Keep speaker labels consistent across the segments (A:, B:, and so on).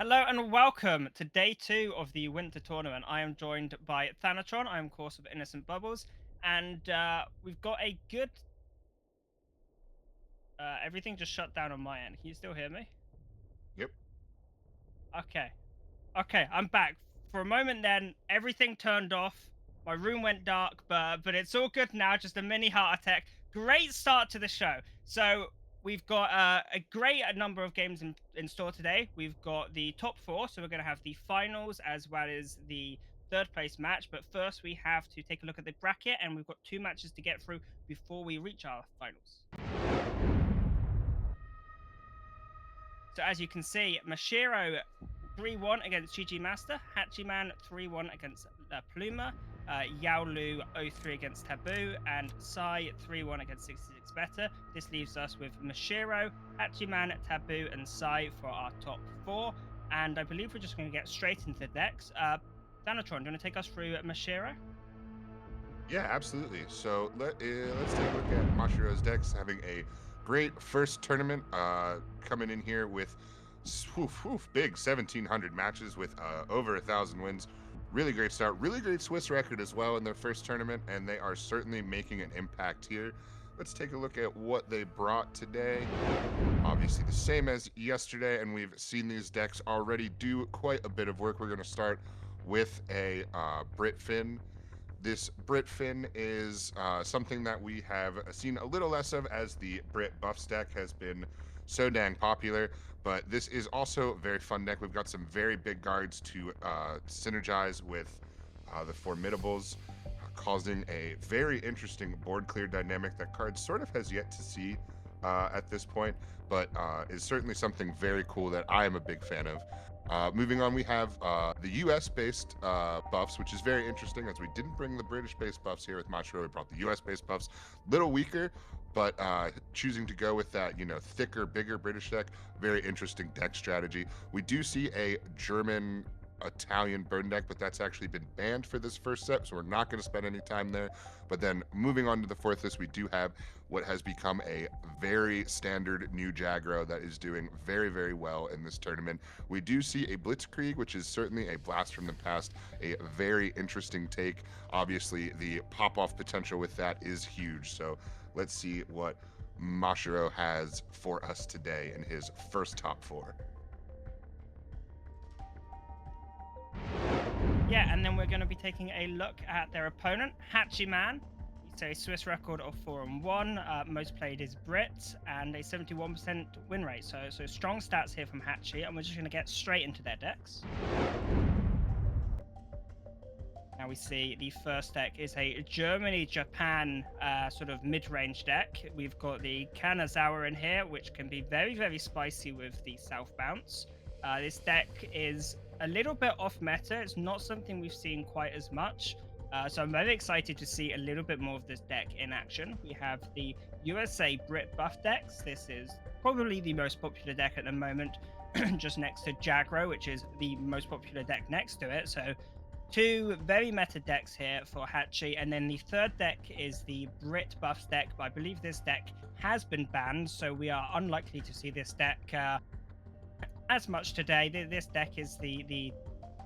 A: Hello and welcome to day 2 of the winter tournament. I am joined by Thanatron. I am, of course, of Innocent Bubbles, and we've got a good. Everything just shut down on my end. Can you still hear me?
B: Yep.
A: Okay, okay, I'm back. For a moment, then everything turned off. My room went dark, but it's all good now. Just a mini heart attack. Great start to the show. So we've got a great number of games in store today. We've got the top four, so we're going to have the finals as well as the third place match. But first, we have to take a look at the bracket, and we've got two matches to get through before we reach our finals. So as you can see, Mashiro 3-1 against GG Master, Hatchiman 3-1 against Pluma, Yaolu 0-3 against Taboo, and Sai 3-1 against 66 Better. This leaves us with Mashiro, Hatchiman, Taboo, and Sai for our top four. And I believe we're just going to get straight into the decks. Thanatron, do you want to take us through Mashiro?
B: Yeah, absolutely. So let's take a look at Mashiro's decks having a great first tournament. Coming in here with big 1,700 matches with over 1,000 wins. Really great start. Really great Swiss record as well in their first tournament, and they are certainly making an impact here. Let's take a look at what they brought today. Obviously, the same as yesterday, and we've seen these decks already do quite a bit of work. We're going to start with a Brit Fin. This Brit Fin is something that we have seen a little less of as the Brit Buffs deck has been so dang popular, but this is also a very fun deck. We've got some very big guards to synergize with the Formidables, causing a very interesting board clear dynamic that KARDS sort of has yet to see at this point, but is certainly something very cool that I am a big fan of. Moving on, we have the US-based buffs, which is very interesting as we didn't bring the British-based buffs here with Mashiro. We brought the US-based buffs, little weaker, but choosing to go with that, thicker, bigger British deck, very interesting deck strategy. We do see a German Italian burn deck, but that's actually been banned for this first set, so we're not going to spend any time there. But then moving on to the fourth list, we do have what has become a very standard new Aggro that is doing very, very well in this tournament. We do see a Blitzkrieg, which is certainly a blast from the past, a very interesting take. Obviously, the pop-off potential with that is huge. So let's see what Mashiro has for us today in his first top four.
A: Yeah, and then we're going to be taking a look at their opponent, Hatchiman. It's a Swiss record of 4-1. Most played is Brit, and a 71% win rate. So strong stats here from Hatchi, and we're just going to get straight into their decks. Now we see the first deck is a Germany-Japan sort of mid-range deck. We've got the Kanazawa in here, which can be very, very spicy with the South Bounce. This deck is a little bit off meta. It's not something we've seen quite as much. So I'm very excited to see a little bit more of this deck in action. We have the USA Brit buff decks. This is probably the most popular deck at the moment, just next to Aggro, which is the most popular deck next to it. So two very meta decks here for Hatchi, and then the third deck is the Brit buffs deck, but I believe this deck has been banned, so we are unlikely to see this deck as much today. This deck is the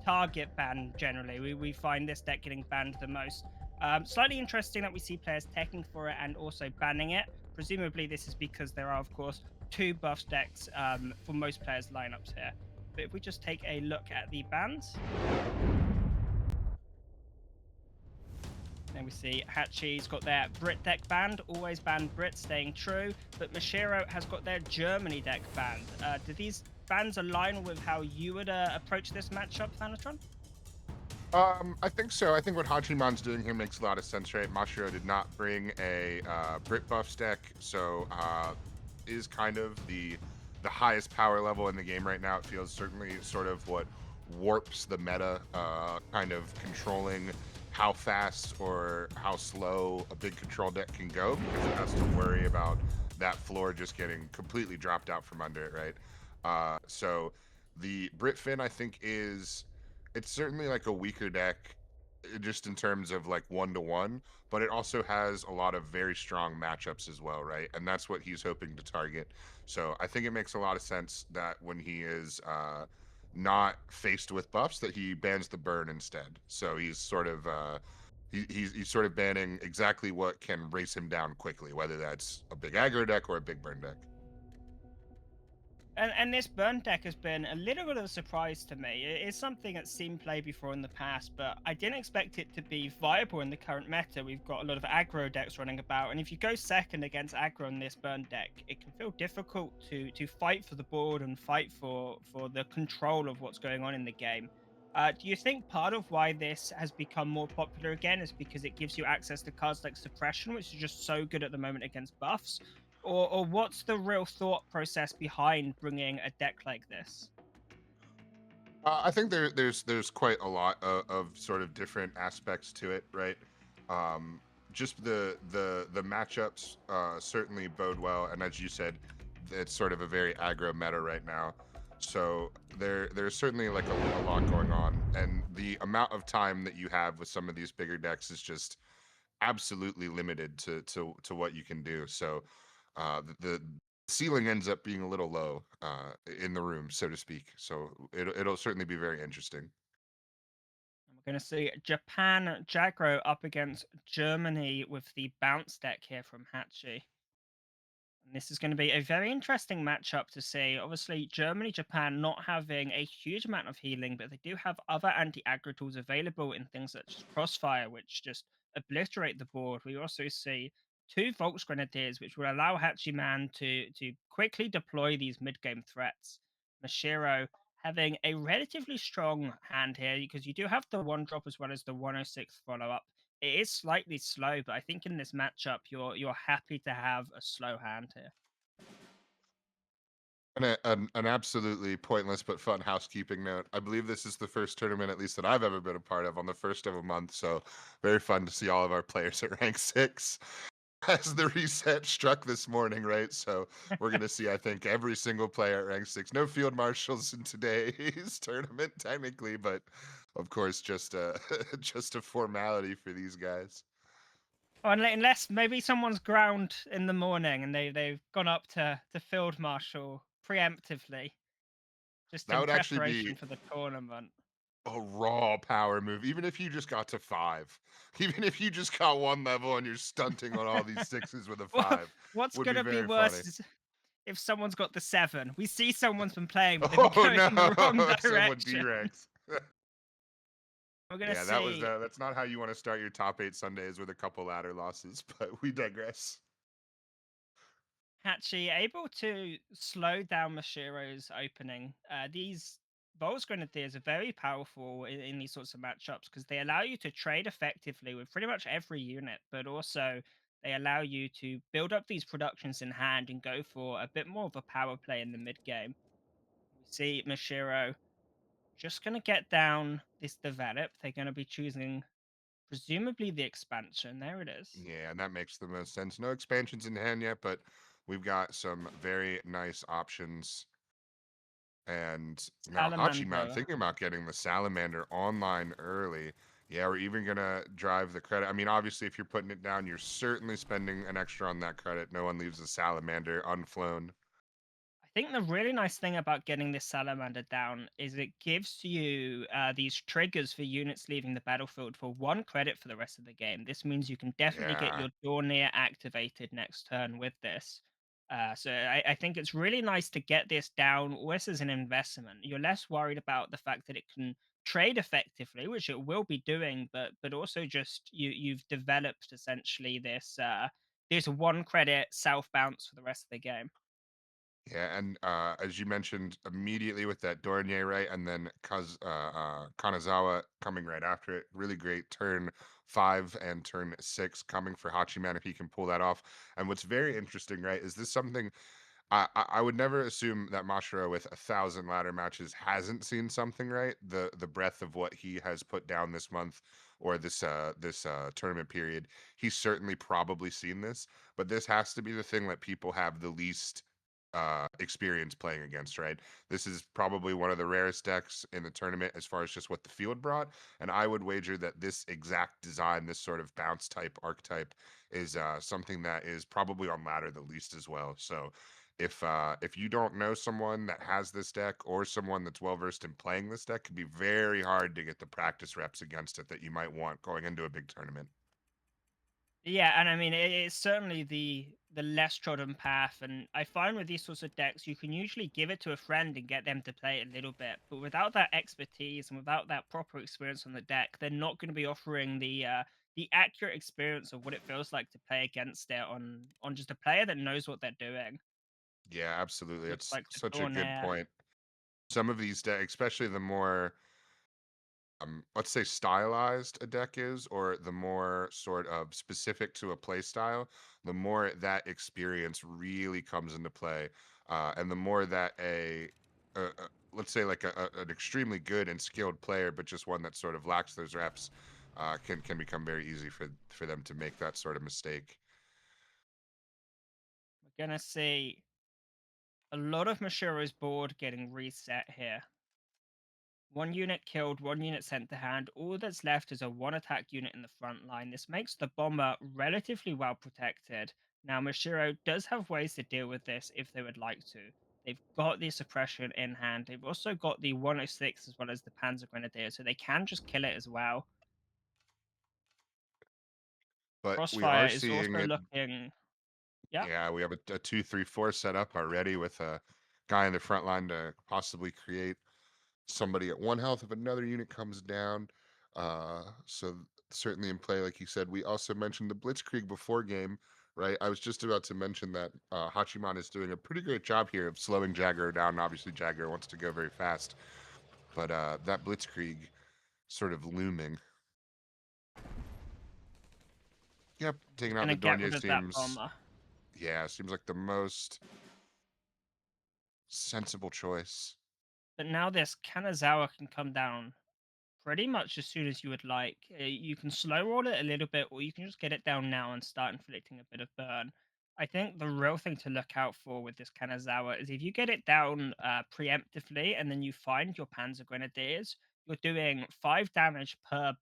A: target ban generally. We find this deck getting banned the most. Slightly interesting that we see players teching for it and also banning it. Presumably this is because there are, of course, two buffs decks for most players' lineups here. But if we just take a look at the bans, then we see Hatchi's got their Brit deck banned, always banned Brit, staying true. But Mashiro has got their Germany deck banned. Do these bans align with how you would approach this matchup, Thanatron?
B: I think so. I think what Hachiman's doing here makes a lot of sense, right? Mashiro did not bring a Brit buffs deck, so is kind of the highest power level in the game right now. It feels certainly sort of what warps the meta, kind of controlling how fast or how slow a big control deck can go because it has to worry about that floor just getting completely dropped out from under it, right? So the Brit Fin, I think, it's certainly like a weaker deck just in terms of like 1-to-1, but it also has a lot of very strong matchups as well, right? And that's what he's hoping to target. So I think it makes a lot of sense that when he is not faced with buffs, that he bans the burn instead. So he's sort of he's sort of banning exactly what can race him down quickly, whether that's a big aggro deck or a big burn deck.
A: And this burn deck has been a little bit of a surprise to me. It's something that's seen play before in the past, but I didn't expect it to be viable in the current meta. We've got a lot of aggro decks running about, and if you go second against aggro in this burn deck, it can feel difficult to fight for the board and fight for the control of what's going on in the game. Do you think part of why this has become more popular again is because it gives you access to cards like Suppression, which is just so good at the moment against buffs? Or what's the real thought process behind bringing a deck like this?
B: I think there's quite a lot of sort of different aspects to it, right? Um, just the matchups certainly bode well, and as you said, it's sort of a very aggro meta right now. So there's certainly like a lot going on, and the amount of time that you have with some of these bigger decks is just absolutely limited to what you can do. So the ceiling ends up being a little low in the room, so to speak. So it'll certainly be very interesting.
A: And we're going to see Japan Jagro up against Germany with the bounce deck here from Hatchi. And this is going to be a very interesting matchup to see. Obviously, Germany, Japan not having a huge amount of healing, but they do have other anti-aggro tools available in things such as Crossfire, which just obliterate the board. We also see two Volks Grenadiers, which will allow Hatchiman to quickly deploy these mid-game threats. Mashiro having a relatively strong hand here because you do have the one drop as well as the 106 follow-up. It is slightly slow, but I think in this matchup, you're happy to have a slow hand here.
B: An absolutely pointless but fun housekeeping note. I believe this is the first tournament, at least that I've ever been a part of, on the first of a month. So very fun to see all of our players at rank 6 as the reset struck this morning, right? So we're gonna see, I think, every single player at rank 6. No field marshals in today's tournament, technically, but of course, just a just a formality for these guys.
A: Oh, unless maybe someone's ground in the morning and they've gone up to field marshal preemptively, just
B: That
A: in
B: would actually be
A: preparation for the tournament.
B: a raw power move, even if you just got to 5. Even if you just got 1 level and you're stunting on all these 6s with a
A: Well,
B: 5,
A: what's
B: would be
A: gonna be
B: very
A: worse
B: funny.
A: is if someone's got the 7. We see someone's been playing, but they've been
B: Oh
A: going in the wrong
B: no! Someone
A: direction.
B: deranks.
A: We're gonna
B: Yeah, that was
A: see
B: that's not how you want to start your top 8 Sundays, with a couple ladder losses, but we digress.
A: Hachi able to slow down Mashiro's opening. These Vol's Grenadiers are very powerful in these sorts of matchups because they allow you to trade effectively with pretty much every unit, but also they allow you to build up these productions in hand and go for a bit more of a power play in the mid game. We see Mashiro just going to get down this develop. They're going to be choosing presumably the expansion. There it is.
B: Yeah, and that makes the most sense. No expansions in hand yet, but we've got some very nice options. And now Hachiman
A: Salamander.
B: thinking about getting the Salamander online early. Yeah, we're even gonna drive the credit. I mean, obviously, if you're putting it down, you're certainly spending an extra on that credit. No one leaves the Salamander unflown.
A: I think the really nice thing about getting this salamander down is it gives you these triggers for units leaving the battlefield for 1 credit for the rest of the game. This means you can definitely get
B: Yeah,
A: your Dornier activated next turn with this. So I think it's really nice to get this down almost as an investment. You're less worried about the fact that it can trade effectively, which it will be doing, but also just you've developed essentially this 1 credit south bounce for the rest of the game.
B: yeah, and as you mentioned, immediately with that Dornier, right, and then Kanazawa coming right after it. Really great turn 5 and turn 6 coming for Hachiman if he can pull that off. And what's very interesting, right, is this something I would never assume that Mashiro with 1,000 ladder matches hasn't seen something, right? The breadth of what he has put down this month, or this tournament period, he's certainly probably seen this. But this has to be the thing that people have the least experience playing against, right? This is probably one of the rarest decks in the tournament as far as just what the field brought. And I would wager that this exact design, this sort of bounce type archetype, is something that is probably on ladder the least as well. So If you don't know someone that has this deck or someone that's well versed in playing this deck, it can be very hard to get the practice reps against it that you might want going into a big tournament.
A: Yeah, and I mean it's certainly the less trodden path, and I find with these sorts of decks you can usually give it to a friend and get them to play it a little bit, but without that expertise and without that proper experience on the deck, they're not going to be offering the accurate experience of what it feels like to play against it on just a player that knows what they're doing.
B: Yeah, absolutely.
A: Looks
B: It's
A: like the
B: such a good
A: corner.
B: point. Some of these decks, especially the more let's say stylized a deck is, or the more sort of specific to a play style, the more that experience really comes into play, and the more that let's say like an extremely good and skilled player, but just one that sort of lacks those reps, can become very easy for them to make that sort of mistake.
A: We're gonna see a lot of Mashiro's board getting reset here. One unit killed, one unit sent to hand. All that's left is a one attack unit in the front line. This makes the bomber relatively well protected. Now, Mashiro does have ways to deal with this if they would like to. They've got the suppression in hand. They've also got the 106 as well as the Panzer Grenadier, so they can just kill it as well.
B: But we
A: Crossfire
B: are
A: is
B: seeing
A: also
B: it.
A: looking. Yeah.
B: Yeah, we have a 2-3-4 set up already with a guy in the front line to possibly create somebody at 1 health if another unit comes down. So certainly in play, like you said. We also mentioned the Blitzkrieg before game, right? I was just about to mention that Hachiman is doing a pretty great job here of slowing Jagger down. Obviously, Jagger wants to go very fast, but that Blitzkrieg sort of looming. Yep,
A: He's
B: taking out
A: going
B: the
A: to get rid
B: Dornier
A: of that
B: seems,
A: bomber.
B: yeah, seems like the most sensible choice.
A: But now this Kanazawa can come down pretty much as soon as you would like. You can slow roll it a little bit, or you can just get it down now and start inflicting a bit of burn. I think the real thing to look out for with this Kanazawa is if you get it down preemptively and then you find your Panzer Grenadiers, you're doing 5 damage per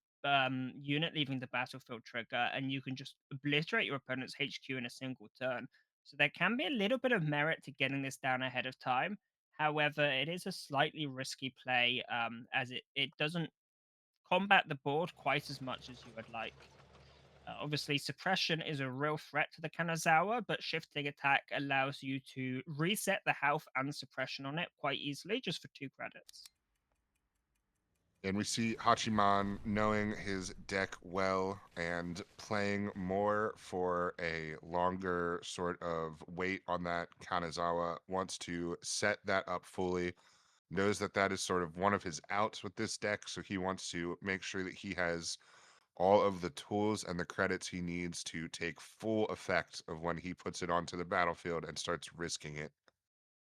A: unit leaving the battlefield trigger, and you can just obliterate your opponent's HQ in a single turn. So there can be a little bit of merit to getting this down ahead of time. However, it is a slightly risky play as it doesn't combat the board quite as much as you would like. Obviously, suppression is a real threat to the Kanazawa, but shifting attack allows you to reset the health and suppression on it quite easily just for 2 credits.
B: And we see Hachiman knowing his deck well and playing more for a longer sort of wait on that Kanazawa, wants to set that up fully, knows that that is sort of one of his outs with this deck. So he wants to make sure that he has all of the tools and the credits he needs to take full effect of when he puts it onto the battlefield and starts risking it.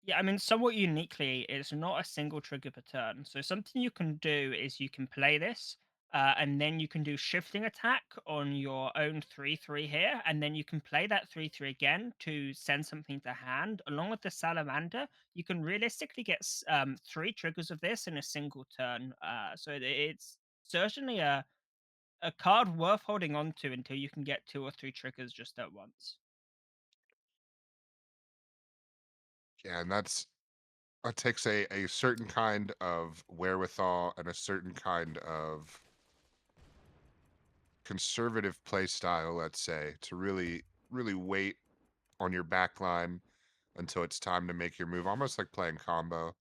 A: Yeah, I mean, somewhat uniquely, it's not a single trigger per turn. So something you can do is you can play this, and then you can do shifting attack on your own 3/3 here, and then you can play that 3/3 again to send something to hand. Along with the salamander, you can realistically get 3 triggers of this in a single turn. So it's certainly a card worth holding on to until you can get 2 or 3 triggers just at once.
B: Yeah, and that takes a certain kind of wherewithal and a certain kind of conservative play style, let's say, to really wait on your back line until it's time to make your move, almost like playing combo.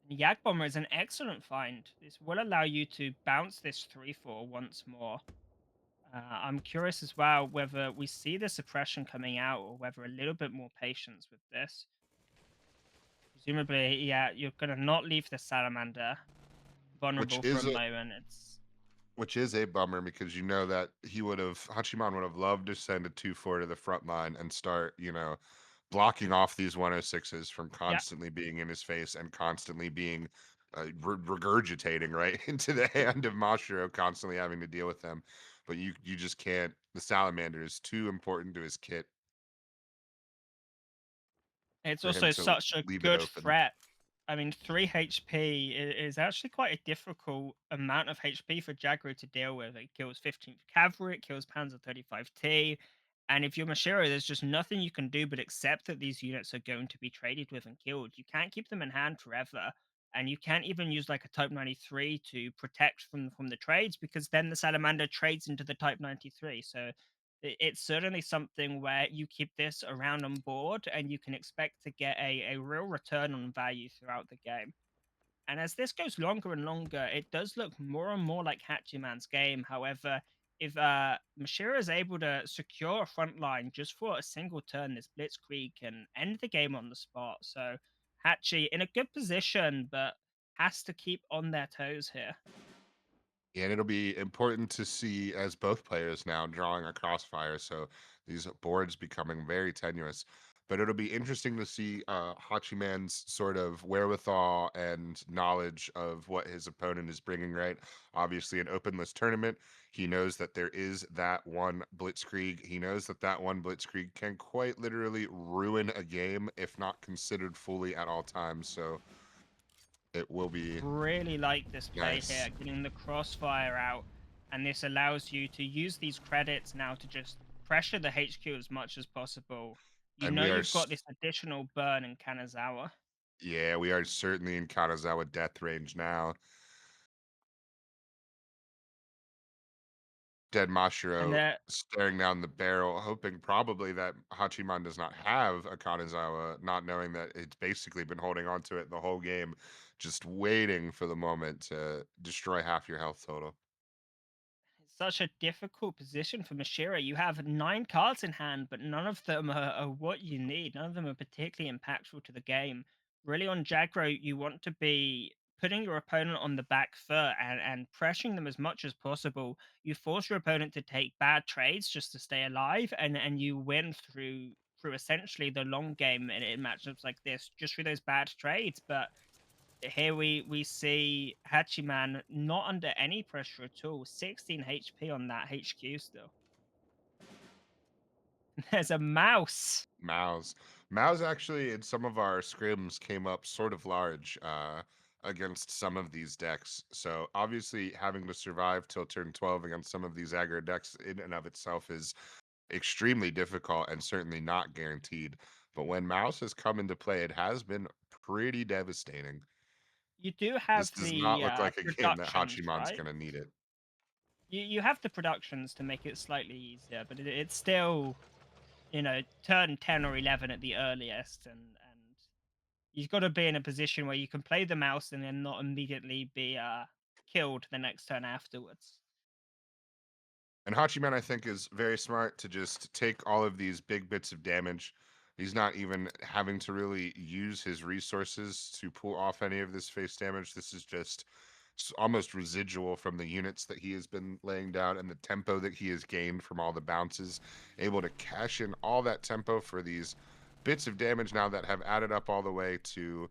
A: Yak Bomber is an excellent find. This will allow you to bounce this 3/4 once more. I'm curious as well whether we see the suppression coming out or whether a little bit more patience with this. Presumably, yeah, you're going to not leave the Salamander
B: which
A: vulnerable for a
B: is a
A: moment. It's
B: which is a bummer because you know that Hachiman would have loved to send a 2-4 to the front line and start, blocking off these 106s from
A: Yeah,
B: constantly being in his face and constantly being regurgitating right into the hand of Mashiro, constantly having to deal with them. But you just can't. The salamander is too important to his kit
A: it's
B: for him
A: also
B: to
A: such a
B: leave it
A: good
B: open.
A: threat. I mean, 3 HP is actually quite a difficult amount of HP for Jagro to deal with. It kills 15th Cavalry, it kills Panzer 35T, And if you're Mashiro, there's just nothing you can do but accept that these units are going to be traded with and killed. You can't keep them in hand forever. And you can't even use like a Type 93 to protect from the trades because then the Salamander trades into the Type 93. So it's certainly something where you keep this around on board and you can expect to get a real return on value throughout the game. And as this goes longer and longer, it does look more and more like Hatchiman's game. However, if Mashiro is able to secure a front line just for a single turn, this Blitzkrieg can end the game on the spot. So Hatchi in a good position, but has to keep on their toes here.
B: And it'll be important to see as both players now drawing a crossfire, so these boards becoming very tenuous. But it'll be interesting to see Hachiman's sort of wherewithal and knowledge of what his opponent is bringing, right? Obviously, an openless tournament, he knows that there is that one Blitzkrieg. He knows that that one Blitzkrieg can quite literally ruin a game if not considered fully at all times. So it will be
A: Really like this play
B: nice.
A: here, getting the crossfire out. And this allows you to use these credits now to just pressure the HQ as much as possible. You
B: And
A: know
B: we are
A: you've got this additional burn in Kanazawa.
B: Yeah, we are certainly in Kanazawa death range now. Dead
A: And
B: Mashiro staring down the barrel, hoping probably that Hachiman does not have a Kanazawa, not knowing that it's basically been holding on to it the whole game, just waiting for the moment to destroy half your health total.
A: it's such a difficult position for Mashiro. You have 9 cards in hand, but none of them are what you need. None of them are particularly impactful to the game. Really, on Jagro, you want to be putting your opponent on the back foot and pressuring them as much as possible. You force your opponent to take bad trades just to stay alive, and you win through essentially the long game in matchups like this, just through those bad trades. But here we see Hachiman not under any pressure at all. 16 HP on that HQ still. There's a mouse.
B: Maus. Maus actually in some of our scrims came up sort of large against some of these decks. So obviously having to survive till turn 12 against some of these aggro decks in and of itself is extremely difficult and certainly not guaranteed. But when Mouse has come into play, it has been pretty devastating.
A: You do
B: This
A: have
B: does not
A: the
B: look like a game that
A: productions,
B: Hachiman's
A: right?
B: going to need it.
A: You have the productions to make it slightly easier, but it's still, turn 10 or 11 at the earliest, and you've got to be in a position where you can play the mouse and then not immediately be killed the next turn afterwards.
B: And Hachiman, I think, is very smart to just take all of these big bits of damage. He's not even having to really use his resources to pull off any of this face damage. This is just almost residual from the units that he has been laying down and the tempo that he has gained from all the bounces. Able to cash in all that tempo for these bits of damage now that have added up all the way to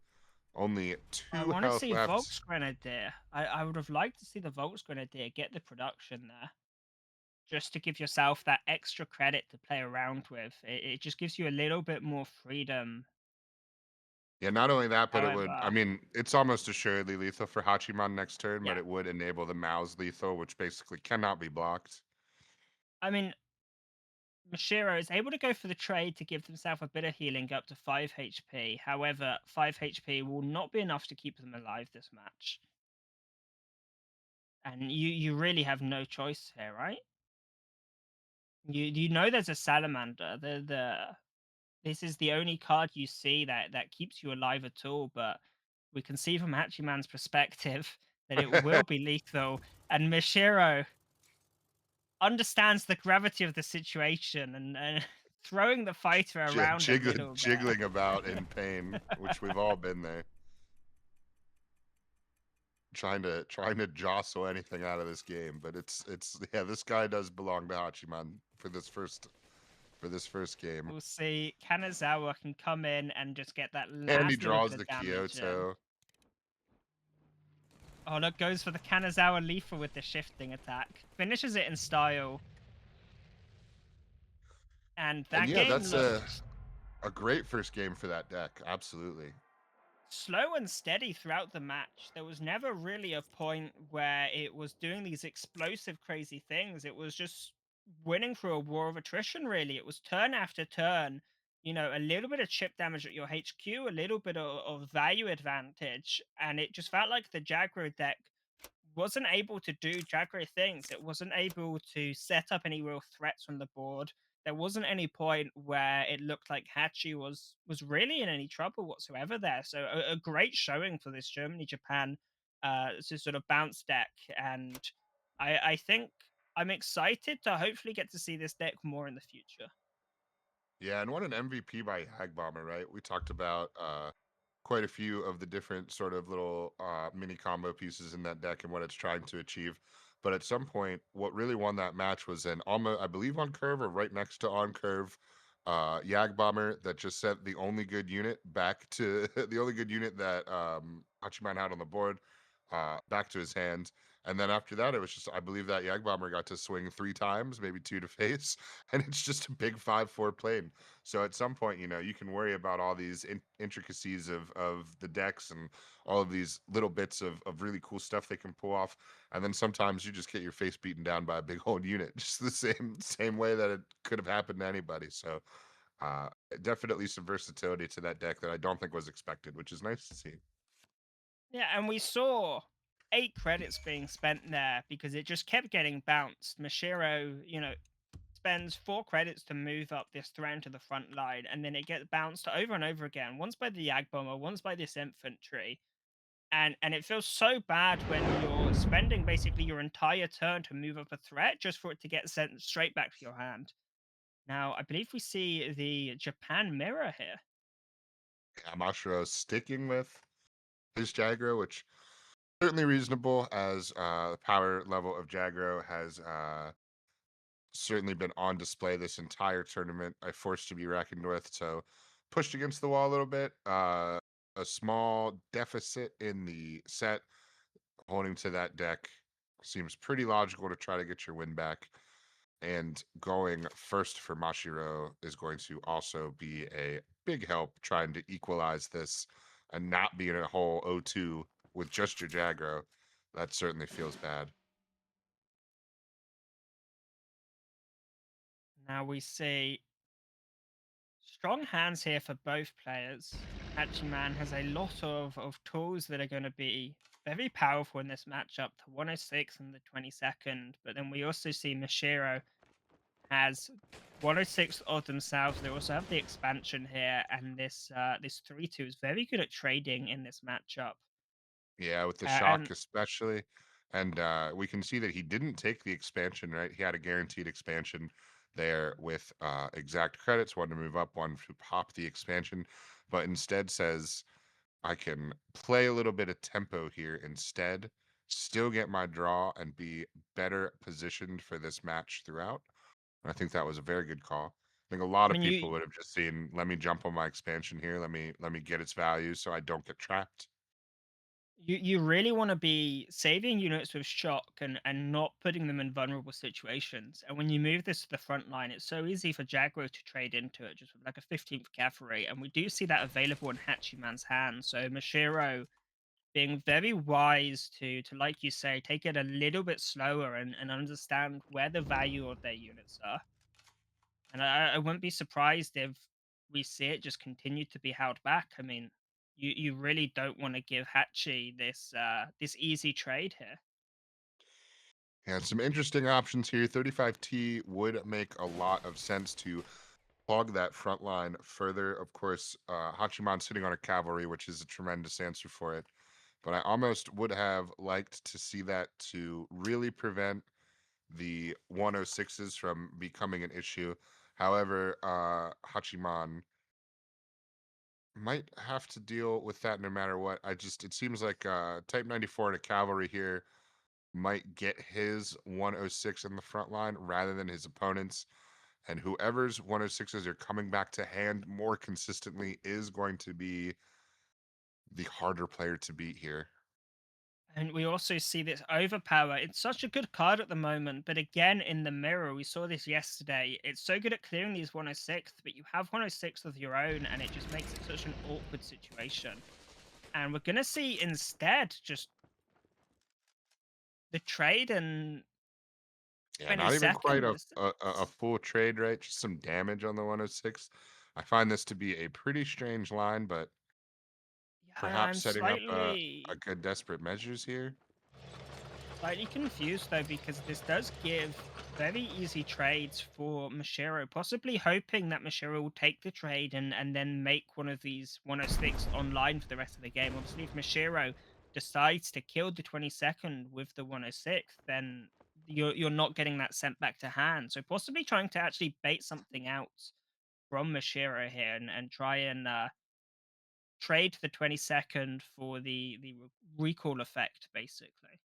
B: only
A: I
B: 2
A: want to
B: health
A: see
B: left.
A: Volks Grenadier. I would have liked to see the Volks Grenadier get the production there, just to give yourself that extra credit to play around with. It just gives you a little bit more freedom.
B: Yeah, not only that, but it would I
A: However,
B: mean, it's almost assuredly lethal for Hachiman next turn, but
A: yeah,
B: it would enable the Mao's lethal, which basically cannot be blocked.
A: I mean, Mashiro is able to go for the trade to give themselves a bit of healing up to 5 HP. However, 5 HP will not be enough to keep them alive this match. And you really have no choice here, right? You know there's a salamander. This is the only card you see that keeps you alive at all, but we can see from Hachiman's perspective that it will be lethal, and Mishiro understands the gravity of the situation and throwing the fighter around a little
B: Jiggling about
A: bit.
B: in pain, which we've all been there, trying to jostle anything out of this game. But it's yeah, this guy does belong to Hachiman for this first game.
A: We'll see. Kanazawa can come in and just get that
B: And he
A: last little bit
B: draws
A: of
B: the
A: damage in.
B: Kyoto.
A: Oh, look, goes for the Kanazawa lethal with the shifting attack. Finishes it in style. And
B: And
A: that
B: yeah,
A: game
B: that's
A: looked
B: a great first game for that deck. Absolutely.
A: slow and steady throughout the match. There was never really a point where it was doing these explosive, crazy things. It was just winning through a war of attrition, really. It was turn after turn, a little bit of chip damage at your HQ, a little bit of value advantage, and it just felt like the Jaggro deck wasn't able to do Jaggro things. It wasn't able to set up any real threats on the board. There wasn't any point where it looked like Hachi was really in any trouble whatsoever there. So a great showing for this Germany Japan sort of bounce deck, and I think I'm excited to hopefully get to see this deck more in the future.
B: Yeah, and what an MVP by Hag Bomber, right? We talked about quite a few of the different sort of little mini combo pieces in that deck and what it's trying to achieve. But at some point, what really won that match was an almost, I believe, on curve or right next to on curve Yag Bomber that just sent the only good unit back to the only good unit that Hachiman had on the board back to his hand. And then after that, it was just, I believe that Yag Bomber got to swing 3 times, maybe two to face, and it's just a big 5-4 plane. So at some point, you can worry about all these intricacies of the decks and all of these little bits of really cool stuff they can pull off. And then sometimes you just get your face beaten down by a big old unit, just the same way that it could have happened to anybody. So uh, definitely some versatility to that deck that I don't think was expected, which is nice to see.
A: Yeah, and we saw 8 credits being spent there because it just kept getting bounced. Mashiro, spends 4 credits to move up this threat to the front line, and then it gets bounced over and over again. Once by the Yag Bomber, once by this infantry, and it feels so bad when you're spending basically your entire turn to move up a threat just for it to get sent straight back to your hand. Now, I believe we see the Japan mirror here.
B: Mashiro sticking with his Jagro, which certainly reasonable as the power level of Jagro has certainly been on display this entire tournament. I forced to be reckoned with, so pushed against the wall a little bit. A small deficit in the set, holding to that deck seems pretty logical to try to get your win back. And going first for Mashiro is going to also be a big help trying to equalize this and not be in a whole 0-2 with just your Jagro. That certainly feels bad.
A: Now we see strong hands here for both players. Hatchiman has a lot of tools that are going to be very powerful in this matchup, the 106 and the 22nd. But then we also see Mashiro has 106 of themselves. They also have the expansion here, and this 3-2 is very good at trading in this matchup.
B: Yeah, with the
A: And
B: shock especially. And we can see that he didn't take the expansion, right? He had a guaranteed expansion there with exact credits, one to move up, one to pop the expansion, but instead says, I can play a little bit of tempo here instead, still get my draw and be better positioned for this match throughout. And I think that was a very good call. I think a lot
A: I
B: of
A: mean,
B: people would have just seen, let me jump on my expansion here, let me get its value so I don't get trapped.
A: you really want to be saving units with shock and not putting them in vulnerable situations. And when you move this to the front line, it's so easy for Jaguar to trade into it, just with like a 15th cavalry. And we do see that available in Hatchiman's hands. So Mashiro being very wise to like you say, take it a little bit slower and understand where the value of their units are. And I wouldn't be surprised if we see it just continue to be held back. I mean, you really don't want to give Hachi this easy trade here.
B: And some interesting options here. 35T would make a lot of sense to clog that front line further. Of course, Hachiman sitting on a cavalry, which is a tremendous answer for it. But I almost would have liked to see that to really prevent the 106s from becoming an issue. However, Hachiman might have to deal with that no matter what. It seems like Type 94 and a cavalry here might get his 106 in the front line rather than his opponent's. And whoever's 106s are coming back to hand more consistently is going to be the harder player to beat here.
A: And we also see this overpower. It's such a good card at the moment, but again in the mirror, we saw this yesterday. It's so good at clearing these 106th, but you have 106 of your own, and it just makes it such an awkward situation. And we're gonna see instead just the trade and
B: Yeah,
A: 20
B: not even quite a,
A: seconds.
B: a full trade, right? Just some damage on the 106. I find this to be a pretty strange line, but
A: Yeah,
B: perhaps
A: I'm
B: setting up a
A: slightly
B: good desperate measures here.
A: slightly confused though, because this does give very easy trades for Mashiro, possibly hoping that Mashiro will take the trade and then make one of these 106 online for the rest of the game. Obviously, if Mashiro decides to kill the 22nd with the 106, then you're not getting that sent back to hand. So possibly trying to actually bait something out from Mashiro here and try and trade the 22nd for the recall effect, basically.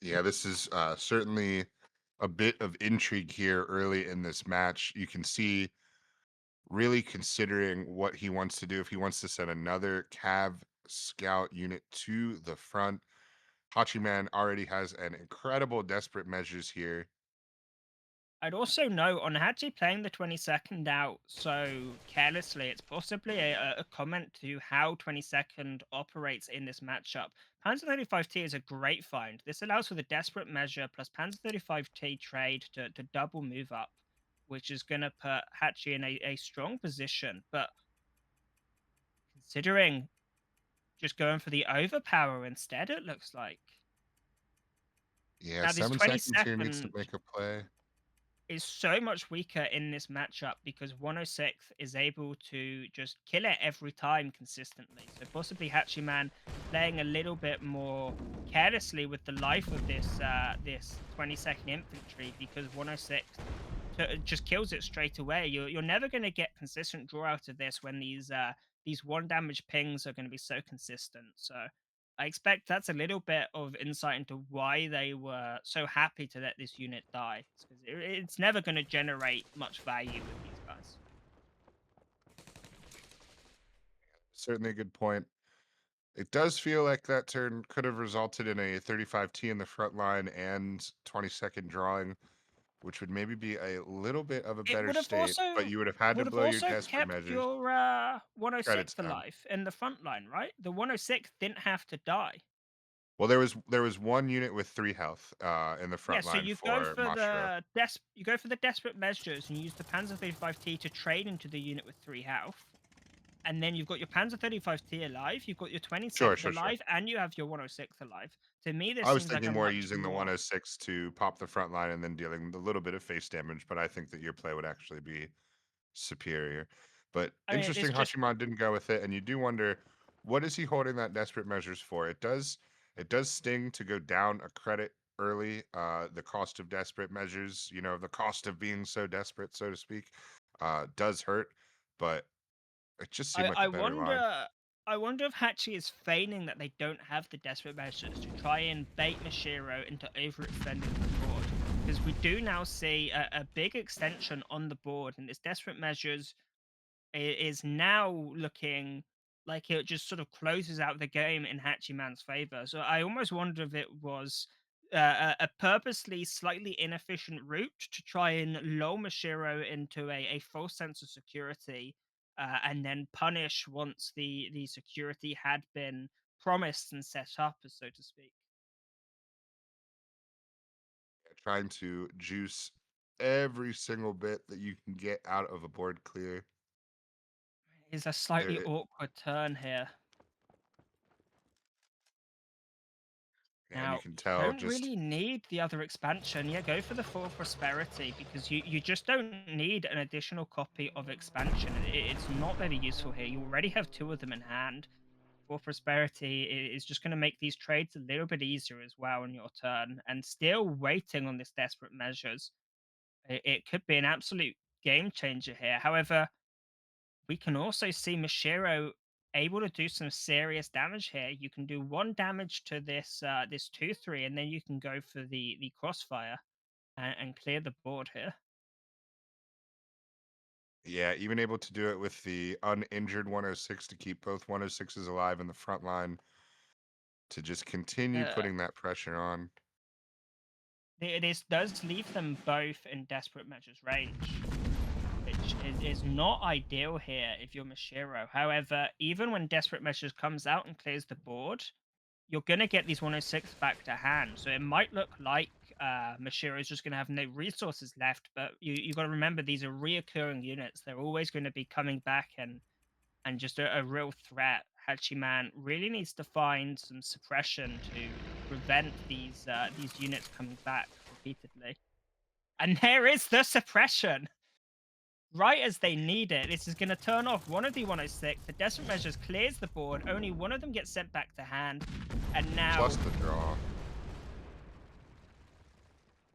B: Yeah, this is certainly a bit of intrigue here early in this match. You can see really considering what he wants to do. If he wants to send another Cav scout unit to the front, Hachiman already has an incredible desperate measures here.
A: I'd also note on Hadji playing the 22nd out so carelessly, it's possibly a comment to how 22nd operates in this matchup. Panzer 35T is a great find. This allows for the desperate measure plus Panzer 35T trade to double move up, which is going to put Hachi in a strong position. But considering just going for the overpower instead, it looks like.
B: Yeah,
A: Now, this
B: 7 seconds here needs to
A: 22nd
B: make a play.
A: is so much weaker in this matchup because 106 is able to just kill it every time consistently. So possibly Hatchiman playing a little bit more carelessly with the life of this 22nd infantry because 106 just kills it straight away. You're never going to get consistent draw out of this when these one damage pings are going to be so consistent. So I expect that's a little bit of insight into why they were so happy to let this unit die. Because it's never going to generate much value with these guys.
B: Certainly a good point. It does feel like that turn could have resulted in a 35T in the front line and 22nd drawing, which would maybe be a little bit of a
A: It
B: better
A: would have
B: state, but
A: also
B: you would have had to
A: would have
B: blow your
A: also
B: desperate
A: kept
B: measures.
A: your
B: Credits
A: 106
B: down.
A: alive in the front line, right? The 106 didn't have to die.
B: Well, there was one unit with 3 health in the
A: Yeah,
B: front
A: so
B: line
A: you go
B: for
A: for
B: Mashiro.
A: you go for the desperate measures and use the Panzer 35T to trade into the unit with 3 health. And then you've got your Panzer 35T alive, you've got your
B: Sure,
A: 22nd
B: sure, sure.
A: alive, and you have your 106 alive. To me, this
B: I was
A: seems like
B: thinking
A: a
B: more
A: much
B: using the
A: more.
B: 106 to pop the front line and then dealing a little bit of face damage, but I think that your play would actually be superior. But
A: I mean, it's
B: interesting
A: just
B: Hachiman didn't go with it, and you do wonder what is he holding that desperate measures for? It does sting to go down a credit early. The cost of desperate measures, the cost of being so desperate, so to speak, does hurt, but it just seemed
A: I
B: like a
A: I
B: better line.
A: wonder I wonder if Hachi is feigning that they don't have the desperate measures to try and bait Mashiro into overextending the board. Because we do now see a big extension on the board, and this desperate measures is now looking like it just sort of closes out the game in Hachiman's favor. So I almost wonder if it was a purposely slightly inefficient route to try and lull Mashiro into a false sense of security, and then punish once the security had been promised and set up, so to speak.
B: Trying to juice every single bit that you can get out of a board clear.
A: Is a slightly
B: There,
A: awkward turn here.
B: and you
A: Now,
B: can
A: you
B: tell
A: don't
B: just
A: really need the other expansion. Yeah, go for the full prosperity because you just don't need an additional copy of expansion. It's not very useful here. You already have two of them in hand. For prosperity is just going to make these trades a little bit easier as well on your turn. And still waiting on this desperate measures, it could be an absolute game changer here. However, we can also see Mashiro able to do some serious damage here. You can do one damage to this 2-3, and then you can go for the crossfire and clear the board here.
B: yeah, even able to do it with the uninjured 106 to keep both 106s alive in the front line to just continue
A: Uh,
B: putting that pressure on.
A: this does leave them both in desperate measures range, which is not ideal here if you're Mashiro. However, even when desperate measures comes out and clears the board, you're going to get these 106 back to hand. So it might look like Mashiro's just going to have no resources left. But you got to remember, these are reoccurring units. They're always going to be coming back and just a real threat. Hatchiman really needs to find some suppression to prevent these units coming back repeatedly. And there is the suppression. Right as they need it, this is going to turn off one of the 106. The Desperate Measures clears the board. Only one of them gets sent back to hand. And now,
B: Plus the draw.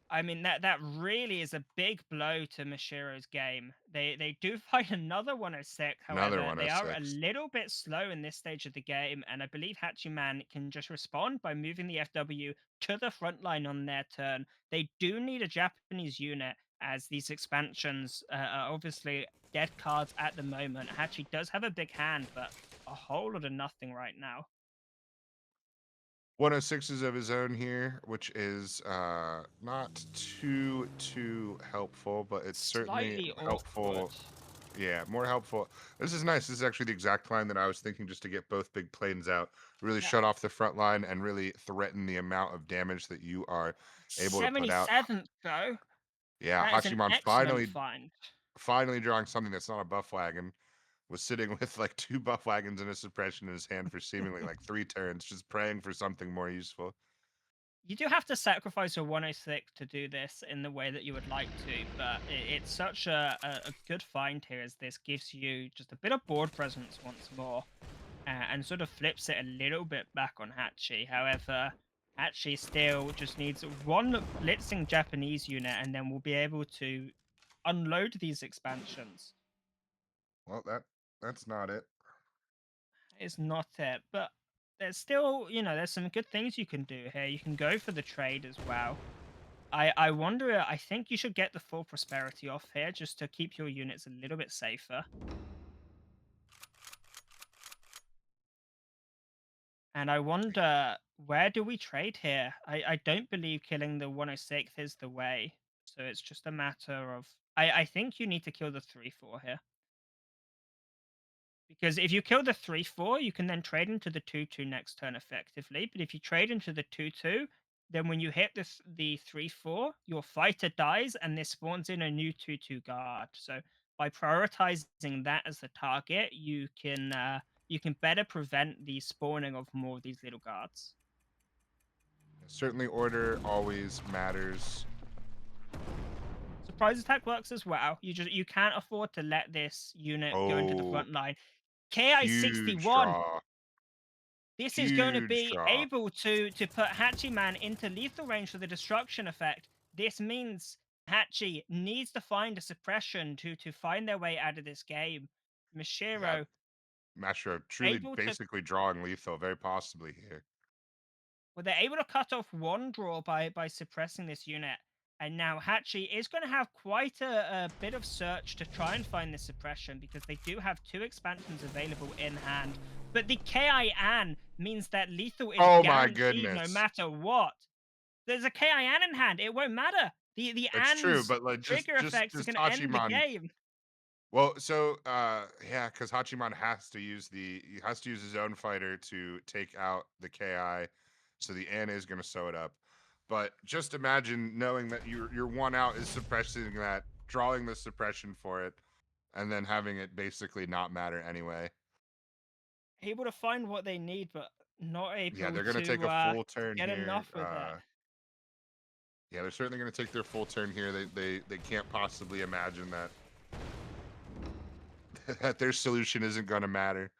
A: I mean, that really is a big blow to Mashiro's game. They do find another 106,
B: Another
A: however, they are a
B: 106.
A: little bit slow in this stage of the game, and I believe Hatchiman can just respond by moving the FW to the front line on their turn. They do need a Japanese unit, as these expansions are obviously dead cards at the moment. Hachi does have a big hand, but a whole lot of nothing right now.
B: 106s of his own here, which is not too helpful, but it's certainly
A: Slightly
B: helpful.
A: awkward.
B: Yeah, more helpful. This is nice. This is actually the exact plan that I was thinking, just to get both big planes out, really
A: Yeah.
B: shut off the front line and really threaten the amount of damage that you are able to put out.
A: 77th, though.
B: Yeah,
A: That is an
B: Hachiman
A: excellent find.
B: finally drawing something that's not a buff wagon. Was sitting with like 2 buff wagons and a suppression in his hand for seemingly like 3 turns, just praying for something more useful.
A: You do have to sacrifice a 106 to do this in the way that you would like to, but it's such a good find here, as this gives you just a bit of board presence once more, and sort of flips it a little bit back on Hachi. However, Hachi still just needs one blitzing Japanese unit, and then we'll be able to unload these expansions.
B: Well, that's not it.
A: Is not it, but there's still, there's some good things you can do here. You can go for the trade as well. I wonder, I think you should get the full prosperity off here just to keep your units a little bit safer. And I wonder, where do we trade here? I don't believe killing the 106 is the way. So it's just a matter of, I think you need to kill the 3-4 here. Because if you kill the 3-4, you can then trade into the 2-2 next turn effectively. But if you trade into the 2-2, then when you hit the 3-4, your fighter dies and this spawns in a new 2-2 guard. So by prioritizing that as the target, you can better prevent the spawning of more of these little guards.
B: Certainly order always matters.
A: Surprise attack works as well. You can't afford to let this unit go into the
B: Oh,
A: front line.
B: huge
A: KI-61.
B: draw.
A: This is going to
B: Huge
A: be
B: draw.
A: able to put Hatchiman into lethal range for the destruction effect. This means Hachi needs to find a suppression to find their way out of this game.
B: Yeah,
A: Mashiro
B: Mashiro truly
A: able to
B: basically drawing lethal, very possibly here.
A: well, they're able to cut off one draw by suppressing this unit. And now Hachi is going to have quite a bit of search to try and find this suppression, because they do have 2 expansions available in hand. But the KI An means that lethal is
B: Oh my
A: guaranteed no
B: goodness.
A: matter what. There's a KI An in hand. It won't matter. The
B: It's true,
A: An's
B: but like
A: trigger effects are
B: just
A: going to end the
B: Hachiman.
A: game.
B: Well, so yeah, because Hachiman he has to use his own fighter to take out the KI, so the N is gonna sew it up. But just imagine knowing that your one out is suppressing that, drawing the suppression for it, and then having it basically not matter anyway.
A: Able to find what they need, but not
B: Yeah,
A: able
B: they're gonna take a full
A: to
B: turn
A: get
B: here.
A: enough with it.
B: Yeah, they're certainly gonna take their full turn here. They can't possibly imagine that that their solution isn't gonna matter.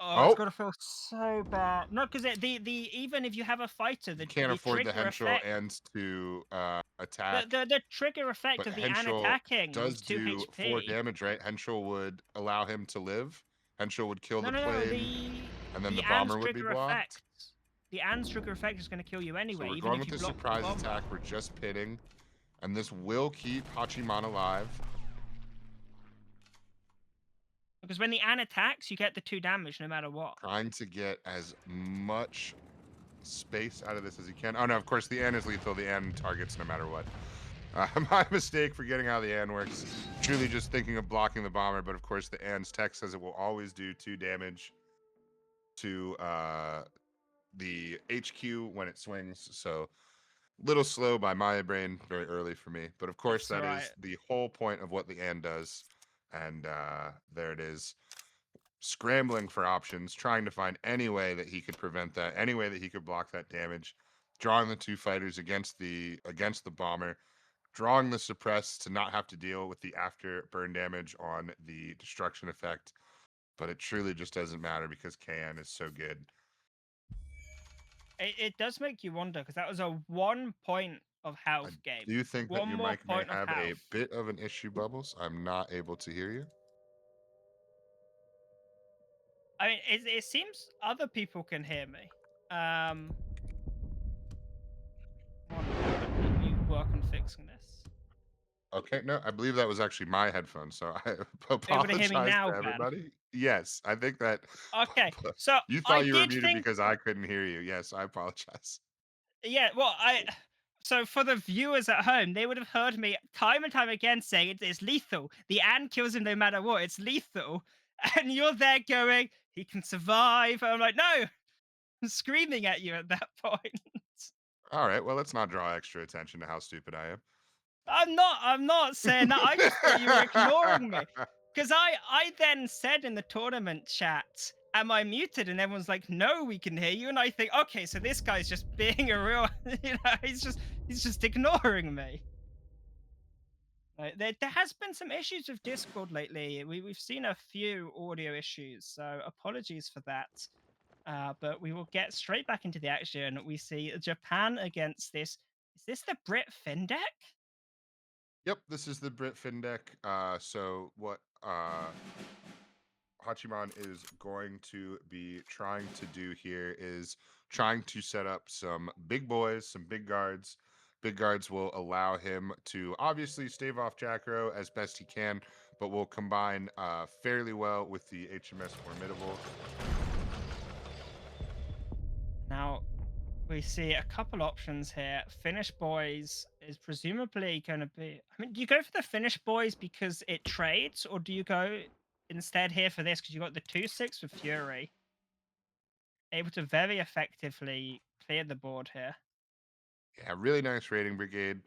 A: Oh, it's
B: Oh,
A: gonna feel so bad. No, because the even if you have a fighter,
B: you
A: the
B: can't
A: the
B: afford the
A: trigger
B: Henschel
A: effect,
B: ends to
A: the
B: attack,
A: the the trigger effect
B: but
A: of the An
B: Henschel
A: attacking with
B: does
A: 2
B: do 4
A: HP.
B: damage, right? Henschel would allow him to live. Henschel would kill
A: No,
B: the
A: no, no.
B: plane, and then
A: The
B: the
A: An's
B: bomber would be
A: trigger
B: blocked.
A: effect. The An's trigger effect is gonna kill you
B: So
A: anyway,
B: we're
A: even
B: going
A: if
B: with
A: you
B: the
A: block the
B: surprise
A: bomber.
B: attack. We're just pitting, and this will keep Hachiman alive.
A: Because when the An attacks, you get the 2 damage no matter what.
B: Trying to get as much space out of this as he can. Oh no, of course the N is lethal. The N targets no matter what. My mistake for getting how the N works. Truly just thinking of blocking the bomber, but of course the N's tech says it will always do 2 damage to the HQ when it swings. So Little slow by my brain, very early for me. But of course,
A: That's all
B: that
A: right.
B: is the whole point of what the and does. And there it is, scrambling for options, trying to find any way that he could prevent that, any way that he could block that damage, drawing the two fighters against the bomber, drawing the suppress to not have to deal with the after burn damage on the destruction effect. But it truly just doesn't matter because KN is so good.
A: It does make you wonder because that was a 1 point of
B: I
A: health game.
B: do think that
A: One
B: your
A: more
B: mic may
A: point of
B: have a
A: health.
B: bit of an issue, Bubbles. I'm not able to hear you.
A: I mean, it seems other people can hear me. Um, 1 moment. Let me work on fixing this.
B: Okay, no, I believe that was actually my headphones, so I
A: Able to hear me
B: apologize
A: now,
B: to
A: Ben?
B: everybody. Yes, I think that
A: Okay, so
B: you
A: I
B: thought you were
A: did
B: muted
A: think,
B: because I couldn't hear you. Yes, I apologize.
A: yeah. Well, so for the viewers at home, they would have heard me time and time again saying it's lethal. The ant kills him no matter what. It's lethal, and you're there going, he can survive. And I'm like, no, I'm screaming at you at that point.
B: All right, well, let's not draw extra attention to how stupid I am.
A: I'm not saying that. I just thought you were ignoring me. Because I then said in the tournament chat, am I muted? And everyone's like, no, we can hear you. And I think, okay, so this guy's just being a real, he's just ignoring me. There has been some issues with Discord lately. We've seen a few audio issues, so apologies for that. But we will get straight back into the action. We see Japan against this. Is this the Brit Fin deck?
B: Yep, this is the Brit Fin deck. So what Hachiman is going to be trying to do here is trying to set up some big boys, some big guards. Big guards will allow him to obviously stave off Jackro as best he can, but will combine fairly well with the HMS Formidable.
A: Now, we see a couple options here. Finish Boys is presumably going to be. I mean, do you go for the Finish Boys because it trades, or do you go instead here for this because you got the 2/6 with Fury, able to very effectively clear the board here?
B: Yeah, really nice rating brigade.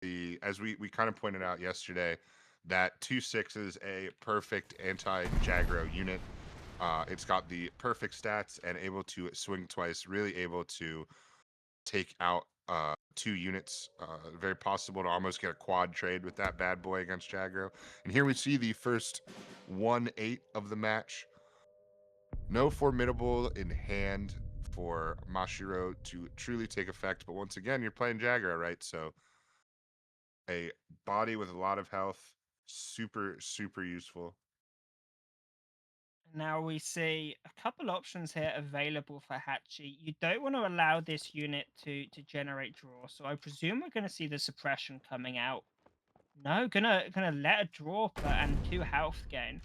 B: The as we kind of pointed out yesterday, that 2/6 is a perfect anti-Jagro unit. It's got the perfect stats and able to swing twice, really able to take out two units. Very possible to almost get a quad trade with that bad boy against Jagro. And here we see the first 1/8 of the match. No formidable in hand for Mashiro to truly take effect, but once again, you're playing Jagro, right? So a body with a lot of health, super, super useful.
A: Now we see a couple options here available for Hachi. You don't want to allow this unit to generate draw, so I presume we're going to see the suppression coming out. No, gonna let a draw and 2 health gain.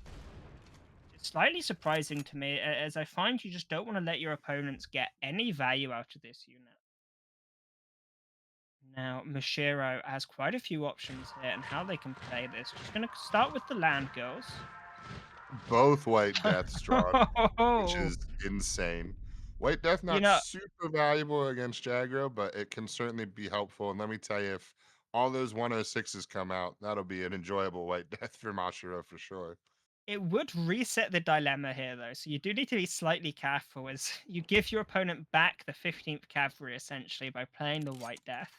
A: It's slightly surprising to me, as I find you just don't want to let your opponents get any value out of this unit. Now, Mashiro has quite a few options here and how they can play this. Just going to start with the land girls.
B: Both White Deaths drawn, which is insane. White Death
A: you
B: not
A: know,
B: super valuable against Jagro, but it can certainly be helpful. And let me tell you, if all those 106s come out, that'll be an enjoyable White Death for Mashiro for sure.
A: it would reset the dilemma here, though, so you do need to be slightly careful as you give your opponent back the 15th cavalry, essentially, by playing the White Death.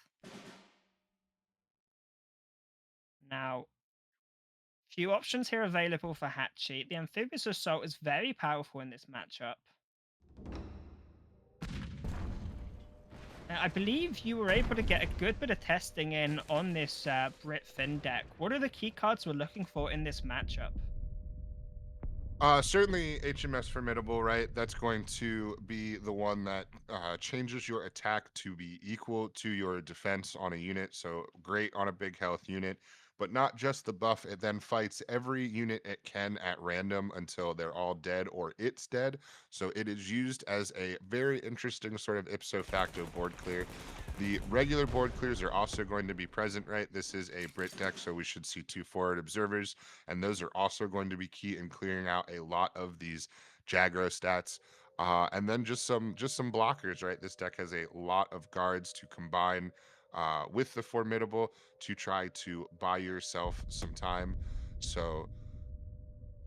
A: Now, few options here available for Hachi. The Amphibious Assault is very powerful in this matchup. Now, I believe you were able to get a good bit of testing in on this Brit Fin deck. What are the key cards we're looking for in this matchup?
B: Certainly HMS Formidable, right? That's going to be the one that changes your attack to be equal to your defense on a unit. So great on a big health unit, but not just the buff. It then fights every unit it can at random until they're all dead or it's dead. So it is used as a very interesting sort of ipso facto board clear. The regular board clears are also going to be present, right? This is a Brit deck, so we should see 2 forward observers, and those are also going to be key in clearing out a lot of these Jagro stats. And then just some blockers, right? This deck has a lot of guards to combine with the formidable to try to buy yourself some time. So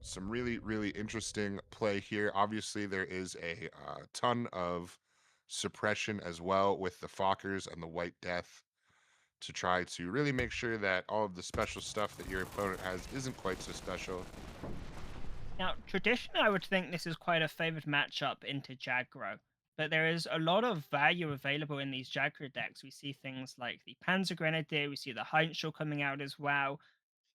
B: some really really interesting play here. Obviously, there is a ton of suppression as well with the Fokkers and the White Death to try to really make sure that all of the special stuff that your opponent has isn't quite so special.
A: Now, traditionally, I would think this is quite a favored matchup into Jaggro, but there is a lot of value available in these Jaggro decks. We see things like the Panzer Grenadier, we see the Heinzel coming out as well.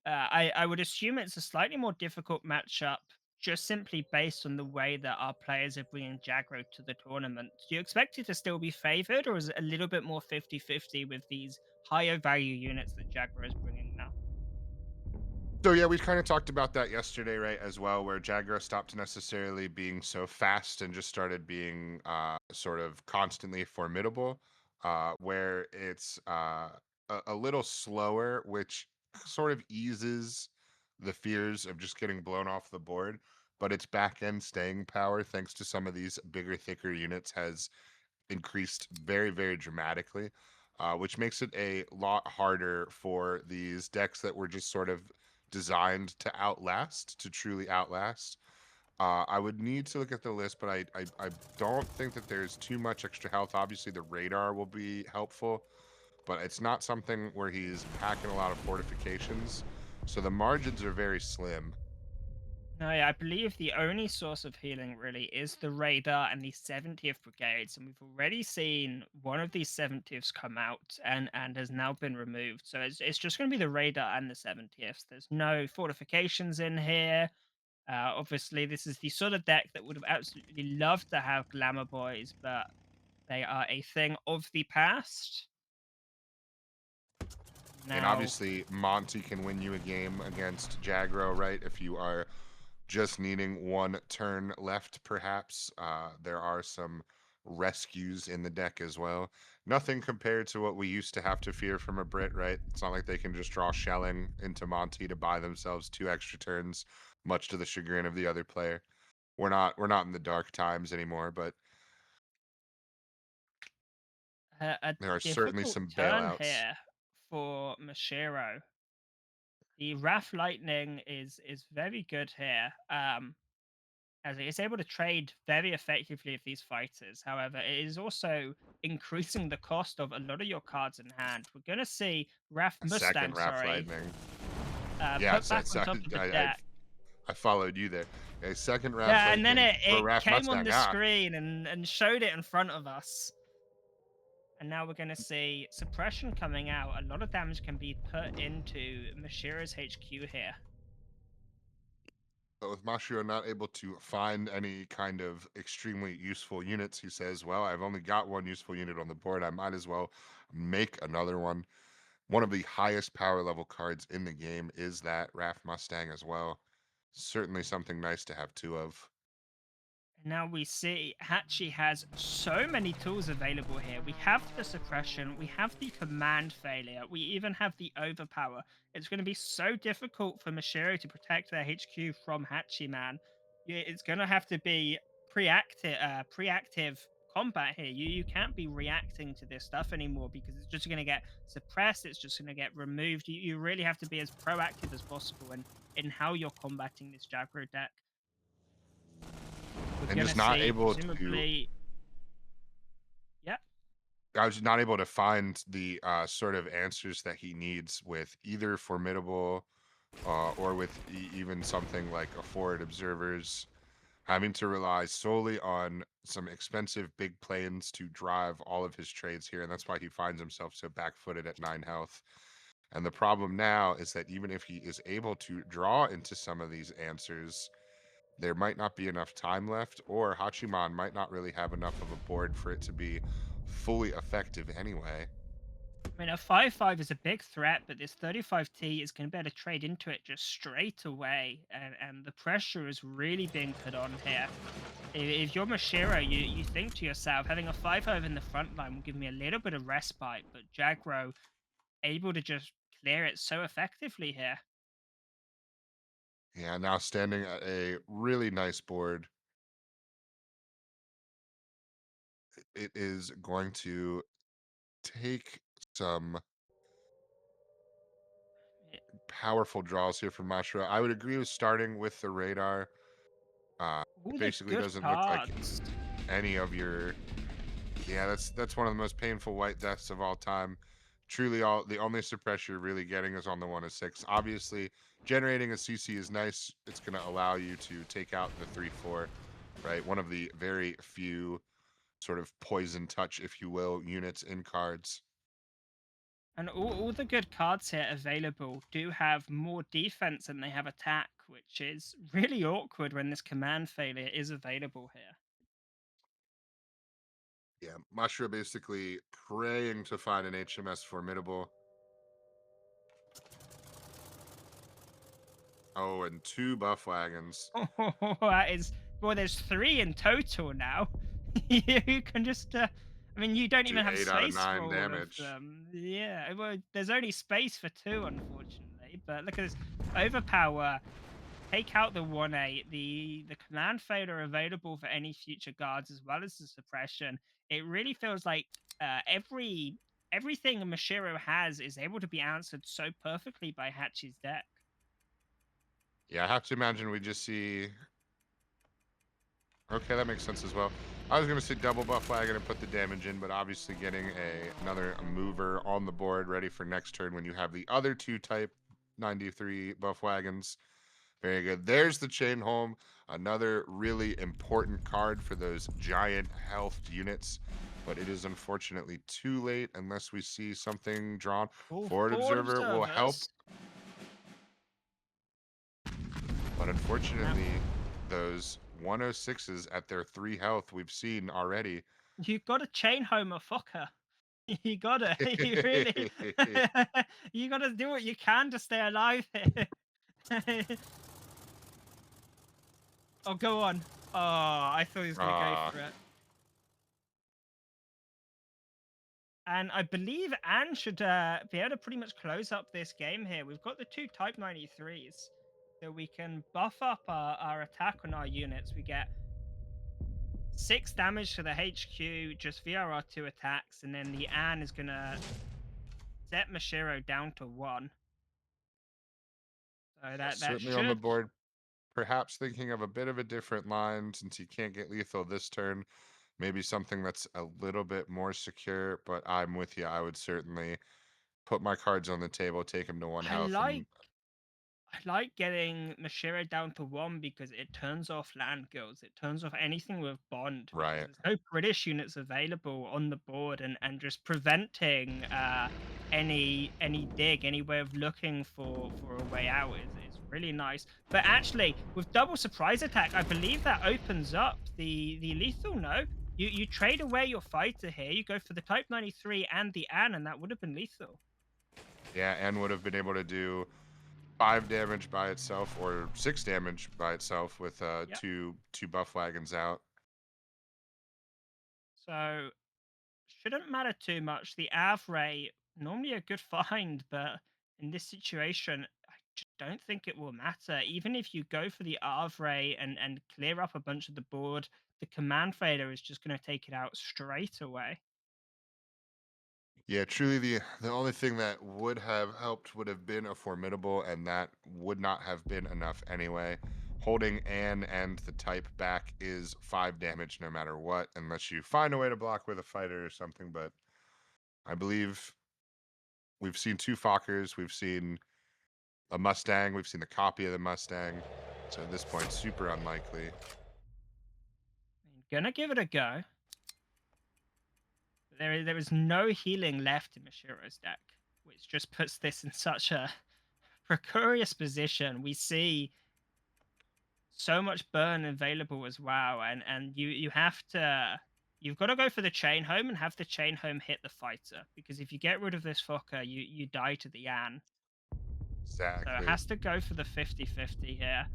A: I would assume it's a slightly more difficult matchup just simply based on the way that our players are bringing Jaggro to the tournament. Do you expect it to still be favored, or is it a little bit more 50-50 with these higher value units that Jaggro is bringing now?
B: So yeah, we kind of talked about that yesterday, right? As well, where Jagger stopped necessarily being so fast and just started being sort of constantly formidable, where it's a little slower, which sort of eases the fears of just getting blown off the board. But its back end staying power, thanks to some of these bigger, thicker units, has increased very, very dramatically, which makes it a lot harder for these decks that were just sort of designed to outlast, to truly outlast. I would need to look at the list, but I don't think that there's too much extra health. Obviously, the radar will be helpful, but it's not something where he's packing a lot of fortifications. So the margins are very slim.
A: No, yeah, I believe the only source of healing really is the Radar and the 70th Brigades, and we've already seen one of these 70ths come out and has now been removed. So it's just going to be the Radar and the 70th. There's no fortifications in here. Obviously, this is the sort of deck that would have absolutely loved to have Glamour Boys, but they are a thing of the past.
B: And
A: Now,
B: obviously, Monty can win you a game against Jagro, right? If you are just needing one turn left, perhaps. There are some rescues in the deck as well. Nothing compared to what we used to have to fear from a Brit, right? It's not like they can just draw shelling into Monty to buy themselves 2 extra turns, much to the chagrin of the other player. We're not in the dark times anymore, but
A: a
B: there are certainly
A: difficult
B: some
A: turn
B: bailouts.
A: here for Mashiro. The Wrath Lightning is very good here, as it's able to trade very effectively with these fighters. However, it is also increasing the cost of a lot of your cards in hand. We're going to see Wrath
B: A second
A: Mustang,
B: Wrath
A: sorry,
B: Lightning. Yeah,
A: put back on top of the deck.
B: I followed you there. A second Wrath
A: Yeah, and then
B: Lightning for a
A: it
B: Wrath
A: came on
B: Mustang.
A: the
B: Ah,
A: screen and showed it in front of us. And now we're going to see suppression coming out. A lot of damage can be put into Mashiro's HQ here.
B: but with Mashiro not able to find any kind of extremely useful units, he says, well, I've only got one useful unit on the board. I might as well make another one. One of the highest power level cards in the game is that Wrath Mustang as well. Certainly something nice to have two of.
A: Now we see Hachi has so many tools available here. We have the suppression, we have the command failure, we even have the overpower. It's going to be so difficult for Mashiro to protect their HQ from Hatchiman. It's going to have to be preactive combat here. You can't be reacting to this stuff anymore because it's just going to get suppressed. It's just going to get removed. You really have to be as proactive as possible in how you're combating this Jaggro deck. We're
B: And
A: gonna
B: just not
A: see
B: able to
A: presumably, yeah.
B: I was not able to find the sort of answers that he needs with either formidable or with even something like a forward observers, having to rely solely on some expensive big planes to drive all of his trades here, and that's why he finds himself so back-footed at 9 health. And the problem now is that even if he is able to draw into some of these answers, there might not be enough time left, or Hachiman might not really have enough of a board for it to be fully effective anyway.
A: I mean, a 5/5 is a big threat, but this 35T is going to be able to trade into it just straight away, and the pressure is really being put on here. If you're Mashiro, you think to yourself, having a 5/5 in the front line will give me a little bit of respite, but Jagro able to just clear it so effectively here.
B: Yeah, now standing at a really nice board. it is going to take some powerful draws here from Mashiro. I would agree with starting with the radar. It
A: All the
B: basically
A: good
B: doesn't look like
A: cards.
B: any of your. Yeah, that's one of the most painful white deaths of all time. Truly, all the only suppress you're really getting is on the 106. Obviously, generating a CC is nice. It's going to allow you to take out the 3/4, right? One of the very few sort of poison touch, if you will, units in cards.
A: And all the good cards here available do have more defense than they have attack, which is really awkward when this command failure is available here.
B: Yeah, Mashiro basically praying to find an HMS formidable. Oh, and 2 buff wagons.
A: Oh, that is well. There's 3 in total now. You can just. I mean, you don't
B: Do
A: even have
B: 8 out of
A: space for
B: 9
A: all of
B: damage.
A: them. Yeah. Well, there's only space for 2, unfortunately. But look at this overpower. Take out the 1-8. The command failure available for any future guards as well as the suppression. It really feels like everything Mashiro has is able to be answered so perfectly by Hatchie's deck.
B: Yeah, I have to imagine we just see. Okay, that makes sense as well. I was going to say double buff wagon and put the damage in, but obviously getting another mover on the board ready for next turn when you have the other 2 type 93 buff wagons. Very good. There's the chain home. Another really important card for those giant health units. But it is unfortunately too late unless we see something drawn.
A: Oh,
B: Forward
A: forward
B: Observer will help.
A: observers.
B: But
A: Now,
B: unfortunately, those 106s at their 3 health we've seen already.
A: you gotta chain home a fucker. You gotta. You really. You gotta do what you can to stay alive here. Oh, go on. Oh, I thought he was gonna go
B: Ah,
A: for it. And I believe Anne should be able to pretty much close up this game here. We've got the 2 Type 93s, so we can buff up our attack on our units. We get 6 damage to the HQ just via our 2 attacks, and then the Anne is going to set Mashiro down to 1. So
B: yes,
A: that
B: certainly on the
A: should.
B: board. Perhaps thinking of a bit of a different line since you can't get lethal this turn. Maybe something that's a little bit more secure, but I'm with you. I would certainly put my cards on the table, take him to 1
A: I
B: health,
A: like
B: and
A: I like getting Mashiro down to 1 because it turns off land guilds. It turns off anything with bond because
B: right.
A: there's no British units available on the board, and just preventing any dig, any way of looking for a way out is really nice. But actually, with double surprise attack, I believe that opens up the lethal. No, you trade away your fighter here. You go for the Type 93 and the Anne, and that would have been lethal.
B: Yeah, and would have been able to do 5 damage by itself or 6 damage by itself with
A: Yep.
B: two buff wagons out.
A: So shouldn't matter too much. The Avray, normally a good find, but in this situation, I just don't think it will matter. Even if you go for the Avray and clear up a bunch of the board, the command failure is just going to take it out straight away.
B: Yeah, truly the only thing that would have helped would have been a formidable, and that would not have been enough anyway. Holding Anne and the type back is 5 damage no matter what, unless you find a way to block with a fighter or something. But I believe we've seen 2 Fokkers, we've seen a Mustang, we've seen the copy of the Mustang. So at this point, super unlikely.
A: I'm gonna give it a go. But there is no healing left in Mashiro's deck, which just puts this in such a precarious position. We see so much burn available as well, and you have to you've got to go for the chain home and have the chain home hit the fighter, because if you get rid of this fucker, you die to the Yan. So it
B: Exactly.
A: has to go for the 50-50 here,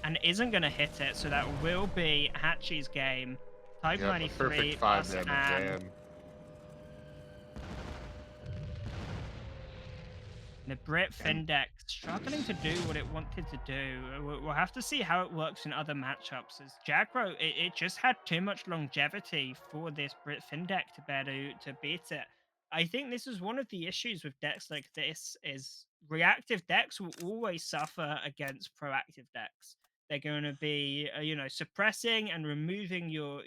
A: and isn't going to hit it, so that will be Hatchie's game. Type
B: Yep, a perfect
A: 93
B: 5
A: plus
B: damage,
A: An.
B: and
A: The Brit
B: And
A: Fin deck struggling to do what it wanted to do. We'll have to see how it works in other matchups. As Jaggro, it just had too much longevity for this Brit Fin deck to bear to beat it. I think this is one of the issues with decks like this is reactive decks will always suffer against proactive decks. They're going to be, suppressing and removing your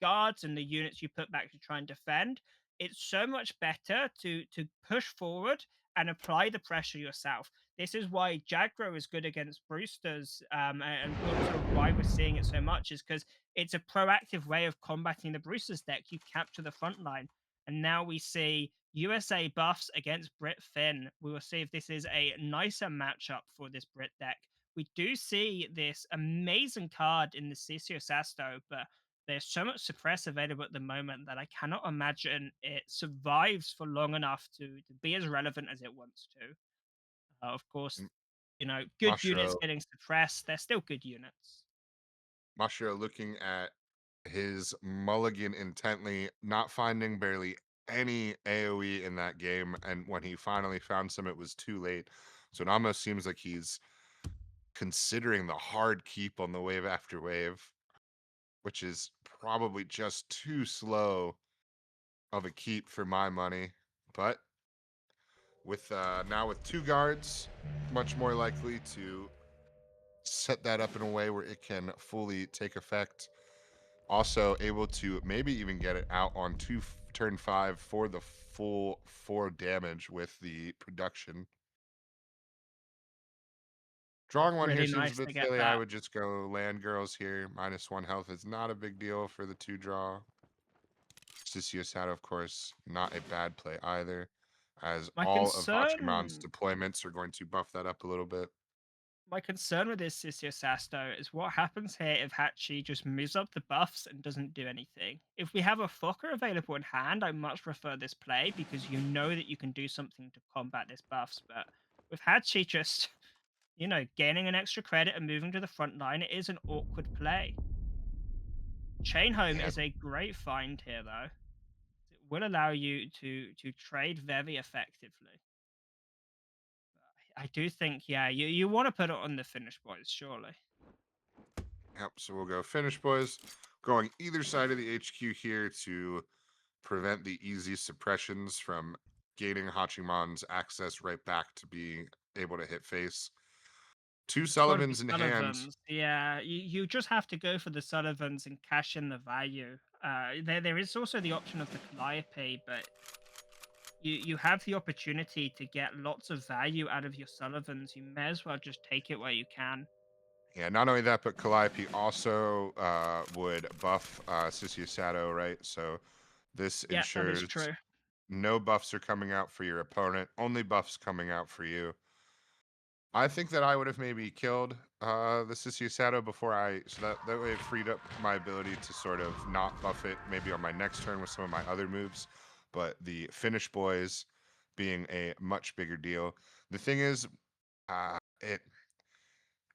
A: guards and the units you put back to try and defend. It's so much better to push forward and apply the pressure yourself. This is why Jaggro is good against Brewsters, and sort of why we're seeing it so much is because it's a proactive way of combating the Brewsters deck. You capture the front line, and now we see USA buffs against Brit Fin. We will see if this is a nicer matchup for this Brit deck. We do see this amazing card in the Sisio Sasto, but there's so much suppress available at the moment that I cannot imagine it survives for long enough to be as relevant as it wants to. Of course,
B: M-
A: good units
B: Mashiro,
A: getting suppressed, they're still good units.
B: Mashiro looking at his mulligan intently, not finding barely any AoE in that game. And when he finally found some, it was too late. So it almost seems like he's considering the hard keep on the wave after wave, which is probably just too slow of a keep for my money. But with now with two guards, much more likely to set that up in a way where it can fully take effect. Also able to maybe even get it out on turn 5 for the full 4 damage with the production. Drawing one here
A: Really
B: seems a
A: nice
B: bit
A: to get
B: silly. I
A: that.
B: would just go land girls here. -1 health is not a big deal for the 2 draw. Sisio Sato, of course, not a bad play either, as
A: My
B: all of Hachiman's
A: concern
B: deployments are going to buff that up a little bit.
A: my concern with this Sisio Sasto is what happens here if Hachi just moves up the buffs and doesn't do anything. If we have a Fokker available in hand, I much prefer this play because you know that you can do something to combat this buffs. But with Hachi just gaining an extra credit and moving to the front line, it is an awkward play. Chain Home
B: Yeah,
A: is a great find here, though. It will allow you to trade very effectively. I do think, yeah, you want to put it on the finish boys, surely.
B: yep. So we'll go finish, boys. Going either side of the HQ here to prevent the easy suppressions from gaining Hachiman's access right back to being able to hit face. Two
A: It's got to be
B: Sullivans in hand.
A: Sullivans. Yeah, you just have to go for the Sullivans and cash in the value. There is also the option of the Calliope, but you have the opportunity to get lots of value out of your Sullivans. You may as well just take it where you can.
B: Yeah, not only that, but Calliope also would buff Sisio Sato, right? So this
A: Yeah, that is
B: ensures
A: true.
B: no buffs are coming out for your opponent, only buffs coming out for you. I think that I would have maybe killed the Sisio Sato before that way it freed up my ability to sort of not buff it maybe on my next turn with some of my other moves. But the finish boys being a much bigger deal. The thing is, it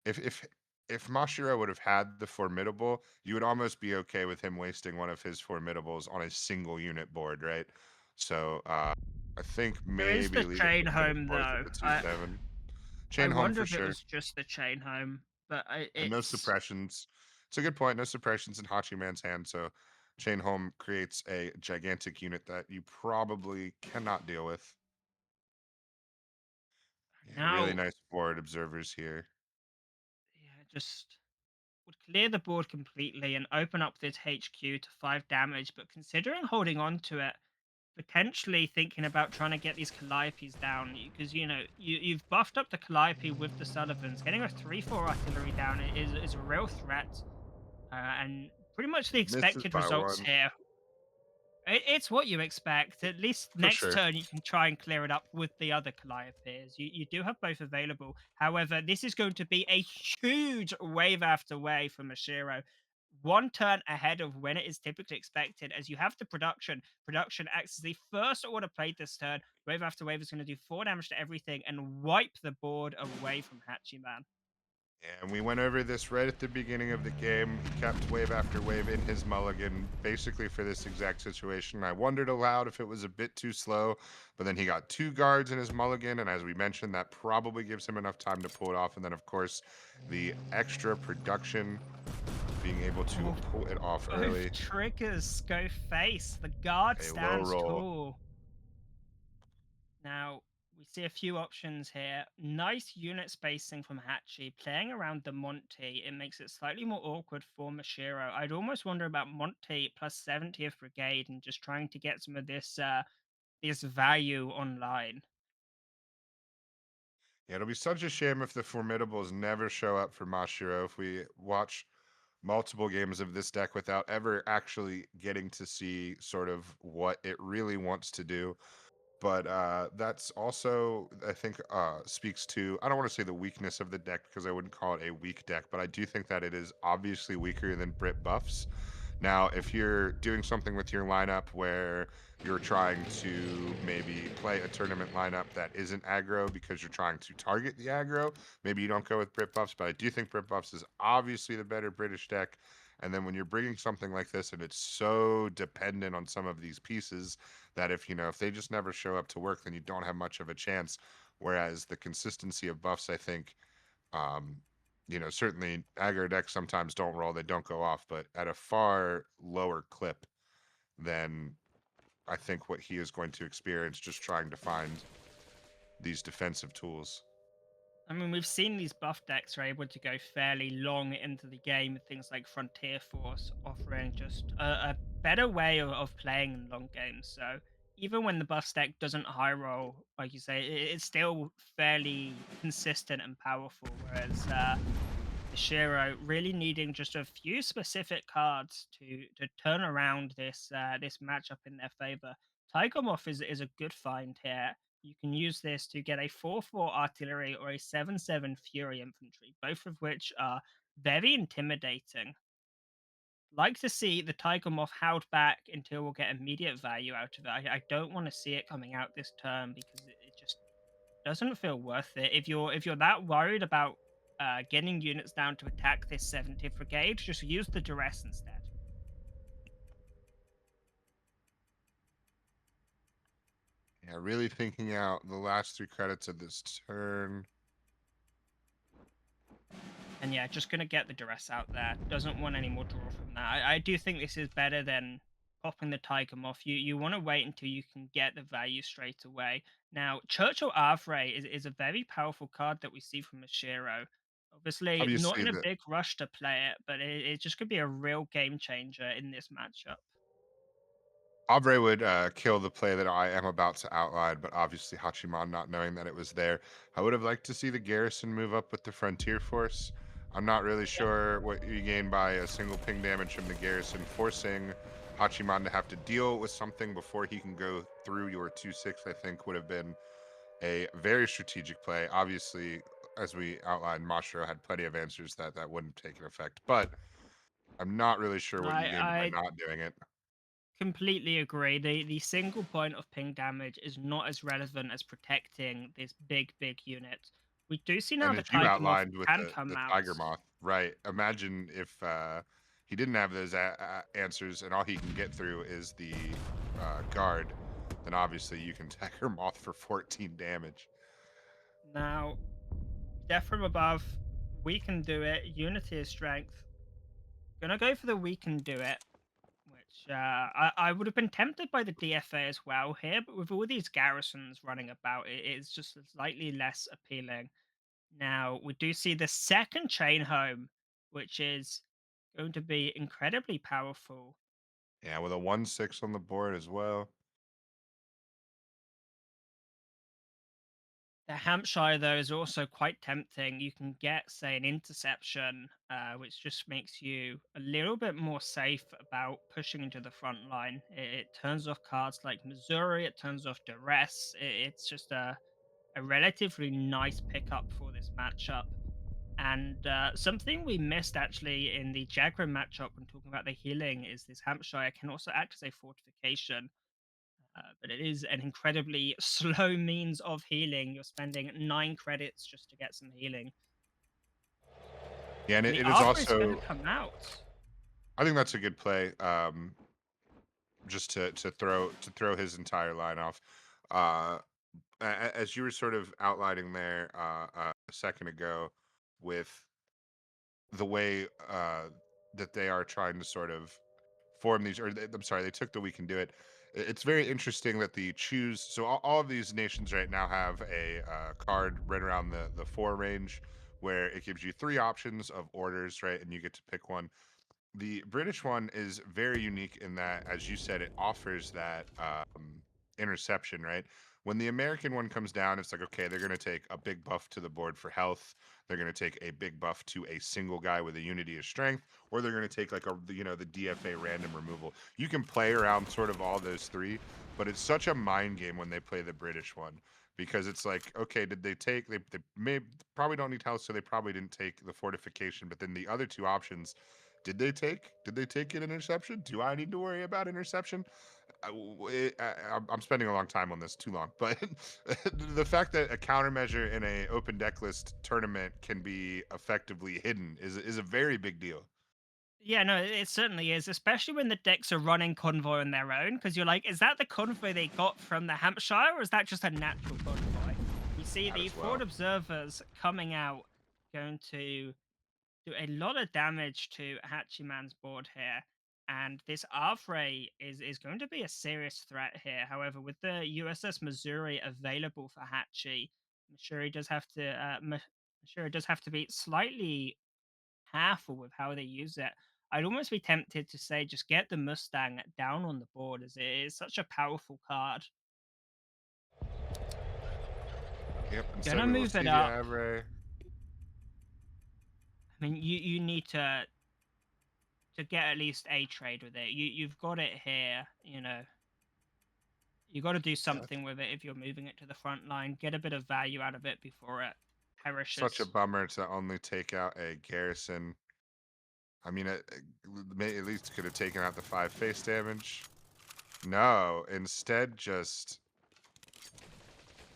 B: if if Mashiro would have had the formidable, you would almost be okay with him wasting one of his formidables on a single unit board, right? So I think
A: There is the
B: maybe leaving
A: chain
B: the finish
A: home
B: boys with
A: though.
B: the
A: I
B: 2/7.
A: I
B: Chain home
A: wonder
B: for
A: if it
B: sure.
A: was just the chain home, but
B: And no
A: it's
B: suppressions. It's a good point. No suppressions in Hachiman's hand, so chain home creates a gigantic unit that you probably cannot deal with. Yeah, really
A: now,
B: nice board observers here.
A: yeah, just would clear the board completely and open up this HQ to 5 damage. But considering holding on to it, potentially thinking about trying to get these Calliopes down, because you've buffed up the Calliope with the Sullivans. Getting a 3/4 artillery down is a real threat, and pretty much the
B: Misses
A: expected
B: by
A: results
B: one,
A: here. It's what you expect. At least
B: for
A: next
B: sure.
A: turn you can try and clear it up with the other Calliopes. You do have both available. However, this is going to be a huge wave after wave for Mashiro. One turn ahead of when it is typically expected, as you have the production. Production acts as the first order played this turn. Wave after wave is going to do 4 damage to everything and wipe the board away from Hatchiman.
B: And we went over this right at the beginning of the game. He kept wave after wave in his mulligan, basically for this exact situation. I wondered aloud if it was a bit too slow, but then he got two guards in his mulligan, and as we mentioned, that probably gives him enough time to pull it off. And then, of course, the extra production, being able to
A: Oh,
B: pull it off
A: both
B: early.
A: triggers go face. The guard
B: A low
A: stands
B: roll.
A: tall. Now, we see a few options here. Nice unit spacing from Hachi. Playing around the Monty, it makes it slightly more awkward for Mashiro. I'd almost wonder about Monty plus 70th Brigade and just trying to get some of this value online.
B: Yeah, it'll be such a shame if the Formidables never show up for Mashiro, if we watch multiple games of this deck without ever actually getting to see sort of what it really wants to do. But that's also, I think, speaks to, I don't want to say the weakness of the deck because I wouldn't call it a weak deck, but I do think that it is obviously weaker than Brit buffs. Now, if you're doing something with your lineup where you're trying to maybe play a tournament lineup that isn't aggro because you're trying to target the aggro, maybe you don't go with Brit buffs, but I do think Brit buffs is obviously the better British deck. And then when you're bringing something like this and it's so dependent on some of these pieces that if they just never show up to work, then you don't have much of a chance. Whereas the consistency of buffs, I think, um, certainly aggro decks sometimes don't roll, they don't go off, but at a far lower clip than I think what he is going to experience just trying to find these defensive tools.
A: I mean, we've seen these buff decks are able to go fairly long into the game with things like Frontier Force, offering just a better way of playing in long games. So even when the buff deck doesn't high roll, like you say, it's still fairly consistent and powerful. Whereas the Shiro really needing just a few specific cards to turn around this matchup in their favor. Tiger Moth is a good find here. You can use this to get a 4/4 artillery or a 7/7 fury infantry, both of which are very intimidating. Like to see the Tiger Moth held back until we'll get immediate value out of it. I don't want to see it coming out this turn because it just doesn't feel worth it. If you're that worried about getting units down to attack this 70th brigade, just use the duress instead.
B: Yeah, really thinking out the last three credits of this turn.
A: And yeah, just gonna get the duress out there. Doesn't want any more draw from that. I do think this is better than popping the Tiger Moth. You want to wait until you can get the value straight away. Now, Churchill Avray is a very powerful card that we see from Mashiro. Obviously, not
B: Obviously,
A: in a
B: the
A: big rush to play it, but it just could be a real game changer in this matchup.
B: Abre would kill the play that I am about to outline, but obviously Hachiman not knowing that it was there. I would have liked to see the garrison move up with the frontier force. I'm not really sure what you gain by a single ping damage from the garrison, forcing Hachiman to have to deal with something before he can go through your 2/6, I think would have been a very strategic play. Obviously, as we outlined, Mashiro had plenty of answers that wouldn't take an effect, but I'm not really sure what you gained by
A: I
B: not doing it.
A: completely agree. The single point of ping damage is not as relevant as protecting this big unit. We do see now
B: And
A: the
B: as you
A: Tiger Moth
B: outlined with
A: can
B: the
A: come out.
B: tiger moth, right? Imagine if he didn't have those answers, and all he can get through is the guard. Then obviously you can tiger moth for 14 damage.
A: Now, Death from Above, we can do it. Unity is strength. Gonna go for the we can do it, which I would have been tempted by the DFA as well here, but with all these garrisons running about, it is just slightly less appealing. Now, we do see the second chain home, which is going to be incredibly powerful.
B: Yeah, with a 1/6 on the board as well.
A: The Hampshire, though, is also quite tempting. You can get, say, an interception, which just makes you a little bit more safe about pushing into the front line. It turns off cards like Missouri, it turns off Duress. It's just a relatively nice pickup for this matchup. And something we missed actually in the Jagrin matchup when talking about the healing is this Hampshire can also act as a fortification, but it is an incredibly slow means of healing. You're spending 9 credits just to get some healing.
B: Yeah, and
A: And the
B: it is
A: Arbor is going to
B: also.
A: come out.
B: I think that's a good play. Just to throw his entire line off. Uh, as you were sort of outlining there a second ago, with the way that they are trying to sort of form these, I'm sorry, they took the we can do it. It's very interesting that the choose. So all of these nations right now have a card right around the four range, where it gives you three options of orders, right, and you get to pick one. The British one is very unique in that, as you said, it offers that interception, right? When the American one comes down, it's like, okay, they're going to take a big buff to the board for health. They're going to take a big buff to a single guy with a unity of strength, or they're going to take like the DFA random removal. You can play around sort of all those three, but it's such a mind game when they play the British one, because it's like, okay, did they take, they may probably don't need health, so they probably didn't take the fortification, but then the other two options, did they take an interception? Do I need to worry about interception? I'm spending a long time on this, too long, but the fact that a countermeasure in a open deck list tournament can be effectively hidden is a very big deal.
A: Yeah, no, it certainly is, especially when the decks are running convoy on their own, because you're like, is that the convoy they got from the Hampshire, or is that just a natural convoy? We see
B: That
A: the
B: as
A: forward
B: well.
A: observers coming out, going to do a lot of damage to Hatchiman's board here. And this Arfray is going to be a serious threat here. However, with the USS Missouri available for Hatchie, Mashiro does have to Mashiro does have to be slightly careful with how they use it. I'd almost be tempted to say just get the Mustang down on the board, as it is such a powerful card.
B: Yep. Instead,
A: Gonna
B: we will
A: move it
B: see the
A: up.
B: Avray.
A: I mean, you need to get at least a trade with it. You've got it here. You got to do
B: Yeah,
A: something with it if you're moving it to the front line. Get a bit of value out of it before it
B: such a
A: perishes.
B: bummer to only take out a garrison. I mean, at least could have taken out the 5 face damage. No, instead just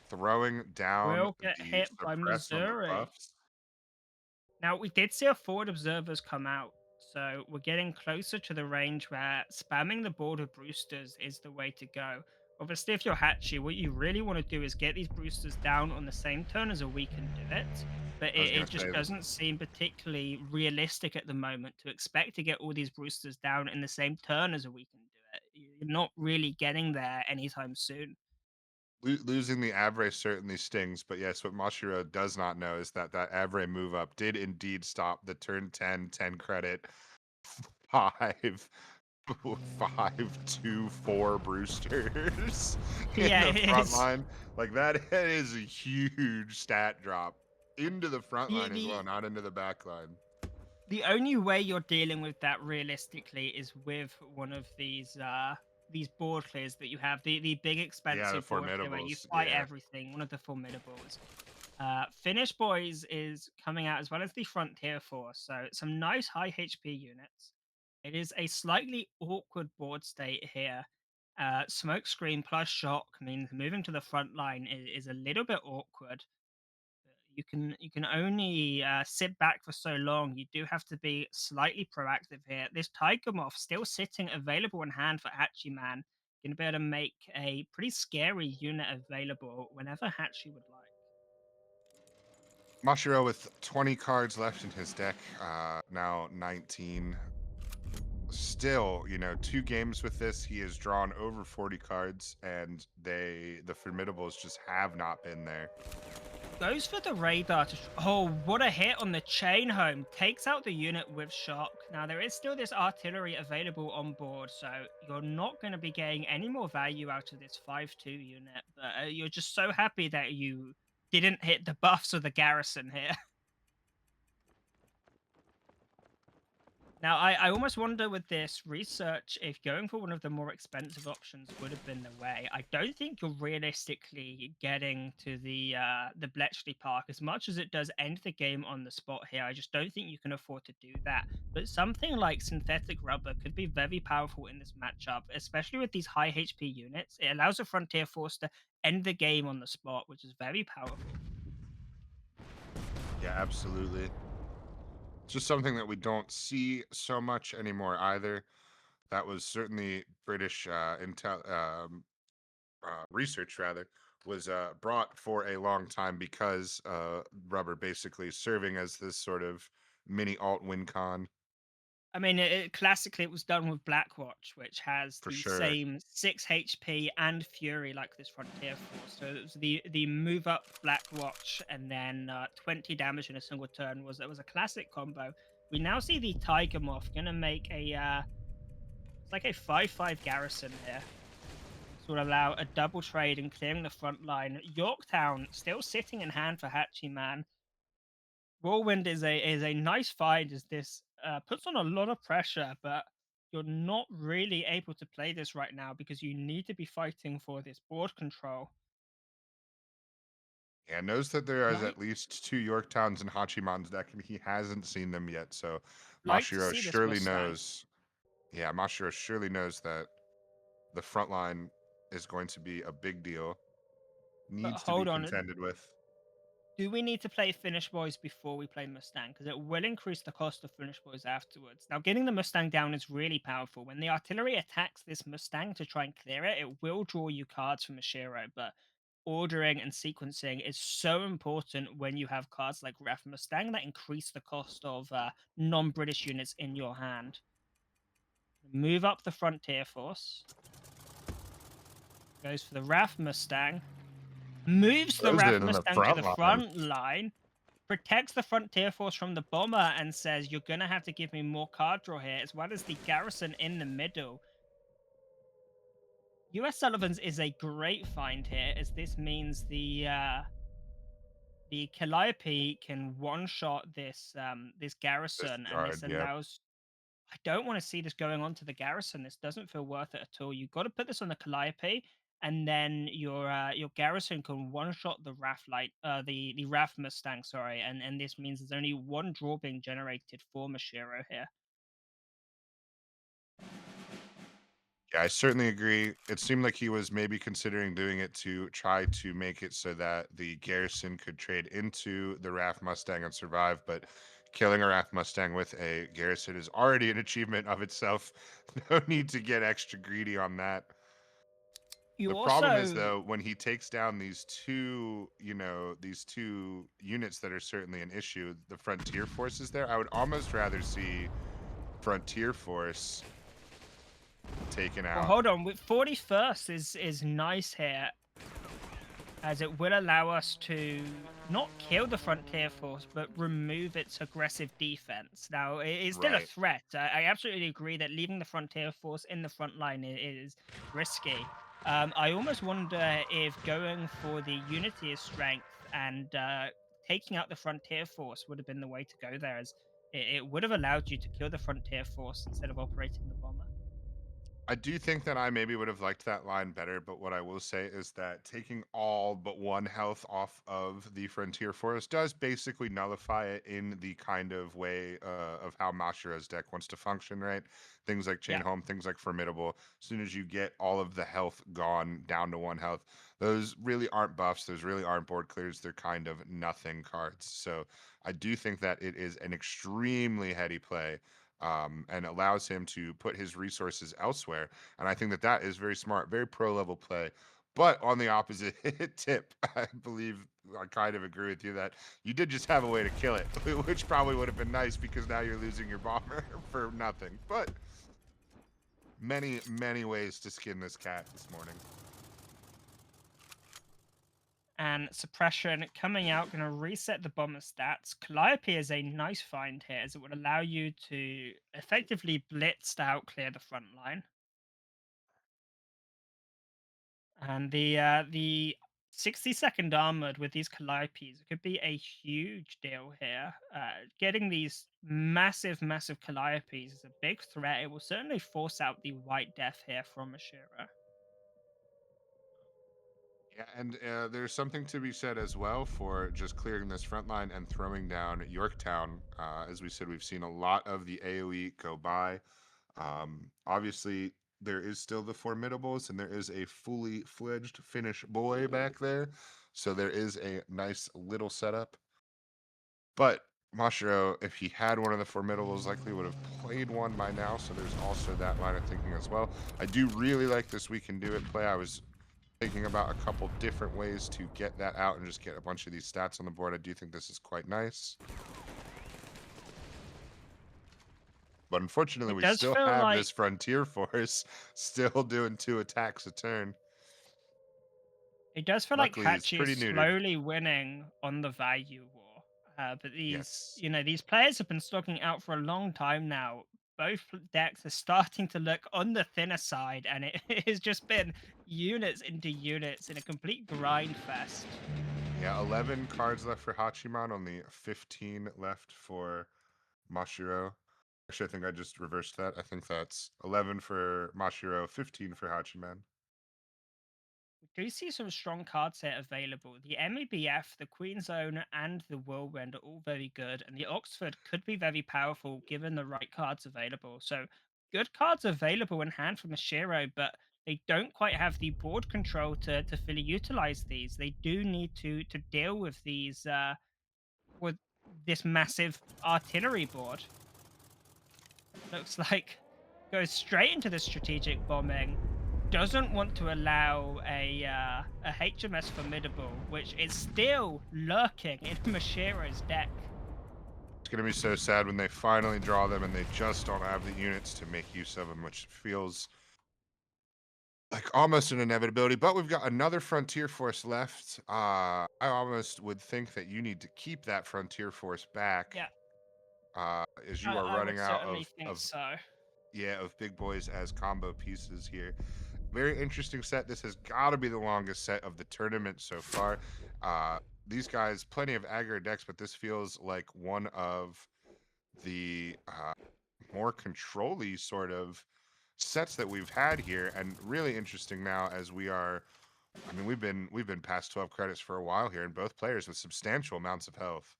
B: throwing down
A: Will get
B: the
A: hit by
B: suppress on the
A: Missouri.
B: buffs.
A: Now, we did see our forward observers come out, so we're getting closer to the range where spamming the board of Brewsters is the way to go. Obviously, if you're Hatchy, what you really want to do is get these Brewsters down on the same turn as a We Can Do It, but
B: I was
A: it
B: gonna
A: just
B: say,
A: doesn't seem particularly realistic at the moment to expect to get all these Brewsters down in the same turn as a We Can Do It. You're not really getting there anytime soon.
B: losing the Avray certainly stings, but yes, what Mashiro does not know is that that Avray move up did indeed stop the turn 10 credit 5 5 2 4 Brewsters in
A: Yeah,
B: the
A: it
B: front
A: is.
B: line. Like that is a huge stat drop into the front
A: The,
B: line as well,
A: the
B: not into the back line.
A: The only way you're dealing with that realistically is with one of these board clears that you have, the big
B: Yeah, the
A: expensive board clear where you
B: formidables.
A: fight
B: Yeah.
A: everything, one of the formidables. Finish Boys is coming out as well as the Frontier Force, so some nice high HP units. It is a slightly awkward board state here. Smoke Screen plus Shock means moving to the front line is a little bit awkward. You can only sit back for so long. You do have to be slightly proactive here. This Tiger Moth still sitting available in hand for Hatchiman. Going to be able to make a pretty scary unit available whenever Hatchie would like.
B: Mashiro with 20 cards left in his deck, now 19. Still, 2 games with this, he has drawn over 40 cards, and the formidables just have not been there.
A: Goes for the radar to. Oh, what a hit on the chain home. Takes out the unit with shock. Now, there is still this artillery available on board, so you're not going to be getting any more value out of this 5-2 unit. But you're just so happy that you didn't hit the buffs or the garrison here. Now, I almost wonder with this research if going for one of the more expensive options would have been the way. I don't think you're realistically getting to the Bletchley Park as much as it does end the game on the spot here. I just don't think you can afford to do that. But something like synthetic rubber could be very powerful in this matchup, especially with these high HP units. It allows a Frontier Force to end the game on the spot, which is very powerful.
B: Yeah, absolutely. just something that we don't see so much anymore either. That was certainly British research, rather, was brought for a long time because rubber basically serving as this sort of mini alt win con
A: I mean, classically it was done with Blackwatch, which has
B: for
A: the
B: sure.
A: same 6 HP and Fury like this Frontier Force. So it was the move up Blackwatch and then 20 damage in a single turn was a classic combo. We now see the Tiger Moth gonna make a it's like a 5/5 garrison here. This will allow a double trade and clearing the front line. Yorktown still sitting in hand for Hatchiman. Whirlwind is a nice find as this puts on a lot of pressure, but you're not really able to play this right now because you need to be fighting for this board control.
B: Yeah, knows that there is
A: Like
B: at least two Yorktowns in Hachiman's deck, and he hasn't seen them yet. So
A: like to
B: Mashiro
A: see this
B: surely
A: Mustang.
B: knows. Yeah, Mashiro surely knows that the front line is going to be a big deal.
A: But
B: Needs to be
A: hold on,
B: contended with.
A: do we need to play Finish Boys before we play Mustang? Because it will increase the cost of Finish Boys afterwards. Now, getting the Mustang down is really powerful. When the artillery attacks this Mustang to try and clear it, it will draw you cards from Mashiro, but ordering and sequencing is so important when you have cards like Ref Mustang that increase the cost of non-British units in your hand. Move up the Frontier Force. Goes for the RAF Mustang. Moves the
B: Throws it
A: RAF
B: in the
A: Mustang to
B: front
A: the
B: line.
A: front line, protects the Frontier Force from the bomber, and says, "You're going to have to give me more card draw here," as well as the garrison in the middle. US Sullivan's is a great find here, as this means the Calliope can one shot this garrison, and this
B: Discard. Yep.
A: allows. I don't want to see this going on to the garrison. This doesn't feel worth it at all. You've got to put this on the Calliope, and then your garrison can one shot the RAF light, the RAF Mustang, sorry, and this means there's only one draw being generated for Mashiro here.
B: Yeah, I certainly agree. It seemed like he was maybe considering doing it to try to make it so that the garrison could trade into the RAF Mustang and survive, but killing a RAF Mustang with a garrison is already an achievement of itself. No need to get extra greedy on that. The
A: You
B: problem is,
A: also
B: though, when he takes down these two, these two units that are certainly an issue, the Frontier forces there, I would almost rather see Frontier Force taken
A: well,
B: out.
A: hold on. With 41st is nice here, as it will allow us to not kill the Frontier Force, but remove its aggressive defense. Now, it is still a
B: Right.
A: threat. I absolutely agree that leaving the Frontier Force in the front line is risky. I almost wonder if going for the Unity of Strength and taking out the Frontier Force would have been the way to go there, as it would have allowed you to kill the Frontier Force instead of operating the bomber.
B: I do think that I maybe would have liked that line better, but what I will say is that taking all but one health off of the Frontier Forest does basically nullify it in the kind of way of how Mashiro's deck wants to function, right? Things like Chain
A: Yeah.
B: Home, things like Formidable. As soon as you get all of the health gone down to one health, those really aren't buffs. Those really aren't board clears. They're kind of nothing cards. So I do think that it is an extremely heady play and allows him to put his resources elsewhere. And I think that that is very smart, very pro level play. But on the opposite tip, I believe I kind of agree with you that you did just have a way to kill it, which probably would have been nice because now you're losing your bomber for nothing. But many, many ways to skin this cat this morning.
A: And suppression coming out, going to reset the bomber stats. Calliope is a nice find here, as it would allow you to effectively blitz to out clear the front line. And the 60-second armored with these Calliopes could be a huge deal here. Getting these massive Calliopes is a big threat. It will certainly force out the White Death here from Mashiro.
B: Yeah, and there's something to be said as well for just clearing this front line and throwing down Yorktown. As we said, we've seen a lot of the AoE go by. Obviously, there is still the Formidables, and there is a fully fledged Finnish boy back there. So there is a nice little setup. But Mashiro, if he had one of the formidables, likely would have played one by now. So there's also that line of thinking as well. I do really like this "we can do it" play. I was thinking about a couple different ways to get that out and just get a bunch of these stats on the board. I do think this is quite nice. But unfortunately,
A: It
B: we
A: does
B: still
A: feel
B: have
A: like
B: this Frontier Force still doing 2 attacks a turn. Luckily, he's
A: Hachi is
B: pretty neutered.
A: slowly winning on the value war. But
B: Yes.
A: these players have been stocking out for a long time now. Both decks are starting to look on the thinner side, and it has just been units into units in a complete grind fest.
B: Yeah, 11 cards left for Hatchiman, only 15 left for Mashiro. Actually, I think I just reversed that. I think that's 11 for Mashiro, 15 for Hachiman.
A: We do see some strong cards here available. The MEBF, the Queen Zone, and the Whirlwind are all very good, and the Oxford could be very powerful given the right cards available. So, good cards available in hand from Mashiro, but they don't quite have the board control to fully utilize these. They do need to deal with this massive artillery board. Looks like goes straight into the strategic bombing. Doesn't want to allow a HMS Formidable, which is still lurking in Mashiro's deck.
B: It's going to be so sad when they finally draw them and they just don't have the units to make use of them, which feels like almost an inevitability. But we've got another Frontier Force left. I almost would think that you need to keep that Frontier Force back,
A: Yeah,
B: as you are
A: I would
B: running out
A: certainly think so.
B: yeah, of big boys as combo pieces here. Very interesting set. This has got to be the longest set of the tournament so far. These guys, plenty of aggro decks, but this feels like one of the more control-y sort of sets that we've had here, and really interesting now as we are. I mean, we've been past 12 credits for a while here, and both players with substantial amounts of health.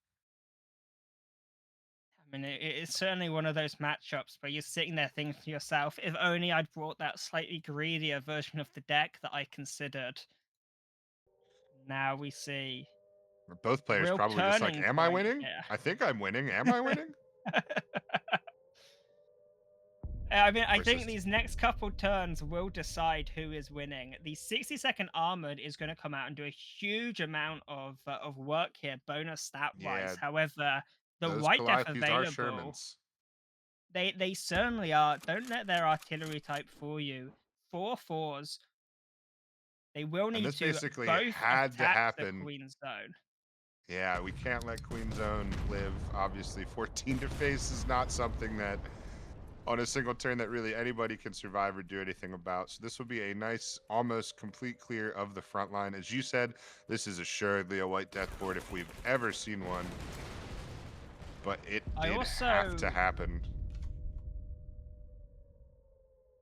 A: I mean, it's certainly one of those matchups where you're sitting there thinking to yourself, if only I'd brought that slightly greedier version of the deck that I considered. Now we see
B: Both
A: a
B: players
A: real
B: probably just like,
A: turning
B: "Am I
A: point
B: winning?
A: here.
B: I think I'm winning. Am I winning?"
A: I mean, I think
B: Versus,
A: these next couple turns will decide who is winning. The 60-second armored is going to come out and do a huge amount of work here, bonus stat wise.
B: yeah,
A: However, the
B: those
A: white def
B: Calliopes are
A: available,
B: Shermans.
A: they certainly are. Don't let their artillery type fool you. 4/4s. They will
B: And
A: need
B: this
A: to
B: basically
A: both
B: had to
A: attack the
B: happen.
A: queen zone.
B: Yeah, we can't let Queen Zone live. Obviously, 14 to face is not something that on a single turn that really anybody can survive or do anything about. So this will be a nice, almost complete clear of the front line. As you said, this is assuredly a white death board if we've ever seen one. But it
A: I
B: did have to
A: also
B: happen.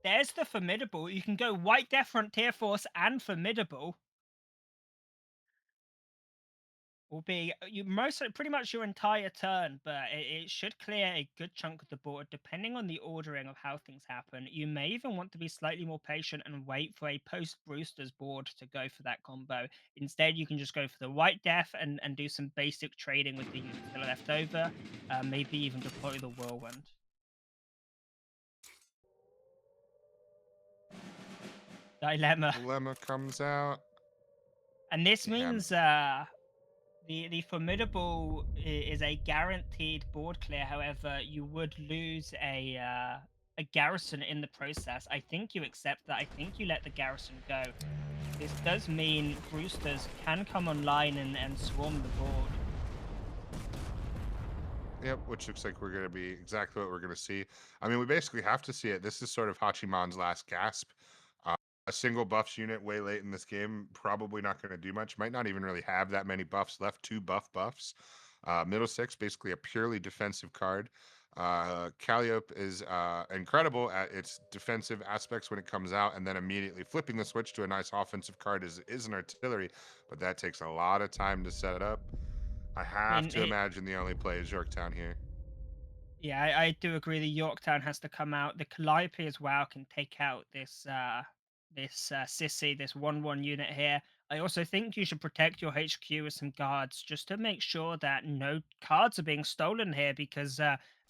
A: there's the formidable. You can go white def frontier force and formidable. Will be you most pretty much your entire turn, but it should clear a good chunk of the board depending on the ordering of how things happen. You may even want to be slightly more patient and wait for a post Brewster's board to go for that combo. Instead, you can just go for the white def and do some basic trading with the units that are left over. Maybe even deploy the whirlwind. Dilemma.
B: Dilemma comes out.
A: And this
B: Yeah,
A: means the formidable is a guaranteed board clear. However, you would lose a garrison in the process. I think you accept that. I think you let the garrison go. This does mean Brewsters can come online and swarm the board.
B: yep, which looks like we're going to be exactly what we're going to see. I mean, we basically have to see it. This is sort of Hachiman's last gasp. A single buffs unit way late in this game, probably not going to do much. Might not even really have that many buffs left. Two buffs. Middle six, basically a purely defensive card. Calliope is incredible at its defensive aspects when it comes out, and then immediately flipping the switch to a nice offensive card is an artillery, but that takes a lot of time to set up. I
A: I
B: have
A: mean,
B: to imagine the only play is Yorktown here.
A: yeah, I do agree. The Yorktown has to come out. The Calliope as well can take out this sissy, this 1/1 unit here. I also think you should protect your HQ with some guards just to make sure that no cards are being stolen here because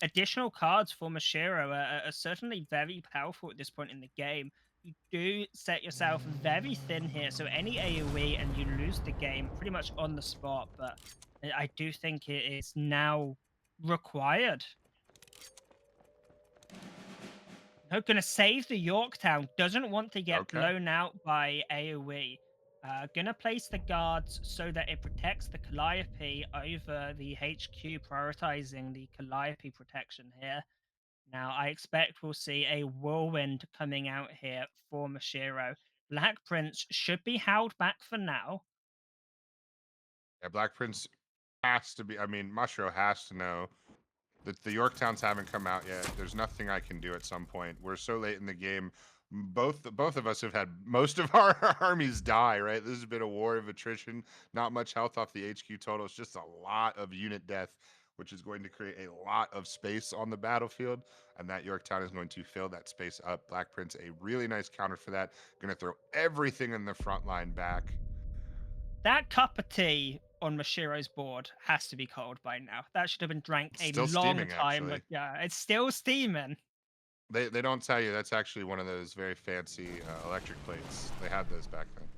A: additional cards for Mashiro are certainly very powerful at this point in the game. You do set yourself very thin here, so any AoE and you lose the game pretty much on the spot, but I do think it is now required. No, gonna save the Yorktown. Doesn't want to get
B: Okay.
A: blown out by AoE. Gonna place the guards so that it protects the Calliope over the HQ, prioritizing the Calliope protection here. Now, I expect we'll see a whirlwind coming out here for Mashiro. Black Prince should be held back for now.
B: Yeah, Black Prince has to be. I mean, Mashiro has to know that the Yorktowns haven't come out yet. There's nothing I can do at some point. We're so late in the game. Both of us have had most of our armies die, right? This has been a war of attrition. Not much health off the HQ total. It's just a lot of unit death, which is going to create a lot of space on the battlefield. And that Yorktown is going to fill that space up. Black Prince, a really nice counter for that. Going to throw everything in the front line back.
A: That cup of tea on Mashiro's board has to be cold by now. That should have been drank
B: It's
A: a
B: still
A: long
B: steaming,
A: time
B: actually.
A: ago. It's still steaming.
B: They don't tell you that's actually one of those very fancy electric plates. They had those back then.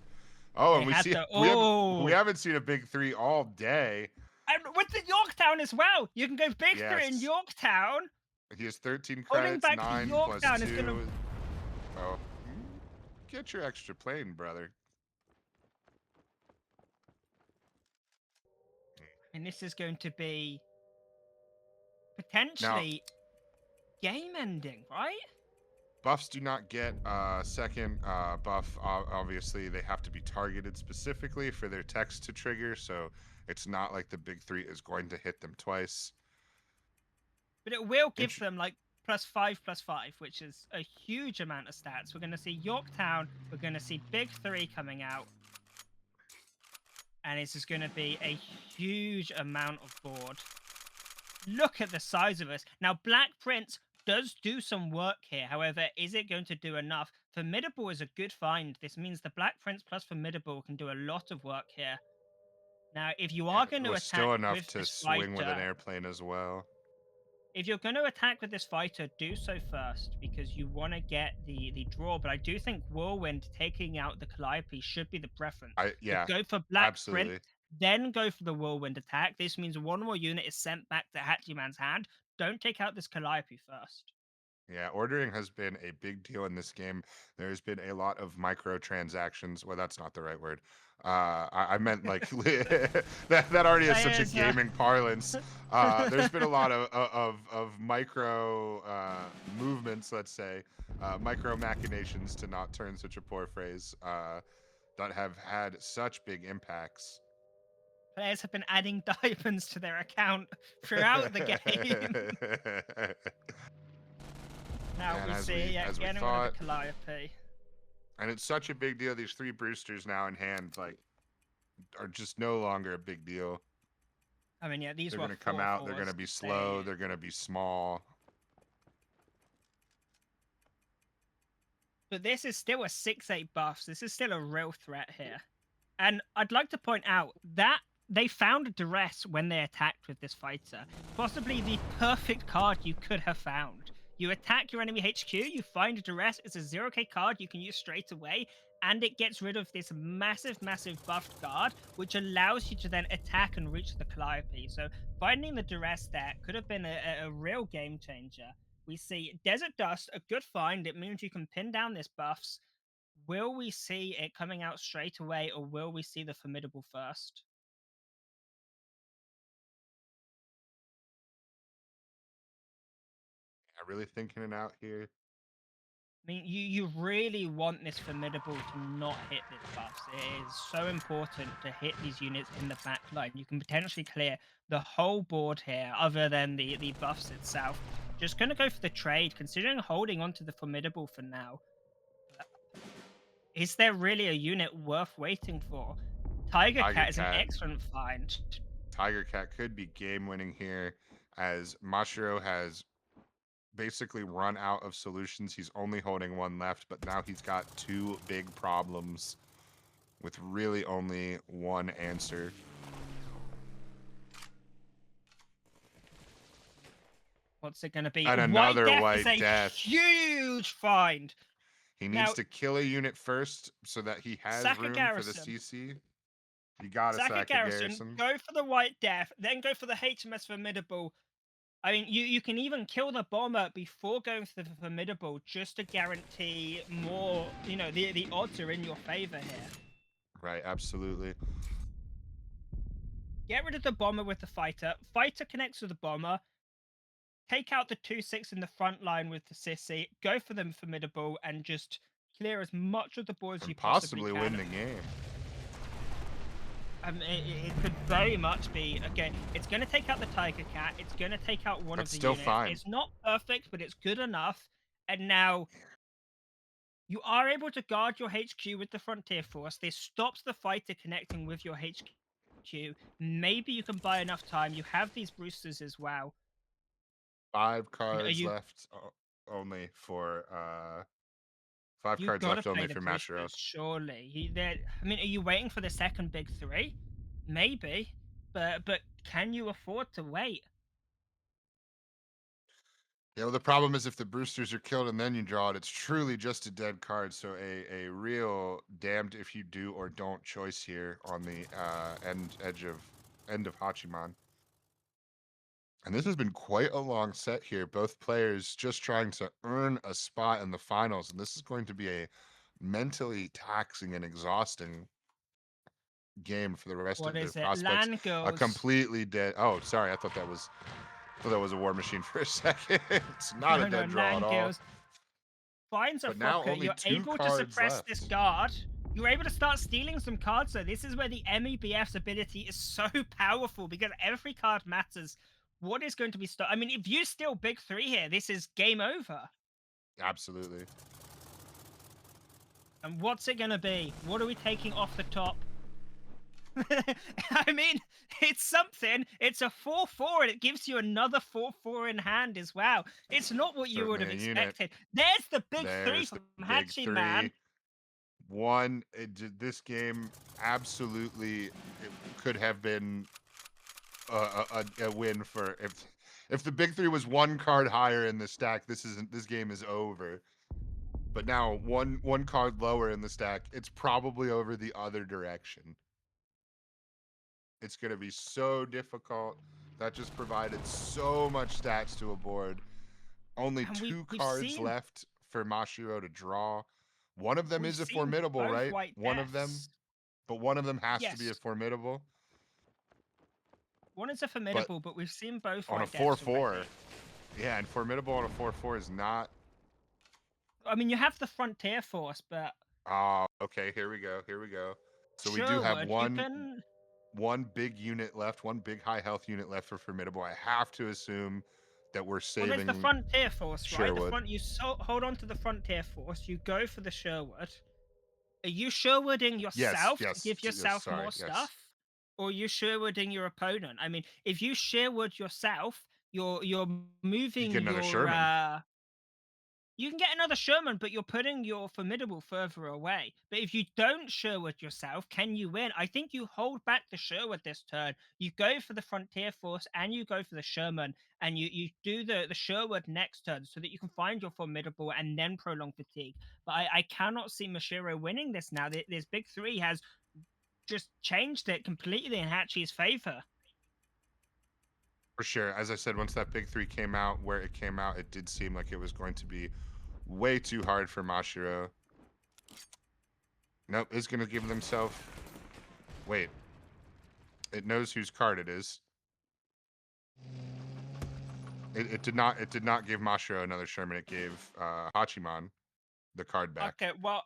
B: Oh,
A: They
B: and
A: had the
B: we
A: oh,
B: haven't seen a big three all day.
A: and with the Yorktown as well. You can go big three in
B: Yes,
A: Yorktown.
B: he has 13
A: Holding
B: credits,
A: back the
B: 9 plus
A: Yorktown is gonna,
B: 2. Oh, get your extra plane, brother.
A: and this is going to be
B: Now,
A: potentially game ending, right?
B: buffs do not get second buff. Obviously, they have to be targeted specifically for their text to trigger, so it's not like the big three is going to hit them twice.
A: But it will give
B: Int-
A: them like +5/+5, which is a huge amount of stats. We're going to see Yorktown. We're going to see Big Three coming out. And this is going to be a huge amount of board. Look at the size of us. Now, Black Prince does do some work here. However, is it going to do enough? Formidable is a good find. This means the Black Prince plus Formidable can do a lot of work here. Now, if you
B: yeah,
A: are going
B: it
A: to
B: was
A: attack
B: still enough
A: with
B: to
A: this
B: swing with an
A: fighter,
B: airplane as well.
A: if you're going to attack with this fighter, do so first because you want to get the draw. But I do think Whirlwind taking out the Calliope should be the preference. So
B: Yeah,
A: go for Black Prince,
B: absolutely.
A: then go for the Whirlwind attack. This means one more unit is sent back to Hatchiman's hand. Don't take out this Calliope first.
B: Yeah, ordering has been a big deal in this game. There's been a lot of microtransactions. Well, that's not the right word. I meant like that already has such a
A: Players,
B: gaming parlance. There's been a lot of micro movements, let's say, micro machinations, to not turn such a poor phrase, that have had such big impacts.
A: players have been adding diamonds to their account throughout the game. Now
B: And
A: we see
B: as we
A: getting rid of the
B: thought,
A: Calliope.
B: and it's such a big deal. These 3 boosters now in hand, like, are just no longer a big deal.
A: I mean, yeah, these
B: They're
A: were
B: going to come out. They're going
A: 4/4s.
B: to be slow. They're going to be small.
A: But this is still a 6/8 buffs. This is still a real threat here. And I'd like to point out that they found duress when they attacked with this fighter. Possibly the perfect card you could have found. You attack your enemy HQ, you find duress, it's a 0k card you can use straight away, and it gets rid of this massive, massive buffed guard, which allows you to then attack and reach the Calliope. So finding the duress there could have been a real game changer. We see Desert Dust, a good find. It means you can pin down this buffs. Will we see it coming out straight away, or will we see the Formidable first?
B: I'm really thinking it out here.
A: I mean, you really want this Formidable to not hit this buffs. It is so important to hit these units in the back line. You can potentially clear the whole board here, other than the buffs itself. Just going to go for the trade, considering holding onto the Formidable for now. Is there really a unit worth waiting for? Tiger
B: Tiger
A: Cat is an
B: Cat.
A: excellent find.
B: Tiger Cat could be game winning here, as Mashiro has basically run out of solutions. He's only holding 1 left, but now he's got 2 big problems. with really only one answer.
A: What's it going to be?
B: And
A: White
B: another
A: Death
B: White
A: is a
B: Death.
A: huge find.
B: He
A: Now,
B: needs to kill a unit first so that he has
A: sack a
B: room for the
A: garrison.
B: CC. You gotta
A: Sack a
B: sack a
A: garrison,
B: garrison.
A: go for the White Death, then go for the HMS Formidable. I mean, you can even kill the bomber before going for the Formidable just to guarantee more, you know, the odds are in your favor here.
B: Right, absolutely.
A: Get rid of the bomber with the fighter. Fighter connects with the bomber. Take out the 2-6 in the front line with the sissy. Go for them Formidable and just clear as much of the board as you
B: And
A: possibly
B: possibly
A: can.
B: win the game.
A: It could very much be okay. It's going to take out the Tiger Cat. It's going to take out one
B: That's
A: of the
B: still
A: units.
B: fine.
A: It's not perfect, but it's good enough. And now you are able to guard your HQ with the Frontier Force. This stops the fighter connecting with your HQ. Maybe you can buy enough time. You have these boosters as well.
B: 5 cards left only for 5
A: You've
B: cards
A: got to
B: left
A: play
B: only
A: the
B: for
A: boosters,
B: Mashiro.
A: surely. I mean, are you waiting for the second big 3? Maybe, but can you afford to wait?
B: Yeah, well, the problem is if the boosters are killed and then you draw it, it's truly just a dead card. So a real damned if you do or don't choice here on the end of Hatchiman. And this has been quite a long set here. Both players just trying to earn a spot in the finals, and this is going to be a mentally taxing and exhausting game for the rest
A: What
B: of their
A: is it?
B: prospects.
A: Land
B: A
A: goes.
B: completely dead. Oh, sorry, I thought that was a war machine for a second. It's not a dead draw at all.
A: Finds a
B: But now
A: Fokker.
B: only
A: You're
B: 2
A: able to
B: cards
A: suppress
B: left.
A: this guard. You're able to start stealing some cards, though. This is where the MEBF's ability is so powerful because every card matters. What is going to be I mean, if you steal big 3 here, this is game over.
B: Absolutely.
A: And what's it going to be? What are we taking off the top? I mean, it's something. It's a 4/4, and it gives you another 4/4 in hand as well. It's not what you would have expected. There's the big 3 from Hatchiman.
B: This game absolutely could have been a win for if the big 3 was 1 card higher in the stack. This game is over. But now one card lower in the stack, it's probably over the other direction. It's going to be so difficult. That just provided so much stats to a board. Only 2 cards left for Mashiro to draw. One of them is a formidable, right? One of them. But one of them has to be a formidable.
A: One is a formidable, but we've seen both
B: on a 4/4. Yeah, and formidable on a 4/4 is not.
A: I mean, you have the Frontier Force, but.
B: Oh, okay. Here we go. So we do have one big unit left, one big high health unit left for formidable. I have to assume that we're saving.
A: Well, there's the Frontier Force,
B: Sherwood.
A: right? You hold on to the Frontier Force. You go for the Sherwood. Are you Sherwooding yourself to give yourself more stuff? Or are you Sherwooding your opponent? I mean, if you Sherwood yourself, you're moving
B: you get another Sherman.
A: You can get another Sherman, but you're putting your formidable further away. But if you don't Sherwood yourself, can you win? I think you hold back the Sherwood this turn. You go for the Frontier Force and you go for the Sherman, and you do the Sherwood next turn so that you can find your formidable and then prolong fatigue. But I cannot see Mashiro winning this now. This big 3 has just changed it completely in Hatchie's favor.
B: For sure. As I said, once that big 3 came out, where it came out, it did seem like it was going to be way too hard for Mashiro. Nope, it's going to give themselves... Wait. It knows whose card it is. It did not give Mashiro another Sherman. It gave Hatchiman the card back.
A: Okay, well,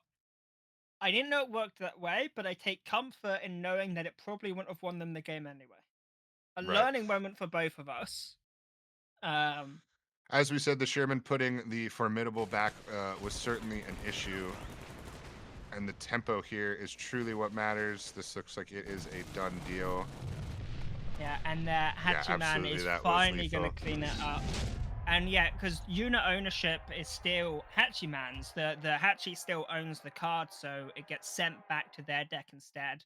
A: I didn't know it worked that way, but I take comfort in knowing that it probably wouldn't have won them the game anyway. A learning moment for both of us.
B: As we said, the Sherman putting the formidable back was certainly an issue. And the tempo here is truly what matters. This looks like it is a done deal.
A: Yeah, and Hatchiman is finally going to clean it up. And yeah, because unit ownership is still Hatchiman's. The Hatchi still owns the card, so it gets sent back to their deck instead.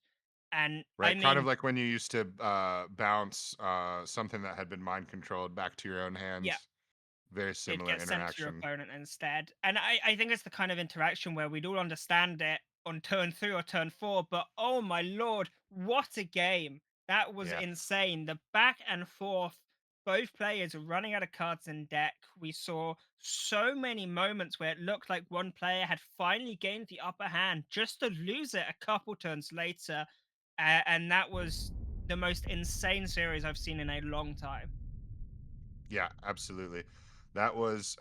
A: And I
B: Right, kind of
A: mean,
B: like when you used to bounce something that had been mind controlled back to your own
A: yeah,
B: hands. Very
A: it
B: similar
A: gets sent to your
B: interaction.
A: opponent instead. And I think it's the kind of interaction where we'd all understand it on turn 3 or turn 4, but oh my lord, what a game. That was
B: Yeah,
A: insane. The back and forth, both players running out of cards in deck. We saw so many moments where it looked like one player had finally gained the upper hand just to lose it a couple turns later. And that was the most insane series I've seen in a long time.
B: yeah, absolutely. That was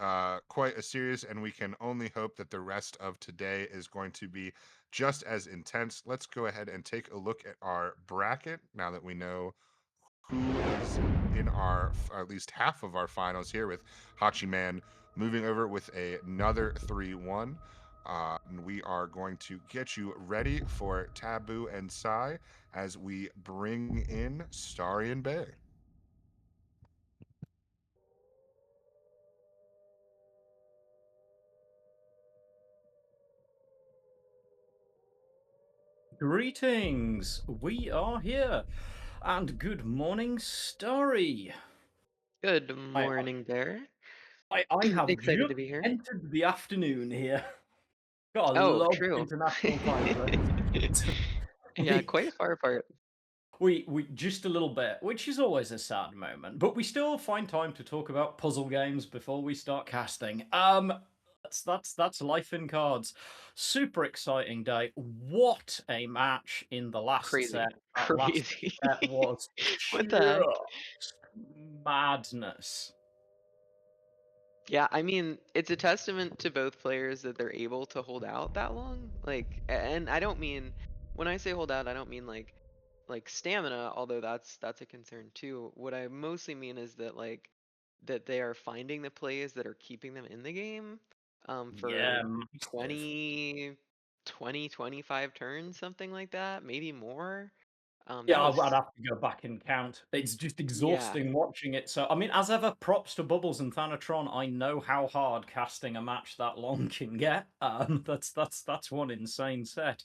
B: quite a series, and we can only hope that the rest of today is going to be just as intense. Let's go ahead and take a look at our bracket now that we know who is in our, or at least half of our finals here, with Hachiman moving over with another 3-1. And we are going to get you ready for Taboo and Sai as we bring in Starry and Bay.
C: Greetings, we are here, and good morning, Starry.
D: Good
C: I,
D: morning, Bear.
C: I have
D: Excited
C: just
D: to be here.
C: entered the afternoon here. Gotta
D: Oh,
C: love
D: true.
C: international time zones.
D: Yeah,
C: we,
D: quite far apart.
C: we just a little bit, which is always a sad moment, but we still find time to talk about puzzle games before we start casting. That's life in cards. Super exciting day. What a match in the last
D: Crazy.
C: set. That last
D: Crazy.
C: set was
D: What the heck?
C: just madness.
D: Yeah, I mean, it's a testament to both players that they're able to hold out that long. Like, and I don't mean, when I say hold out, I don't mean like stamina, although that's a concern too. What I mostly mean is that like that they are finding the plays that are keeping them in the game
C: Yeah,
D: for
C: massive.
D: 25 turns, something like that, maybe more.
C: Yeah,
D: That
C: I'd
D: was
C: have to go back and count. It's just
D: yeah,
C: exhausting watching it. So, I mean, as ever, props to Bubbles and Thanatron. I know how hard casting a match that long can get. That's one insane set.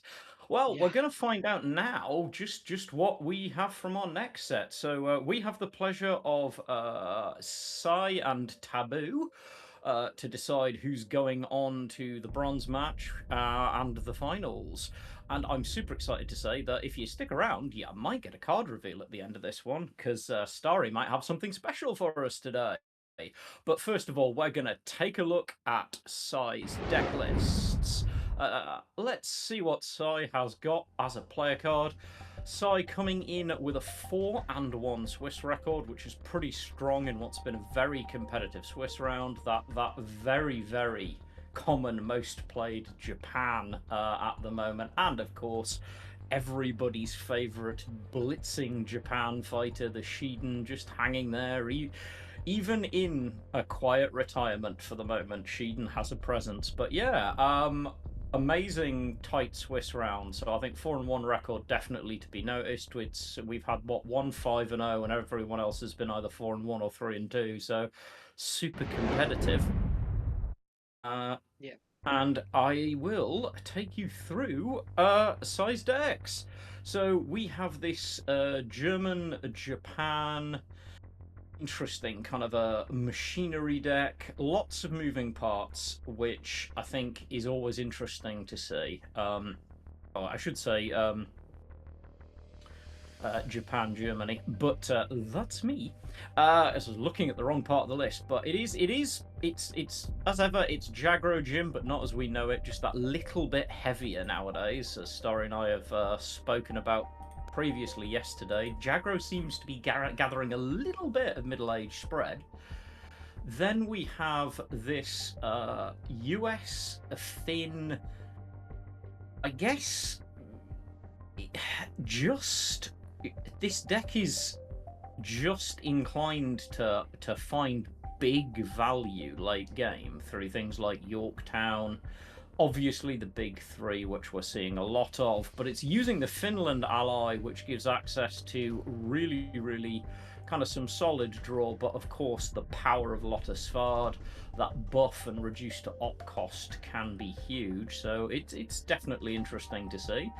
C: Well,
D: yeah.
C: we're going to find out now just what we have from our next set. So, we have the pleasure of Sai and Taboo. To decide who's going on to the bronze match and the finals. And I'm super excited to say that if you stick around, you might get a card reveal at the end of this one, because Starry might have something special for us today. But first of all, we're going to take a look at Sai's deck lists. Let's see what Sai has got as a player card. Sai coming in with a 4-1 Swiss record, which is pretty strong in what's been a very competitive Swiss round. That very common, most played Japan at the moment, and of course everybody's favorite blitzing Japan fighter, the Shiden, just hanging there. Even in a quiet retirement for the moment, Shiden has a presence. But yeah, amazing tight Swiss round. So I think 4-1 record definitely to be noticed. We've had what 1-5-0, and everyone else has been either 4-1 or 3-2. So super competitive.
D: Yeah.
C: And I will take you through size decks. So we have this German Japan interesting kind of a machinery deck, lots of moving parts, which I think is always interesting to see. I should say Japan, Germany, but that's me. I was looking at the wrong part of the list, but it's as ever, it's Aggro Gym, but not as we know it, just that little bit heavier nowadays, as Starry and I have spoken about previously yesterday. Aggro seems to be gathering a little bit of middle-age spread. Then we have this US thin, I guess, just this deck is just inclined to find big value late game through things like Yorktown, obviously the big three, which we're seeing a lot of, but it's using the Finland ally, which gives access to really kind of some solid draw, but of course the power of Lotus Svard, that buff and reduced to op cost can be huge, so it's definitely interesting to see.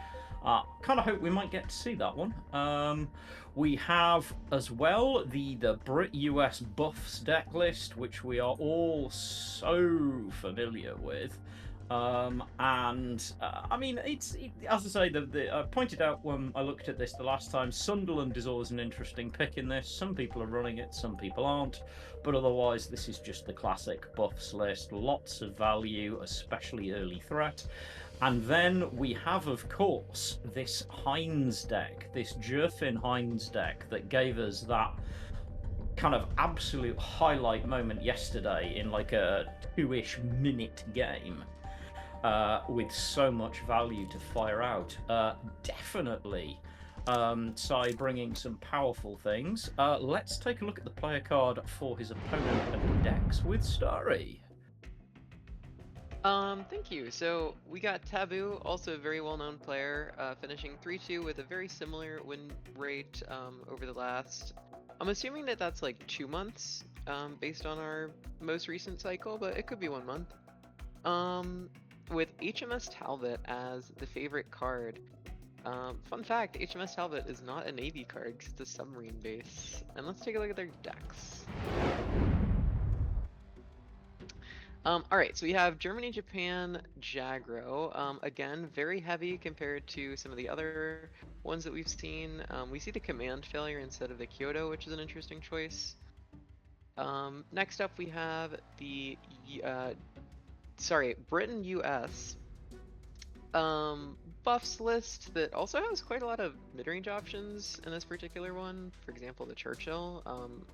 C: Kind of hope we might get to see that one. We have as well the Brit US buffs deck list, which we are all so familiar with. I mean, as I say, I pointed out when I looked at this the last time, Sunderland is always an interesting pick in this. Some people are running it, some people aren't, but otherwise this is just the classic buffs list. Lots of value, especially early threat. And then we have, of course, this Heinz deck, this Jerfin Heinz deck that gave us that kind of absolute highlight moment yesterday in like a 2-ish minute game. With so much value to fire out. Definitely Sai bringing some powerful things. Let's take a look at the player card for his opponent and decks with Starry.
D: Thank you. So we got Taboo, also a very well-known player, finishing 3-2 with a very similar win rate over the last. I'm assuming that that's like 2 months, based on our most recent cycle, but it could be 1 month. With HMS Talbot as the favorite card. Fun fact, HMS Talbot is not a Navy card because it's a submarine base. And let's take a look at their decks. Alright, so we have Germany, Japan, Aggro. Again, very heavy compared to some of the other ones that we've seen. We see the command failure instead of the Kyoto, which is an interesting choice. Next up we have the Britain US buffs list that also has quite a lot of mid-range options in this particular one. For example, the Churchill.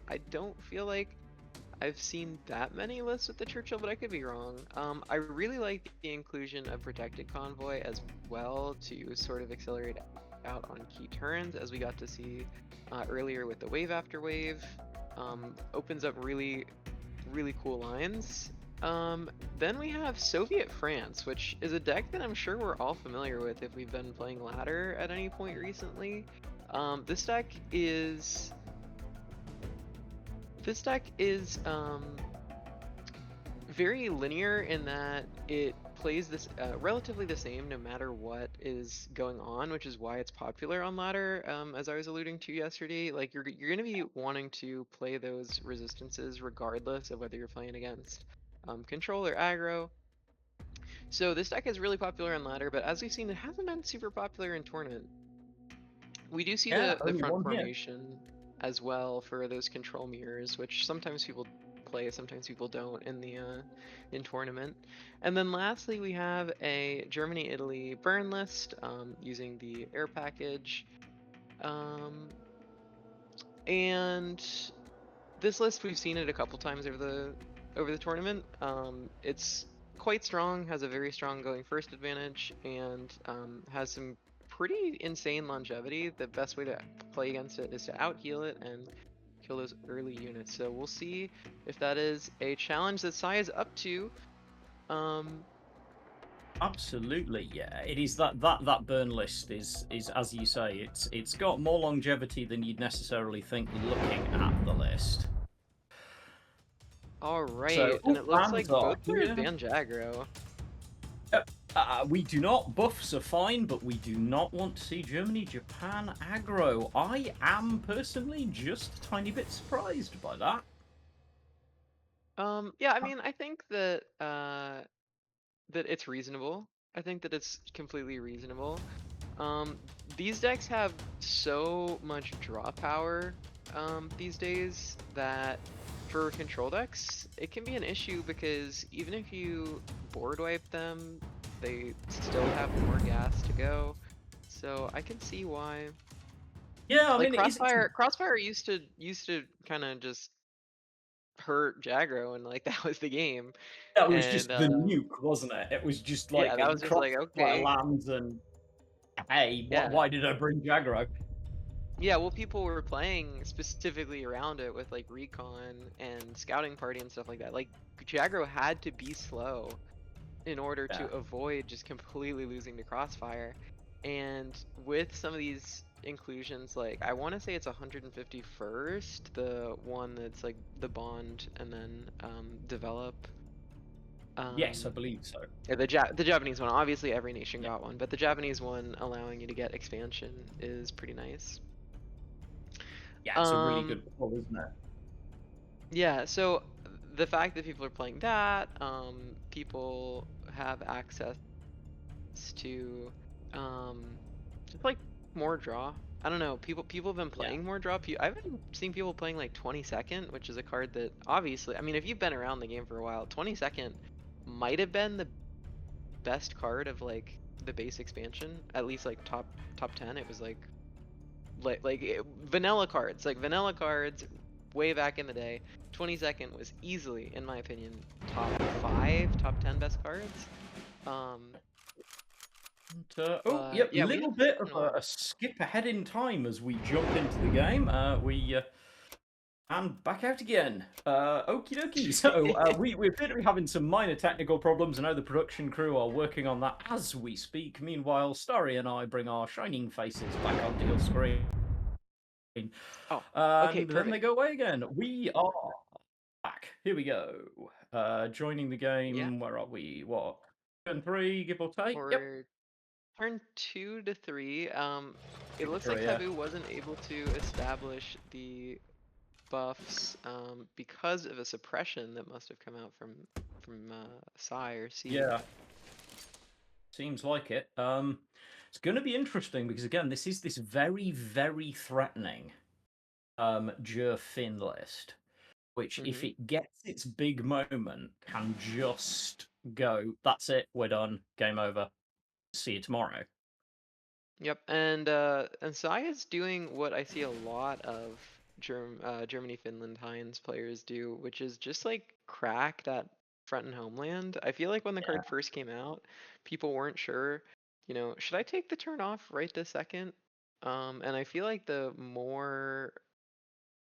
D: I don't feel like I've seen that many lists with the Churchill, but I could be wrong. I really like the inclusion of Protected Convoy as well to sort of accelerate out on key turns, as we got to see earlier with the Wave After Wave. Opens up really, really cool lines. Then we have Soviet France, which is a deck that I'm sure we're all familiar with if we've been playing ladder at any point recently. This deck is very linear in that it plays this relatively the same no matter what is going on, which is why it's popular on ladder. As I was alluding to yesterday, like you're going to be wanting to play those resistances regardless of whether you're playing against control or aggro. So this deck is really popular on ladder, but as we've seen, it hasn't been super popular in tournament. We do see the front formation as well for those control mirrors, which sometimes people play, sometimes people don't in the in tournament. And then lastly, we have a Germany-Italy burn list using the air package. And this list, we've seen it a couple times over the tournament. It's quite strong, has a very strong going first advantage, and has some pretty insane longevity. The best way to play against it is to out heal it and kill those early units. So we'll see if that is a challenge that Sai is up to.
C: Absolutely, yeah. It is that burn list is as you say, it's got more longevity than you'd necessarily think looking at the list.
D: Alright,
C: So,
D: and it looks like both players
C: yeah.
D: ban Aggro.
C: We do not. Buffs are fine, but we do not want to see Germany, Japan, aggro. I am personally just a tiny bit surprised by that.
D: Yeah, I mean, I think that that it's reasonable. I think that it's completely reasonable. These decks have so much draw power these days that for control decks, it can be an issue because even if you board wipe them, they still have more gas to go. So I can see why.
C: Yeah, I
D: Like
C: mean,
D: Crossfire used to kind of just hurt Aggro, and like that was the game.
C: that was
D: And
C: just the nuke, wasn't it? It was just like
D: yeah, that was just like, okay.
C: lands and hey,
D: Yeah.
C: why did I bring aggro?
D: Yeah, well, people were playing specifically around it with like recon and scouting party and stuff like that. Like Aggro had to be slow in order to avoid just completely losing to Crossfire. And with some of these inclusions like I want to say it's 151st, the one that's like the bond and then develop.
C: Yes, I believe so.
D: Yeah, the Japanese one. Obviously, every nation
C: Yeah.
D: got one, but the Japanese one allowing you to get expansion is pretty nice.
C: Yeah, it's a really good pull, isn't it?
D: Yeah, so the fact that people are playing that, people have access to just like more draw. I don't know. People have been playing more draw. I've been seeing people playing like 22nd, which is a card that obviously, I mean, if you've been around the game for a while, 22nd might have been the best card of like the base expansion, at least like top 10. It was like vanilla cards, like vanilla cards way back in the day. 22nd was easily, in my opinion, top 5, top 10 best cards.
C: Yep,
D: yeah,
C: little bit of a skip ahead in time as we jump into the game. And back out again. Okie dokie. So we appear to be having some minor technical problems. I know the production crew are working on that as we speak. Meanwhile, Starry and I bring our shining faces back onto your screen.
D: Oh,
C: and
D: okay,
C: then
D: perfect.
C: they go away again. We are back. Here we go. Joining the game.
D: Yeah.
C: Where are we? What? Turn 3, give or take?
D: Or
C: Yep.
D: turn 2 to 3. It looks
C: 3,
D: like
C: yeah.
D: Taboo wasn't able to establish the buffs because of a suppression that must have come out from Psy or C.
C: Yeah. Seems like it. It's going to be interesting because again, this is this very, very threatening Brit Fin list, which if it gets its big moment, can just go. That's it. We're done. Game over. See you tomorrow.
D: Yep, and Psy is doing what I see a lot of Germany, Finland, Heinz players do, which is just like crack that front and homeland. I feel like when the card first came out, people weren't sure, you know, should I take the turn off right this second? And I feel like the more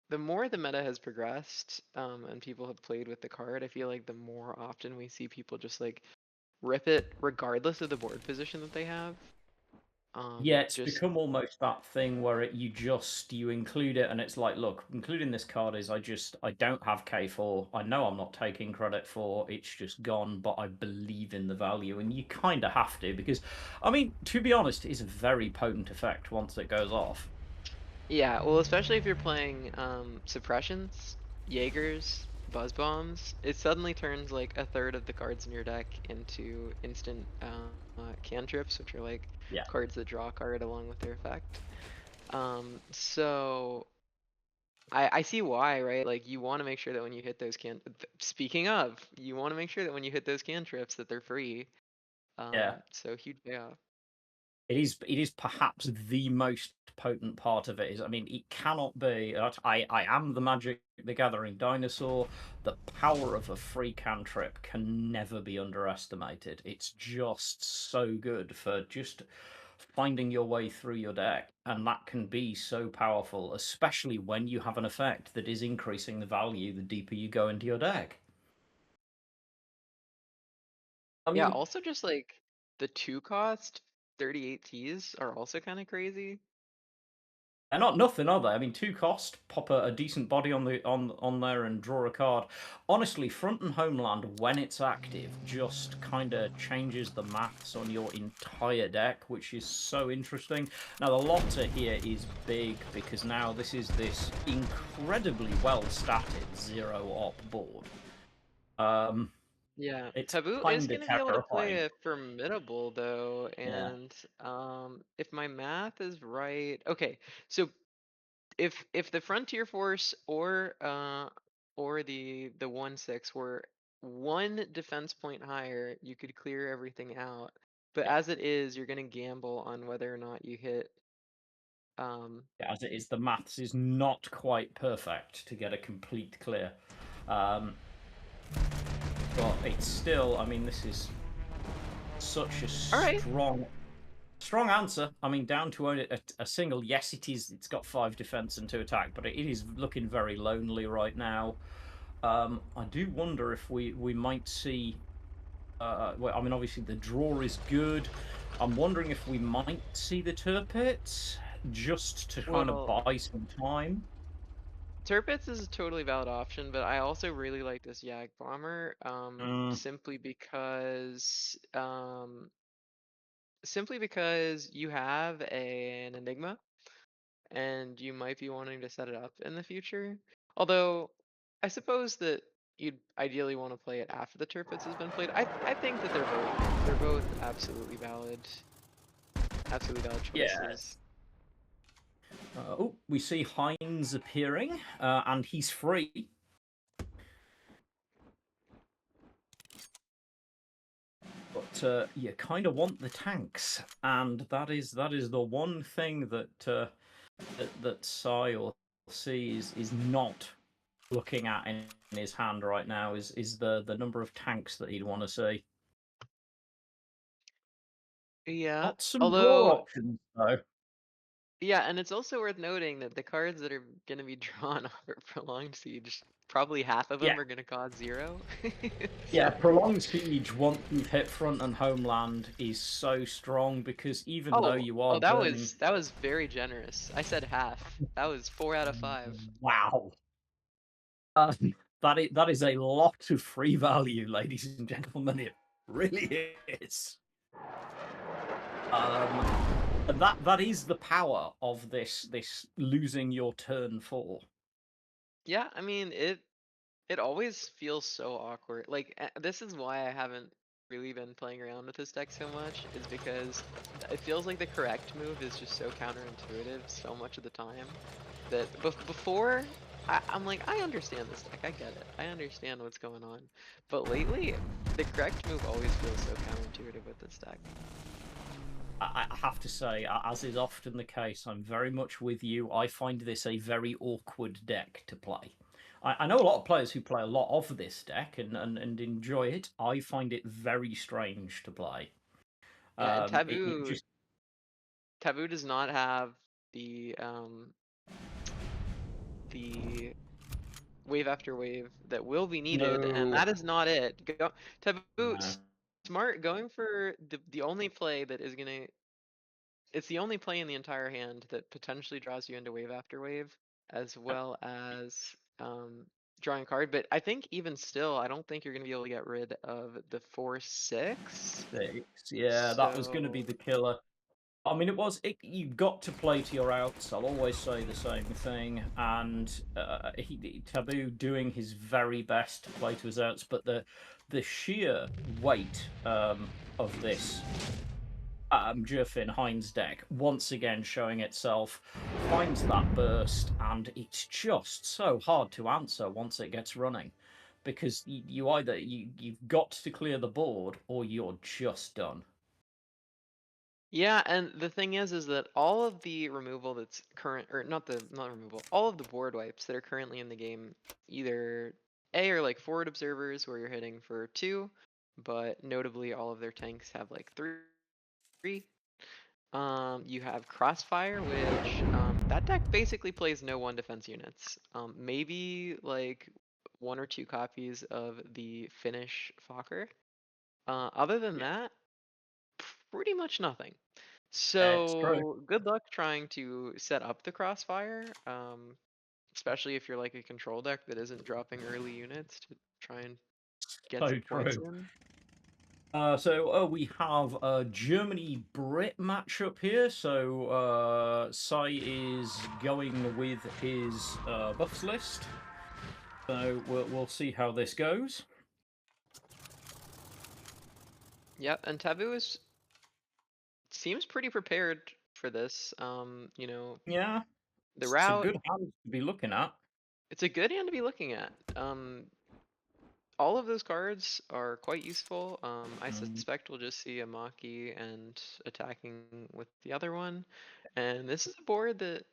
D: the meta has progressed, and people have played with the card, I feel like the more often we see people just like rip it regardless of the board position that they have.
C: Yeah, it's become almost that thing where you include it and it's like, look, including this card is I don't have K4. I know I'm not taking credit for, it's just gone, but I believe in the value. And you kind of have to because, I mean, to be honest, it's a very potent effect once it goes off.
D: Yeah, well, especially if you're playing suppressions, Jaegers, Buzz Bombs, it suddenly turns like a third of the cards in your deck into instant cantrips, which are like cards that draw a card along with their effect. So I see why, right? Like you want to make sure that when you hit those speaking of, you want to make sure that when you hit those cantrips that they're free. So huge payoff.
C: It is perhaps the most potent part of it. Is I mean, it cannot be. I am the Magic the Gathering dinosaur. The power of a free cantrip can never be underestimated. It's just so good for just finding your way through your deck, and that can be so powerful, especially when you have an effect that is increasing the value the deeper you go into your deck.
D: I mean, yeah, also just like the 2 cost 38 Ts are also kind of crazy.
C: They're not nothing, are they? I mean, 2 cost, pop a decent body on there and draw a card. Honestly, Front and Homeland, when it's active, just kind of changes the maths on your entire deck, which is so interesting. Now, the Lotta here is big because now this is this incredibly well-statted 0-op board.
D: Yeah, Taboo is going to be able to play a formidable though, and if my math is right, okay, so if the Frontier Force or the 1/6 were 1 defense point higher, you could clear everything out. But as it is, you're going to gamble on whether or not you hit.
C: As it is, the maths is not quite perfect to get a complete clear. But it's still, I mean, this is such a strong answer. I mean, down to a single. Yes, it is. It's got 5 defense and 2 attack, but it is looking very lonely right now. I do wonder if we might see. Well, I mean, obviously the draw is good. I'm wondering if we might see the Turpits. just to kind of
D: Well,
C: buy some time?
D: Tirpitz is a totally valid option, but I also really like this Yag Bomber,
C: Mm,
D: simply because you have an Enigma, and you might be wanting to set it up in the future. Although, I suppose that you'd ideally want to play it after the Tirpitz has been played. I think that they're both absolutely valid
C: yeah.
D: choices.
C: Oh, we see Heinz appearing, and he's free. But you kind of want the tanks, and that is the one thing that Sai or C is not looking at in his hand right now. Is the number of tanks that he'd want to see.
D: Yeah,
C: Got some draw
D: although
C: options though.
D: yeah, and it's also worth noting that the cards that are going to be drawn are Prolonged Siege. Probably half of
C: Yeah,
D: them are going to cost 0.
C: yeah.
D: So,
C: Prolonged siege once you've hit front and homeland is so strong because even though
D: oh,
C: you are
D: oh, that
C: burning,
D: was that was very generous. I said half. That was 4 out of 5.
C: wow, uh, that is a lot of free value, ladies and gentlemen. It really is. Um, and that is the power of this losing your turn for.
D: Yeah, I mean it always feels so awkward. Like this is why I haven't really been playing around with this deck so much, is because it feels like the correct move is just so counterintuitive so much of the time that before I'm like, I understand this deck, I get it, I understand what's going on. But lately, the correct move always feels so counterintuitive with this deck.
C: I have to say, as is often the case, I'm very much with you. I find this a very awkward deck to play. I know a lot of players who play a lot of this deck and enjoy it. I find it very strange to play.
D: Yeah, and
C: It
D: Taboo
C: just
D: Taboo does not have the wave after wave that will be needed, and
C: no,
D: that is not it. Taboo
C: no.
D: smart going for the only play that is gonna. It's the only play in the entire hand that potentially draws you into wave after wave, as well as drawing a card. But I think even still, I don't think you're gonna be able to get rid of the 4/6.
C: Six. Yeah, that was going to be
D: So
C: the killer. I mean, you've got to play to your outs. I'll always say the same thing. And Taboo doing his very best to play to his outs, but the sheer weight of this Jurfin Heinz deck once again showing itself, finds that burst, and it's just so hard to answer once it gets running. Because you've got to clear the board or you're just done.
D: yeah, and the thing is that all of the removal that's current, or not removal, all of the board wipes that are currently in the game, either A are like forward observers where you're hitting for 2, but notably all of their tanks have like 3. You have Crossfire, which that deck basically plays no 1 defense units. Maybe like 1 or 2 copies of the Finnish Fokker. Other than that, pretty much nothing.
C: It's true.
D: So good luck trying to set up the Crossfire, especially if you're like a control deck that isn't dropping early units to try and get
C: So
D: some points
C: true.
D: in.
C: So we have a Germany Brit matchup here. So Sai is going with his buffs list. So we'll see how this goes.
D: Yep, and Taboo seems pretty prepared for this.
C: Yeah,
D: The
C: it's a
D: route,
C: good hand to be looking at.
D: it's a good hand to be looking at. All of those cards are quite useful. I
C: Mm.
D: suspect we'll just see a Maki and attacking with the other one. And this is a board that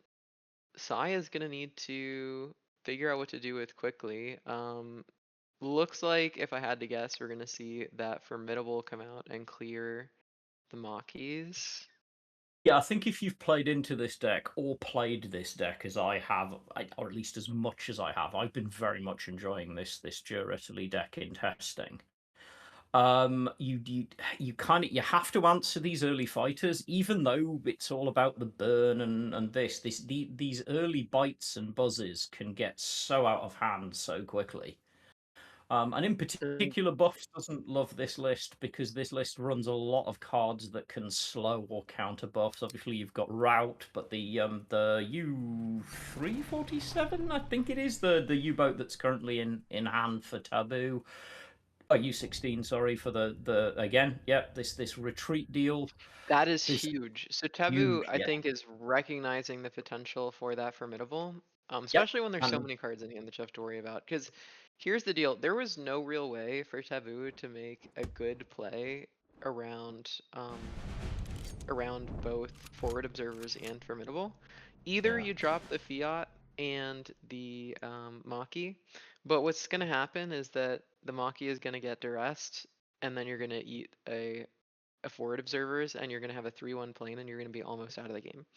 D: Sai is gonna need to figure out what to do with quickly. Looks like, if I had to guess, we're gonna see that Formidable come out and clear the Makis.
C: Yeah, I think if you've played into this deck or played this deck as I have, or at least as much as I have, I've been very much enjoying this Italy deck in testing. You kind of you have to answer these early fighters, even though it's all about the burn and these early bites and buzzes can get so out of hand so quickly. And in particular, Buffs doesn't love this list because this list runs a lot of cards that can slow or counter buffs. Obviously, you've got Rout, but the U-347, I think it is, the U-boat that's currently in hand for Taboo. U-16, sorry, for the again, yep, this retreat deal.
D: That is
C: This
D: huge. So Taboo,
C: huge,
D: I
C: yeah,
D: think, is recognizing the potential for that formidable,
C: yep,
D: especially when there's so
C: and
D: many cards in hand that you have to worry about. Because here's the deal: there was no real way for Taboo to make a good play around around both forward observers and formidable. Either
C: yeah,
D: you drop the Fiat and the Maki, but what's going to happen is that the Maki is going to get duressed, and then you're going to eat a forward observers, and you're going to have a 3-1 plane, and you're going to be almost out of the game.
C: yep,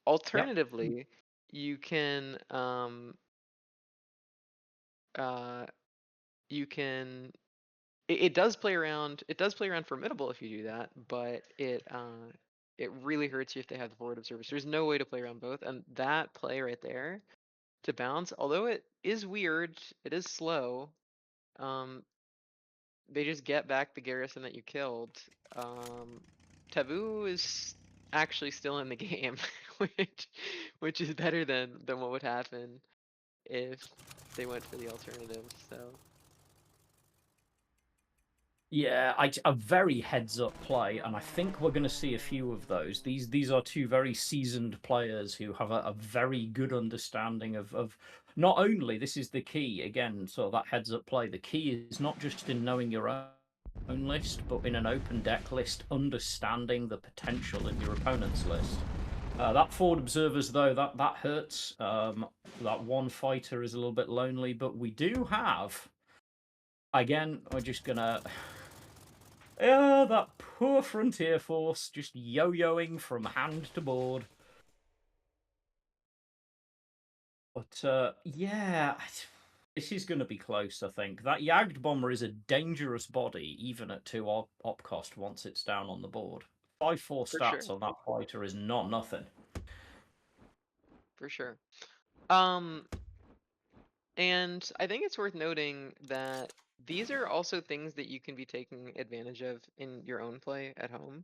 D: Alternatively, you can you can it does play around formidable if you do that, but it really hurts you if they have the forward observers. There's no way to play around both, and that play right there to bounce, although it is weird, it is slow. They just get back the garrison that you killed. Taboo is actually still in the game, which is better than what would happen if they went for the alternative. So
C: yeah. A very heads up play, and I think we're going to see a few of those. These are two very seasoned players who have a very good understanding of not only this is the key again, sort of that heads up play. The key is not just in knowing your own list, but in an open deck list, understanding the potential in your opponent's list. That forward observers though that hurts. That one fighter is a little bit lonely, but we do have. Again, we're just gonna. Yeah, that poor frontier force just yo-yoing from hand to board. But yeah, this is going to be close. I think that Yagged Bomber is a dangerous body, even at 2 op cost once it's down on the board. 5/4
D: for
C: stats
D: sure,
C: on that fighter is not nothing.
D: for sure. Um, and I think it's worth noting that these are also things that you can be taking advantage of in your own play at home.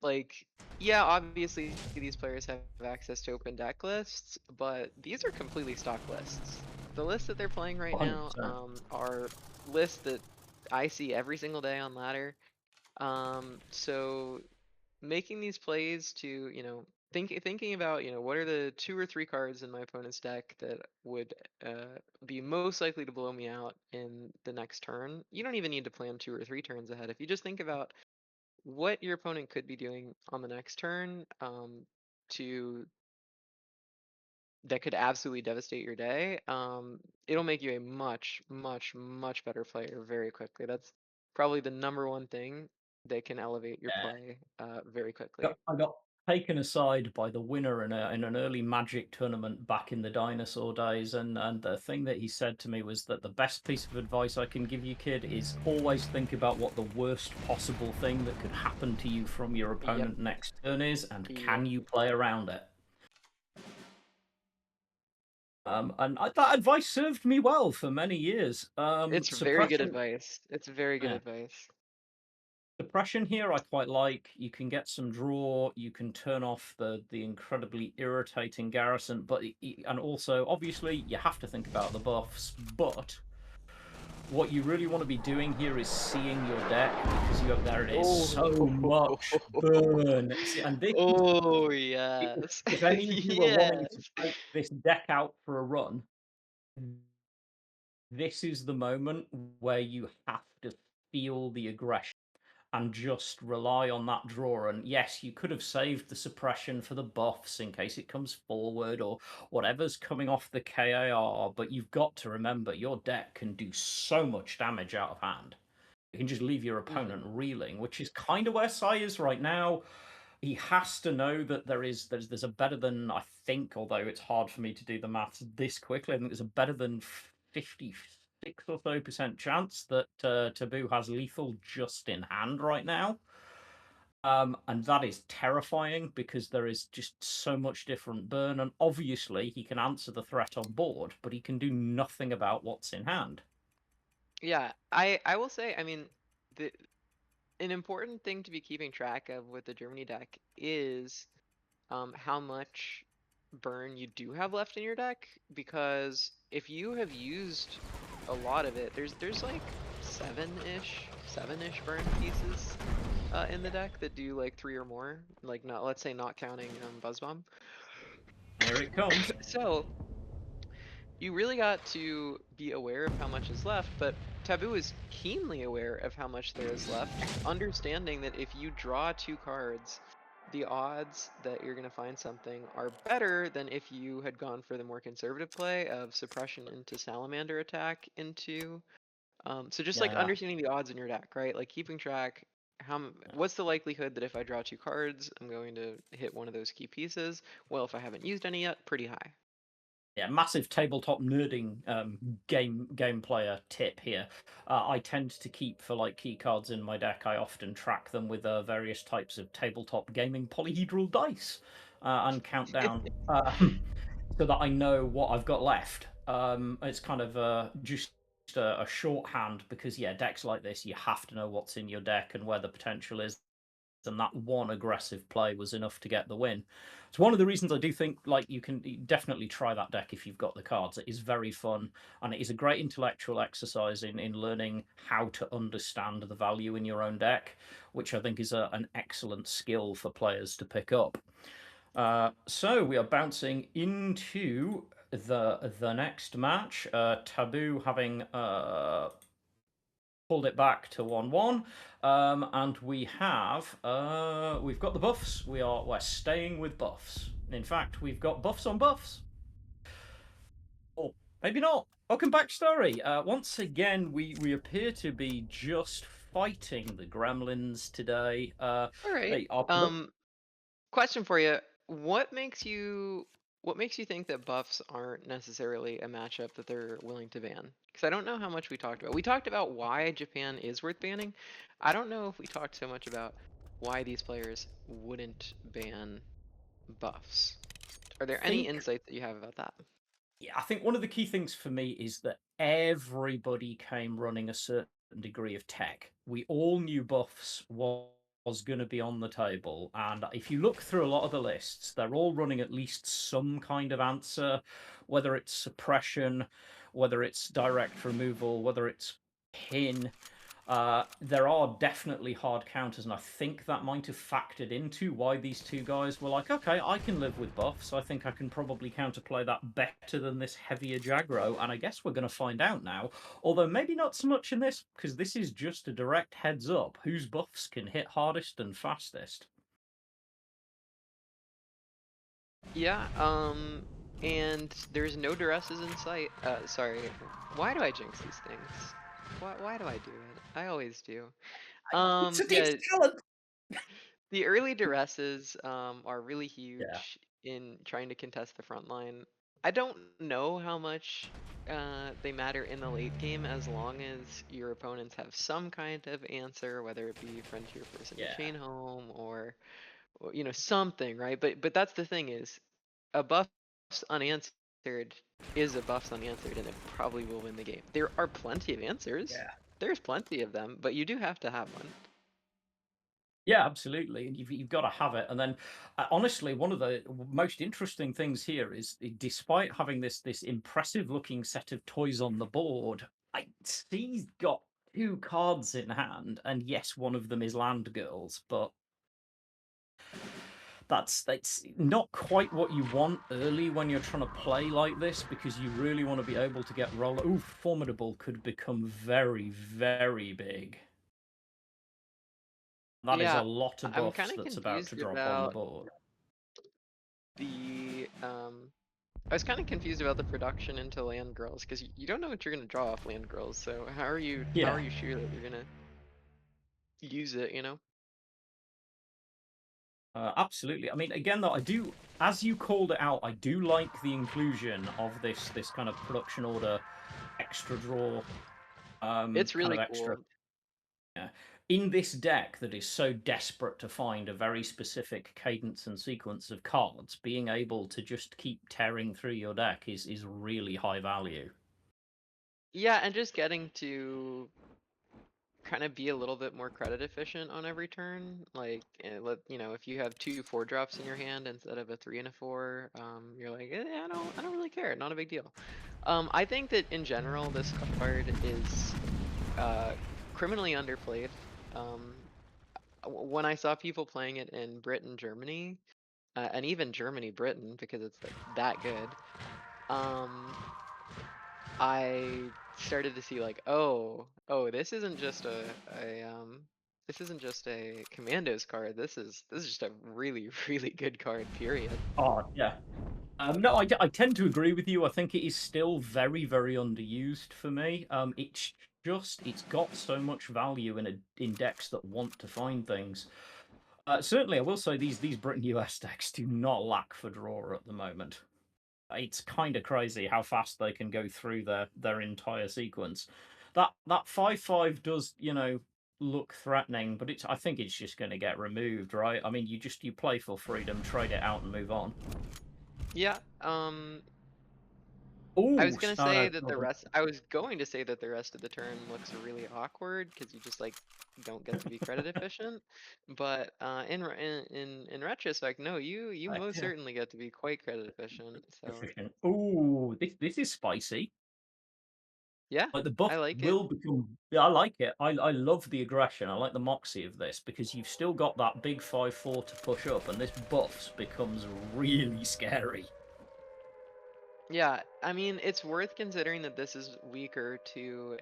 D: Like, yeah, obviously these players have access to open deck lists, but these are completely stock lists. The lists that they're playing right now
C: 100%.
D: are lists that I see every single day on ladder. So making these plays to, thinking about, what are the 2 or 3 cards in my opponent's deck that would be most likely to blow me out in the next turn. You don't even need to plan 2 or 3 turns ahead. If you just think about what your opponent could be doing on the next turn, to that could absolutely devastate your day, it'll make you a much, much, much better player very quickly. That's probably the #1 thing that can elevate your
C: Yeah.
D: play very quickly.
C: I got taken aside by the winner in an early Magic tournament back in the dinosaur days, and the thing that he said to me was that the best piece of advice I can give you, kid, is always think about what the worst possible thing that could happen to you from your
D: Yep.
C: opponent next turn is, and
D: Yep.
C: can you play around it? That advice served me well for many years.
D: It's very good advice. It's very good
C: Yeah.
D: advice.
C: Suppression here I quite like. You can get some draw, you can turn off the incredibly irritating garrison, but and also obviously you have to think about the buffs, but what you really want to be doing here is seeing your deck, because you have, there it is, so much burn. And this
D: Oh
C: is,
D: yes.
C: if any of you are wanting to
D: Yes.
C: take this deck out for a run, this is the moment where you have to feel the aggression and just rely on that draw. And yes, you could have saved the suppression for the buffs in case it comes forward or whatever's coming off the KAR, but you've got to remember your deck can do so much damage out of hand. You can just leave your opponent reeling, which is kind of where Sai is right now. He has to know that there's a better than, I think, although it's hard for me to do the maths this quickly, I think there's a better than 50 or so % chance that Taboo has lethal just in hand right now. And that is terrifying because there is just so much different burn, and obviously he can answer the threat on board, but he can do nothing about what's in hand.
D: Yeah, I will say, I mean, the an important thing to be keeping track of with the Germany deck is how much burn you do have left in your deck, because if you have used a lot of it, there's like seven-ish burn pieces in the deck that do like 3 or more, like not, let's say not counting Buzz Bomb.
C: Here it comes.
D: So you really got to be aware of how much is left, but Taboo is keenly aware of how much there is left, understanding that if you draw 2 cards, the odds that you're going to find something are better than if you had gone for the more conservative play of suppression into salamander attack into. So just like
C: Yeah.
D: understanding the odds in your deck, right? Like keeping track, what's the likelihood that if I draw 2 cards, I'm going to hit one of those key pieces? Well, if I haven't used any yet, pretty high.
C: Yeah, massive tabletop nerding game player tip here. I tend to keep, for like key cards in my deck, I often track them with various types of tabletop gaming polyhedral dice and count down so that I know what I've got left. It's kind of just a shorthand because, yeah, decks like this, you have to know what's in your deck and where the potential is. And that one aggressive play was enough to get the win. It's one of the reasons I do think like you can definitely try that deck if you've got the cards. It is very fun, and it is a great intellectual exercise in learning how to understand the value in your own deck, which I think is an excellent skill for players to pick up. So we are bouncing into the next match. Taboo having pulled it back to 1-1, and we've got the buffs. We're staying with buffs. In fact, we've got buffs on buffs. Or maybe not. Welcome back, story. Once again, we appear to be just fighting the gremlins today.
D: All right. Question for you: What makes you think that buffs aren't necessarily a matchup that they're willing to ban? Because I don't know how much we talked about. We talked about why Japan is worth banning. I don't know if we talked so much about why these players wouldn't ban buffs. Are there any insights that you have about that?
C: Yeah, I think one of the key things for me is that everybody came running a certain degree of tech. We all knew buffs was going to be on the table, and if you look through a lot of the lists, they're all running at least some kind of answer, whether it's suppression, whether it's direct removal, whether it's pin. There are definitely hard counters, and I think that might have factored into why these two guys were like, okay, I can live with buffs. I think I can probably counterplay that better than this heavier Aggro, and I guess we're going to find out now. Although maybe not so much in this, because this is just a direct heads up. Whose buffs can hit hardest and fastest?
D: Yeah, and there's no duresses in sight. Sorry, why do I jinx these things? Why do I do it? I always do.
C: It's a deep
D: Yeah,
C: talent!
D: the early duresses are really
C: Yeah.
D: huge in trying to contest the front line. I don't know how much they matter in the late game, as long as your opponents have some kind of answer, whether it be frontier person
C: Yeah.
D: to chain home or you know, something, right? But that's the thing, is a buff's unanswered is a buff's unanswered, and it probably will win the game. There are plenty of answers.
C: Yeah.
D: There's plenty of them, but you do have to have one.
C: Yeah, absolutely. You've got to have it. And then, honestly, one of the most interesting things here is, despite having this impressive looking set of toys on the board, I see he's got 2 cards in hand, and yes, one of them is Land Girls, but that's not quite what you want early when you're trying to play like this, because you really want to be able to get roll. Ooh, Formidable could become very, very big. That is a lot of
D: I'm
C: buffs
D: kind of
C: that's about
D: confused
C: to drop on the
D: about
C: board.
D: the I was kind of confused about the production into Land Girls, because you don't know what you're gonna draw off Land Girls. So how are you sure that you're gonna use it? You know?
C: Absolutely. I mean, again, though, I do, as you called it out, I do like the inclusion of this kind of production order extra draw,
D: It's
C: kind of
D: really
C: extra.
D: cool.
C: Yeah. In this deck that is so desperate to find a very specific cadence and sequence of cards, being able to just keep tearing through your deck is really high value.
D: Yeah, and just getting to kind of be a little bit more credit efficient on every turn. Like, if you have 2 4-drops in your hand instead of a 3 and a 4, you're like, I don't really care. Not a big deal. I think that in general, this card is criminally underplayed. When I saw people playing it in Britain, Germany, and even Germany, Britain, because it's like that good, I started to see like, oh, this isn't just this isn't just a Commandos card. This is just a really, really good card. Period.
C: Oh, yeah. No, I tend to agree with you. I think it is still very, very underused for me. It's got so much value in decks that want to find things. Certainly, I will say these Britain US decks do not lack for draw at the moment. It's kind of crazy how fast they can go through their entire sequence. That 5/5 does, look threatening, but I think it's just going to get removed, right? I mean, you play for freedom, trade it out, and move on.
D: Yeah.
C: Oh,
D: I was gonna
C: no,
D: say
C: no,
D: that
C: no,
D: I was going to say that the rest of the turn looks really awkward because you just like don't get to be credit efficient. But in retrospect, no, you most
C: yeah.
D: certainly get to be quite credit efficient. So
C: Efficient. Oh, this is spicy.
D: yeah,
C: Like the buff
D: I like it.
C: will become. Yeah, I like it. I love the aggression. I like the moxie of this because you've still got that big 5/4 to push up, and this buffs becomes really scary.
D: Yeah, I mean, it's worth considering that this is weaker to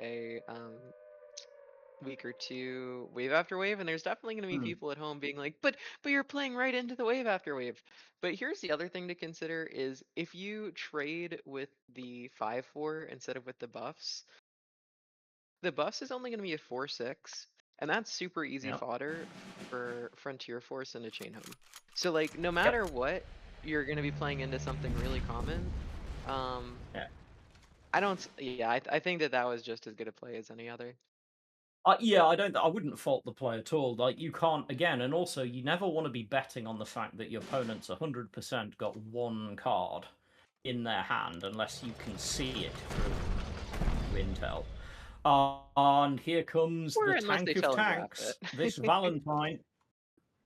D: wave after wave, and there's definitely going to be
C: Hmm.
D: people at home being like, but you're playing right into the wave after wave. But here's the other thing to consider is if you trade with the 5/4 instead of with the buffs is only going to be a 4/6, and that's super easy
C: Yep.
D: fodder for Frontier Force and a Chain Home. So like no
C: Yep.
D: matter what, you're going to be playing into something really common.
C: Yeah.
D: I think that was just as good a play as any other.
C: Yeah, I wouldn't fault the play at all. Like you can't again, and also you never want to be betting on the fact that your opponent's 100% got one card in their hand unless you can see it through intel. And here comes
D: Or
C: the
D: unless they
C: tank of
D: telegraph
C: tanks. This
D: it.
C: Valentine.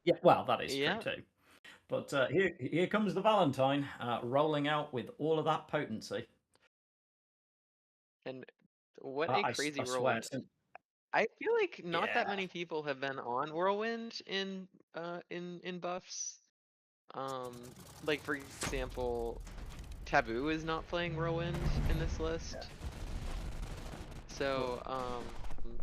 C: Yeah, well, that is true
D: Yeah,
C: too. But here comes the Valentine, rolling out with all of that potency.
D: and what a crazy
C: I swear.
D: whirlwind. I feel like not that
C: Yeah.
D: many people have been on whirlwind in buffs. Like for example, Taboo is not playing whirlwind in this list. So,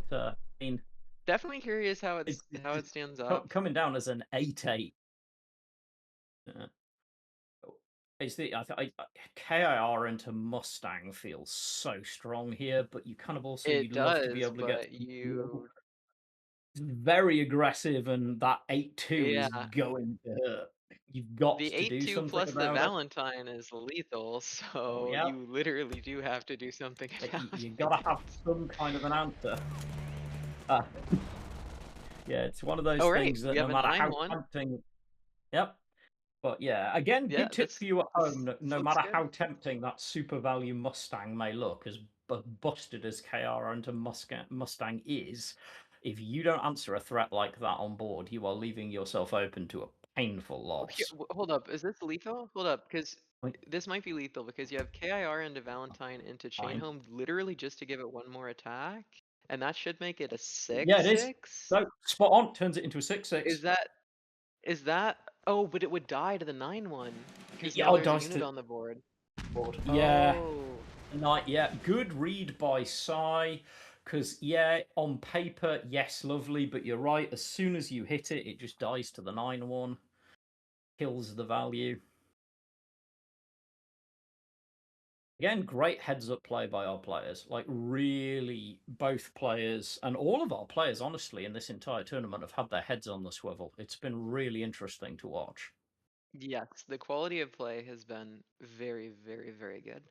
C: I mean,
D: definitely curious how
C: it's
D: it stands up.
C: coming down as an 8/8. It's KIR into Mustang feels so strong here, but you kind of also
D: It
C: you'd love to be
D: does,
C: able to get
D: but
C: some very aggressive, and that 8/2 is
D: yeah.
C: going to hurt. You've got
D: The
C: to do
D: 8/2
C: something
D: plus the
C: about it.
D: Valentine is lethal,
C: Oh
D: so
C: yeah,
D: you literally do have to do something about
C: you
D: it.
C: gotta have some kind of an answer. Uh, yeah, it's one of those
D: Oh right,
C: things
D: we
C: that no
D: have a
C: matter how
D: 9/1.
C: tempting. Yep. But yeah, again,
D: Yeah,
C: good tip for you at home.
D: this
C: No
D: looks
C: matter
D: good.
C: how tempting that super value Mustang may look, as busted as KR into Mustang is, if you don't answer a threat like that on board, you are leaving yourself open to a painful
D: Okay,
C: loss.
D: hold up, is this lethal? Hold up, because
C: Like,
D: this might be lethal because you have KIR into Valentine into Chain
C: fine.
D: Home literally just to give it one more attack, and that should make it a
C: Yeah, it is.
D: 6/6.
C: So spot on. Turns it into a 6/6.
D: Is that is that? Oh, but it would die to the 9/1 because
C: Yeah,
D: now
C: oh,
D: there's a
C: dice
D: unit
C: to
D: on the board.
C: board. Yeah,
D: Oh,
C: yeah. Good read by Sai. Because, yeah, on paper, yes, lovely, but you're right. As soon as you hit it, it just dies to the 9/1. Kills the value. Again, great heads up play by our players. Like, really, both players and all of our players, honestly, in this entire tournament have had their heads on the swivel. It's been really interesting to watch.
D: yes, the quality of play has been very, very, very good.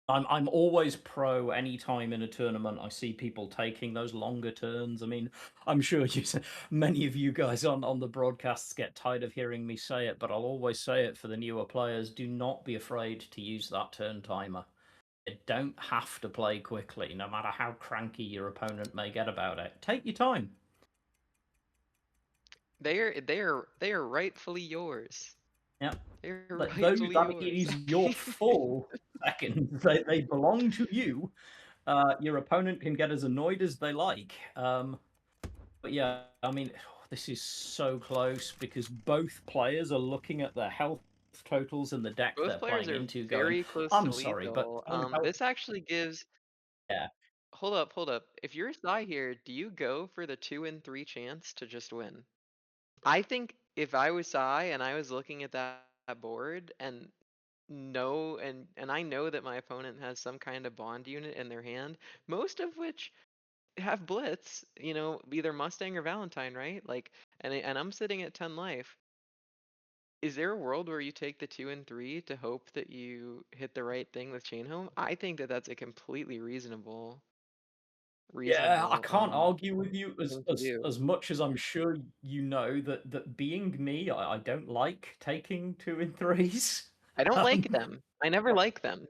C: I'm always pro anytime in a tournament I see people taking those longer turns. I mean, I'm sure many of you guys on the broadcasts get tired of hearing me say it, but I'll always say it for the newer players. Do not be afraid to use that turn timer. You don't have to play quickly, no matter how cranky your opponent may get about it. Take your time.
D: They are rightfully yours.
C: Yeah.
D: They're
C: But
D: rightfully
C: that
D: yours.
C: is your full seconds. They belong to you. Your opponent can get as annoyed as they like. But yeah, I mean, this is so close because both players are looking at their health totals and the deck
D: Both
C: they're
D: players
C: playing
D: are
C: into, going,
D: very close to
C: "I'm sorry, but
D: lethal.
C: how?"
D: This actually gives.
C: Yeah,
D: Hold up, hold up. If you're Sai here, do you go for the 2 and 3 chance to just win? I think if I was Sai and I was looking at that board and I know that my opponent has some kind of bond unit in their hand, most of which have blitz, either Mustang or Valentine, right? Like, and I'm sitting at 10 life. Is there a world where you take the 2 and 3 to hope that you hit the right thing with chain home? I think that that's a completely reasonable
C: yeah, I
D: reasonable
C: can't argue with you
D: thing to do.
C: as much as I'm sure you know that being me, I don't like taking 2 and 3s.
D: I don't like
C: Um,
D: them. I never like them.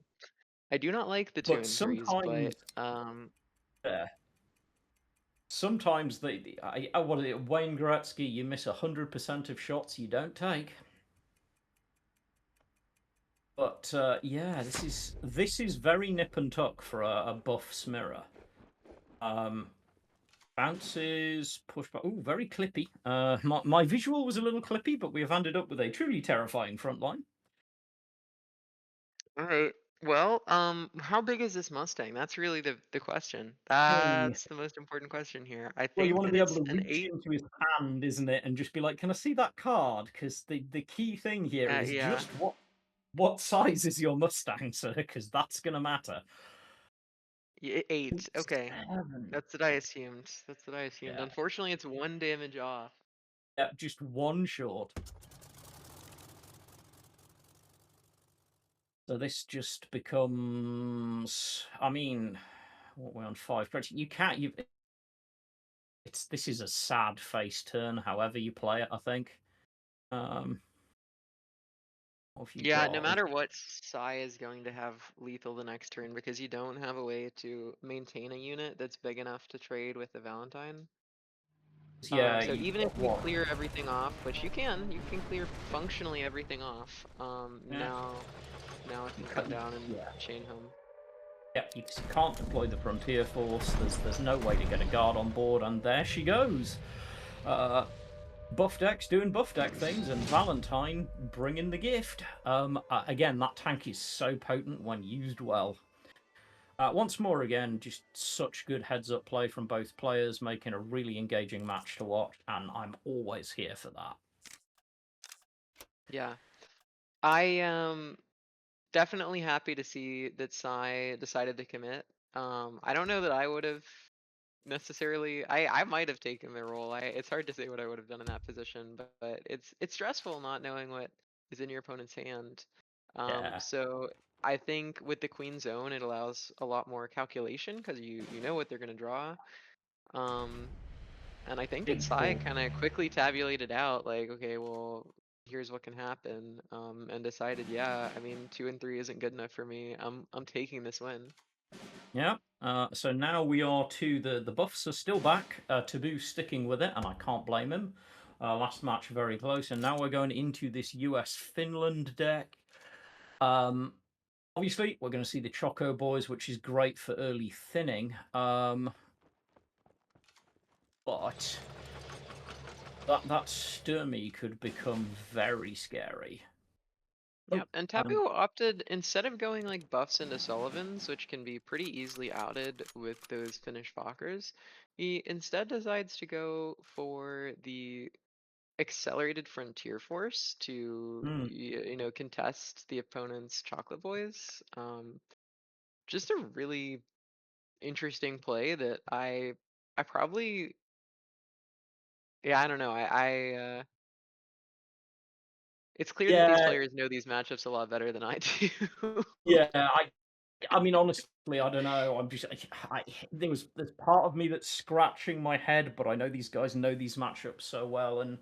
D: I do not like the 2
C: but
D: and 3s,
C: sometimes,
D: but
C: yeah, sometimes what is it, Wayne Gretzky? You miss 100% of shots you don't take. But yeah, this is very nip and tuck for a buff Smirror. Bounces, pushback. Oh, very clippy. My visual was a little clippy, but we have ended up with a truly terrifying front line.
D: all right. Well, how big is this Mustang? That's really the question.
C: Hey.
D: That's the most important question here. I
C: Well, you
D: think
C: want to
D: that
C: be able
D: it's
C: to
D: an
C: reach
D: 8.
C: into his hand, isn't it, and just be like, "Can I see that card?" Because the key thing here is
D: Yeah.
C: just what size is your Mustang, sir? Because that's gonna matter.
D: 8. Okay.
C: 7.
D: That's what I assumed. That's what I assumed.
C: Yeah,
D: Unfortunately, it's 1 damage off.
C: yeah, just one short. So this just becomes. I mean, what we're on 5. But you can't. This is a sad face turn. However you play it, I think. What have you
D: Yeah, no
C: got?
D: matter what, Sai is going to have lethal the next turn because you don't have a way to maintain a unit that's big enough to trade with the Valentine.
C: Yeah,
D: So
C: you've
D: even if
C: got
D: we
C: what?
D: clear everything off, which you can clear functionally everything off.
C: Yeah.
D: Now it can come down and
C: Yeah.
D: chain home.
C: Yeah, you can't deploy the frontier force. There's no way to get a guard on board, and there she goes. Buff decks doing buff deck things, and Valentine bringing the gift. Again, that tank is so potent when used well. Once more, again, just such good heads-up play from both players, making a really engaging match to watch, and I'm always here for that.
D: Yeah, I am definitely happy to see that Sai decided to commit. I don't know that I would have necessarily. I might have taken the role. It's hard to say what I would have done in that position, but it's stressful not knowing what is in your opponent's hand.
C: Yeah.
D: So I think with the queen zone, it allows a lot more calculation because you know what they're gonna draw. And I think that
C: Big
D: Sai
C: ball.
D: kind of quickly tabulated out like, okay, well, here's what can happen. And decided, yeah, I mean, 2 and 3 isn't good enough for me. I'm taking this win.
C: Yeah. So now we are to the buffs are still back. Taboo sticking with it, and I can't blame him. Last match very close, and now we're going into this US Finland deck. Obviously, we're going to see the Choco Boys, which is great for early thinning. But that Sturmy could become very scary.
D: Yeah,
C: Oh,
D: and Taboo opted, instead of going like buffs into Sullivans, which can be pretty easily outed with those Finnish Fokkers, he instead decides to go for the accelerated frontier force to
C: hmm.
D: contest the opponent's chocolate boys. Just a really interesting play that I probably, yeah, I don't know, it's clear that these
C: Yeah,
D: players know these matchups a lot better than I do.
C: yeah. I mean, honestly, I don't know. I'm just there's part of me that's scratching my head, but I know these guys know these matchups so well, and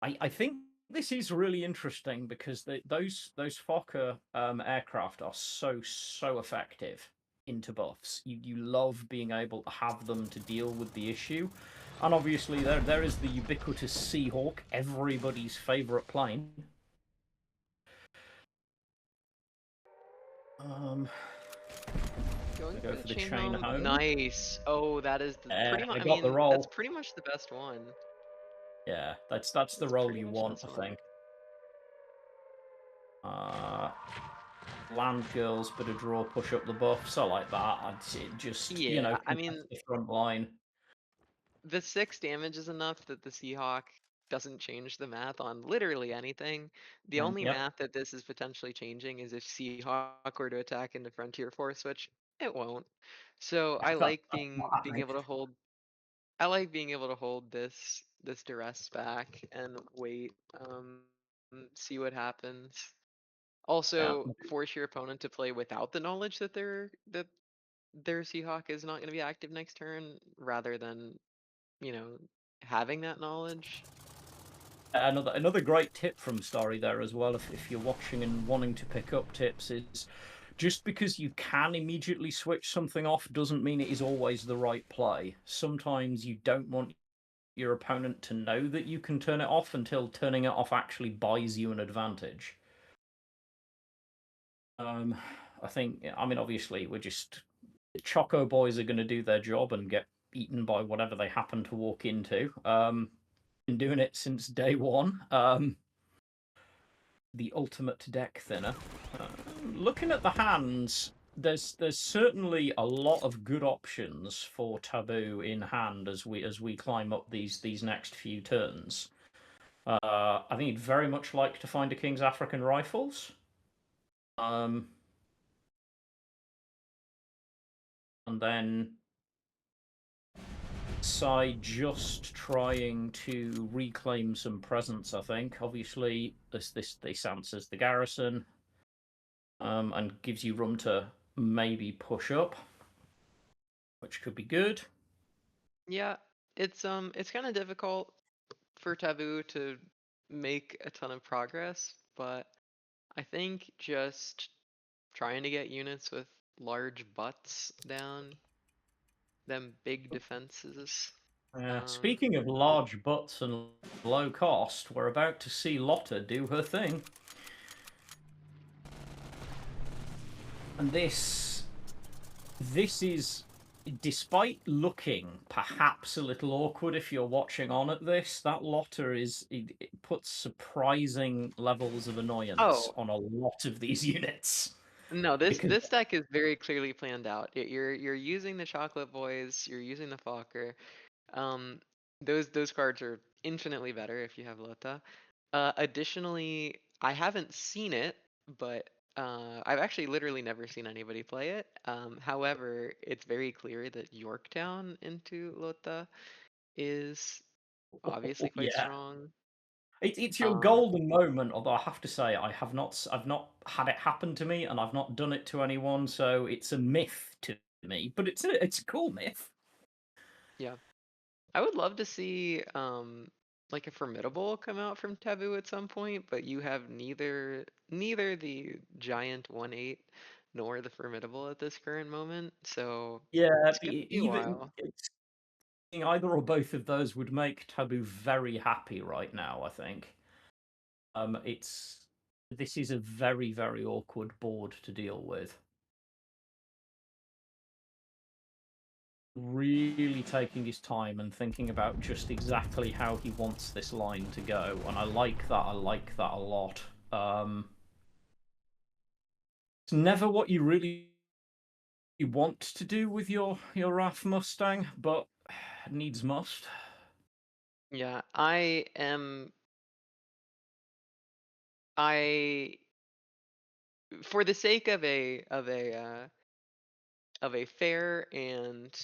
C: I think this is really interesting because those Fokker aircraft are so effective into buffs. You love being able to have them to deal with the issue, and obviously there is the ubiquitous Seahawk, everybody's favorite plane.
D: Going
C: Go
D: for
C: for
D: the
C: the
D: chain
C: chain
D: home.
C: home.
D: Nice. Oh, that is the pretty much.
C: They
D: I
C: got the
D: mean, that's
C: roll.
D: pretty much the best one.
C: Yeah, that's the
D: That's
C: roll
D: pretty
C: you
D: much the
C: want,
D: best
C: I
D: one.
C: think. Land girls, bit of draw, push up the buffs. I like that. It just,
D: Yeah, I mean,
C: contest the front line.
D: the 6 damage is enough that the Seahawk doesn't change the math on literally anything. The only
C: Yep.
D: math that this is potentially changing is if Seahawk were to attack into Frontier Force, which it won't. So I like
C: That's not
D: being
C: happening.
D: able to hold. I like being able to hold this duress back and wait, see what happens.
C: Yeah.
D: Also, force your opponent to play without the knowledge that their Seahawk is not going to be active next turn, rather than having that knowledge.
C: Another great tip from Starry there as well, if you're watching and wanting to pick up tips, is just because you can immediately switch something off doesn't mean it is always the right play. Sometimes you don't want your opponent to know that you can turn it off until turning it off actually buys you an advantage. I think, I mean, obviously, Choco Boys are going to do their job and get eaten by whatever they happen to walk into. Been doing it since day one. The ultimate deck thinner. Looking at the hands, there's certainly a lot of good options for Taboo in hand as we climb up these next few turns. I think he'd very much like to find a King's African Rifles. And then Sai just trying to reclaim some presence, I think. Obviously, this answers the garrison, and gives you room to maybe push up, which could be good.
D: Yeah, it's kind of difficult for Taboo to make a ton of progress, but I think just trying to get units with large butts down, them big defenses.
C: Speaking of large butts and low cost, we're about to see Lotta do her thing. And this is, despite looking perhaps a little awkward if you're watching on at this, that Lotta it puts surprising levels of annoyance
D: Oh,
C: on a lot of these units.
D: no, this
C: Because
D: this deck is very clearly planned out. You're using the Chocolate Boys, you're using the Fokker. Um, those cards are infinitely better if you have Lota. Additionally, I haven't seen it, but I've actually literally never seen anybody play it. However, it's very clear that Yorktown into Lota is obviously quite
C: yeah,
D: strong.
C: it's your
D: Um,
C: golden moment. Although I have to say, I've not had it happen to me, and I've not done it to anyone, so it's a myth to me. But it's a cool myth.
D: yeah, I would love to see like a Formidable come out from Taboo at some point, but you have neither the giant 1/8 nor the Formidable at this current moment, so
C: Yeah,
D: it's gonna be a while.
C: either or both of those would make Taboo very happy right now, I think. This is a very awkward board to deal with. Really taking his time and thinking about just exactly how he wants this line to go, and I like that. I like that a lot. It's never what you really want to do with your RAF Mustang, but needs must.
D: Yeah, I for the sake of a fair and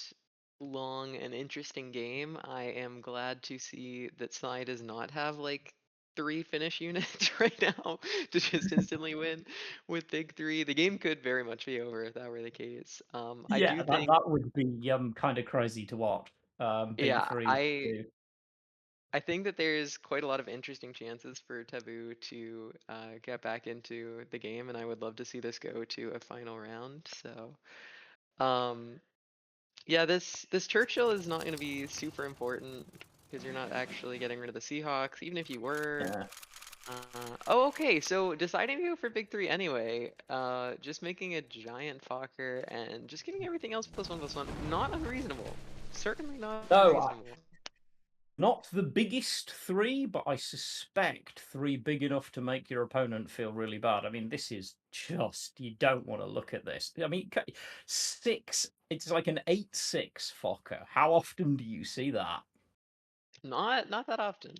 D: long and interesting game, I am glad to see that Sai does not have like 3 finish units right now to just instantly win with big 3. The game could very much be over if that were the case. I
C: Yeah,
D: do
C: that
D: think,
C: that would be kind of crazy to watch. Big
D: yeah,
C: three.
D: I think that there's quite a lot of interesting chances for Taboo to get back into the game, and I would love to see this go to a final round. So, um, yeah, this Churchill is not going to be super important because you're not actually getting rid of the Seahawks, even if you were.
C: Yeah.
D: Oh, okay. So deciding to go for big 3 anyway. Just making a giant Fokker and just giving everything else +1/+1. Not unreasonable. Certainly not
C: No,
D: unreasonable.
C: not the biggest 3, but I suspect 3 big enough to make your opponent feel really bad. I mean, this is just, you don't want to look at this. I mean, 6, it's like an 8/6 Fokker. How often do you see that?
D: Not that often.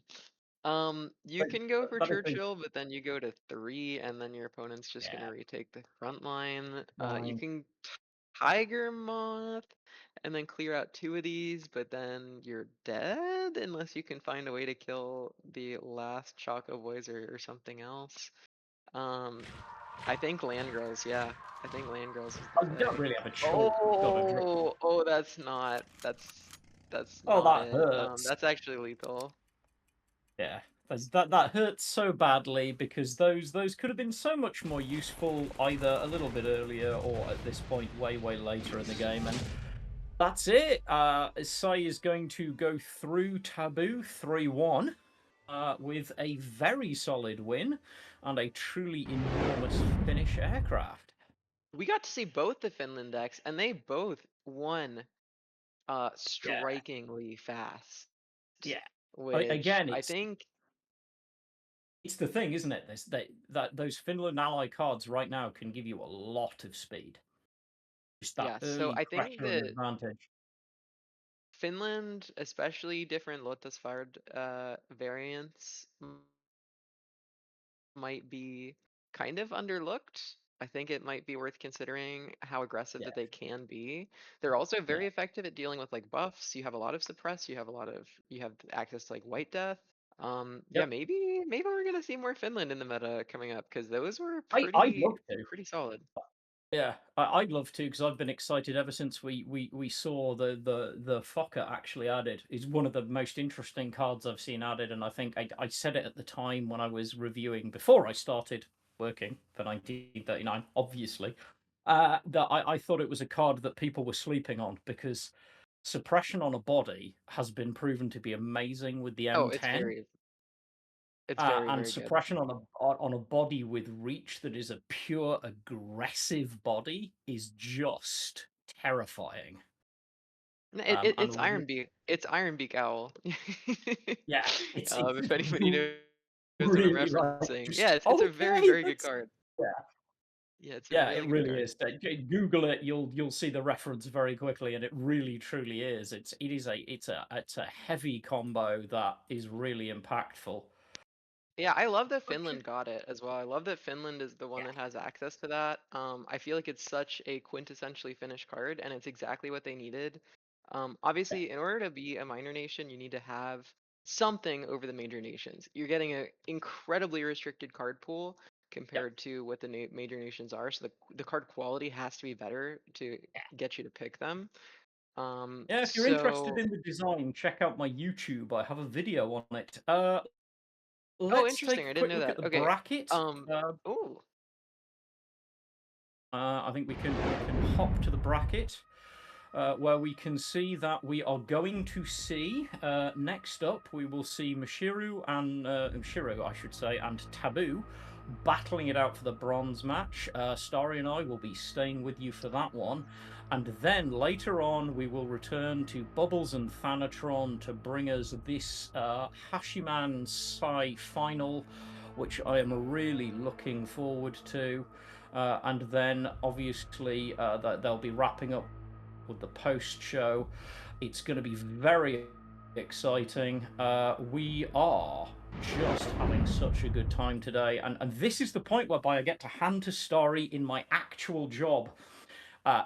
D: You
C: But-
D: can go for
C: but I think-
D: Churchill, but then you go to 3, and then your opponent's just gonna
C: Yeah.
D: retake the front line. You
C: Line.
D: can Tiger Moth, and then clear out 2 of these, but then you're dead unless you can find a way to kill the last Choco Boys or something else. I think Land Girls, yeah. I think Land Girls is the
C: Oh, you don't
D: play.
C: really have a choice. You've got to drop.
D: Oh, that's not
C: Oh,
D: not
C: that
D: it.
C: hurts.
D: That's actually lethal.
C: Yeah, that hurts so badly because those could have been so much more useful either a little bit earlier or at this point way later in the game, and that's it. Sai is going to go through Taboo 3-1 with a very solid win and a truly enormous Finnish aircraft.
D: We got to see both the Finland decks, and they both won strikingly fast.
C: Yeah.
D: Which
C: Again,
D: I
C: it's
D: think
C: the thing, isn't it? That those Finland ally cards right now can give you a lot of speed. Just that
D: yeah, so
C: early
D: I think
C: pressure and
D: that
C: advantage.
D: Finland, especially different Lotusfard variants, might be kind of underlooked. I think it might be worth considering how aggressive
C: Yeah.
D: that they can be. They're also very
C: Yeah.
D: effective at dealing with like buffs. You have a lot of suppress. You have access to like White Death. Yeah,
C: Yep.
D: maybe we're gonna see more Finland in the meta coming up because those were
C: I'd love to.
D: pretty solid.
C: Yeah, I'd love to because I've been excited ever since we saw the Fokker actually added. Is one of the most interesting cards I've seen added, and I think I said it at the time when I was reviewing before I started working for 1939, obviously. That I thought it was a card that people were sleeping on because suppression on a body has been proven to be amazing with the M10.
D: Oh, it's very
C: And
D: good.
C: suppression on a body with reach that is a pure aggressive body is just terrifying.
D: It's Iron Beak Owl.
C: Yeah, it's
D: if anybody knows what I'm
C: really
D: referencing.
C: just,
D: Yeah, it's a very,
C: okay,
D: very good card.
C: Yeah,
D: Yeah, it's a
C: yeah,
D: really
C: it
D: good
C: really
D: card.
C: is. Google it, you'll see the reference very quickly, and it really truly is. It's a heavy combo that is really impactful.
D: Yeah, I love that Finland got it as well. I love that Finland is the one
C: Yeah.
D: that has access to that. I feel like it's such a quintessentially Finnish card, and it's exactly what they needed. Obviously, in order to be a minor nation, you need to have something over the major nations. You're getting an incredibly restricted card pool compared to what the major nations are, so the card quality has to be better to get you to pick them.
C: Yeah, if you're interested in the design, check out my YouTube. I have a video on it. Let's
D: interesting.
C: take
D: I
C: a
D: didn't
C: quick
D: know
C: look
D: that.
C: at the
D: Okay.
C: bracket.
D: Oh.
C: I think we can hop to the bracket where we can see that we are going to see next up we will see Mashiro, I should say, and Taboo battling it out for the bronze match. Starry and I will be staying with you for that one. And then later on, we will return to Bubbles and Thanatron to bring us this Hatchiman Sai final, which I am really looking forward to. And then, obviously, they'll be wrapping up with the post show. It's going to be very exciting. We are just having such a good time today, and this is the point whereby I get to hand to Starry in my actual job.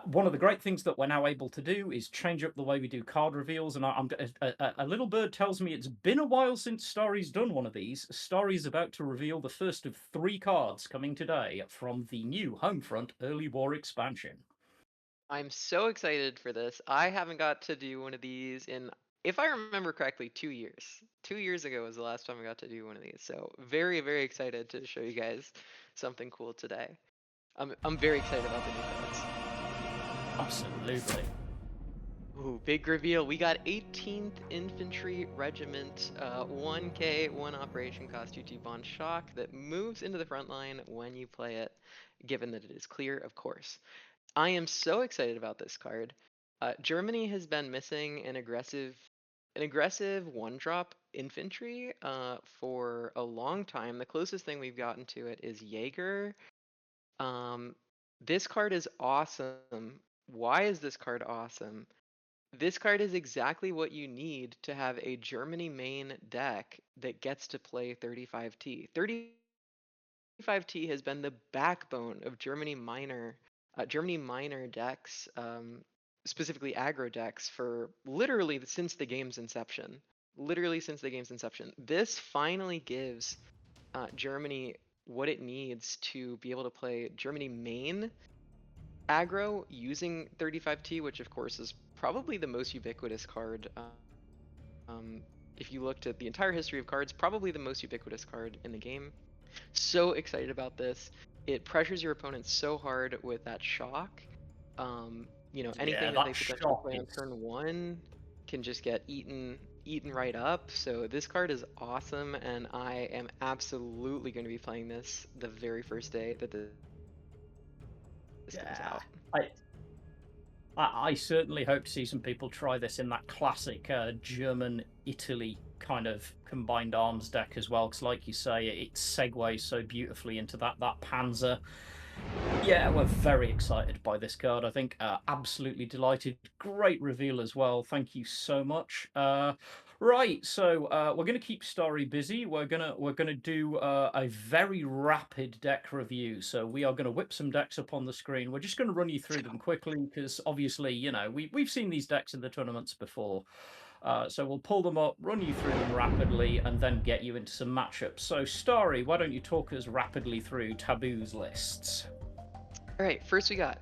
C: One of the great things that we're now able to do is change up the way we do card reveals, and a little bird tells me it's been a while since Starry's done one of these. Starry's about to reveal the first of 3 cards coming today from the new Homefront Early War expansion.
D: I'm so excited for this. I haven't got to do one of these in, if I remember correctly, 2 years. 2 years ago was the last time I got to do one of these. So very, very excited to show you guys something cool today. I'm very excited about the new cards.
C: Absolutely.
D: Ooh, big reveal. We got 18th Infantry Regiment, 1K, 1 operation, cost 2/2 bond shock that moves into the front line when you play it, given that it is clear, of course. I am so excited about this card. Germany has been missing an aggressive 1-drop infantry for a long time. The closest thing we've gotten to it is Jaeger. This card is awesome. Why is this card awesome? This card is exactly what you need to have a Germany main deck that gets to play 35T. 35T has been the backbone of Germany minor decks, specifically aggro decks, for literally since the game's inception. This finally gives Germany what it needs to be able to play Germany main aggro using 35T, which of course is probably the most ubiquitous card. If you looked at the entire history of cards, probably the most ubiquitous card in the game. So excited about this. It pressures your opponent so hard with that shock. Anything that they potentially play on turn 1 can just get eaten right up. So this card is awesome, and I am absolutely going to be playing this the very first day that this comes out.
C: I certainly hope to see some people try this in that classic German-Italy kind of combined arms deck as well, because like you say, it segues so beautifully into that Panzer. Yeah, we're very excited by this card. I think absolutely delighted. Great reveal as well. Thank you so much. Right, so we're going to keep Starry busy. We're gonna do a very rapid deck review. So we are going to whip some decks up on the screen. We're just going to run you through them quickly because obviously, we've seen these decks in the tournaments before. So we'll pull them up, run you through them rapidly, and then get you into some matchups. So Starry, why don't you talk us rapidly through Taboo's lists?
D: All right, first we got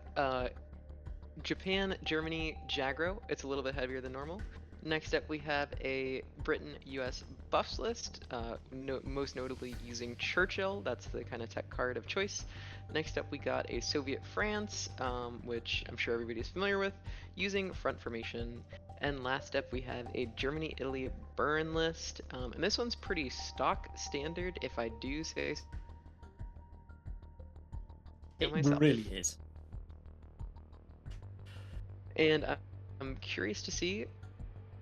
D: Japan, Germany, Aggro. It's a little bit heavier than normal. Next up, we have a Britain US buffs list, most notably using Churchill. That's the kind of tech card of choice. Next up, we got a Soviet France, which I'm sure everybody's familiar with, using front formation. And last up, we have a Germany Italy burn list, and this one's pretty stock standard, if I do say so myself.
C: It really is.
D: And I'm curious to see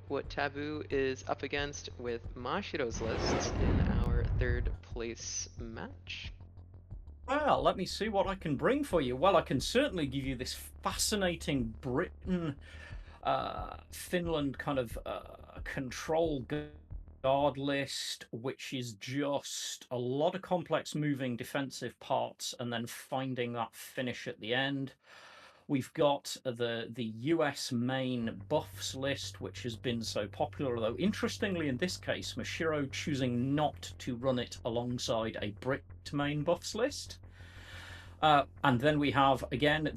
D: what Taboo is up against with Mashiro's lists in our 3rd place match.
C: Well, let me see what I can bring for you. Well, I can certainly give you this fascinating Britain, Finland kind of control guard list, which is just a lot of complex moving defensive parts and then finding that finish at the end. We've got the US main buffs list, which has been so popular, although interestingly in this case, Mashiro choosing not to run it alongside a Brit main buffs list. And then we have, again,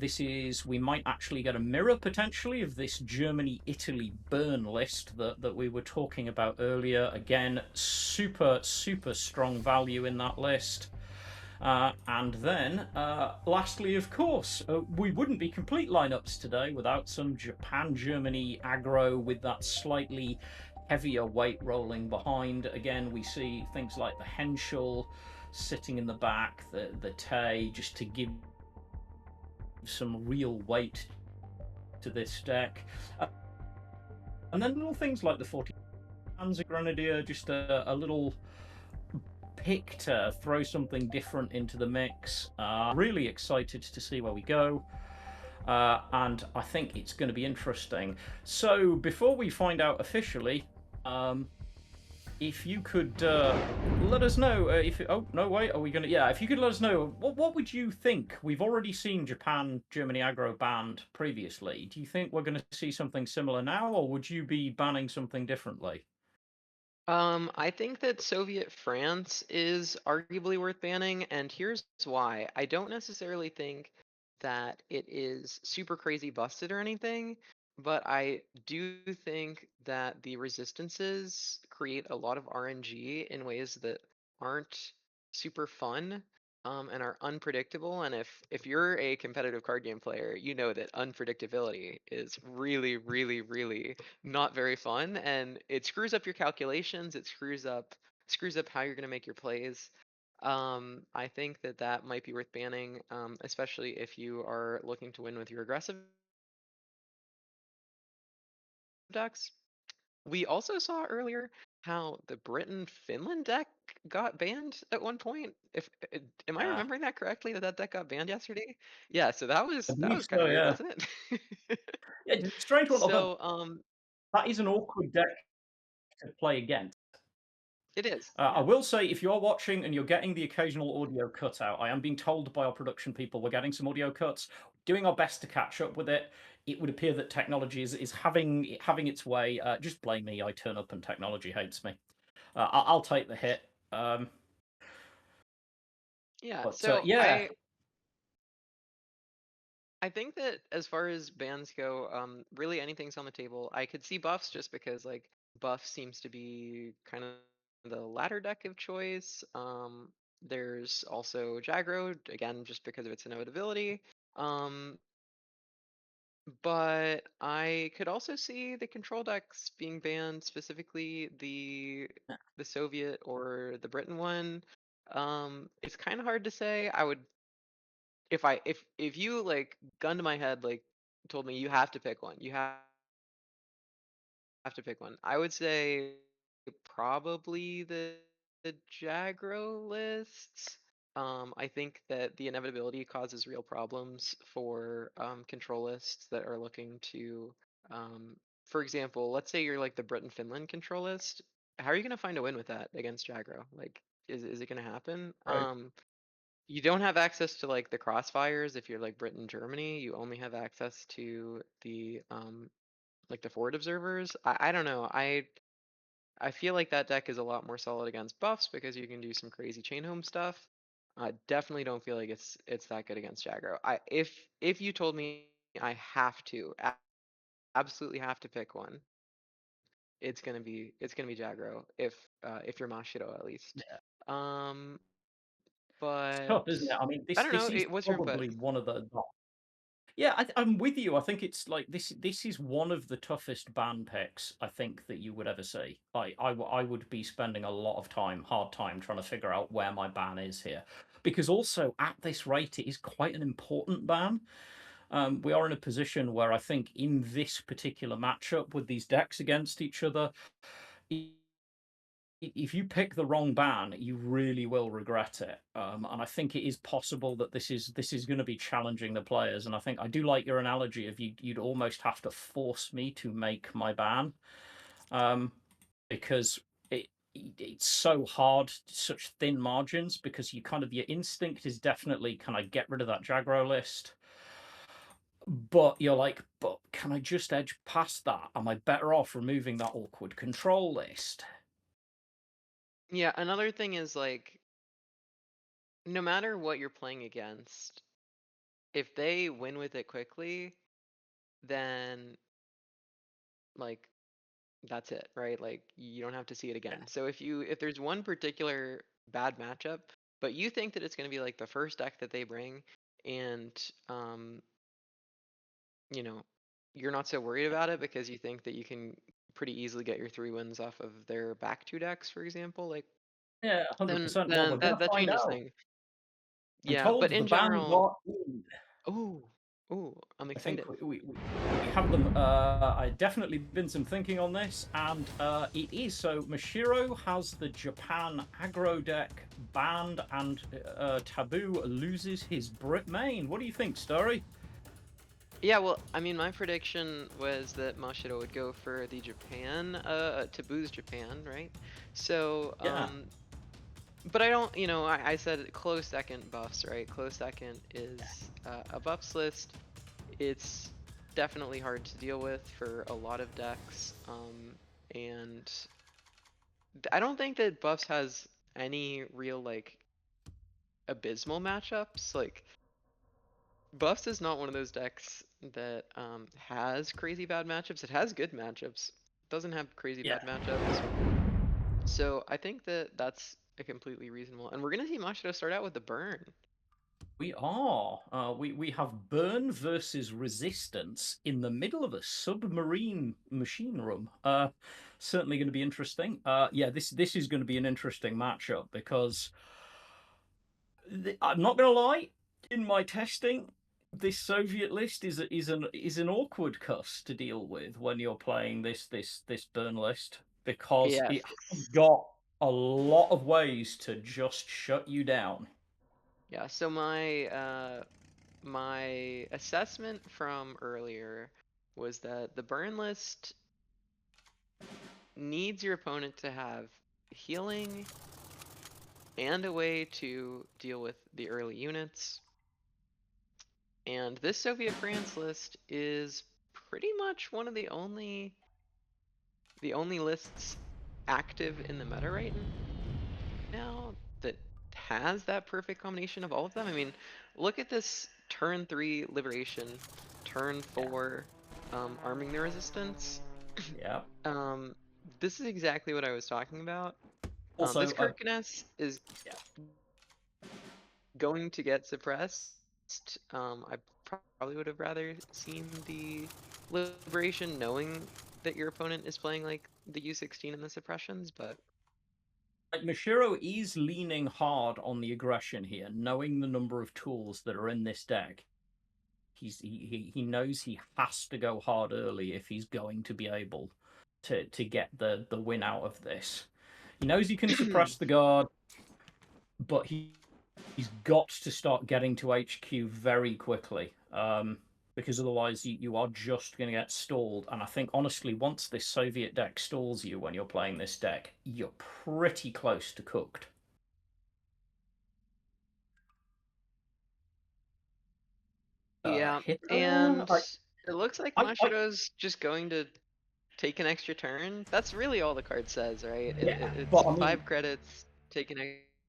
C: we might actually get a mirror potentially of this Germany-Italy burn list that we were talking about earlier. Again, super, super strong value in that list. And then, lastly, of course, we wouldn't be complete lineups today without some Japan-Germany aggro with that slightly heavier weight rolling behind. Again, we see things like the Henschel sitting in the back, the Tay, just to give some real weight to this deck. And then little things like the 40 Panzer Grenadier, just a little pick to throw something different into the mix. Really excited to see where we go. And I think it's going to be interesting. So before we find out officially, if you could let us know if... Oh, no, wait, are we going to... Yeah, if you could let us know, what would you think? We've already seen Japan, Germany aggro banned previously. Do you think we're going to see something similar now, or would you be banning something differently?
D: I think that Soviet France is arguably worth banning, and here's why. I don't necessarily think that it is super crazy busted or anything, but I do think that the resistances create a lot of RNG in ways that aren't super fun, and are unpredictable. And if you're a competitive card game player, you know that unpredictability is really, really, really not very fun, and it screws up your calculations. It screws up how you're going to make your plays. I think that that might be worth banning, especially if you are looking to win with your aggressive decks. We also saw earlier how the Britain Finland deck got banned at one point. If am I
C: Yeah,
D: remembering that correctly, that deck got banned yesterday? Yeah, so that
C: I
D: was
C: believe
D: kind
C: so,
D: of weird,
C: yeah.
D: wasn't it?
C: Yeah, it's a strange one, although
D: So
C: that is an awkward deck to play against.
D: it is.
C: I will say, if you're watching and you're getting the occasional audio cut out, I am being told by our production people we're getting some audio cuts. Doing our best to catch up with it. It would appear that technology is having its way. Just blame me. I turn up and technology hates me. I'll take the hit.
D: Yeah,
C: But
D: so
C: yeah,
D: I think that as far as bans go, really anything's on the table. I could see buffs just because like buff seems to be kind of the latter deck of choice. There's also Jagro, again, just because of its inevitability. But I could also see the control decks being banned, specifically the Soviet or the Britain one. It's kind of hard to say. I would if you like gun to my head like told me you have to pick one, you have to pick one, I would say probably the Jagro lists. I think that the inevitability causes real problems for control lists that are looking to for example, let's say you're like the Britain Finland control list. How are you going to find a win with that against Jagro? Like is it going to happen?
C: right.
D: You don't have access to like the crossfires if you're like Britain, Germany. You only have access to the like the forward observers. I don't know. I feel like that deck is a lot more solid against buffs because you can do some crazy chain home stuff. I definitely don't feel like it's that good against Jagro. If you told me I have to absolutely have to pick one, it's gonna be Jagro if you're Mashiro at least.
C: Yeah.
D: Um,
C: It's
D: but
C: tough, isn't it? I mean,
D: I
C: this
D: don't know.
C: is
D: What's your input?
C: probably one of the... Yeah, I'm with you. I think it's like this is one of the toughest ban picks I think that you would ever see. I would be spending a lot of hard time trying to figure out where my ban is here, because also at this rate it is quite an important ban. We are in a position where I think in this particular matchup with these decks against each other, if you pick the wrong ban, you really will regret it. And I think it is possible that this is going to be challenging the players. And I think I do like your analogy of you'd almost have to force me to make my ban, because it's so hard, such thin margins. Because you kind of your instinct is definitely, can I get rid of that Jagro list? But you're like, but can I just edge past that? Am I better off removing that awkward control list?
D: Yeah, another thing is like no matter what you're playing against, if they win with it quickly, then like that's it, right? Like you don't have to see it again. So if there's one particular bad matchup, but you think that it's going to be like the first deck that they bring and you know, you're not so worried about it because you think that you can pretty easily get your 3 wins off of their back 2 decks, for example, like
C: Yeah,
D: then
C: 100%. Well, we're
D: then
C: going
D: that
C: to
D: that
C: find
D: changes
C: out.
D: things.
C: I'm
D: Yeah,
C: told
D: but
C: the
D: in
C: bans
D: general,
C: are in.
D: ooh, I'm
C: I think
D: excited.
C: we have them. I definitely been some thinking on this, and it is so. Mashiro has the Japan aggro deck banned, and Taboo loses his Brit main. What do you think, Story?
D: Yeah, well, I mean, my prediction was that Mashiro would go for the Japan, to boost Japan, right? So,
C: Yeah.
D: but I don't, I said close second buffs, right? Close second is a buffs list. It's definitely hard to deal with for a lot of decks, and I don't think that buffs has any real like abysmal matchups. Like buffs is not one of those decks that has crazy bad matchups. It has good matchups. Doesn't have crazy
C: Yeah.
D: bad matchups. So I think that that's a completely reasonable. And we're gonna see Mashiro start out with the burn.
C: We are. We have burn versus resistance in the middle of a submarine machine room. Certainly going to be interesting. Yeah, this is going to be an interesting matchup because I'm not going to lie. In my testing, this Soviet list is an awkward cuss to deal with when you're playing this burn list because
D: Yes.
C: it has got a lot of ways to just shut you down.
D: Yeah. So my assessment from earlier was that the burn list needs your opponent to have healing and a way to deal with the early units. And this Soviet France list is pretty much one of the only lists active in the meta right now that has that perfect combination of all of them. I mean, look at this turn 3 liberation, turn 4 arming the resistance.
C: Yeah.
D: Um, this is exactly what I was talking about. This
C: Also,
D: Kirkenes is
C: yeah.
D: going to get suppressed. I probably would have rather seen the liberation knowing that your opponent is playing like the U16 and the suppressions, but
C: Like Mashiro is leaning hard on the aggression here, knowing the number of tools that are in this deck. He knows he has to go hard early if he's going to be able to get the win out of this. He knows he can suppress the guard, but he's got to start getting to HQ very quickly. Because otherwise you are just going to get stalled. And I think, honestly, once this Soviet deck stalls you when you're playing this deck, you're pretty close to cooked.
D: yeah,
C: Hitter?
D: and it looks like
C: I,
D: Mashiro's just going to take an extra turn. That's really all the card says, right?
C: yeah,
D: It's
C: but I mean,
D: 5 credits, take an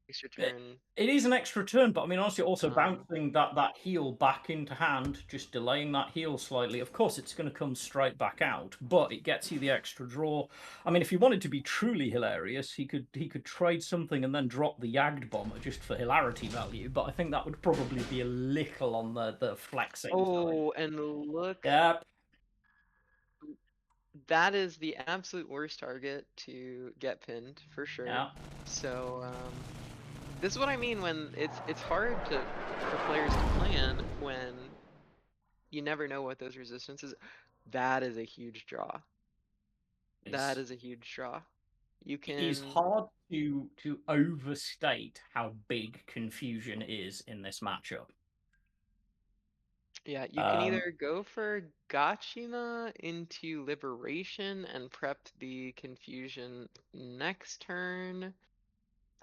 D: extra
C: it,
D: turn.
C: it is an extra turn, but I mean, honestly, also
D: Um,
C: bouncing that heal back into hand, just delaying that heal slightly. Of course, it's going to come straight back out, but it gets you the extra draw. I mean, if he wanted to be truly hilarious, he could trade something and then drop the Yagged Bomber just for hilarity value. But I think that would probably be a little on the flexing side.
D: oh, and look,
C: Yep.
D: that is the absolute worst target to get pinned for sure.
C: Yeah.
D: So this is what I mean when it's hard for players to plan when you never know what those resistances. That is a huge draw. That is a huge draw. You
C: It is
D: can,
C: hard to overstate how big confusion is in this matchup.
D: yeah, you can either go for Gachima into Liberation and prep the confusion next turn.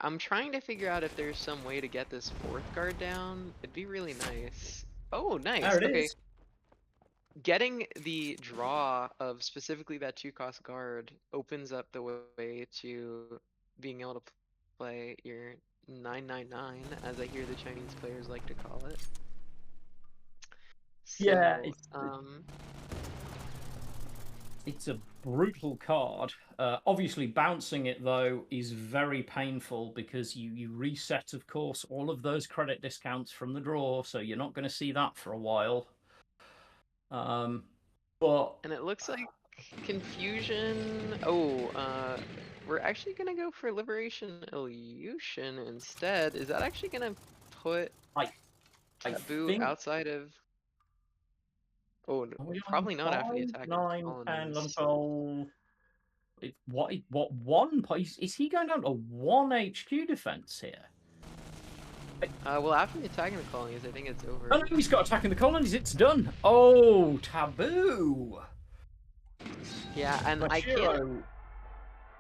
D: I'm trying to figure out if there's some way to get this 4th guard down. It'd be really nice. Oh, nice.
C: There it
D: Okay.
C: is.
D: Getting the draw of specifically that 2-cost guard opens up the way to being able to play your 999, as I hear the Chinese players like to call it.
C: Yeah,
D: So,
C: it's a brutal card. Obviously, bouncing it though is very painful because you reset, of course, all of those credit discounts from the draw, so you're not going to see that for a while. But
D: and it looks like confusion. Oh, we're actually gonna go for Liberation Illusion instead. Is that actually gonna put
C: I
D: Taboo
C: think
D: outside of? Oh,
C: are we on
D: probably not after the
C: 5,
D: attack of
C: 9, 10
D: colonies.
C: until what one? Is he going down to 1 HQ defense here?
D: Well, after attacking the colonies, I think it's over.
C: Oh no, he's got attacking the colonies. It's done. Oh, taboo.
D: Yeah, and I can't.
C: Mashiro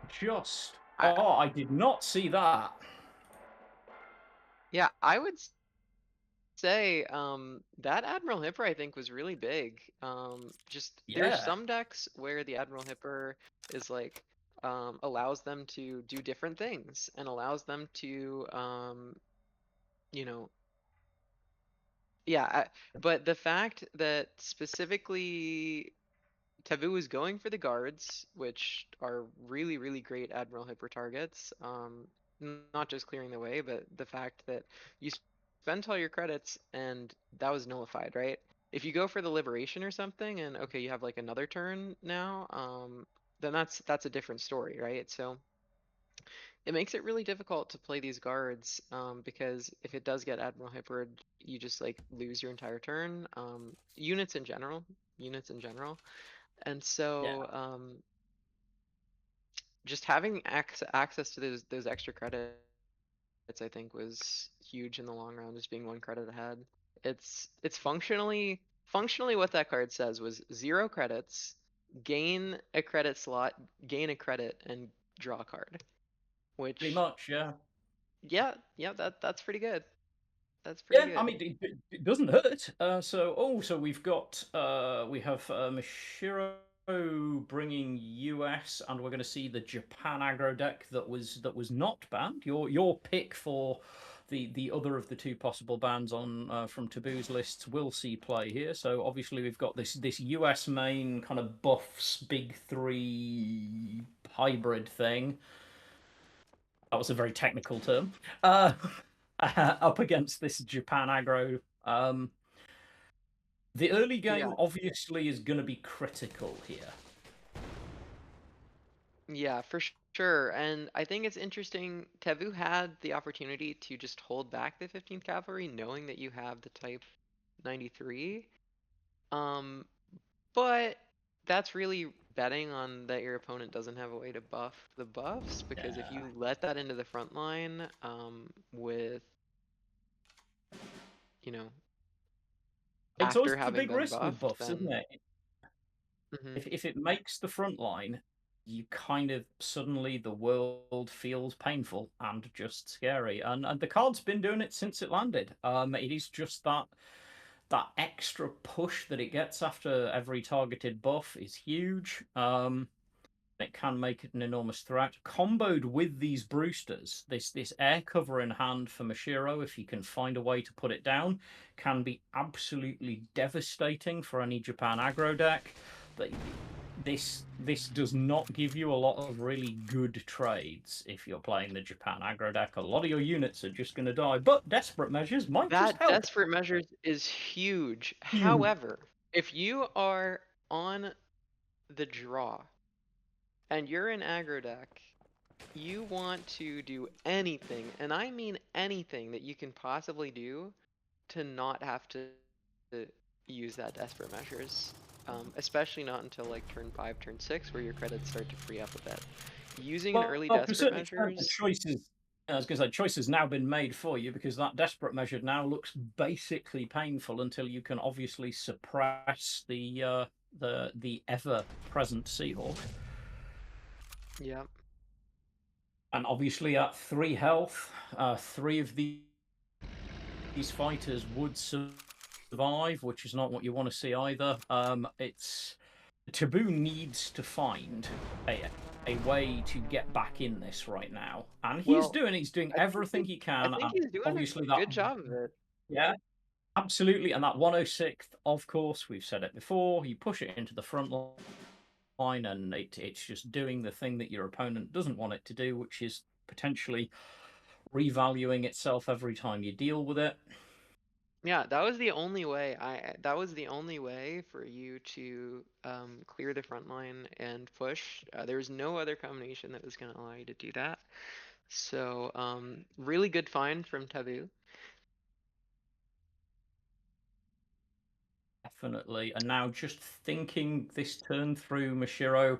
C: just.
D: I,
C: Oh, I did not see that.
D: yeah, I would say that Admiral Hipper I think was really big. Just there's
C: Yeah.
D: some decks where the Admiral Hipper is like allows them to do different things and allows them to you know, yeah, but the fact that specifically Taboo is going for the guards, which are really, really great Admiral Hipper targets. Not just clearing the way, but the fact that you spent all your credits and that was nullified, right? If you go for the liberation or something, and okay, you have like another turn now, then that's a different story, right? So it makes it really difficult to play these guards, because if it does get Admiral Hippered, you just like lose your entire turn. Units in general, units in general. And
C: Yeah.
D: so just having access to those extra credits, I think, was huge in the long run, just being one credit ahead. It's functionally what that card says was 0 credits, gain a credit slot, gain a credit, and draw a card.
C: Pretty
D: Which
C: much, yeah.
D: yeah, that's pretty good. That's pretty
C: Yeah, I
D: good.
C: mean, it doesn't hurt. So we've got we have Mashiro bringing US, and we're going to see the Japan aggro deck that was not banned. Your pick for the other of the 2 possible bans on from Taboo's lists will see play here. So obviously we've got this US main kind of buffs big 3 hybrid thing. That was a very technical term. Up against this Japan aggro. The early game
D: Yeah.
C: obviously is going to be critical here.
D: Yeah, for sure. And I think it's interesting. Tevu had the opportunity to just hold back the 15th Cavalry, knowing that you have the Type 93. Um, but that's really betting on that your opponent doesn't have a way to buff the buffs, because if
C: Yeah.
D: you let that into the front line, with, you know,
C: It's always
D: after
C: the
D: having
C: big
D: been
C: risk with
D: buffed,
C: buffs, isn't
D: then
C: it?
D: Mhm.
C: If it makes the front line, you kind of suddenly the world feels painful and just scary. And the card's been doing it since it landed. It is just that extra push that it gets after every targeted buff is huge. It can make it an enormous threat. Comboed with these Brewsters, this air cover in hand for Mashiro, if you can find a way to put it down, can be absolutely devastating for any Japan aggro deck. This does not give you a lot of really good trades if you're playing the Japan aggro deck. A lot of your units are just going to die, but desperate measures might just
D: That
C: help.
D: desperate measures is huge.
C: Huge.
D: However, if you are on the draw and you're an aggro deck, you want to do anything, and I mean anything that you can possibly do to not have to use that desperate measures. Especially not until like turn 5, turn 6, where your credits start to free up a bit. Using an
C: Well,
D: early
C: to a
D: desperate
C: certain extent, the
D: measures,
C: choices. I was going to say, choice has now been made for you because that desperate measure now looks basically painful until you can obviously suppress the ever present Seahawk.
D: yeah.
C: And obviously at 3 health, 3 of these fighters would survive, which is not what you want to see either. It's Taboo needs to find a way to get back in this right now, and he's
D: Well,
C: doing
D: I think
C: everything he can.
D: I think
C: And
D: he's doing
C: obviously
D: a
C: that,
D: good job of it.
C: yeah, absolutely. And that 106th, of course, we've said it before. You push it into the front line, and it's just doing the thing that your opponent doesn't want it to do, which is potentially revaluing itself every time you deal with it.
D: Yeah, that was the only way. That was the only way for you to clear the front line and push. There was no other combination that was going to allow you to do that. So, really good find from Taboo.
C: Definitely. And now just thinking this turn through, Mashiro,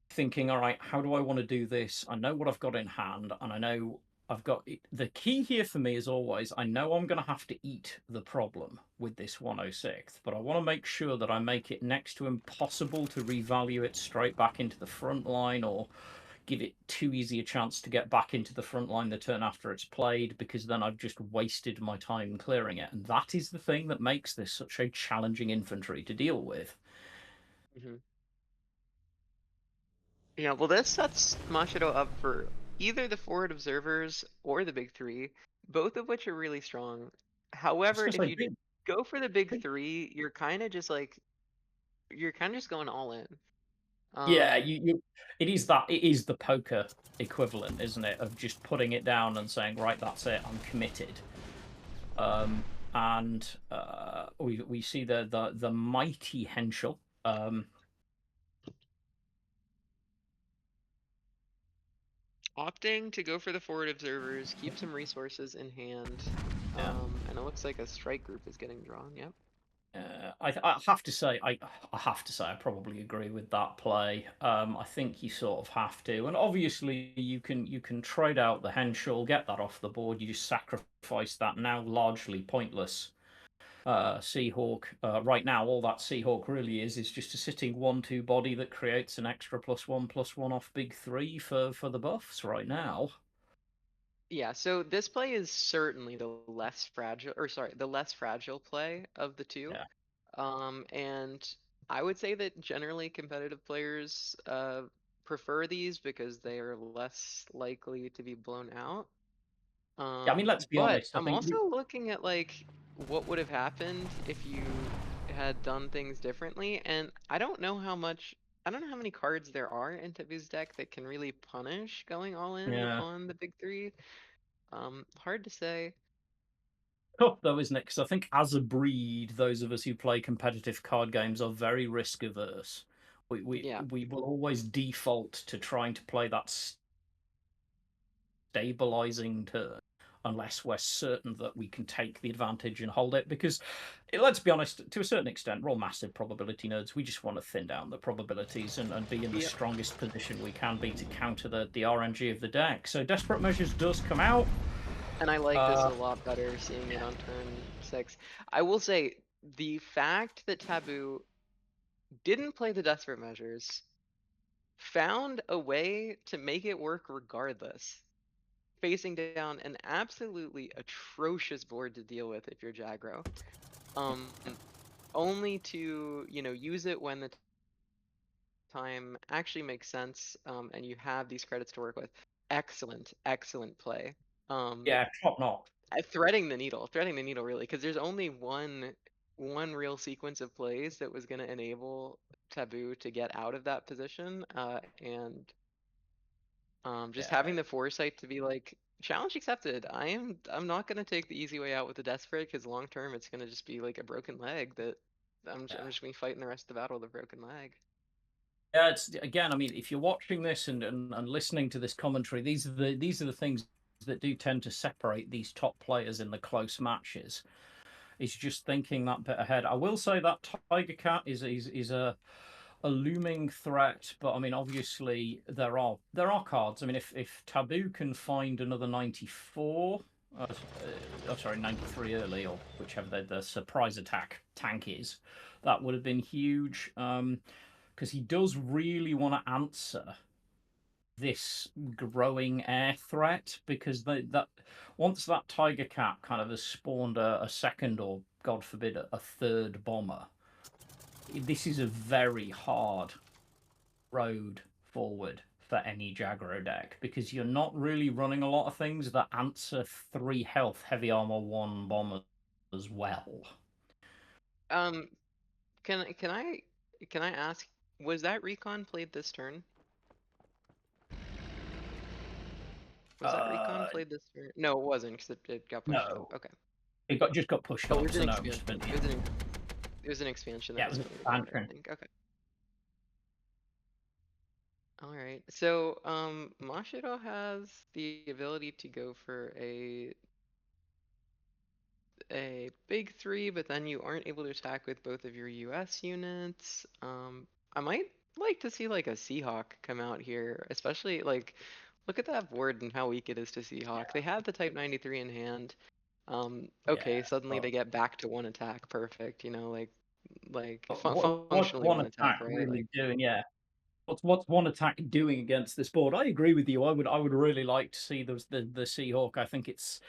C: thinking, all right, how do I want to do this? I know what I've got in hand, and I know I've got the key here for me is always I know I'm going to have to eat the problem with this 106th, but I want to make sure that I make it next to impossible to revalue it straight back into the front line or give it too easy a chance to get back into the front line the turn after it's played, because then I've just wasted my time clearing it. And that is the thing that makes this such a challenging infantry to deal with.
D: Yeah, well, this sets Mashiro up for either the forward observers or the big three, both of which are really strong. However, if you go for the big three, you're kind of just like, you're kind of just going all in.
C: Yeah, it is the poker equivalent, isn't it, of just putting it down and saying, right, that's it, I'm committed. And we see the mighty Henschel.
D: Opting to go for the forward observers, keep some resources in hand,
C: Yeah.
D: and it looks like a strike group is getting drawn. Yep.
C: I have to say, I probably agree with that play. I think you sort of have to, and obviously you can trade out the Henschel, get that off the board. You just sacrifice that now largely pointless Seahawk. Right now, all that Seahawk really is just a sitting 1/2 body that creates an extra +1/+1 off big three for the buffs right now.
D: Yeah, so this play is certainly the less fragile, or sorry, the less fragile play of the two.
C: Yeah.
D: And I would say that generally competitive players prefer these because they are less likely to be blown out.
C: Yeah, I mean, let's be
D: But
C: honest. I
D: I'm
C: think
D: also looking at like what would have happened if you had done things differently, and I don't know how many cards there are in Tabu's deck that can really punish going all in
C: yeah.
D: on the big three. Hard to say.
C: Tough though, isn't it? Because I think as a breed, those of us who play competitive card games are very risk averse.
D: Yeah.
C: We will always default to trying to play that stabilizing turn unless we're certain that we can take the advantage and hold it. Because let's be honest, to a certain extent, we're all massive probability nerds. We just want to thin down the probabilities and be in the strongest position we can be to counter the RNG of the deck. So Desperate Measures does come out.
D: And I like this a lot better, seeing it on turn 6. I will say, the fact that Taboo didn't play the Desperate Measures, found a way to make it work regardless, facing down an absolutely atrocious board to deal with if you're Jaggro. Only to, use it when the time actually makes sense, and you have these credits to work with. Excellent, excellent play.
C: Yeah, top notch.
D: Threading the needle really, because there's only one real sequence of plays that was going to enable Taboo to get out of that position, and just having the foresight to be like, challenge accepted. I'm not going to take the easy way out with the Desperate, because long term it's going to just be like a broken leg that I'm just going to be fighting the rest of the battle with a broken leg.
C: Yeah, it's again. I mean, if you're watching this and listening to this commentary, these are the things that do tend to separate these top players in the close matches. Is just thinking that bit ahead. I will say that Tiger Cat is a looming threat, but I mean, obviously there are cards. I mean, if Taboo can find another 94. Sorry, 93 early, or whichever the surprise attack tank is, that would have been huge. Because he does really want to answer this growing air threat, because that once that Tiger Cat kind of has spawned a second, or God forbid a third bomber, this is a very hard road forward for any Jaggro deck, because you're not really running a lot of things that answer 3 health heavy armor 1 bomber as well.
D: Can I ask, was that recon played this turn? Was that recon played this turn? No, it wasn't, because it got pushed
C: No.
D: up. Okay.
C: It just got pushed
D: Oh,
C: up,
D: it was
C: so
D: an
C: no, it must
D: expansion.
C: have been.
D: It was an expansion
C: Yeah,
D: that
C: it was
D: was
C: an
D: playing recon, I
C: expansion.
D: think. Okay. All right. So, Mashiro has the ability to go for a big three, but then you aren't able to attack with both of your US units. I might like to see like a Seahawk come out here, especially like Look at that board and how weak it is to Seahawk. They have the Type 93 in hand. Okay,
C: Yeah,
D: suddenly
C: but,
D: they get back to one attack. Perfect. You know, like
C: but what's
D: functionally
C: one
D: one attack,
C: attack
D: right?
C: really
D: Like,
C: doing? Yeah. What's one attack doing against this board? I agree with you. I would really like to see the Seahawk. I think it's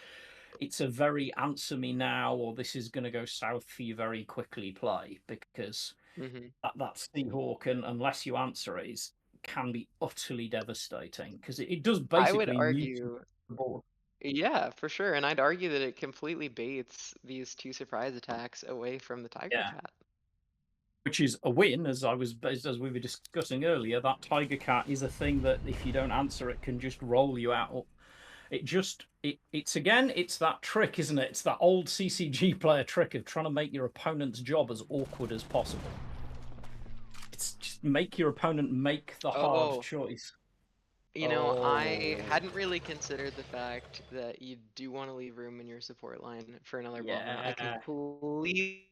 C: a very answer me now or this is going to go south for you very quickly play, because
D: hmm
C: that Seahawk, and unless you answer it, can be utterly devastating because it does
D: I would
C: basically mute
D: argue,
C: the board.
D: yeah, for sure. And I'd argue that it completely baits these two surprise attacks away from the Tiger
C: Yeah,
D: Cat.
C: which is a win, as we were discussing earlier. That Tiger Cat is a thing that if you don't answer, it can just roll you out. It's that trick, isn't it? It's that old CCG player trick of trying to make your opponent's job as awkward as possible. It's just make your opponent make the hard
D: Oh,
C: choice.
D: you know, I hadn't really considered the fact that you do want to leave room in your support line for another bomber. I
C: Yeah.
D: completely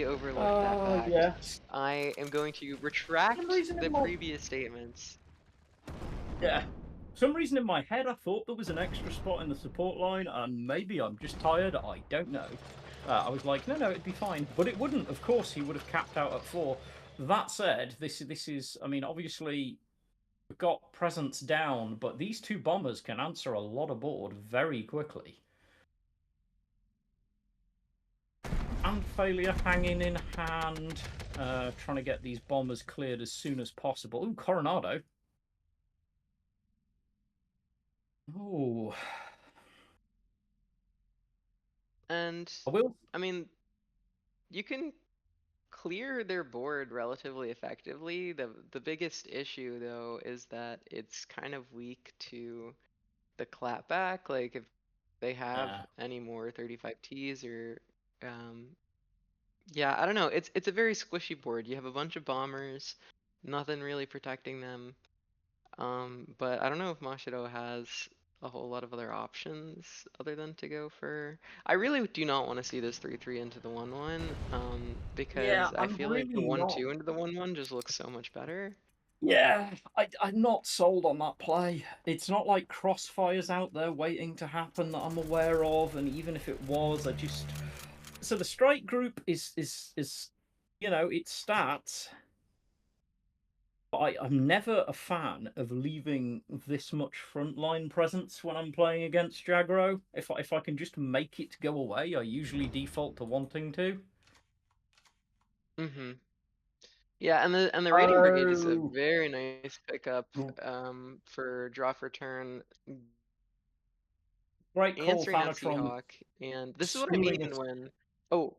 D: overlooked that
C: Oh,
D: fact.
C: yes.
D: I am going to
C: For some
D: retract
C: reason
D: the
C: in my
D: previous statements.
C: Yeah. For some reason in my head, I thought there was an extra spot in the support line, and maybe I'm just tired. I don't know. I was like, no, it'd be fine, but it wouldn't. Of course, he would have capped out at 4. That said, this is. I mean, obviously, we've got presence down, but these two bombers can answer a lot of board very quickly. And failure hanging in hand, trying to get these bombers cleared as soon as possible. Ooh, Coronado. Oh.
D: And
C: I will.
D: I mean, you can clear their board relatively effectively. The biggest issue though is that it's kind of weak to the clapback. Like if they have
C: Yeah.
D: any more 35Ts or yeah, I don't know. It's a very squishy board. You have a bunch of bombers, nothing really protecting them. But I don't know if Mashiro has a whole lot of other options other than to go for. I really do not want to see this 3-3 into the 1-1,
C: Yeah,
D: because I
C: I'm
D: feel like the
C: really not.
D: 1-2 into the 1-1 just looks so much better.
C: Yeah, I'm not sold on that play. It's not like Crossfire's out there waiting to happen that I'm aware of, and even if it was, I just so the strike group is its stats. But I'm never a fan of leaving this much frontline presence when I'm playing against Jagro. If I can just make it go away, I usually default to wanting to.
D: Mm-hmm. Yeah, and the raiding brigade is a
C: Oh,
D: very nice pickup for draw for turn,
C: great call,
D: answering at
C: Thanatron.
D: Seahawk, and this is what I mean
C: Schooling us,
D: when. Oh,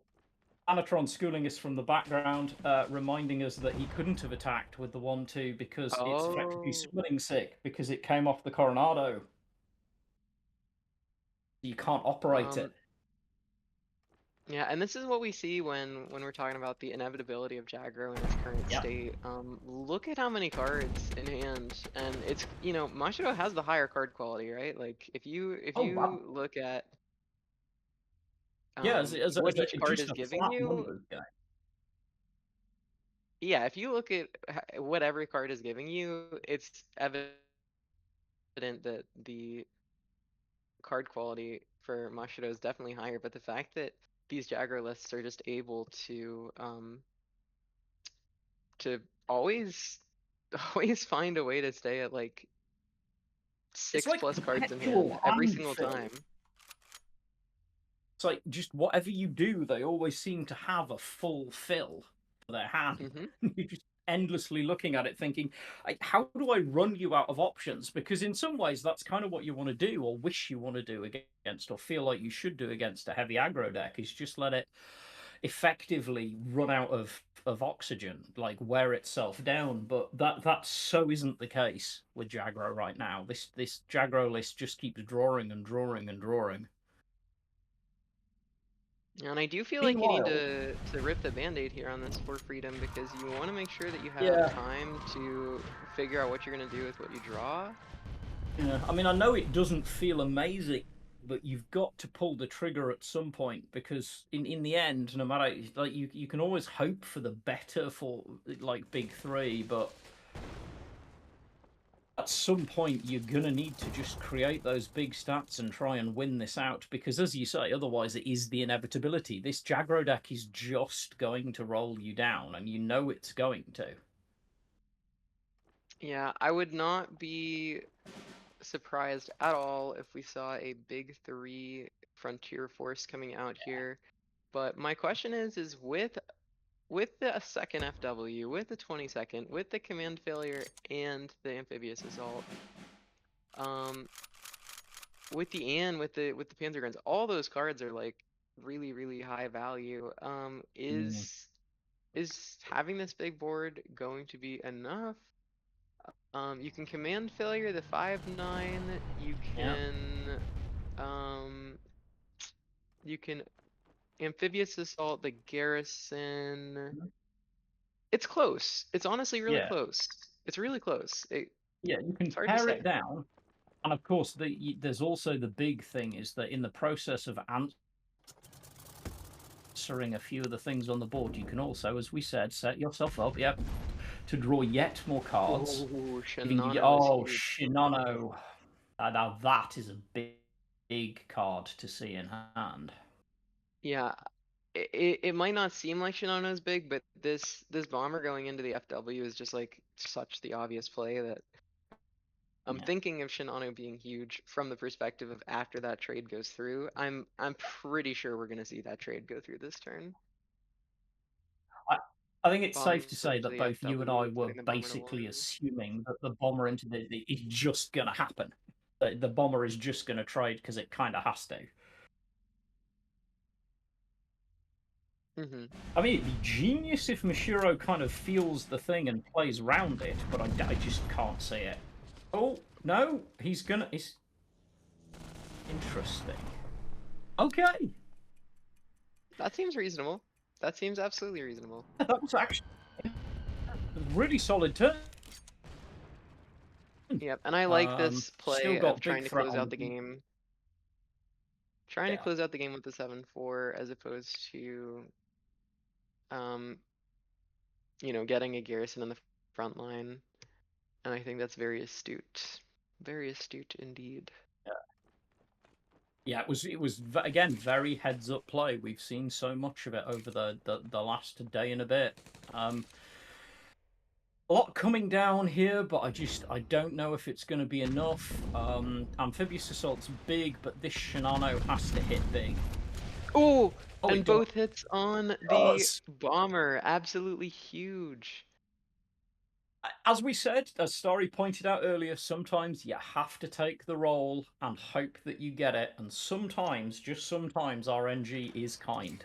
C: Thanatron schooling us from the background, reminding us that he couldn't have attacked with the 1-2 because it's effectively
D: oh.
C: splitting sick because it came off the Coronado. You can't operate it.
D: Yeah, and this is what we see when we're talking about the inevitability of Jagro in its current
C: Yep.
D: state. Look at how many cards in hand, and it's Mashiro has the higher card quality, right? Like if you
C: Oh, wow.
D: look at
C: Yeah, as
D: what each card
C: just
D: is
C: a
D: giving
C: flat
D: you,
C: numbers game.
D: yeah, if you look at what every card is giving you, it's evident that the card quality for Mashiro is definitely higher. But the fact that these Jagro lists are just able to always always find a way to stay at like
C: It's
D: six
C: like
D: plus cards in hand
C: perpetual
D: every
C: hand
D: single
C: fill.
D: time.
C: It's like just whatever you do, they always seem to have a full fill for their hand.
D: hmm
C: You're just endlessly looking at it, thinking, how do I run you out of options? Because in some ways, that's kind of what you want to do, or wish you want to do against, or feel like you should do against a heavy aggro deck, is just let it effectively run out of oxygen, like wear itself down. But that so isn't the case with Jagro right now. This Jagro list just keeps drawing and drawing and drawing.
D: And I do feel like you need
C: Meanwhile,
D: to rip the band-aid here on this for freedom, because you want to make sure that you have
C: yeah,
D: time to figure out what you're going to do with what you draw.
C: yeah. I mean, I know it doesn't feel amazing, but you've got to pull the trigger at some point, because in the end, no matter, like, you can always hope for the better for like big three, but at some point you're gonna need to just create those big stats and try and win this out, because as you say, otherwise it is the inevitability. This Aggro deck is just going to roll you down, and you know it's going to.
D: Yeah, I would not be surprised at all if we saw a big 3 Frontier Force coming out here. But my question is with the second FW, with the 22nd, with the command failure and the amphibious assault, with the panzer guns, all those cards are like really high value. Is having this big board going to be enough? You can command failure the 5/9. You
C: Yeah.
D: can amphibious assault the garrison. It's close. It's honestly really
C: Yeah.
D: close. It's really close.
C: Yeah, you can
D: It's hard to
C: pare
D: say.
C: it down. And of course, there's also the big thing is that in the process of answering a few of the things on the board, you can also, as we said, set yourself up, to draw yet more cards.
D: Oh,
C: Oh,
D: Shinano is huge.
C: Shinano. Now that is a big card to see in hand.
D: Yeah, it might not seem like Shinano's big, but this bomber going into the FW is just like such the obvious play that I'm thinking of Shinano being huge from the perspective of after that trade goes through. I'm pretty sure we're gonna see that trade go through this turn.
C: I think it's
D: Bomber
C: safe to say
D: into
C: that
D: the
C: both you and I
D: FW,
C: were
D: putting the bomber to
C: basically
D: 1.
C: assuming that the bomber into the is just going to happen. The bomber is just going to trade because it kind of has to. I mean, it'd be genius if Mashiro kind of feels the thing and plays round it, but I just can't see it. Oh, no, he's gonna... It's interesting. Okay.
D: That seems reasonable. That seems absolutely reasonable.
C: That was actually a really solid turn.
D: Yep, and I like this play
C: still got
D: of trying
C: big
D: to
C: threat
D: close
C: on
D: out the game. Trying to close out the game with the 7/4 as opposed to, getting a garrison in the front line. And I think that's very astute. Very astute indeed.
C: Yeah, it was again very heads up play. We've seen so much of it over the last day and a bit. A lot coming down here, but I don't know if it's going to be enough. Amphibious assault's big, but this Shinano has to hit big.
D: Ooh,
C: Oh,
D: and both hits on the bomber. Absolutely huge.
C: As we said, as Starry pointed out earlier, sometimes you have to take the roll and hope that you get it, and sometimes, just sometimes, RNG is kind.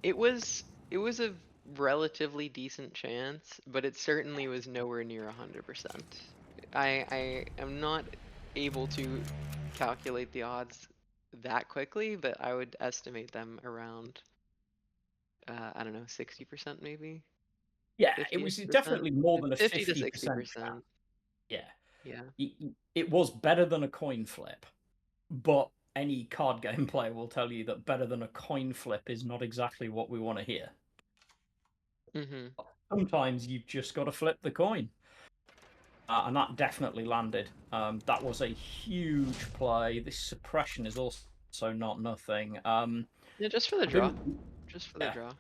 D: It was a relatively decent chance, but it certainly was nowhere near 100%. I am not able to calculate the odds that quickly, but I would estimate them around, I don't know, 60% maybe.
C: Yeah, it was definitely more than a
D: 50 to
C: 50%.
D: 60%.
C: Yeah.
D: Yeah.
C: It was better than a coin flip, but any card game player will tell you that better than a coin flip is not exactly what we want to hear. Sometimes you've just got to flip the coin. And that definitely landed. That was a huge play. This suppression is also not nothing.
D: Yeah, just for the draw. Just for the draw.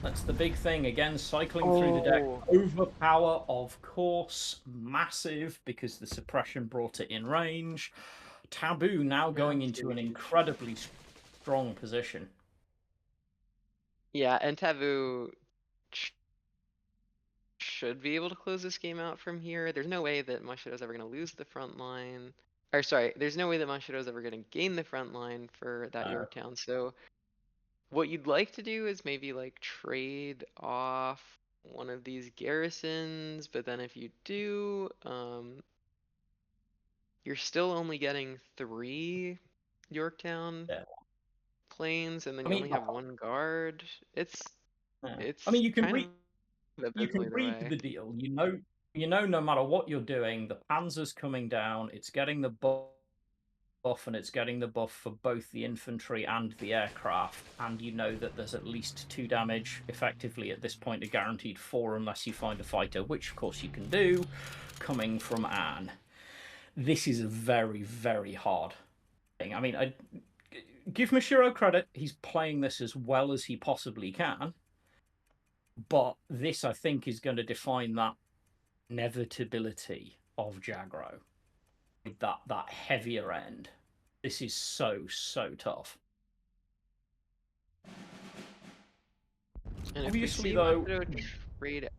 C: That's the big thing. Again, cycling through the deck. Overpower, of course. Massive, because the suppression brought it in range. Taboo now going into an incredibly strong position.
D: Yeah, and Taboo should be able to close this game out from here. There's no way that Mashiro's ever going to lose the front line. Or sorry, there's no way that Mashiro's ever going to gain the front line for that Yorktown. So what you'd like to do is maybe like trade off one of these garrisons, but then if you do, you're still only getting 3 Yorktown planes, and then you only have 1 guard. It's
C: I mean, you can read
D: way.
C: the deal. You know, no matter what you're doing, the Panzer's coming down. It's getting the buff, and it's getting the buff for both the infantry and the aircraft, and you know that there's at least 2 damage, effectively at this point a guaranteed 4 unless you find a fighter, which of course you can do, coming from Anne. This is a very, very hard thing. I mean, I give Mashiro credit, he's playing this as well as he possibly can, but this, I think, is going to define that inevitability of Aggro. That heavier end. This is so tough.
D: And
C: Obviously,
D: if we see
C: though,
D: Mashiro trade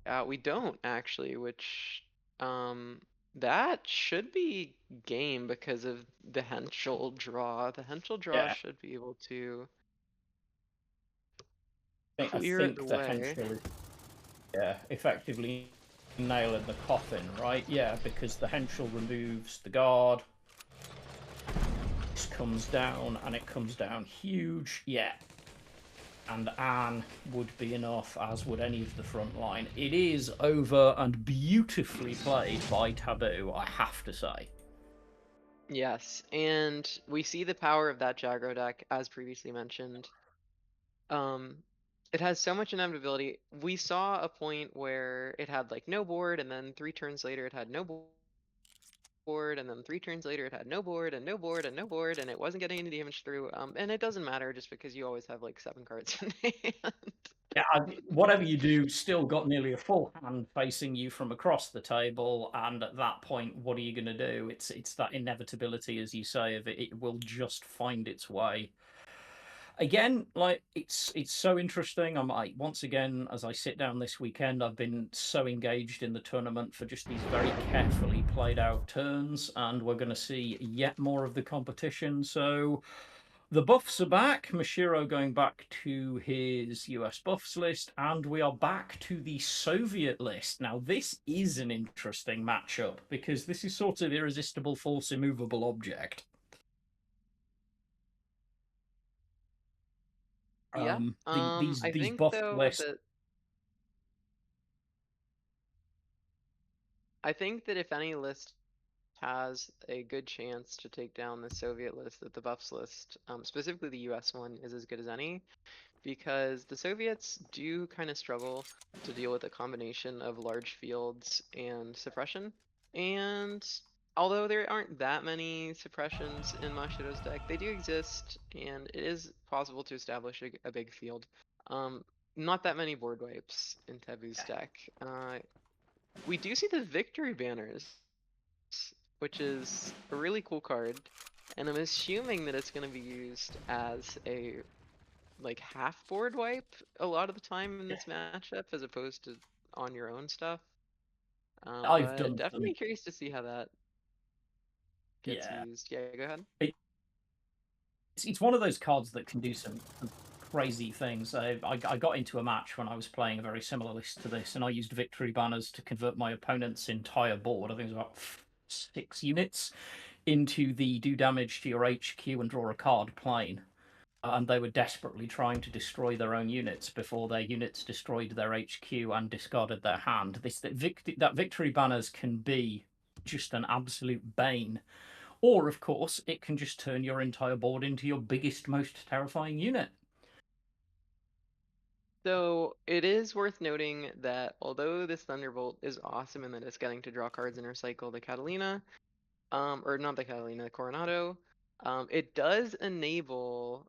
D: out, we don't actually, which that should be game because of the Henschel draw. The Henschel draw
C: yeah,
D: should be able to
C: I
D: clear it
C: think the
D: away.
C: Henschel is effectively nail in the coffin, right? Yeah, because the Henschel removes the guard. This comes down, and it comes down huge. Yeah. And Anne would be enough, as would any of the front line. It is over and beautifully played by Taboo, I have to say.
D: Yes, and we see the power of that Aggro deck, as previously mentioned. It has so much inevitability. We saw a point where it had like no board, and then 3 turns later it had no board, and then 3 turns later it had no board and no board and no board, and it wasn't getting any damage through. And it doesn't matter just because you always have like 7 cards in hand.
C: Yeah, whatever you do, still got nearly a full hand facing you from across the table, and at that point, what are you going to do? It's that inevitability, as you say, of it will just find its way. Again, like it's so interesting. Once again, as I sit down this weekend, I've been so engaged in the tournament for just these very carefully played out turns, and we're going to see yet more of the competition. So the buffs are back. Mashiro going back to his US buffs list, and we are back to the Soviet list. Now, this is an interesting matchup because this is sort of irresistible force immovable object.
D: Yeah.
C: These
D: I think
C: buff
D: though
C: lists.
D: that I think that if any list has a good chance to take down the Soviet list, that the buffs list, specifically the US one, is as good as any, because the Soviets do kind of struggle to deal with a combination of large fields and suppression. And although there aren't that many suppressions in Mashiro's deck, they do exist, and it is possible to establish a big field. Not that many board wipes in Taboo's deck. We do see the victory banners, which is a really cool card, and I'm assuming that it's going to be used as a like half board wipe a lot of the time in this matchup, as opposed to on your own stuff.
C: I've
D: But
C: done
D: definitely
C: some.
D: curious to see how that gets
C: Yeah,
D: used. Yeah, go ahead.
C: it's one of those cards that can do some crazy things. I got into a match when I was playing a very similar list to this, and I used victory banners to convert my opponent's entire board. I think it was about 6 units into the do damage to your HQ and draw a card plane. And they were desperately trying to destroy their own units before their units destroyed their HQ and discarded their hand. That victory banners can be just an absolute bane. Or, of course, it can just turn your entire board into your biggest, most terrifying unit.
D: So it is worth noting that although this Thunderbolt is awesome in that it's getting to draw cards and recycle the Catalina, or not the Catalina, the Coronado, it does enable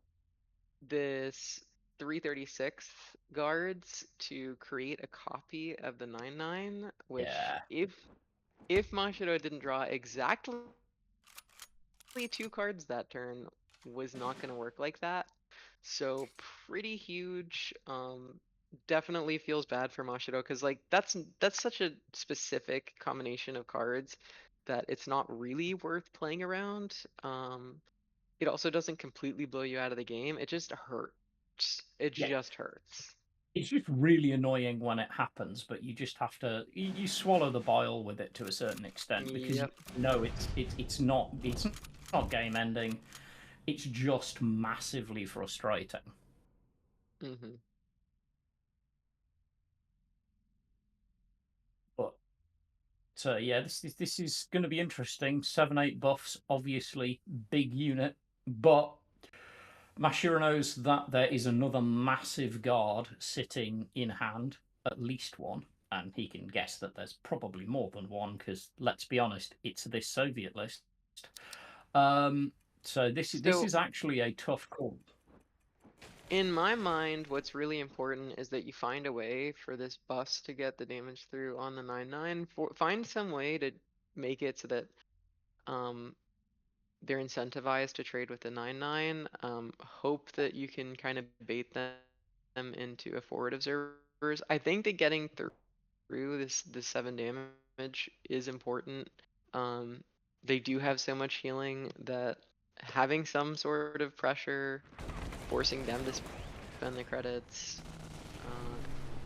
D: this 336 guards to create a copy of the 9/9, which
C: Yeah.
D: if Mashiro didn't draw exactly 2 cards that turn, was not going to work like that. So pretty huge. Definitely feels bad for Mashiro because like that's such a specific combination of cards that it's not really worth playing around. It also doesn't completely blow you out of the game. It just hurts. It
C: Yeah.
D: just hurts.
C: It's just really annoying when it happens, but you just have to you swallow the bile with it to a certain extent because
D: Yep.
C: you know it's not game ending. It's just massively frustrating.
D: Mm-hmm.
C: But yeah, this is going to be interesting. 7-8 buffs, obviously big unit, but Mashiro knows that there is another massive guard sitting in hand, at least one, and he can guess that there's probably more than one because, let's be honest, it's this Soviet list. So this
D: So
C: is actually a tough call.
D: in my mind, what's really important is that you find a way for this bus to get the damage through on the 9/9. Find some way to make it so that um, they're incentivized to trade with the 9/9. Hope that you can kind of bait them into a forward observers. I think that getting through this 7 damage is important. They do have so much healing that having some sort of pressure, forcing them to spend the credits,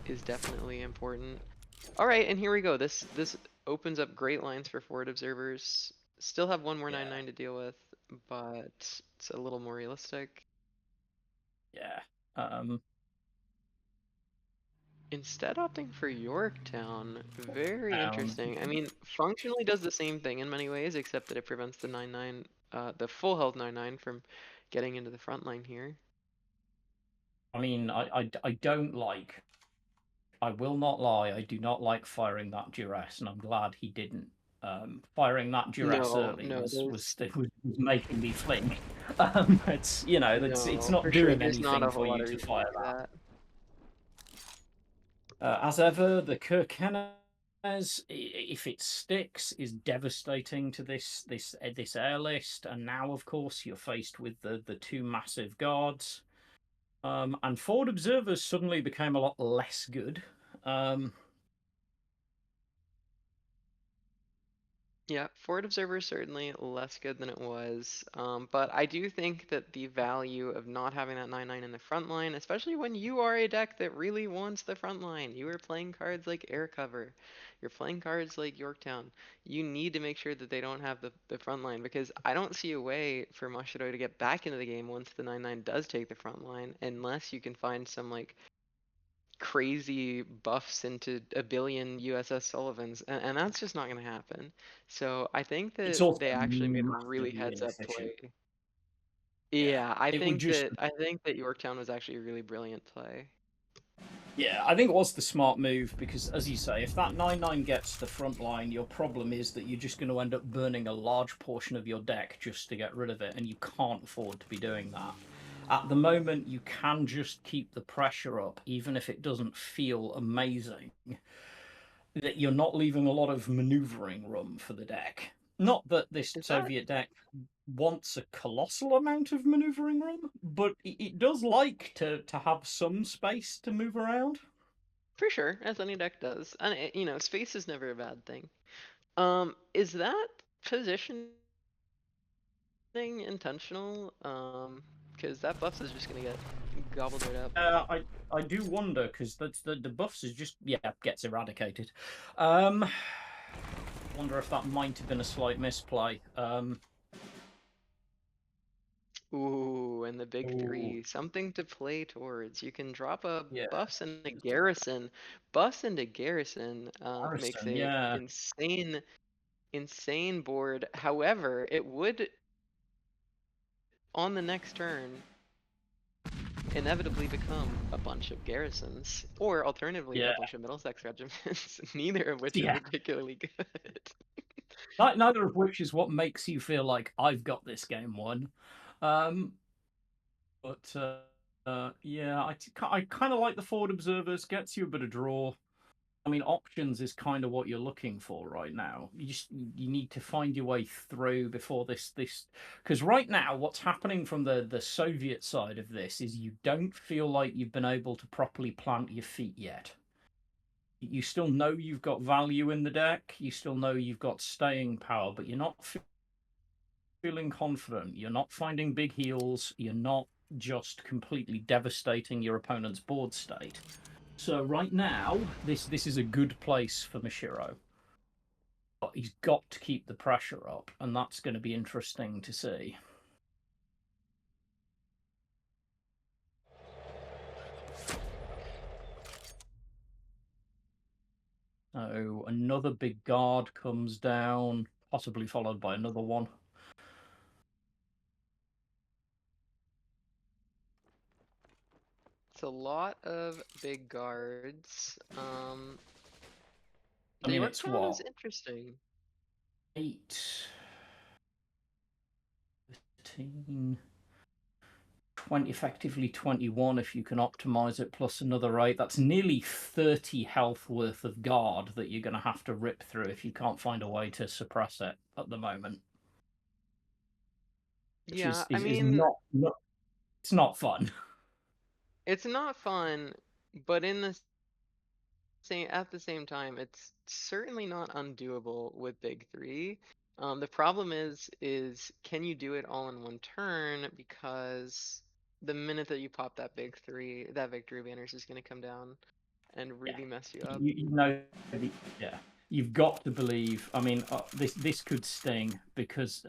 D: is definitely important. All right, and here we go. This opens up great lines for forward observers. Still have one more
C: Yeah.
D: 9/9 to deal with, but it's a little more realistic.
C: Yeah.
D: Instead opting for Yorktown, very interesting. I mean, functionally does the same thing in many ways, except that it prevents the 9/9, the full health 9/9 from getting into the front line here.
C: I mean, I don't like. I will not lie. I do not like firing that duress, and I'm glad he didn't. Firing that duress
D: No,
C: early
D: no,
C: was making me flinch. It's it's
D: no,
C: not
D: for sure.
C: doing
D: There's not
C: anything
D: a
C: for
D: whole lot
C: you
D: of
C: to
D: reason
C: fire
D: to do
C: that.
D: that.
C: As ever, the Kirkenes, if it sticks, is devastating to this air list, and now, of course, you're faced with the two massive guards, and forward observers suddenly became a lot less good.
D: Yeah, forward observer is certainly less good than it was, but I do think that the value of not having that 9/9 in the front line, especially when you are a deck that really wants the front line, you are playing cards like Air Cover, you're playing cards like Yorktown, you need to make sure that they don't have the front line, because I don't see a way for Mashiro to get back into the game once the 9/9 does take the front line, unless you can find some like crazy buffs into a billion USS Sullivans, and that's just not going to happen. So I think
C: It's
D: that
C: also
D: they actually made a really
C: massively
D: heads up
C: inefficient.
D: play.
C: Yeah,
D: Yeah, I
C: it would
D: think
C: just.
D: that Yorktown was actually a really brilliant play.
C: Yeah, I think it was the smart move because, as you say, if that 9/9 gets the front line, your problem is that you're just going to end up burning a large portion of your deck just to get rid of it, and you can't afford to be doing that. At the moment, you can just keep the pressure up, even if it doesn't feel amazing. That you're not leaving a lot of maneuvering room for the deck. Not that this
D: Is that
C: Soviet deck wants a colossal amount of maneuvering room, but it does like to have some space to move around.
D: for sure, as any deck does, and space is never a bad thing. Is that positioning intentional? Because that buff is just gonna get gobbled right up.
C: I do wonder because the buffs is just gets eradicated. Wonder if that might have been a slight misplay.
D: Ooh, and the big
C: Ooh.
D: 3, something to play towards. You can drop a
C: Yeah.
D: buffs and a garrison. Buffs into garrison makes
C: Harrison,
D: a
C: yeah.
D: insane board. However, it would on the next turn inevitably become a bunch of garrisons, or alternatively
C: Yeah.
D: a bunch of Middlesex regiments, neither of which are
C: Yeah.
D: particularly good.
C: Neither of which is what makes you feel like I've got this game won. But yeah, I kind of like the forward observers. Gets you a bit of draw. I mean, options is kind of what you're looking for right now. You need to find your way through before this because right now what's happening from the Soviet side of this is you don't feel like you've been able to properly plant your feet yet. You still know you've got value in the deck. You still know you've got staying power, but you're not feeling confident. You're not finding big heals. You're not just completely devastating your opponent's board state. So right now, this is a good place for Mashiro. But he's got to keep the pressure up, and that's going to be interesting to see. So another big guard comes down, possibly followed by another one.
D: It's a lot of big guards.
C: I
D: The
C: mean, it's
D: Yorktown is
C: what?
D: interesting.
C: 8, 15, 20, effectively 21 if you can optimize it, plus another 8. That's nearly 30 health worth of guard that you're going to have to rip through if you can't find a way to suppress it at the moment. Which
D: Yeah,
C: is not it's not fun.
D: it's not fun, but at the same time, it's certainly not undoable with Big Three. The problem is can you do it all in one turn? Because the minute that you pop that Big Three, that victory banner is just going to come down and really mess you up.
C: You know, yeah, you've got to believe. I mean, this could sting because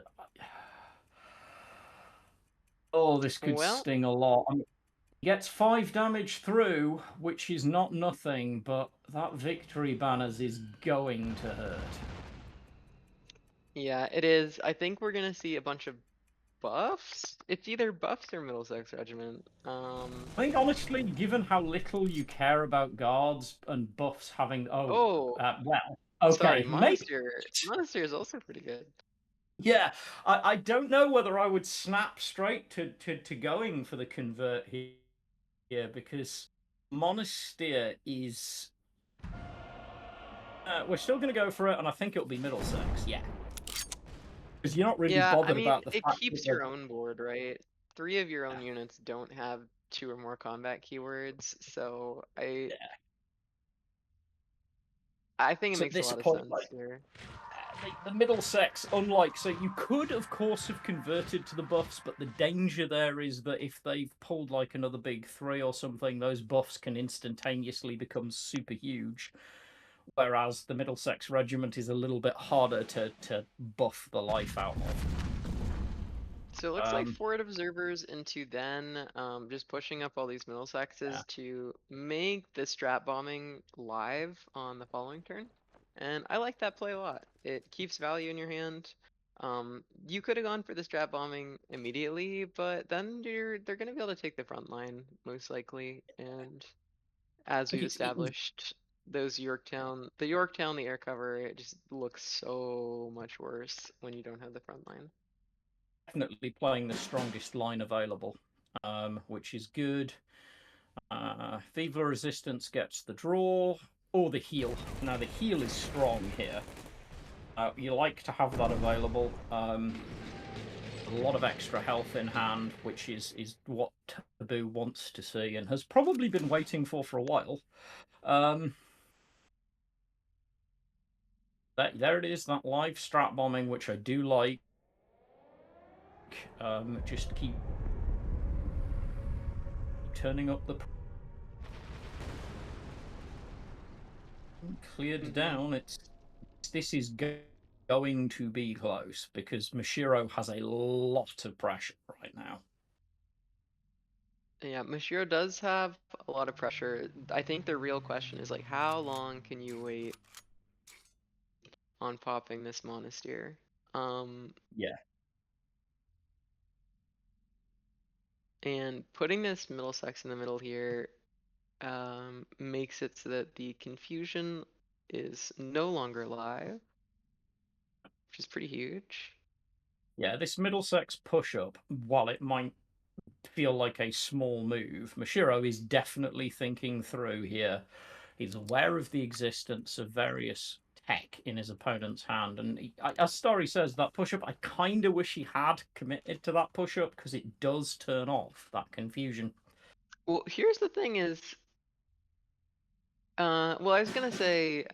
C: this could
D: Well,
C: sting a lot. I mean, he gets 5 damage through, which is not nothing, but that victory banners is going to hurt.
D: yeah, it is. I think we're going to see a bunch of buffs. It's either buffs or Middlesex Regiment.
C: I think honestly, given how little you care about guards and buffs having
D: Oh,
C: well,
D: sorry,
C: okay, maybe.
D: Monasteer is also pretty good.
C: Yeah, I don't know whether I would snap straight to going for the convert here because Monasteer is. We're still going to go for it, and I think it'll be Middlesex. Yeah, because you're not really
D: Yeah, I
C: bothered
D: mean,
C: about the
D: it
C: fact
D: keeps
C: that
D: your own board, right? 3 of your own units don't have 2 or more combat keywords, so I think it
C: at
D: makes a
C: this
D: lot of
C: point,
D: sense
C: like
D: here.
C: the Middlesex, unlike so you could of course have converted to the buffs, but the danger there is that if they've pulled like another big 3 or something, those buffs can instantaneously become super huge. Whereas the Middlesex Regiment is a little bit harder to buff the life out of.
D: So it looks like forward observers into then just pushing up all these Middlesexes to make the strat bombing live on the following turn. And I like that play a lot. It keeps value in your hand. You could have gone for the strat bombing immediately, but then they're gonna be able to take the front line most likely. And as we've established, the Yorktown, the air cover, it just looks so much worse when you don't have the front line.
C: Definitely playing the strongest line available, which is good. Fever Resistance gets the draw or the heal. Now the heal is strong here. You like to have that available. A lot of extra health in hand, which is what Taboo wants to see and has probably been waiting for a while. There it is, that live strat bombing, which I do like. Just keep turning up the cleared down. This is going to be close because Mashiro has a lot of pressure right now.
D: Yeah, Mashiro does have a lot of pressure. I think the real question is like, how long can you wait on popping this Monasteer?
C: Yeah.
D: And putting this Middlesex in the middle here makes it so that the confusion is no longer live, which is pretty huge.
C: Yeah, this Middlesex push-up, while it might feel like a small move, Mashiro is definitely thinking through here. He's aware of the existence of various tech in his opponent's hand, and as Story says, that push-up, I kind of wish he had committed to that push-up because it does turn off that confusion.
D: Well, here's the thing is, well, I was gonna say,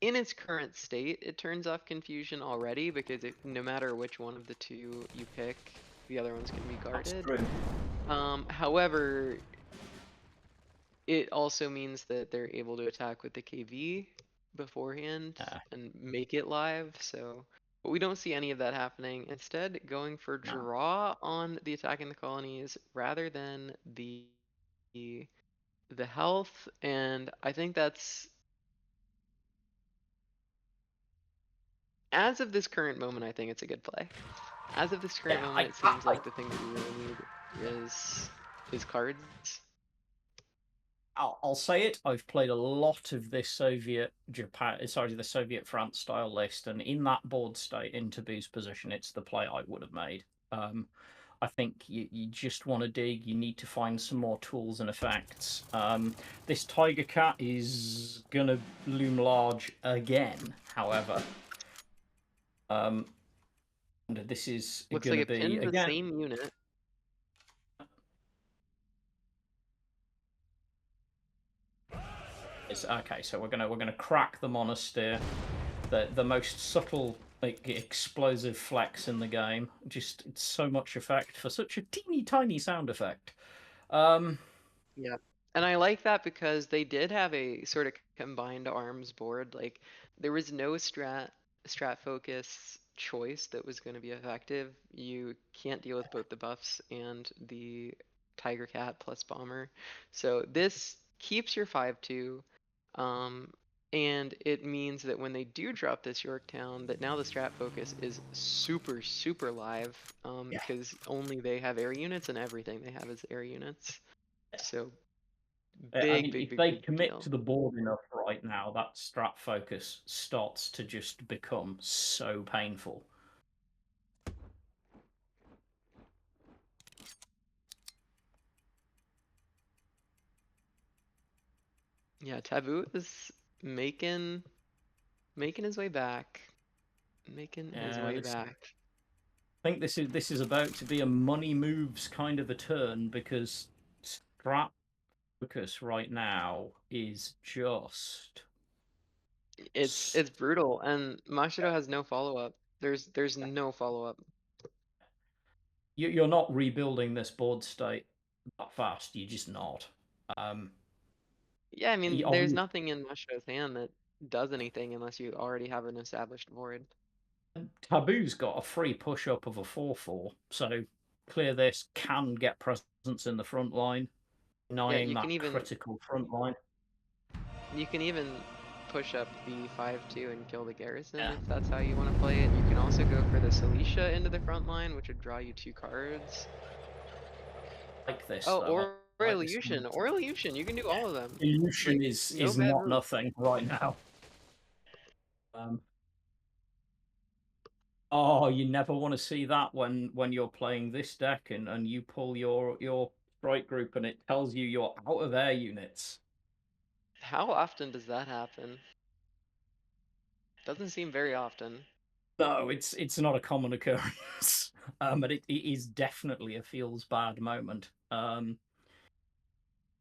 D: in its current state, it turns off confusion already because no matter which one of the two you pick, the other ones can be guarded.
C: That's true.
D: However, it also means that they're able to attack with the KV beforehand and make it live. So, but we don't see any of that happening. Instead, going for draw on the attacking the colonies rather than the health, and I think that's As of this current moment, I think it's a good play. As of this current
C: Yeah,
D: moment, it seems like the thing that you really need is cards.
C: I'll say it. I've played a lot of this Soviet Japan, sorry, the Soviet France style list, and in that board state, in Taboo's position, it's the play I would have made. I think you just want to dig. You need to find some more tools and effects. This Tiger Cat is gonna loom large again. However, and this is
D: Looks
C: going
D: like
C: to
D: it
C: be
D: pinned the
C: again.
D: same unit.
C: Okay, so we're gonna crack the monastery, the most subtle, like, explosive flex in the game. Just it's so much effect for such a teeny tiny sound effect.
D: Yeah. And I like that because they did have a sort of combined arms board. Like there was no strat focus choice that was going to be effective. You can't deal with both the buffs and the Tiger Cat plus Bomber. So this keeps your 5/2. And it means that when they do drop this Yorktown, that now the strat focus is super, super live.
C: Yeah.
D: Because only they have air units and everything they have is air units. So
C: I mean, if they
D: big
C: commit
D: deal.
C: to the board enough right now, that strat focus starts to just become so painful.
D: Yeah, Taboo is making his way back. Making his way back.
C: I think this is about to be a money moves kind of a turn, because strat focus right now is just
D: It's brutal, and Mashiro has no follow up. There's no follow up.
C: you're not rebuilding this board state that fast. You're just not.
D: Yeah, I mean,
C: Are
D: there's
C: you-
D: nothing in Mashiro's hand that does anything unless you already have an established board.
C: Taboo's got a free push up of a 4/4, so clear this can get presence in the front line,
D: Yeah,
C: denying that critical front line.
D: you can even push up the 5/2 and kill the garrison
C: Yeah.
D: if that's how you want to play it. You can also go for the Celicia into the front line, which would draw you 2 cards.
C: Like this,
D: Oh,
C: though.
D: or
C: like this
D: Illusion. Or Illusion. You can do all of them.
C: Illusion
D: Like,
C: is
D: no bad
C: not
D: move.
C: nothing right now. Oh, you never want to see that when you're playing this deck and you pull your strike group and it tells you you're out of air units.
D: How often does that happen? Doesn't seem very often.
C: No, it's not a common occurrence. But it is definitely a feels bad moment.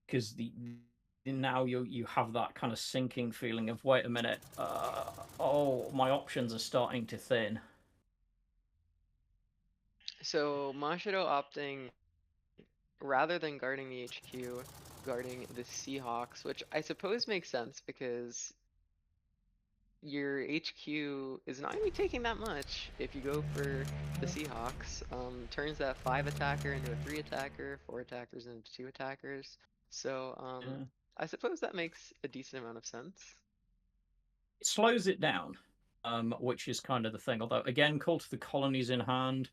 C: Because now you have that kind of sinking feeling of, wait a minute, oh, my options are starting to thin.
D: So Mashiro opting, rather than guarding the HQ, guarding the Seahawks, which I suppose makes sense because your HQ is not going to be taking that much if you go for the Seahawks. Turns that 5 attacker into a 3 attacker, 4 attackers into 2 attackers. So I suppose that makes a decent amount of sense.
C: It slows it down, which is kind of the thing. Although, again, Cult of the Colonies in hand,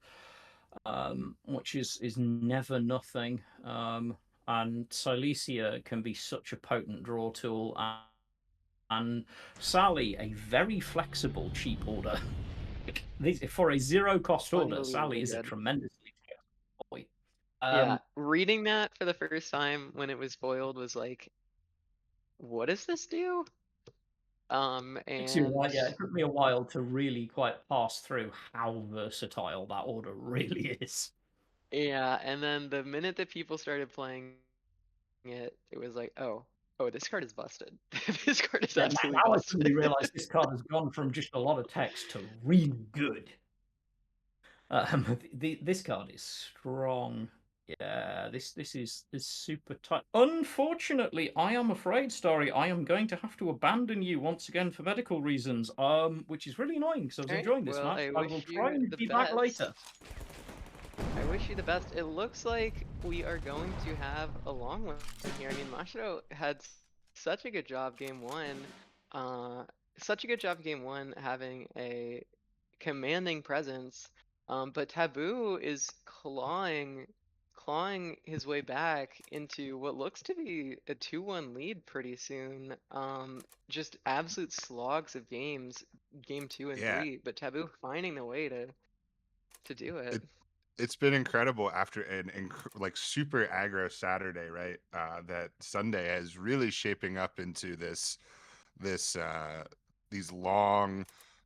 C: which is never nothing. And Silesia can be such a potent draw tool. And Sally, a very flexible, cheap order. For a zero-cost order, Sally is a tremendously toy.
D: Yeah, reading that for the first time when it was foiled was like, what does this do? And
C: it took me a while to really quite pass through how versatile that order really is.
D: Yeah, and then the minute that people started playing it, it was like, oh, this card is busted. This card is absolutely
C: now
D: busted.
C: I suddenly realise this card has gone from just a lot of text to really good. This card is strong. Yeah, this is super tight. Unfortunately, I am afraid, Starry, I am going to have to abandon you once again for medical reasons. Which is really annoying because I was enjoying this match. I will try and be back later.
D: I wish you the best. It looks like we are going to have a long one here. I mean, Mashiro had such a good job game one. Such a good job game one having a commanding presence. But Taboo is clawing his way back into what looks to be a 2-1 lead pretty soon. Just absolute slogs of games, game 2 and
B: Yeah,
D: 3, but Taboo finding the way to do it.
B: it it's been incredible after an like super aggro Saturday, right? That Sunday is really shaping up into this these long,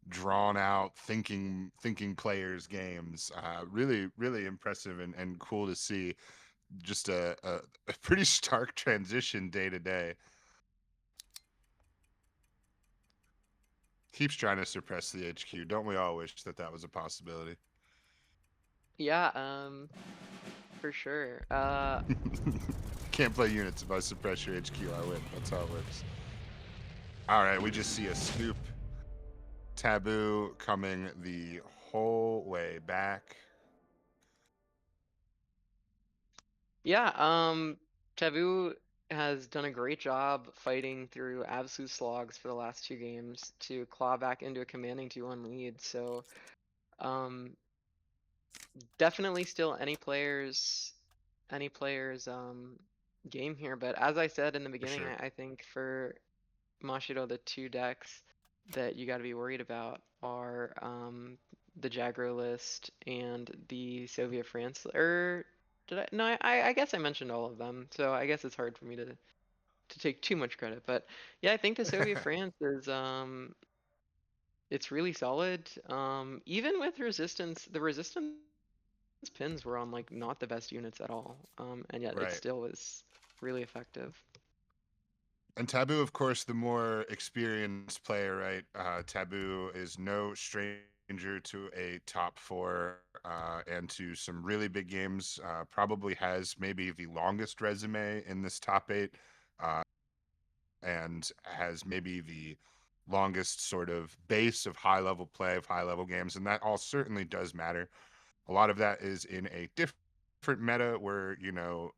B: drawn out thinking players games. Really impressive and cool to see. Just a pretty stark transition day to day. Keeps trying to suppress the HQ. Don't we all wish that that was a possibility?
D: Yeah, for sure.
B: Can't play units if I suppress your HQ. I win. That's how it works. All right, we just see a scoop. Taboo coming the whole way back.
D: Yeah, Taboo has done a great job fighting through absolute slogs for the last 2 games to claw back into a commanding 2-1 lead. So, um, definitely still any player's game here. But as I said in the
B: For
D: beginning,
B: sure.
D: I think for Mashiro, the 2 decks that you got to be worried about are the Jagro list and the Soviet France. Or did I? No, I guess I mentioned all of them. So I guess it's hard for me to take too much credit. But yeah, I think the Soviet France is it's really solid. Even with resistance, the resistance pins were on like not the best units at all. And yet it
B: Right.
D: still was really effective.
B: And Taboo, of course, the more experienced player, right? Taboo is no stranger to a top four and to some really big games. Probably has maybe the longest resume in this top eight uh, and has maybe the longest sort of base of high level play, of high level games. And that all certainly does matter. A lot of that is in a different meta where,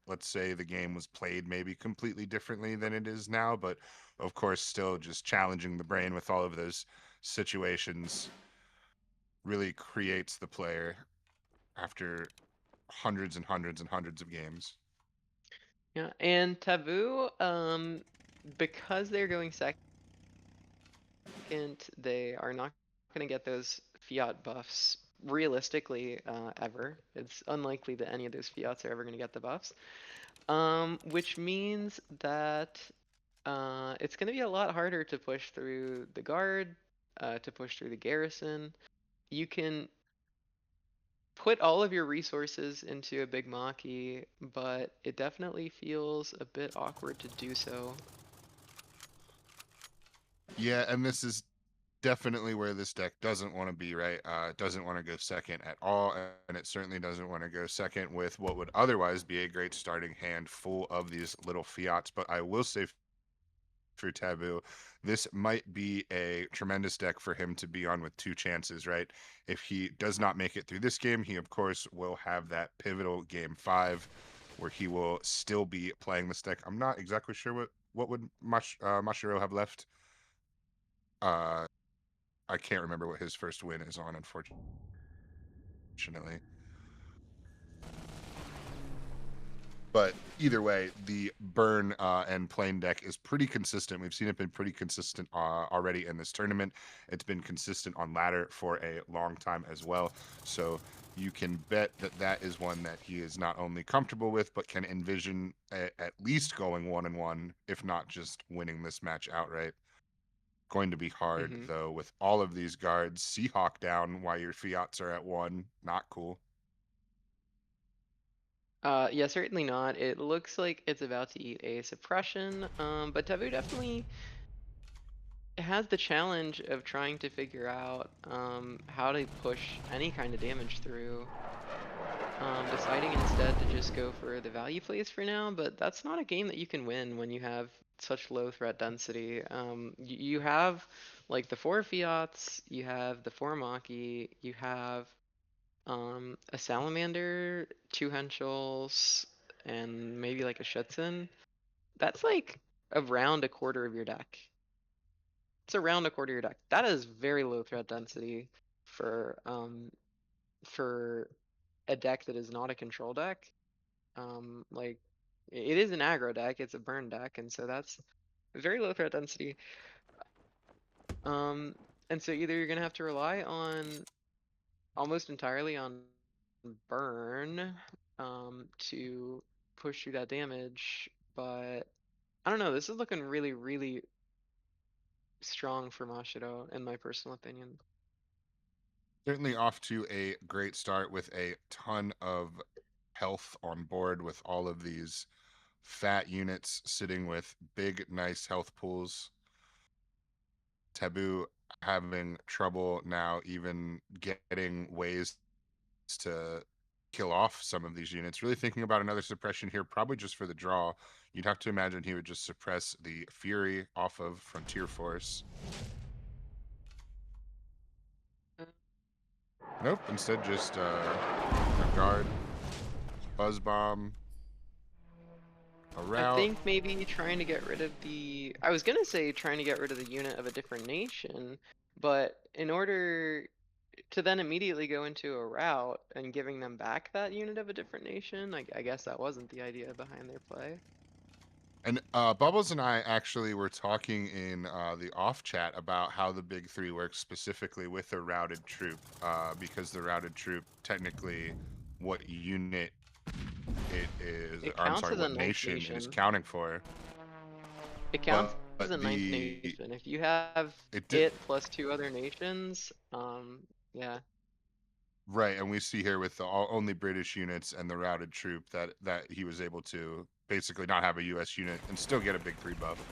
B: let's say the game was played maybe completely differently than it is now, but of course, still just challenging the brain with all of those situations really creates the player after hundreds and hundreds and hundreds of games.
D: Yeah, and Taboo, because they're going second, they are not going to get those fiat buffs realistically ever. It's unlikely that any of those fiats are ever going to get the buffs. Which means that it's going to be a lot harder to push through the guard, to push through the garrison. You can put all of your resources into a big Maki, but it definitely feels a bit awkward to do so.
B: Yeah, and this is definitely where this deck doesn't want to be, right? It doesn't want to go second at all, and it certainly doesn't want to go second with what would otherwise be a great starting hand full of these little fiats. But I will say for Taboo, this might be a tremendous deck for him to be on with 2 chances, right? If he does not make it through this game, he of course will have that pivotal game 5 where he will still be playing this deck. I'm not exactly sure what would Mashiro have left. Uh, I can't remember what his first win is on, unfortunately. But either way, the burn and plane deck is pretty consistent. We've seen it been pretty consistent already in this tournament. It's been consistent on ladder for a long time as well. So you can bet that that is one that he is not only comfortable with, but can envision at least going 1-1, if not just winning this match outright. Going to be hard,
D: Hmm.
B: though, with all of these guards. Seahawk down while your fiats are at 1. Not cool.
D: Yeah, certainly not. It looks like it's about to eat a suppression, but Taboo definitely has the challenge of trying to figure out how to push any kind of damage through. Deciding instead to just go for the value plays for now, but that's not a game that you can win when you have such low threat density. You have like the 4 fiats, you have the 4 Maki, you have a Salamander, 2 Henschels, and maybe like a Schutzen. That's like around a quarter of your deck. It's around a quarter of your deck. That is very low threat density for a deck that is not a control deck. Like it is an aggro deck, it's a burn deck, and so that's very low threat density. And so either you're gonna have to rely on almost entirely on burn to push through that damage, but I don't know, this is looking really, really strong for Mashiro, in my personal opinion.
B: Certainly off to a great start with a ton of health on board with all of these fat units sitting with big, nice health pools. Taboo having trouble now even getting ways to kill off some of these units. Really thinking about another suppression here, probably just for the draw. You'd have to imagine he would just suppress the Fury off of Frontier Force. Nope, instead just a guard, buzz bomb, a route.
D: I think maybe trying to get rid of the... I was gonna say trying to get rid of the unit of a different nation, but in order to then immediately go into a route and giving them back that unit of a different nation, I guess that wasn't the idea behind their play.
B: And Bubbles and I actually were talking in the off chat about how the big three works specifically with a routed troop, because the routed troop technically what unit it is,
D: It
B: or I'm
D: counts
B: sorry,
D: as a
B: what
D: ninth
B: nation it is
D: nation.
B: counting for.
D: It counts
B: But
D: as a ninth nation. If you have
B: it did,
D: it plus 2 other nations, yeah.
B: right, and we see here with the only British units and the routed troop that he was able to basically not have a U.S. unit and still get a big 3 buff.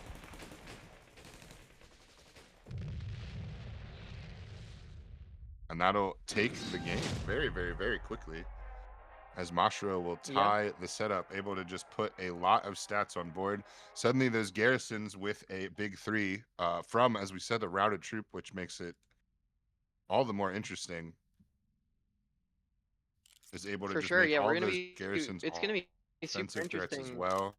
B: And that'll take the game very, very, very quickly, as Mashiro will tie the setup, able to just put a lot of stats on board. Suddenly those garrisons with a big 3 from, as we said, a routed troop, which makes it all the more interesting, is able to
D: For
B: just
D: sure,
B: make
D: yeah,
B: all
D: we're gonna
B: those
D: be...
B: garrisons
D: It's gonna be super
B: offensive threats as
D: interesting.
B: well.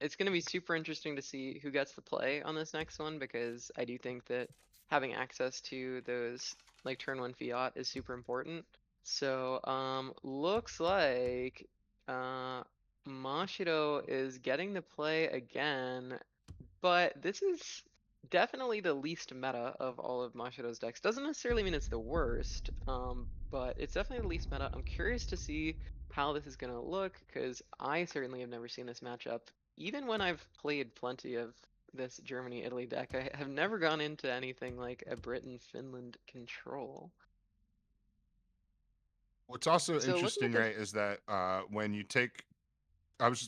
D: It's gonna be super interesting to see who gets the play on this next one, because I do think that having access to those like turn 1 fiat is super important. So looks like Mashiro is getting the play again, but this is definitely the least meta of all of Mashiro's decks. Doesn't necessarily mean it's the worst, but it's definitely the least meta. I'm curious to see how this is going to look, because I certainly have never seen this matchup. Even when I've played plenty of this Germany-Italy deck, I have never gone into anything like a Britain-Finland control.
B: What's also
D: So looking at
B: interesting,
D: this...
B: right, is that when you take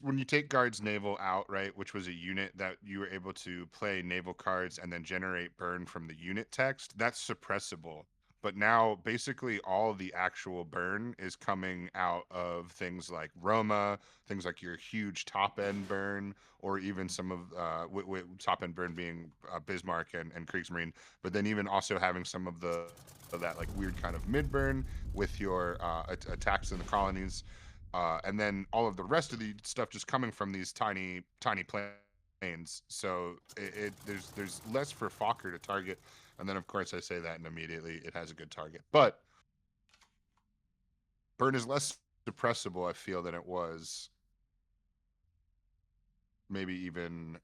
B: when you take Guards Naval out, right, which was a unit that you were able to play naval cards and then generate burn from the unit text, that's suppressible. But now basically all the actual burn is coming out of things like Roma, things like your huge top end burn, or even some of top end burn being Bismarck and Kriegsmarine, but then even also having some of that like weird kind of mid burn with your attacks in the colonies. And then all of the rest of the stuff just coming from these tiny planes. So there's less for Fokker to target. And then of course I say that and immediately it has a good target. But burn is less suppressible, I feel, than it was maybe even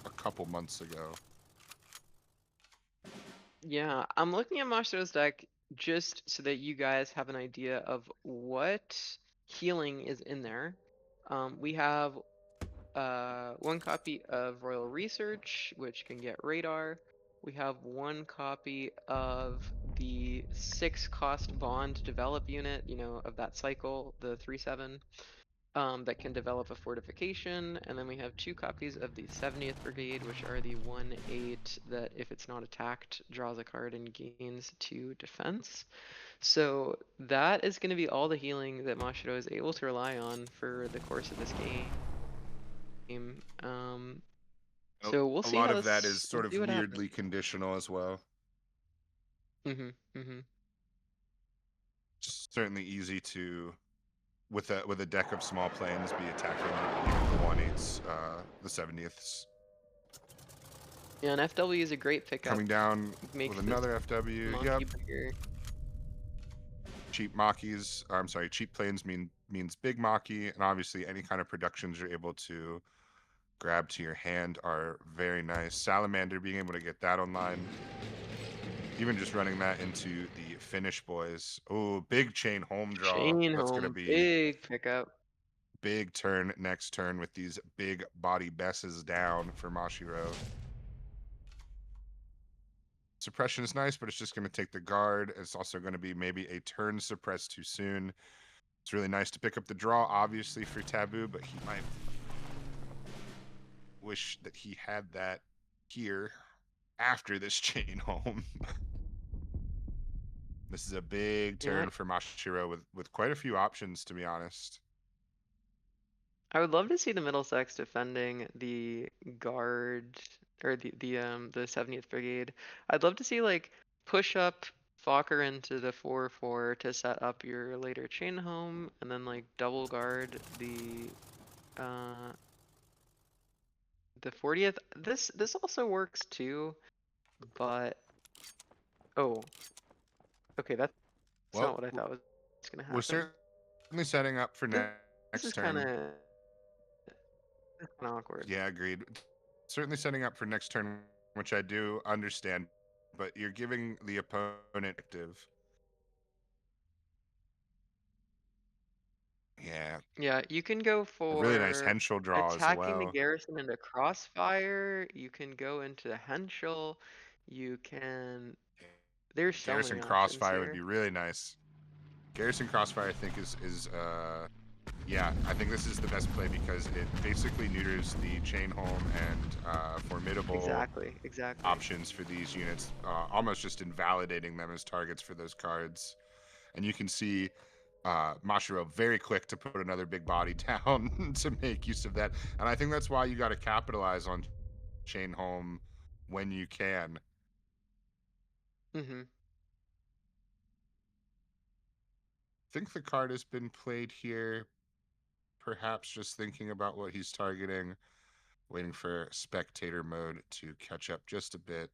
B: a couple months ago.
D: Yeah, I'm looking at Mashiro's deck just so that you guys have an idea of what healing is in there. We have 1 copy of Royal Research, which can get radar. We have 1 copy of the 6 cost bond develop unit, you know, of that cycle, the 3/7. That can develop a fortification, and then we have 2 copies of the 70th Brigade, which are the 1/8 that, if it's not attacked, draws a card and gains 2 defense. So that is going to be all the healing that Mashiro is able to rely on for the course of this game. So we'll see
B: a lot
D: how
B: of that is
D: this...
B: sort
D: We'll
B: of
D: see what
B: weirdly
D: happens.
B: conditional as well. Certainly easy to, with a deck of small planes, be attacking the 1/8s, the 70ths.
D: Yeah, an FW is a great pickup.
B: Coming down
D: Makes
B: with
D: this
B: another FW.
D: Maki
B: Yep.
D: bigger.
B: Cheap Makis, or I'm sorry, cheap planes means big Maki, and obviously any kind of productions you're able to grab to your hand are very nice. Salamander, being able to get that online, even just running that into the finish boys. Oh, big chain home draw.
D: Chain
B: That's gonna
D: home,
B: be
D: big pickup.
B: big turn next turn with these big body besses down for Mashiro. Suppression is nice, but it's just going to take the guard. It's also going to be maybe a turn suppressed too soon. It's really nice to pick up the draw, obviously, for Taboo, but he might wish that he had that here after this chain home. This is a big turn
D: Yeah,
B: for Mashiro with quite a few options, to be honest.
D: I would love to see the Middlesex defending the guard or the 70th Brigade. I'd love to see like push up Fokker into the 4-4 to set up your later chain home, and then like double guard uh the 40th. This also works too, but oh, okay, that's not
B: Well,
D: what I thought was gonna
B: we're
D: happen.
B: certainly setting up for
D: This
B: next
D: is kind
B: turn.
D: of awkward.
B: Yeah, agreed. Certainly setting up for next turn, which I do understand, but you're giving the opponent active. Yeah,
D: Yeah, you can go
B: a really nice
D: for
B: Henschel draw as
D: attacking the
B: well.
D: garrison into crossfire. You can go into Henschel. You can. There's so
B: Garrison
D: many options
B: Crossfire would
D: here.
B: be really nice. Garrison Crossfire, I think, is yeah, I think this is the best play because it basically neuters the chain home and formidable
D: Exactly, exactly.
B: options for these units, almost just invalidating them as targets for those cards. And you can see Mashiro very quick to put another big body down to make use of that. And I think that's why you got to capitalize on chain home when you can.
D: Mm-hmm.
B: I think the card has been played here. Perhaps just thinking about what he's targeting, waiting for spectator mode to catch up just a bit.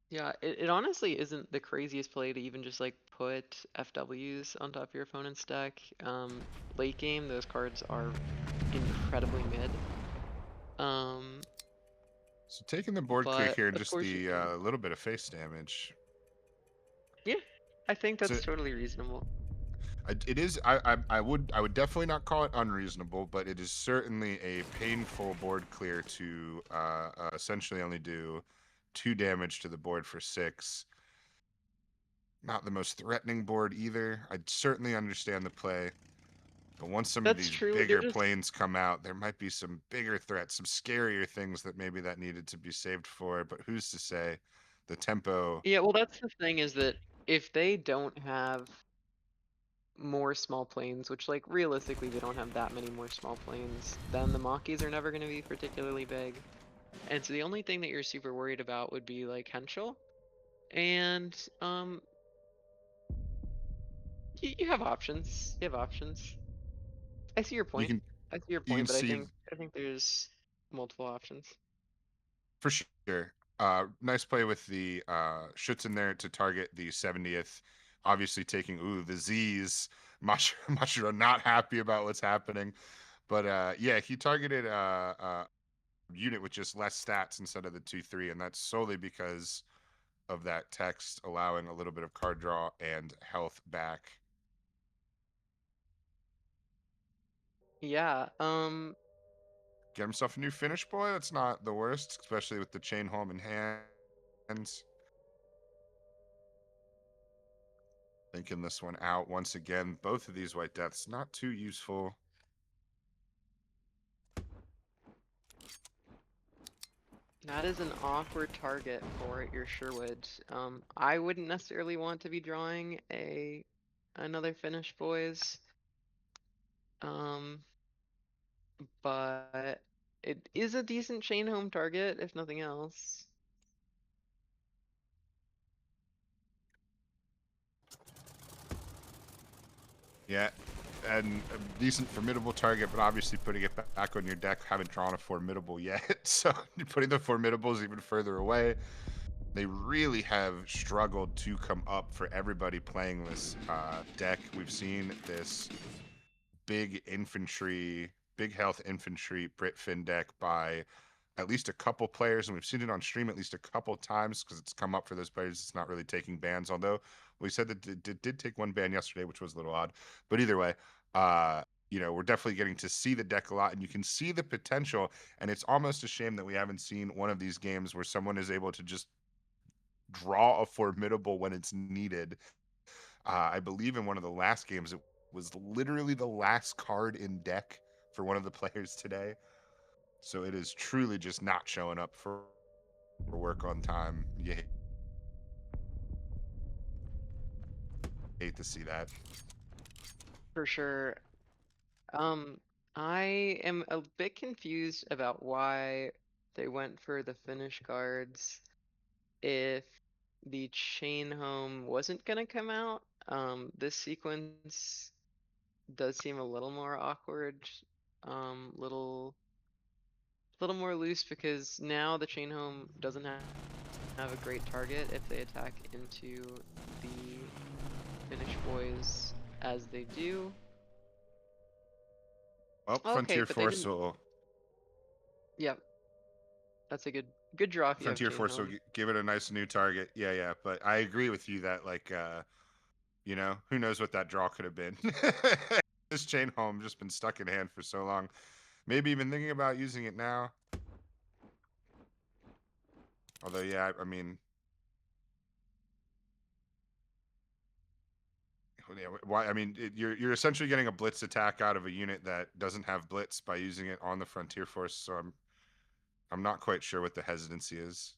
D: Yeah, it honestly isn't the craziest play to even just like put FWs on top of your opponent's deck. Late game, those cards are incredibly mid.
B: So taking the board clear
D: But
B: here and
D: of
B: just
D: course you
B: the
D: can.
B: little bit of face damage.
D: Yeah, I think
B: So
D: that's totally reasonable.
B: it is. I would definitely not call it unreasonable, but it is certainly a painful board clear to essentially only do 2 damage to the board for 6. Not the most threatening board either. I certainly understand the play, but once some of
D: That's
B: these
D: true. It
B: bigger
D: just
B: planes come out, there might be some bigger threats, some scarier things that maybe that needed to be saved for. But who's to say? The tempo.
D: Yeah, well, that's the thing is that if they don't have more small planes, which like realistically they don't have that many more small planes, then the Makis are never going to be particularly big. And so the only thing that you're super worried about would be like Henschel. And you have options. You have options. I see your
B: You
D: point.
B: can
D: I see your
B: you can
D: point, but
B: see
D: I think there's multiple options.
B: for sure. Nice play with the Schützen there to target the 70th. Obviously taking the Z's. Mashiro not happy about what's happening, but yeah, he targeted unit with just less stats instead of the 2-3, and that's solely because of that text allowing a little bit of card draw and health back.
D: Yeah.
B: Get himself a new finish boy. That's not the worst, especially with the chain home in hands. Thinking this one out once again. Both of these white deaths not too useful.
D: That is an awkward target for your Sherwood. I wouldn't necessarily want to be drawing another finish, boys. Um, but it is a decent chain home target, if nothing else.
B: Yeah, and a decent formidable target, but obviously putting it back on your deck, haven't drawn a formidable yet. So putting the formidables even further away. They really have struggled to come up for everybody playing this deck. We've seen this big infantry, big health infantry Brit Fin deck by at least a couple players, and we've seen it on stream at least a couple times because it's come up for those players. It's not really taking bans, although we said that it did take one ban yesterday, which was a little odd. But either way, you know, we're definitely getting to see the deck a lot, and you can see the potential. And it's almost a shame that we haven't seen one of these games where someone is able to just draw a formidable when it's needed. I believe in one of the last games, it was literally the last card in deck for one of the players today. So it is truly just not showing up for work on time. You hate to see that.
D: For sure. I am a bit confused about why they went for the finish cards if the chain home wasn't gonna come out. This sequence does seem a little more awkward, little more loose because now the chain home doesn't have a great target if they attack into the finish boys as they do.
B: Well,
D: Okay,
B: Frontier
D: but they
B: Force
D: didn't.
B: will
D: Yep, that's a good draw if you have
B: Frontier
D: chain
B: Force will
D: home.
B: give it a nice new target. Yeah, yeah. But I agree with you that like you know, who knows what that draw could have been. This chain home just been stuck in hand for so long. Maybe even thinking about using it now. Although, yeah, I mean, yeah, why? I mean, you're essentially getting a blitz attack out of a unit that doesn't have blitz by using it on the Frontier Force. So I'm not quite sure what the hesitancy is.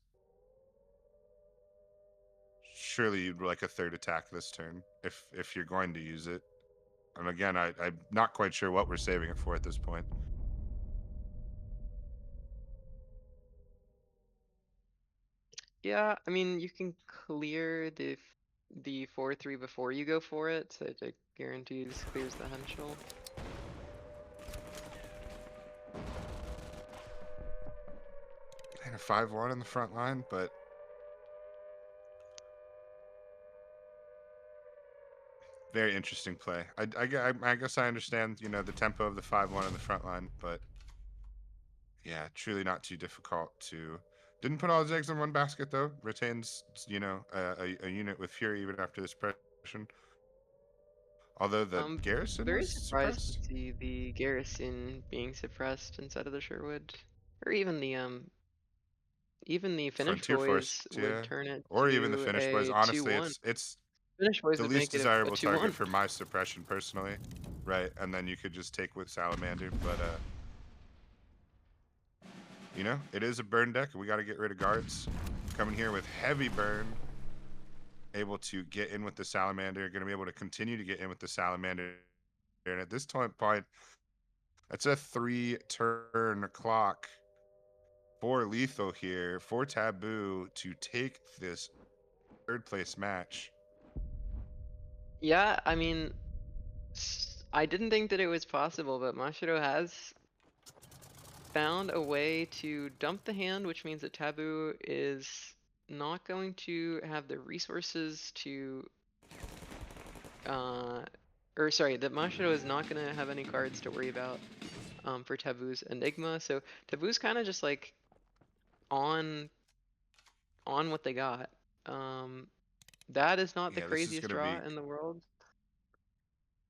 B: Surely you'd like a third attack this turn if you're going to use it. And again, I'm not quite sure what we're saving it for at this point.
D: Yeah, I mean you can clear the 4/3 before you go for it, so it guarantees clears the Henschel.
B: And a 5/1 in the front line, but very interesting play. I guess I understand, you know, the tempo of the 5/1 in the front line, but yeah, truly not too difficult to. Didn't put all his eggs in one basket though. Retains, you know, a unit with Fury even after this suppression. Although the
D: I'm
B: garrison
D: very
B: was
D: surprised to
B: suppressed.
D: see the garrison being suppressed inside of the Sherwood, or even the finish
B: Frontier Force,
D: boys would
B: yeah,
D: turn it
B: or even the
D: to
B: finish boys.
D: a
B: Honestly,
D: 2/1.
B: it's
D: Finish boys
B: the
D: would
B: least
D: make it a
B: desirable target
D: 2/1.
B: for my suppression personally, right? And then you could just take with Salamander, but you know, it is a burn deck. We got to get rid of guards. Coming here with heavy burn, able to get in with the Salamander. Going to be able to continue to get in with the Salamander. And at this point, that's a 3-turn clock for lethal here for Taboo to take this third place match.
D: Yeah, I mean, I didn't think that it was possible, but Mashiro has found a way to dump the hand, which means that Taboo is not going to have the resources to, or sorry, that Mashiro is not going to have any cards to worry about for Taboo's Enigma. So Taboo's kind of just like on what they got. Um, that is not the
B: Yeah, this is
D: craziest
B: going to
D: draw
B: be
D: in the world.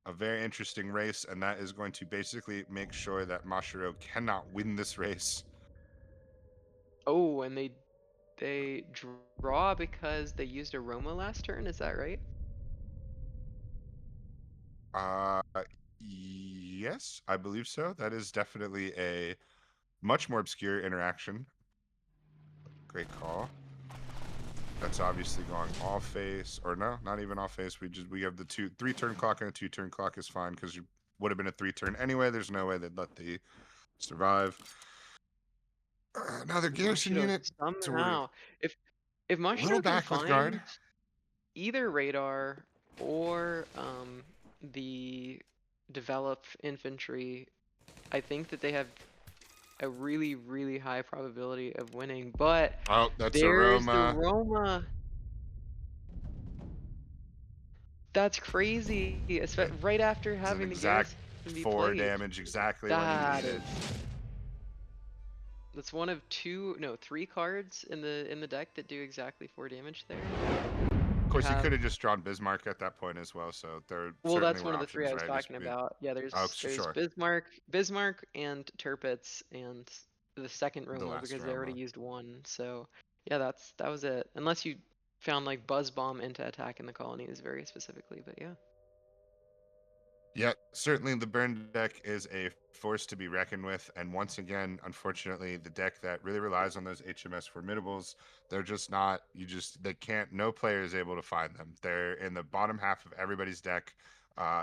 B: a very interesting race, and that is going to basically make sure that Mashiro cannot win this race.
D: Oh, and they draw because they used Aroma last turn. Is that right?
B: Uh, yes, I believe so. That is definitely a much more obscure interaction. Great call. That's obviously going off face, or no, not even off face. We have the 3-turn clock and a 2-turn clock is fine because you would have been a 3-turn anyway. There's no way they'd let the survive. Now their garrison
D: Mashiro
B: unit. So we're
D: somehow, if
B: a little
D: Mashiro can
B: back with guard.
D: find either radar or the develop infantry, I think that they have a really, really high probability of winning. But
B: Oh, that's a
D: there's the
B: Roma.
D: Roma. That's crazy. Right after
B: It's an
D: having the
B: exact
D: garrison be
B: 4
D: played.
B: damage, exactly when you
D: That
B: need it.
D: is. That's one of three cards in the deck that do exactly 4 damage there.
B: Of course, you
D: have
B: could have just drawn Bismarck at that point as well, so there
D: Well,
B: certainly
D: that's
B: were
D: one of the three
B: options,
D: I was
B: right?
D: talking about. Yeah,
B: Oh,
D: there's
B: sure.
D: Bismarck and Tirpitz and the second
B: The
D: Roma
B: last
D: because they already
B: Roma.
D: used one. So yeah, that was it. Unless you found like Buzz Bomb into attack in the colonies very specifically, but yeah.
B: Yeah, certainly the burn deck is a force to be reckoned with. And once again, unfortunately, the deck that really relies on those HMS formidables, they're just not, they can't, no player is able to find them. They're in the bottom half of everybody's deck.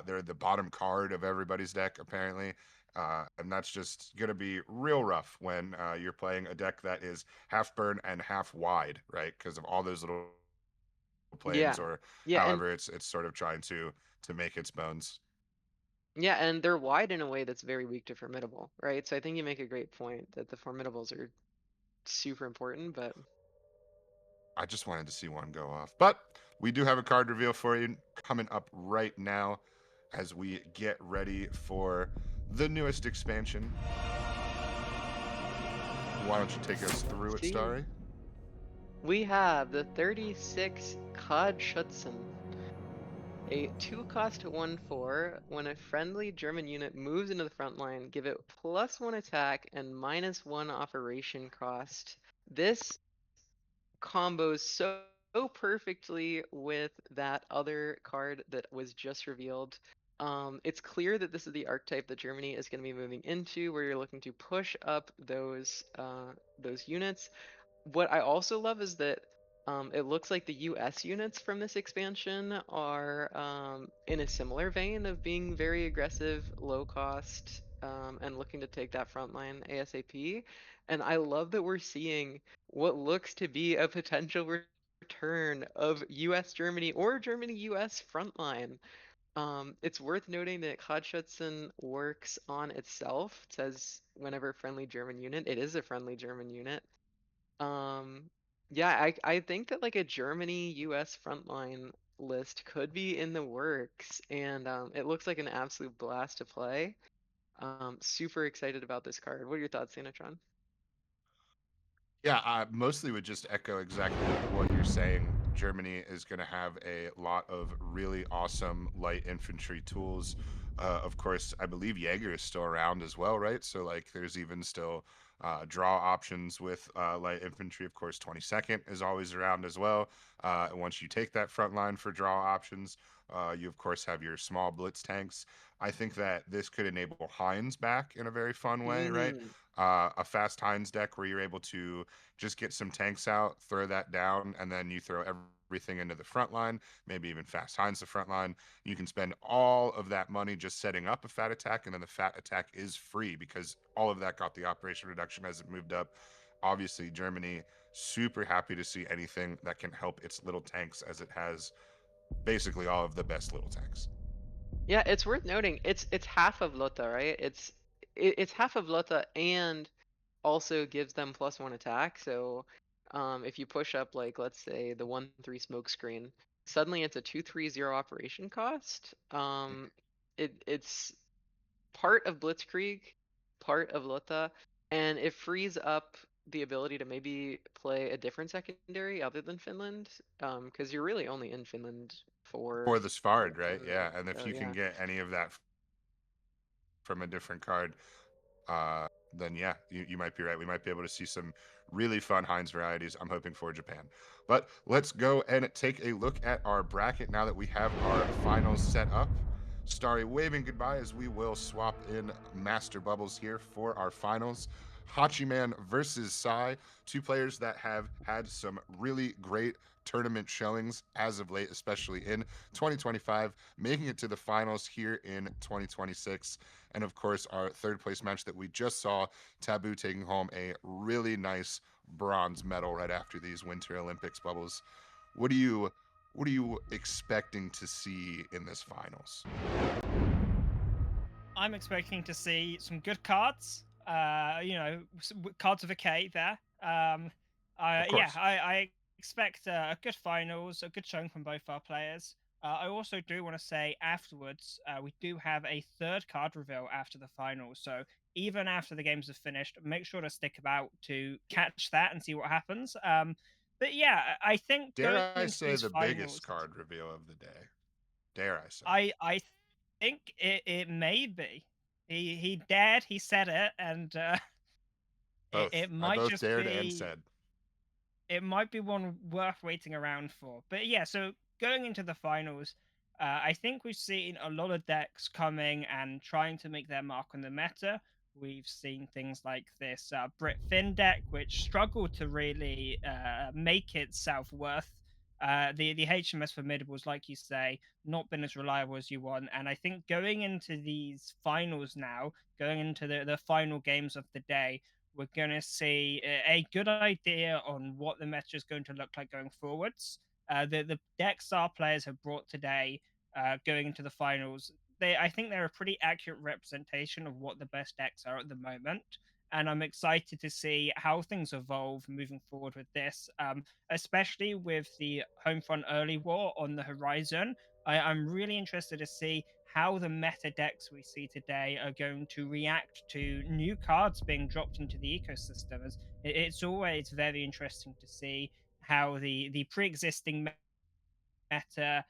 B: They're the bottom card of everybody's deck, apparently. And that's just going to be real rough when you're playing a deck that is half burn and half wide, right? Because of all those little planes
D: Yeah.
B: or
D: Yeah, and
B: however it's sort of trying to make its bones.
D: yeah, and they're wide in a way that's very weak to formidable, right? So I think you make a great point that the formidables are super important, but
B: I just wanted to see one go off. But we do have a card reveal for you coming up right now as we get ready for the newest expansion. Why don't you take us through it,
D: see.
B: Starry?
D: We have the 36 Kodschützen. A 2-cost 1/4. When a friendly German unit moves into the front line, give it +1 attack and -1 operation cost. This combos so perfectly with that other card that was just revealed. It's clear that this is the archetype that Germany is going to be moving into, where you're looking to push up those units. What I also love is that it looks like the US units from this expansion are in a similar vein of being very aggressive, low cost, and looking to take that front line ASAP. And I love that we're seeing what looks to be a potential return of US Germany or Germany US frontline. It's worth noting that Kodschützen works on itself. It says whenever friendly German unit, it is a friendly German unit. Um, yeah, I think that like a Germany US frontline list could be in the works, and it looks like an absolute blast to play. Super excited about this card. What are your thoughts, Sanatron?
B: Yeah, I mostly would just echo exactly what you're saying. Germany is going to have a lot of really awesome light infantry tools. Of course, I believe Jaeger is still around as well, right? So, like, there's even still draw options with light infantry. Of course, 22nd is always around as well. And once you take that front line for draw options, you, of course, have your small blitz tanks. I think that this could enable Heinz back in a very fun way, right?
D: Mm,
B: A fast Heinz deck where you're able to just get some tanks out, throw that down, and then you throw everything into the front line, maybe even fast Heinz the front line. You can spend all of that money just setting up a fat attack, and then the fat attack is free because all of that got the operation reduction as it moved up. Obviously, Germany super happy to see anything that can help its little tanks as it has basically all of the best little tanks.
D: yeah, it's worth noting. It's half of Lota, right? It's half of Lota and also gives them +1 attack. So if you push up like let's say the 1/3 smoke screen, suddenly it's a 2/3/0 operation cost. It's part of Blitzkrieg, part of Lota, and it frees up the ability to maybe play a different secondary other than Finland, because you're really only in Finland
B: For
D: for
B: the Svard, right?
D: Lota.
B: Yeah. And if
D: So
B: you can
D: yeah.
B: get any of that from a different card, then yeah, you might be right. We might be able to see some really fun Heinz varieties. I'm hoping for Japan. But let's go and take a look at our bracket now that we have our finals set up. Starry waving goodbye as we will swap in Master Bubbles here for our finals. Hatchiman versus Sai, two players that have had some really great tournament showings as of late, especially in 2025, making it to the finals here in 2026. And of course, our third place match that we just saw, Taboo taking home a really nice bronze medal right after these Winter Olympics Bubbles. What are you expecting to see in this finals?
A: I'm expecting to see some good cards. Cards of a K there.
B: Of course.
A: I expect a good finals, a good showing from both our players. I also do want to say afterwards, we do have a third card reveal after the finals. So even after the games are finished, make sure to stick about to catch that and see what happens. But yeah, I think
B: Dare
A: going
B: I
A: into
B: say
A: these
B: the
A: finals,
B: biggest card reveal of the day? Dare I say?
A: I think it may be. He dared, he said it, and
B: Both.
A: it
B: I
A: might
B: both
A: just
B: dared and
A: be
B: said.
A: it might be one worth waiting around for. But yeah, so going into the finals, I think we've seen a lot of decks coming and trying to make their mark on the meta. We've seen things like this Brit Fin deck, which struggled to really make itself worth. The HMS Formidables, like you say, not been as reliable as you want. And I think going into these finals now, going into the final games of the day, we're going to see a good idea on what the meta is going to look like going forwards. The decks our players have brought today, going into the finals, I think they're a pretty accurate representation of what the best decks are at the moment. And I'm excited to see how things evolve moving forward with this, especially with the Homefront early war on the horizon. I'm really interested to see how the meta decks we see today are going to react to new cards being dropped into the ecosystem. It's always very interesting to see how the pre-existing meta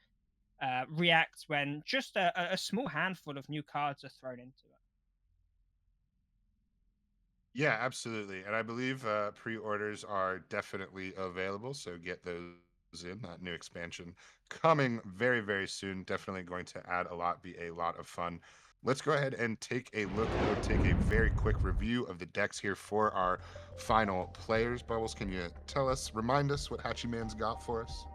A: reacts when just a small handful of new cards are thrown into it.
B: Yeah, absolutely. And I believe pre-orders are definitely available, so get those in. That new expansion coming very, very soon. Definitely going to add a lot, be a lot of fun. Let's go ahead and take a look. We'll take a very quick review of the decks here for our final players. Bubbles, can you remind us what Hatchiman's got for us?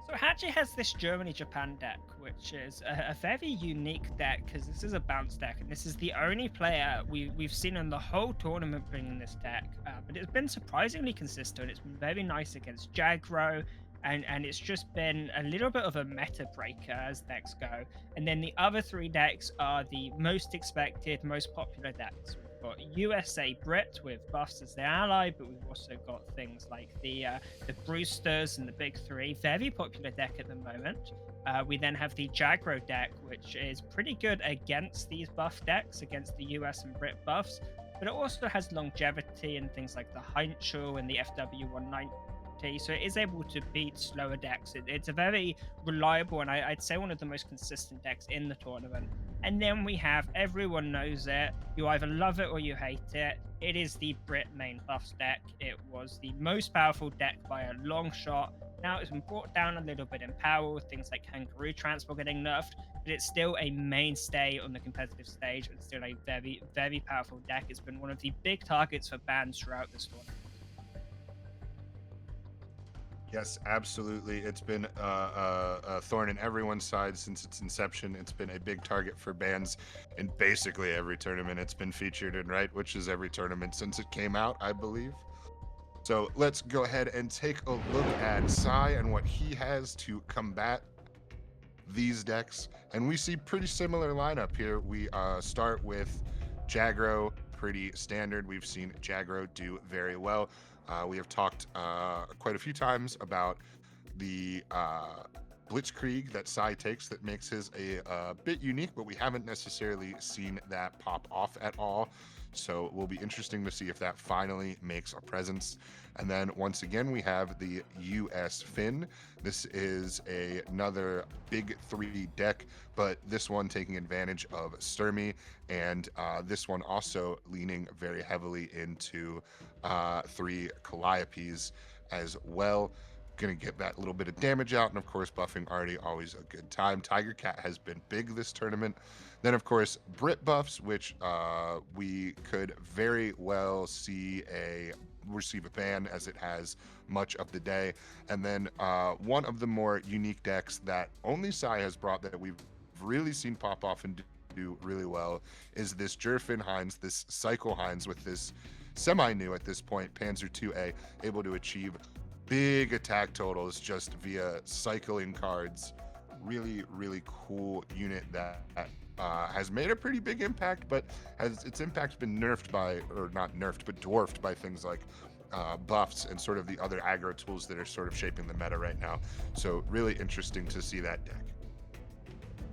A: So Hachi has this Germany-Japan deck, which is a very unique deck because this is a bounce deck, and this is the only player we've seen in the whole tournament bringing this deck. But it's been surprisingly consistent. It's been very nice against Aggro, and it's just been a little bit of a meta breaker as decks go. And then the other three decks are the most expected, most popular decks. We've got USA Brit with buffs as their ally, but we've also got things like the Brewsters and the Big Three, very popular deck at the moment. We then have the Aggro deck, which is pretty good against these buff decks, against the US and Brit buffs, but it also has longevity and things like the Heinchel and the FW190. So it is able to beat slower decks. It's a very reliable and I'd say one of the most consistent decks in the tournament. And then we have, everyone knows it, you either love it or you hate it. It is the Brit main buffs deck. It was the most powerful deck by a long shot. Now it's been brought down a little bit in power with things like Kangaroo Transport getting nerfed, but it's still a mainstay on the competitive stage and still a very, very powerful deck. It's been one of the big targets for bans throughout this tournament.
B: Yes, absolutely. It's been a thorn in everyone's side since its inception. It's been a big target for bans in basically every tournament it's been featured in, right? Which is every tournament since it came out, I believe. So let's go ahead and take a look at Sai and what he has to combat these decks. And we see pretty similar lineup here. We start with Aggro, pretty standard. We've seen Aggro do very well. We have talked quite a few times about the Blitzkrieg that Sai takes that makes his a bit unique, but we haven't necessarily seen that pop off at all. So it will be interesting to see if that finally makes a presence. And then once again, we have the US Fin. This is another big 3 deck, but this one taking advantage of Sturmy, and this one also leaning very heavily into 3 Calliopes as well. Gonna get that little bit of damage out, and of course buffing already always a good time. Tiger Cat has been big this tournament. Then of course Brit buffs, which we could very well see receive a ban as it has much of the day. And then one of the more unique decks that only Sai has brought that we've really seen pop off and do really well is this Jerfin Heinz, this Cycle Heinz with this semi-new at this point Panzer 2A, able to achieve big attack totals just via cycling cards. Really, really cool unit that has made a pretty big impact, but has its impact been nerfed by, or not nerfed, but dwarfed by things like buffs and sort of the other aggro tools that are sort of shaping the meta right now. So really interesting to see that deck.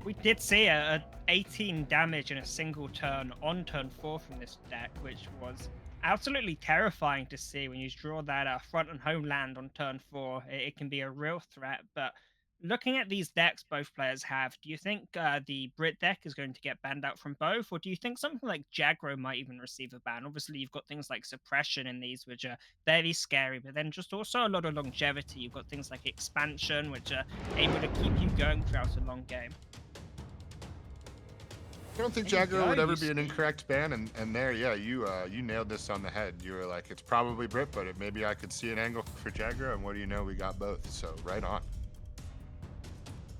A: We did see a 18 damage in a single turn on turn 4 from this deck, which was absolutely terrifying to see. When you draw that front and homeland on turn 4, it can be a real threat. But looking at these decks both players have, do you think the Brit deck is going to get banned out from both, or do you think something like Aggro might even receive a ban? Obviously, you've got things like suppression in these, which are very scary, but then just also a lot of longevity. You've got things like expansion, which are able to keep you going throughout a long game.
B: I don't think
A: There you
B: Aggro
A: go,
B: would ever
A: you
B: be an
A: see.
B: incorrect ban, and there, yeah, you nailed this on the head. You were like, it's probably Brit, but maybe I could see an angle for Aggro, and what do you know, we got both. So right on.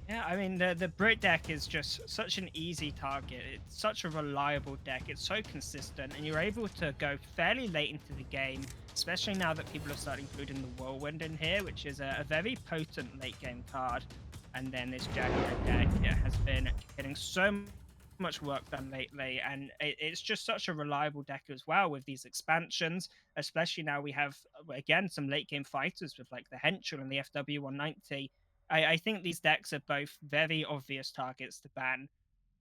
A: Yeah, I mean, the Brit deck is just such an easy target. It's such a reliable deck. It's so consistent, and you're able to go fairly late into the game, especially now that people are starting including the Whirlwind in here, which is a very potent late game card. And then this Jaguar deck has been getting so much work done lately, and it's just such a reliable deck as well with these expansions. Especially now we have again some late game fighters with like the Henchel and the FW 190. I think these decks are both very obvious targets to ban.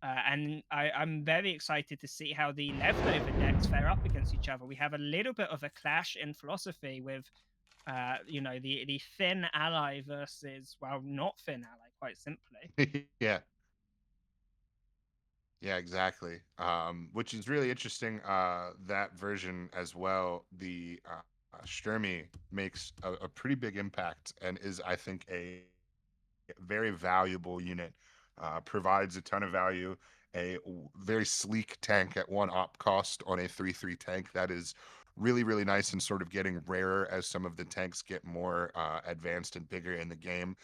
A: And I'm very excited to see how the leftover decks fare up against each other. We have a little bit of a clash in philosophy with, the Fin ally versus, well, not Fin ally, quite simply.
B: Yeah. Yeah, exactly. Which is really interesting. That version as well, the Sturmy makes a pretty big impact and is, I think, a very valuable unit. Provides a ton of value. Very sleek tank at 1 op cost on a 3/3 tank. That is really, really nice and sort of getting rarer as some of the tanks get more advanced and bigger in the game.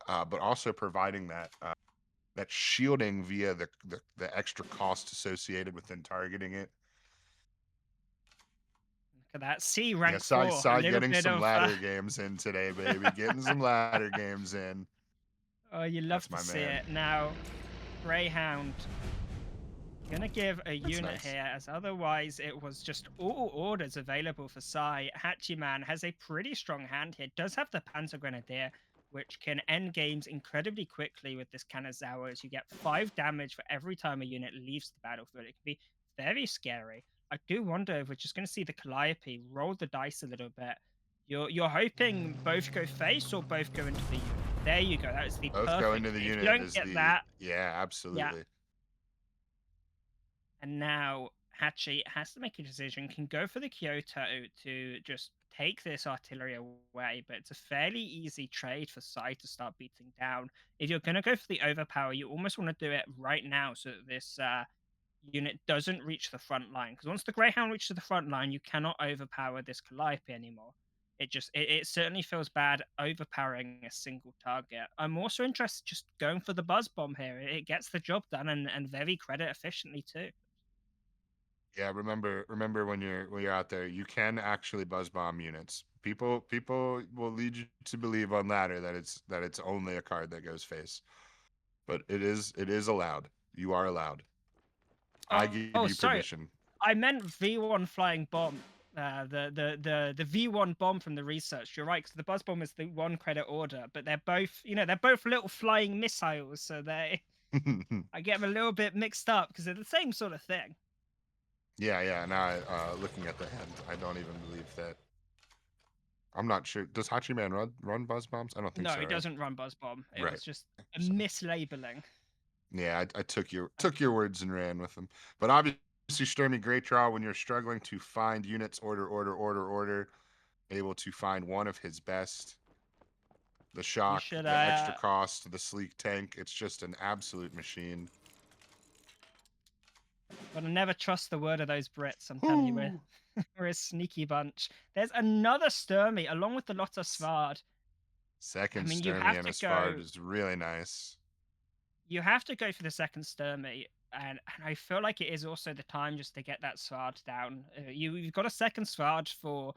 B: But also providing that shielding via the extra cost associated with then targeting it.
A: Look at that. C
B: Yeah,
A: rank
B: Sai
A: 4. A
B: Sai
A: little
B: getting
A: bit
B: some
A: of.
B: ladder games in today, baby. Getting some ladder games in.
A: Oh, you love
B: That's
A: to
B: my
A: see
B: man.
A: it. Now, Greyhound. Gonna give a
B: That's
A: unit
B: nice.
A: here, as otherwise it was just all orders available for Sai. Hatchiman has a pretty strong hand here. Does have the Panzer Grenadier, which can end games incredibly quickly with this Kanazawa, as you get 5 damage for every time a unit leaves the battlefield. It can be very scary. I do wonder if we're just going to see the Calliope roll the dice a little bit. You're hoping both go face or both go into the unit. There you go. That is the
B: Both go into
A: perfect
B: the
A: hit. If you
B: unit
A: don't
B: is
A: get
B: the
A: that,
B: yeah,
A: yeah.
B: absolutely.
A: And now Hachi has to make a decision, can go for the Kyoto to just take this artillery away, but it's a fairly easy trade for Sai to start beating down. If you're going to go for the overpower, you almost want to do it right now so that this unit doesn't reach the front line. Because once the Greyhound reaches the front line, you cannot overpower this Calliope anymore. It certainly feels bad overpowering a single target. I'm also interested just going for the Buzz Bomb here. It gets the job done and very credit efficiently too.
B: Yeah, remember when you're out there, you can actually buzz bomb units. People will lead you to believe on ladder that it's only a card that goes face. But it is allowed. You are allowed. I give
A: Oh,
B: you
A: sorry.
B: permission.
A: I meant V1 flying bomb. The V1 bomb from the research. You're right, because the buzz bomb is the 1 credit order, but they're both little flying missiles, so I get them a little bit mixed up because they're the same sort of thing.
B: Yeah. Now, looking at the hand, I don't even believe that. I'm not sure. Does Hachiman run buzz bombs? I don't think
A: No,
B: so,
A: it
B: right?
A: doesn't run buzz bomb. It
B: Right.
A: was just a
B: So,
A: mislabeling.
B: yeah, I took your words and ran with them. But obviously, Sturmy, great draw when you're struggling to find units. Order. Able to find one of his best. The
A: You
B: shock,
A: should
B: the extra cost, the sleek tank. It's just an absolute machine.
A: But I never trust the word of those Brits. I'm telling you,
B: Woo!
A: we're a sneaky bunch. There's another Sturmy along with the Lotta Svard. I
B: Second
A: mean, you
B: Sturmy
A: have
B: and
A: to
B: a Svard
A: go.
B: is really nice.
A: You have to go for the second Sturmy, and I feel like it is also the time just to get that Svard down. You've got a second Svard for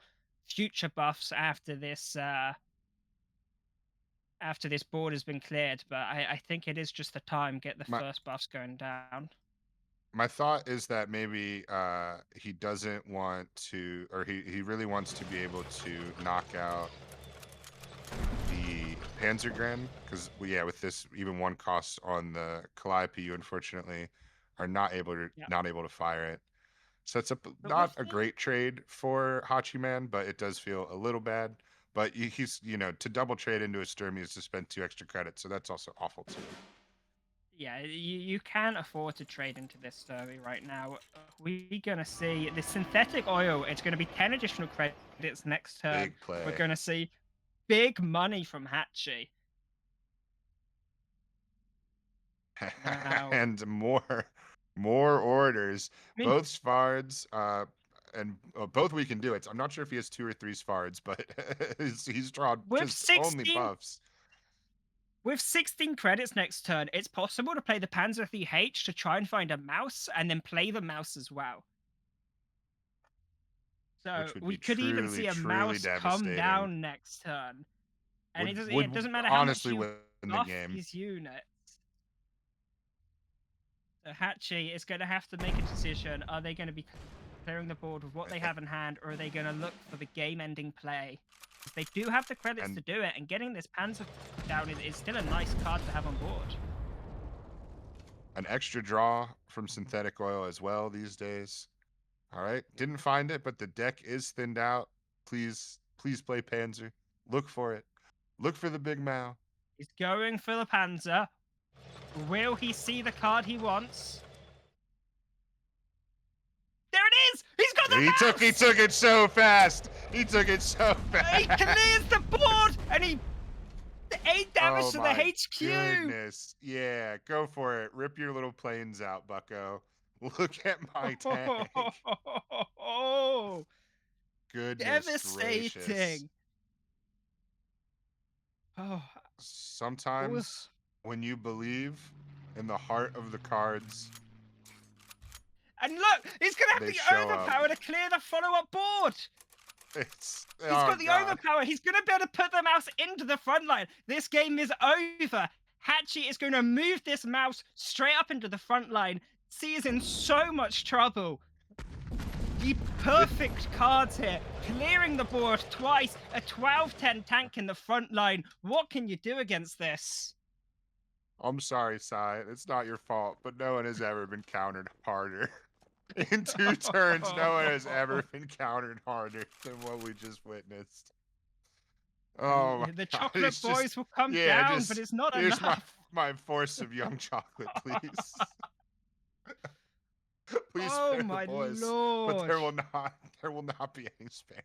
A: future buffs after this board has been cleared, but I think it is just the time get the
B: My
A: first buffs going down.
B: My thought is that maybe he doesn't want to, or he really wants to be able to knock out the Panzergren, because with this even one cost on the Calliope, you unfortunately are not able to fire it. Sets up
A: But
B: not
A: with
B: a
A: the
B: great trade for Hachiman, but it does feel a little bad. But he's to double trade into a Sturm, he has to spend 2 extra credits, so that's also awful too.
A: Yeah, you can't afford to trade into this story right now. We're gonna see the synthetic oil. It's gonna be 10 additional credits next turn.
B: Big play.
A: We're gonna see big money from Hatchy. Wow.
B: And more orders.
A: I mean,
B: Both Svards, and both we can do it. I'm not sure if he has 2 or 3 Svards, but he's drawn
A: with
B: just only
A: 16
B: buffs.
A: with 16 credits next turn, it's possible to play the Panzer TH to try and find a mouse and then play the mouse as well. So
B: Which would
A: we
B: be
A: could even
B: truly,
A: see a
B: truly
A: mouse come
B: devastating.
A: down next turn. And
B: Would
A: it doesn't matter how much
B: honestly
A: you
B: win the
A: buff
B: game.
A: these units. So Hatchy is going to have to make a decision. Are they going to be clearing the board with what they have in hand, or are they going to look for the game-ending play? If they do have the credits to do it, and getting this Panzer down is still a nice card to have on board.
B: An extra draw from synthetic oil as well these days. All right, didn't find it, but the deck is thinned out. Please play Panzer. Look for it. Look for the big Mao.
A: He's going for the Panzer. Will he see the card he wants? There it is! He's got the mouse!
B: He took it so fast. He took it so fast.
A: He clears the board, and he 8 damage to the
B: my
A: HQ.
B: Goodness, yeah, go for it. Rip your little planes out, Bucko. Look at my tank.
A: Oh,
B: Goodness
A: devastating.
B: gracious.
A: Oh,
B: Sometimes when you believe in the heart of the cards,
A: and look, he's gonna have
B: they
A: the
B: show
A: overpower to clear the follow-up board.
B: he's
A: Got the overpower. He's gonna be able to put the mouse into the front line. This game is over. Hatchy is going to move this mouse straight up into the front line. C is in so much trouble. The perfect cards here. Clearing the board twice. A 12-10 tank in the front line. What can you do against this?
B: I'm sorry, Sai. It's not your fault, but no one has ever been countered harder. In 2 turns, no one has ever been countered harder than what we just witnessed. Oh,
A: the chocolate boys will come
B: yeah,
A: down, but it's not
B: here's
A: enough.
B: my force of young chocolate, please. Please
A: Oh
B: spare
A: my
B: the boys.
A: lord!
B: But there will not be any sparing.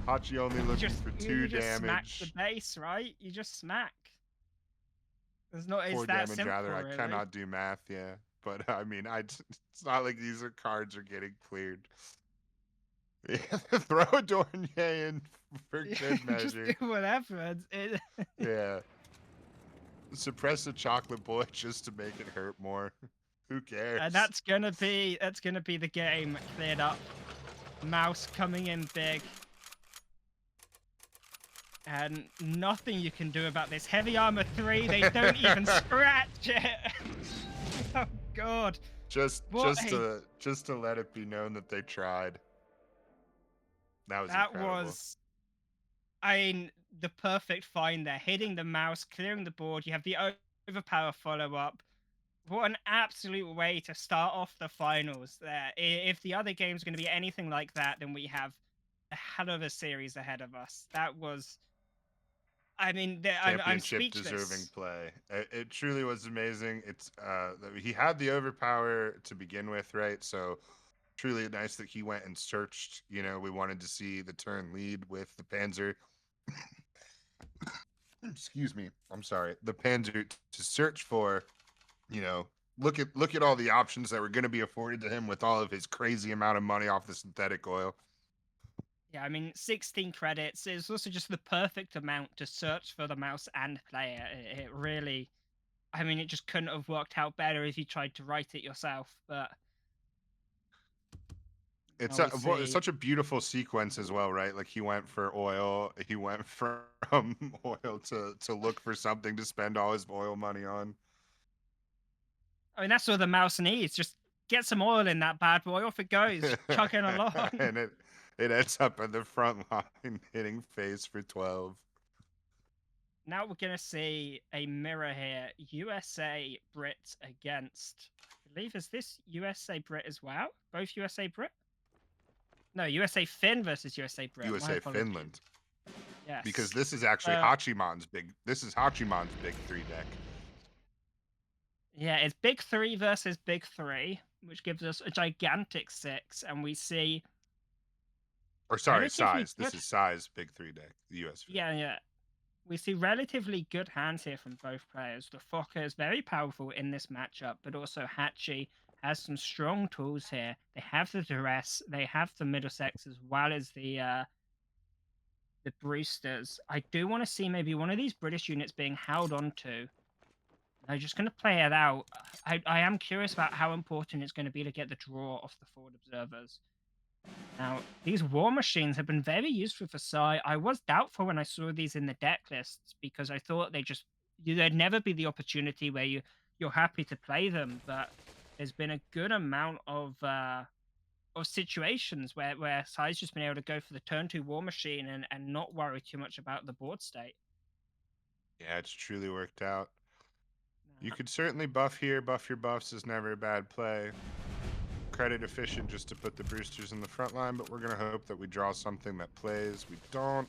B: Hachi only looking for 2
A: you just
B: damage.
A: Smack the base, right? You just smack. There's not.
B: 4
A: It's that
B: damage
A: simple,
B: rather.
A: really.
B: I cannot do math, yeah. But I mean, it's not like these cards are getting cleared. Yeah, throw a Dornier in for good measure.
A: Just do whatever.
B: Yeah. Suppress the chocolate boy just to make it hurt more. Who cares?
A: And that's gonna be the game cleared up. Mouse coming in big. And nothing you can do about this. Heavy armor 3, they don't even scratch it. Oh god.
B: Just to let it be known that they tried. That incredible.
A: Was, I mean, the perfect find there. Hitting the mouse, clearing the board. You have the overpower follow-up. What an absolute way to start off the finals there. If the other game's going to be anything like that, then we have a hell of a series ahead of us. That was... I mean, I'm speechless.
B: Deserving play. It truly was amazing. It's he had the overpower to begin with, right? So truly nice that he went and searched. We wanted to see the turn lead with the Panzer. Excuse me. I'm sorry. The Panzer to search for, look at all the options that were going to be afforded to him with all of his crazy amount of money off the synthetic oil.
A: Yeah, I mean, 16 credits is also just the perfect amount to search for the mouse and play it. It really, I mean, it just couldn't have worked out better if you tried to write it yourself, but...
B: It's such a beautiful sequence as well, right? Like he went for oil, he went from oil to look for something to spend all his oil money on.
A: I mean, that's all the mouse needs. Just get some oil in that bad boy. Off it goes, chugging along.
B: And it ends up in the front line, hitting face for 12.
A: Now we're going to see a mirror here. USA Brit against, I believe, is this USA Brit as well? Both USA Brit? No, USA Finn versus USA Brit. My
B: USA
A: apologies.
B: Finland.
A: Yes.
B: Because this is actually Hatchiman's big 3 deck.
A: Yeah, it's big 3 versus big 3, which gives us a gigantic 6, and we see.
B: Or sorry,
A: relatively
B: size. This
A: good-
B: is size big 3 deck. The US.
A: Yeah. We see relatively good hands here from both players. The Fokker is very powerful in this matchup, but also Hatchi has some strong tools here. They have the duress, they have the Middlesex as well as the Brewsters. I do want to see maybe one of these British units being held onto. They're just going to play it out. I am curious about how important it's going to be to get the draw off the forward observers. Now, these war machines have been very useful for Sai. I was doubtful when I saw these in the deck lists because I thought there'd never be the opportunity where you're happy to play them. But there's been a good amount of situations where Sai's just been able to go for the turn 2 war machine and not worry too much about the board state.
B: Yeah, it's truly worked out. You could certainly buff here. Buff your buffs is never a bad play. Credit efficient just to put the Brewsters in the front line, but we're going to hope that we draw something that plays. We don't.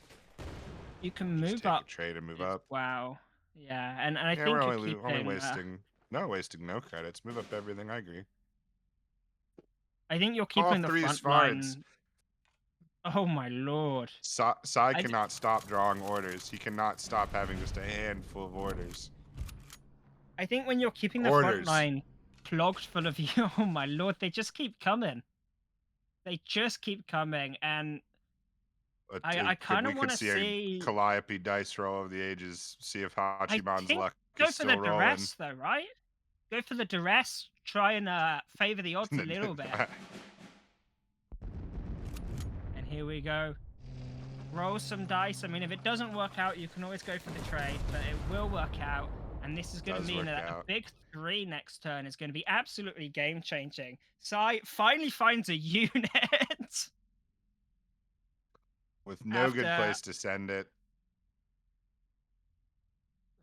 A: You can
B: Just
A: move
B: take
A: up.
B: a trade and move up.
A: Wow. Yeah, and I
B: Yeah,
A: think
B: we're
A: you're
B: only
A: keeping,
B: wasting. Not wasting no credits. Move up everything. I agree.
A: I think you're
B: All
A: keeping the
B: 3
A: front
B: Svards.
A: line. Oh my lord.
B: Sai cannot stop drawing orders. He cannot stop having just a handful of orders.
A: I think when you're keeping the front line clogged full of you, oh my lord, they just keep coming. They just keep coming, and I kind of want to see
B: a Calliope dice roll of the ages. See if Hatchiman's luck
A: go
B: is
A: for
B: still
A: the
B: rolling.
A: duress though, right? Go for the duress. Try and favor the odds a little bit. And here we go. Roll some dice. I mean, if it doesn't work out, you can always go for the trade, but it will work out. And this is going to mean that a big 3 next turn is going to be absolutely game-changing. Sai finally finds a unit.
B: With no good place to send it.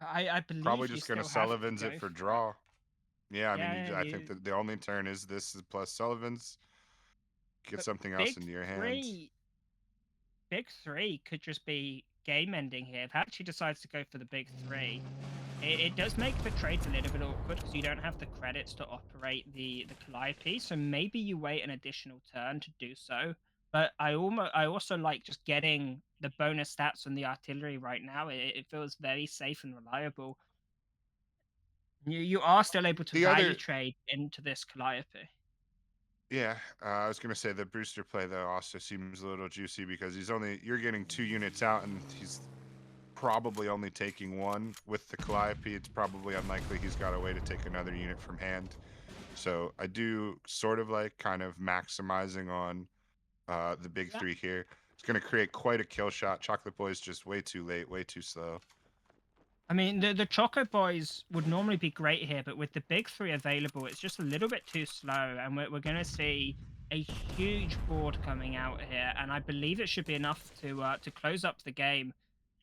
A: I believe
B: probably just going to Sullivan's it for draw. Yeah, I mean, I think that the only turn is this plus Sullivan's. Get something else into your hands.
A: Big 3 could just be game ending here. If Hatchi decides to go for the big 3, it does make the trades a little bit awkward because you don't have the credits to operate the Calliope. So maybe you wait an additional turn to do so. But I also like just getting the bonus stats on the artillery right now. It feels very safe and reliable. You are still able to value trade into this Calliope.
B: Yeah, I was gonna say the Brewster play though also seems a little juicy because you're getting 2 units out and he's probably only taking 1 with the Calliope. It's probably unlikely he's got a way to take another unit from hand. So I do sort of like kind of maximizing on the big 3 here. It's gonna create quite a kill shot. Chocolate Boy's just way too late, way too slow.
A: I mean, the Choco Boys would normally be great here, but with the big 3 available, it's just a little bit too slow, and we're going to see a huge board coming out here, and I believe it should be enough to close up the game.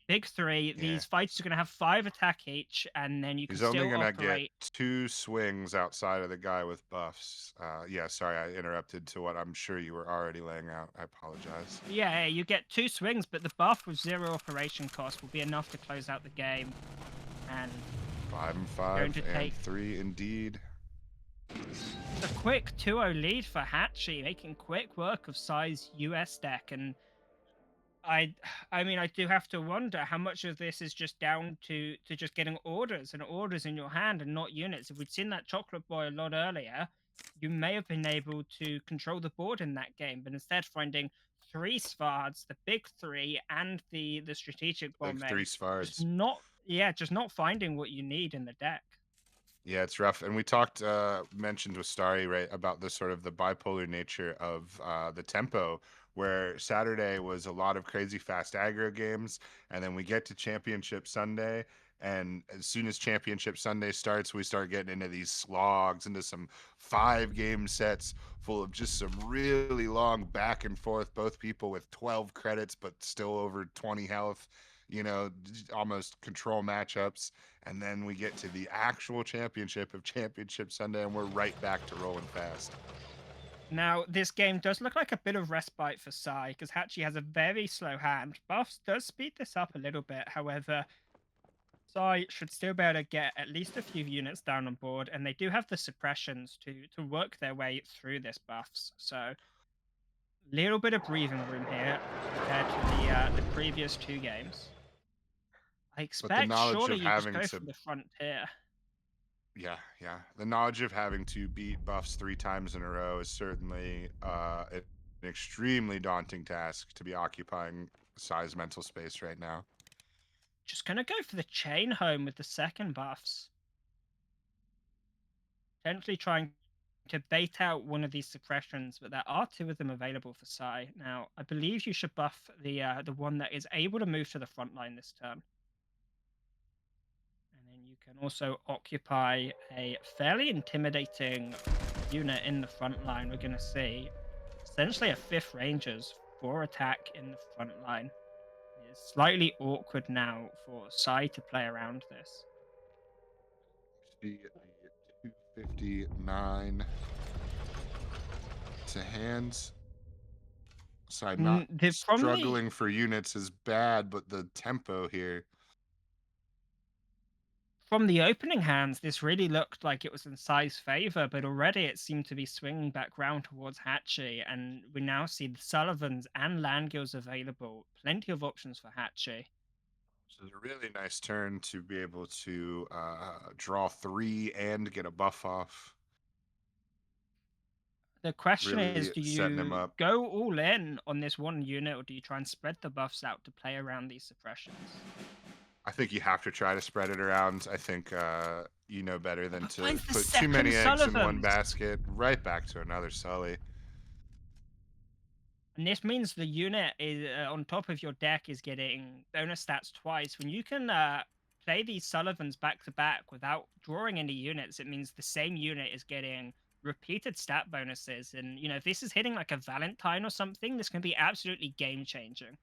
A: Big 3, these fights are going to have 5 attack each, and then you can still operate.
B: He's only going to get 2 swings outside of the guy with buffs. Yeah, sorry, I interrupted to what I'm sure you were already laying out. I apologize.
A: Yeah, you get 2 swings, but the buff with 0 operation cost will be enough to close out the game. And
B: 5 and 5 and 3 indeed.
A: A quick 2-0 lead for Hatchi, making quick work of Sai's US deck, and I mean, I do have to wonder how much of this is just down to just getting orders in your hand and not units. If we'd seen that Chocolate Boy a lot earlier, you may have been able to control the board in that game, but instead finding 3 Svards, the big 3, and the strategic bombing.
B: Like 3 Svards.
A: Just not finding what you need in the deck.
B: Yeah, it's rough. And we mentioned with Starry, right, about the sort of the bipolar nature of the tempo, where Saturday was a lot of crazy fast aggro games, and then we get to Championship Sunday, And as soon as Championship Sunday starts, we start getting into these slogs, into some 5-game sets full of just some really long back and forth, both people with 12 credits, but still over 20 health, almost control matchups. And then we get to the actual championship of Championship Sunday, and we're right back to rolling fast.
A: Now, this game does look like a bit of respite for Sai, because Hachi has a very slow hand. Buffs does speed this up a little bit, however, Sai should still be able to get at least a few units down on board, and they do have the suppressions to work their way through this buffs. So, little bit of breathing room here compared to the previous 2 games. I
B: But the
A: expect
B: knowledge
A: surely
B: of
A: you just
B: having
A: go
B: to
A: for the frontier.
B: Yeah, yeah. The knowledge of having to beat buffs 3 times in a row is certainly an extremely daunting task to be occupying Sai's mental space right now.
A: Just gonna go for the chain home with the second buffs. Potentially trying to bait out one of these suppressions, but there are 2 of them available for Sai. Now, I believe you should buff the one that is able to move to the front line this turn. And then you can also occupy a fairly intimidating unit in the front line. We're going to see essentially a 5th Rangers for attack in the front line. It's slightly awkward now for Sai to play around this.
B: See the 259 to hands. Sai not
A: From
B: struggling for units is bad, but the tempo here.
A: the opening hands, this really looked like it was in Sai's favor, but already it seemed to be swinging back round towards Hachi, and we now see the Sullivans and Landgills available. Plenty of options for Hachi.
B: So it's a really nice turn to be able to draw 3 and get a buff off.
A: The question
B: Really
A: is, do
B: setting him
A: you
B: up.
A: go all in on this one unit, or do you try and spread the buffs out to play around these suppressions?
B: I think you have to try to spread it around. I think you know better than to
A: Mine's the
B: put too many
A: second
B: eggs in one
A: Sullivans.
B: basket. Right back to another Sully.
A: And this means the unit is on top of your deck is getting bonus stats twice. When you can play these Sullivans back to back without drawing any units, it means the same unit is getting repeated stat bonuses. And, if this is hitting like a Valentine or something, this can be absolutely game changing.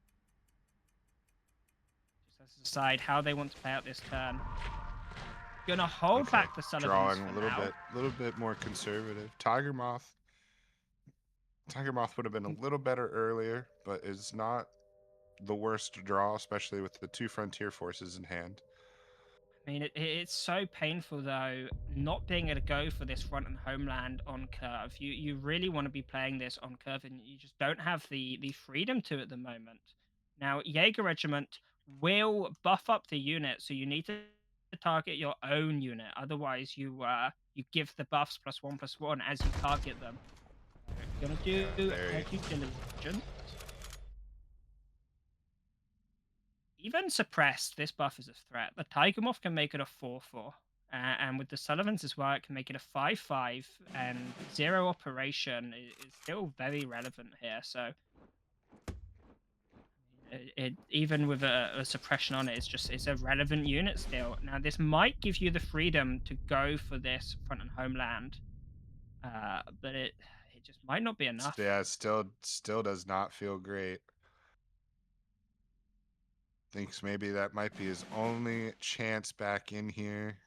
A: Just as a decide how they want to play out this turn. Gonna hold back the Sullivans
B: Drawing
A: for
B: a little
A: now.
B: little bit more conservative. Tiger Moth would have been a little better earlier, but is not the worst draw, especially with the 2 frontier forces in hand.
A: I mean, it's so painful though, not being able to go for this front and homeland on curve. You really want to be playing this on curve, and you just don't have the freedom to at the moment. Now, Jaeger Regiment will buff up the unit, so you need to target your own unit. Otherwise, you give the buffs +1/+1 as you target them. So you're gonna do
B: very-
A: due diligence. Even suppressed, this buff is a threat. The Tiger Moth can make it a 4/4. And with the Sullivans as well, it can make it a 5/5. And 0 operation is still very relevant here. So even with a suppression on it, it's a relevant unit still. Now, this might give you the freedom to go for this front and homeland. But it just might not be enough.
B: Yeah, still does not feel great. Thinks maybe that might be his only chance back in here.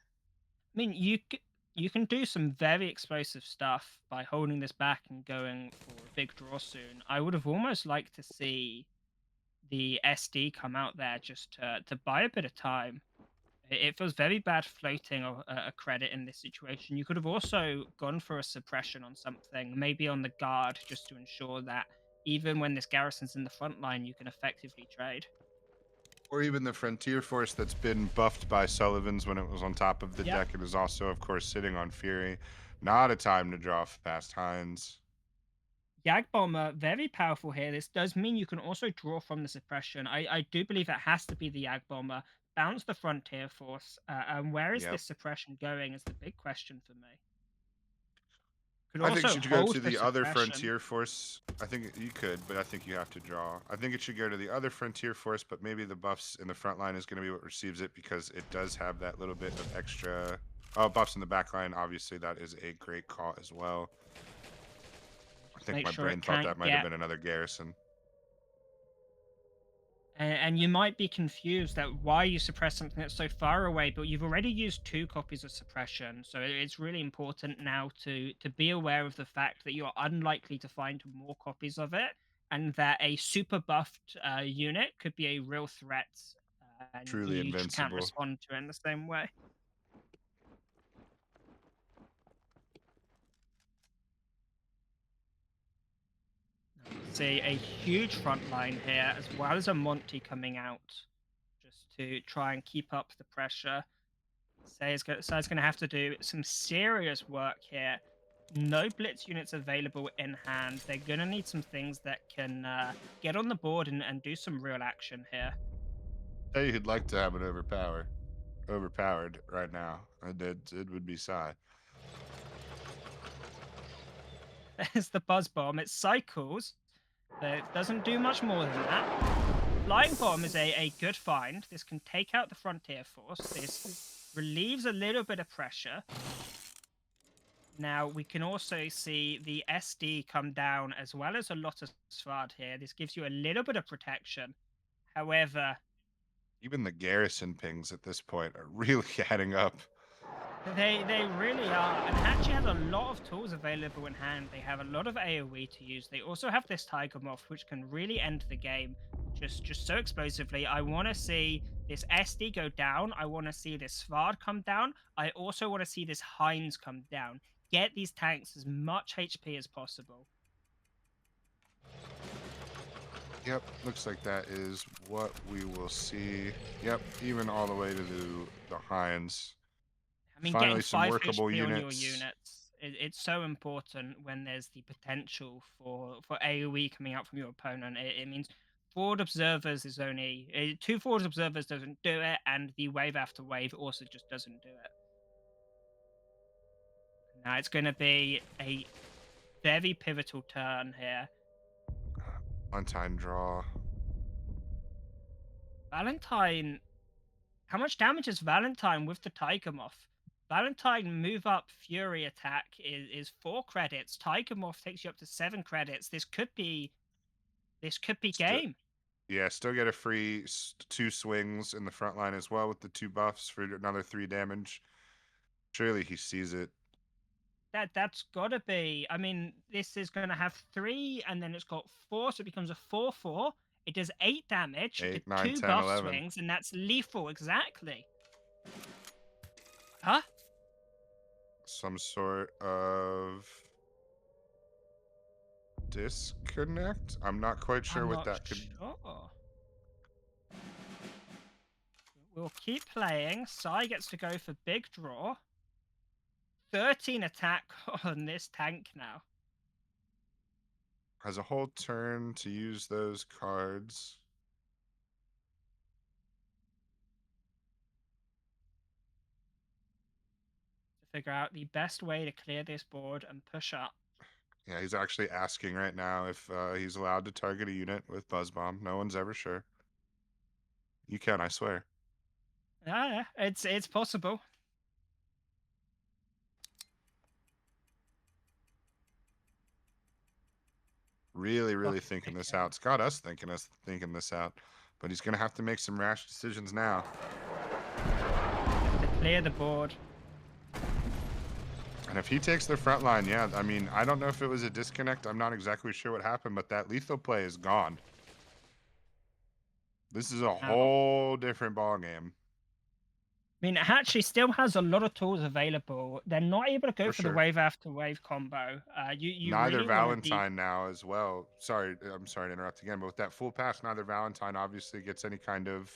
A: I mean, you can do some very explosive stuff by holding this back and going for a big draw soon. I would have almost liked to see the SD come out there just to buy a bit of time. It feels very bad floating a credit in this situation. You could have also gone for a suppression on something, maybe on the guard, just to ensure that even when this garrison's in the front line, you can effectively trade.
B: Or even the Frontier Force that's been buffed by Sullivan's when it was on top of the
A: Yep.
B: deck. It is also, of course, sitting on Fury. Not a time to draw fast Hinds.
A: Jag Bomber, very powerful here. This does mean you can also draw from the suppression. I do believe it has to be the Jag Bomber. Bounce the Frontier Force. And where is
B: Yep.
A: this suppression going is the big question for me. Could
B: I think it
A: also
B: should go
A: hold
B: to
A: the
B: the other
A: suppression.
B: frontier force. I think you could, but I think you have to draw. I think it should go to the other frontier force, but maybe the buffs in the front line is going to be what receives it because it does have that little bit of extra. Oh, buffs in the back line. Obviously, that is a great call as well. I think
A: Make
B: my
A: sure
B: brain
A: it
B: thought
A: can't
B: that might have
A: get.
B: been another garrison.
A: And you might be confused that why you suppress something that's so far away, but you've already used 2 copies of suppression. So it's really important now to be aware of the fact that you're unlikely to find more copies of it, and that a super buffed unit could be a real threat, and
B: Truly
A: you just can't
B: invincible.
A: respond to it in the same way. See a huge front line here, as well as a Monty coming out, just to try and keep up the pressure. Say's going to have to do some serious work here. No blitz units available in hand. They're going to need some things that can get on the board and do some real action here.
B: Hey, you'd like to have it overpowered right now. It would be Psy.
A: There's the buzz bomb. It cycles, but it doesn't do much more than that. Flying bomb is a good find. This can take out the frontier force. This relieves a little bit of pressure. Now, we can also see the SD come down as well as a lot of Svard here. This gives you a little bit of protection. However,
B: Even the garrison pings at this point are really adding up.
A: they really are. And Hatchy has a lot of tools available in hand. They have a lot of AoE to use. They also have this Tiger Moth, which can really end the game just so explosively. I want to see this SD go down. I want to see this Svard come down. I also want to see this Heinz come down. Get these tanks as much HP as possible.
B: Yep, looks like that is what we will see. Yep, even all the way to the Heinz.
A: I mean,
B: Finally,
A: getting
B: some
A: 5
B: workable
A: HP on your
B: units.
A: units, it's so important when there's the potential for AoE coming out from your opponent. It means forward observers is only 2 forward observers doesn't do it, and the wave after wave also just doesn't do it. Now it's going to be a very pivotal turn here.
B: Valentine draw.
A: Valentine, how much damage is Valentine with the Tiger Moth? Valentine move up Fury attack is 4 credits. Tiger Moth takes you up to 7 credits. This could be game.
B: Yeah, still get a free 2 swings in the front line as well with the 2 buffs for another 3 damage. Surely he sees it.
A: That's gotta be. I mean, this is gonna have 3, and then it's got 4, so it becomes a 4/4. It does 8 damage,
B: 8, 9,
A: 2
B: 10,
A: buff
B: 11.
A: swings, and that's lethal exactly. Huh?
B: Some sort of disconnect? I'm not quite sure
A: I'm
B: what
A: not
B: that could.
A: sure. We'll keep playing. Sai gets to go for big draw. 13 attack on this tank now.
B: Has a whole turn to use those cards.
A: To figure out the best way to clear this board and push up.
B: Yeah, he's actually asking right now if he's allowed to target a unit with Buzz Bomb. No one's ever sure. You can, I swear.
A: Yeah, it's possible.
B: Really thinking this out. It's got us thinking this out. But he's gonna have to make some rash decisions now.
A: To clear the board.
B: And if he takes the front line, yeah, I mean, I don't know if it was a disconnect. I'm not exactly sure what happened, but that lethal play is gone. This is a whole different ball game.
A: I mean, it actually still has a lot of tools available. They're not able to go for the wave after wave combo. You
B: neither
A: really
B: Valentine now as well. Sorry, I'm sorry to interrupt again, but with that full pass, neither Valentine obviously gets any kind of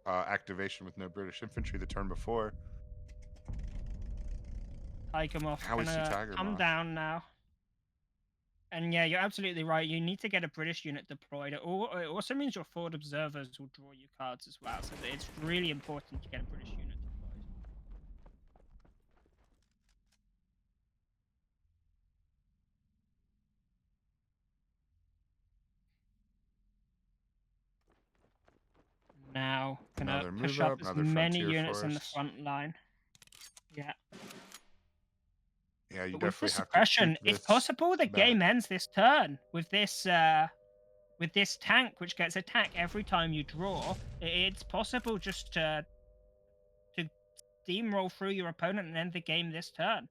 B: activation with no British infantry the turn before.
A: Tiger Moth
B: How is he
A: gonna
B: Tiger
A: come
B: Moth?
A: down now. And yeah, you're absolutely right. You need to get a British unit deployed. It also means your forward observers will draw you cards as well. So it's really important to get a British unit deployed.
B: move
A: push
B: up,
A: up as
B: another
A: many
B: frontier
A: units in the
B: force.
A: front line. Yeah.
B: Yeah, you
A: But with the
B: definitely have to keep
A: suppression, it's
B: this
A: possible the
B: back.
A: game ends this turn with this tank, which gets attacked every time you draw. It's possible just to steamroll through your opponent and end the game this turn.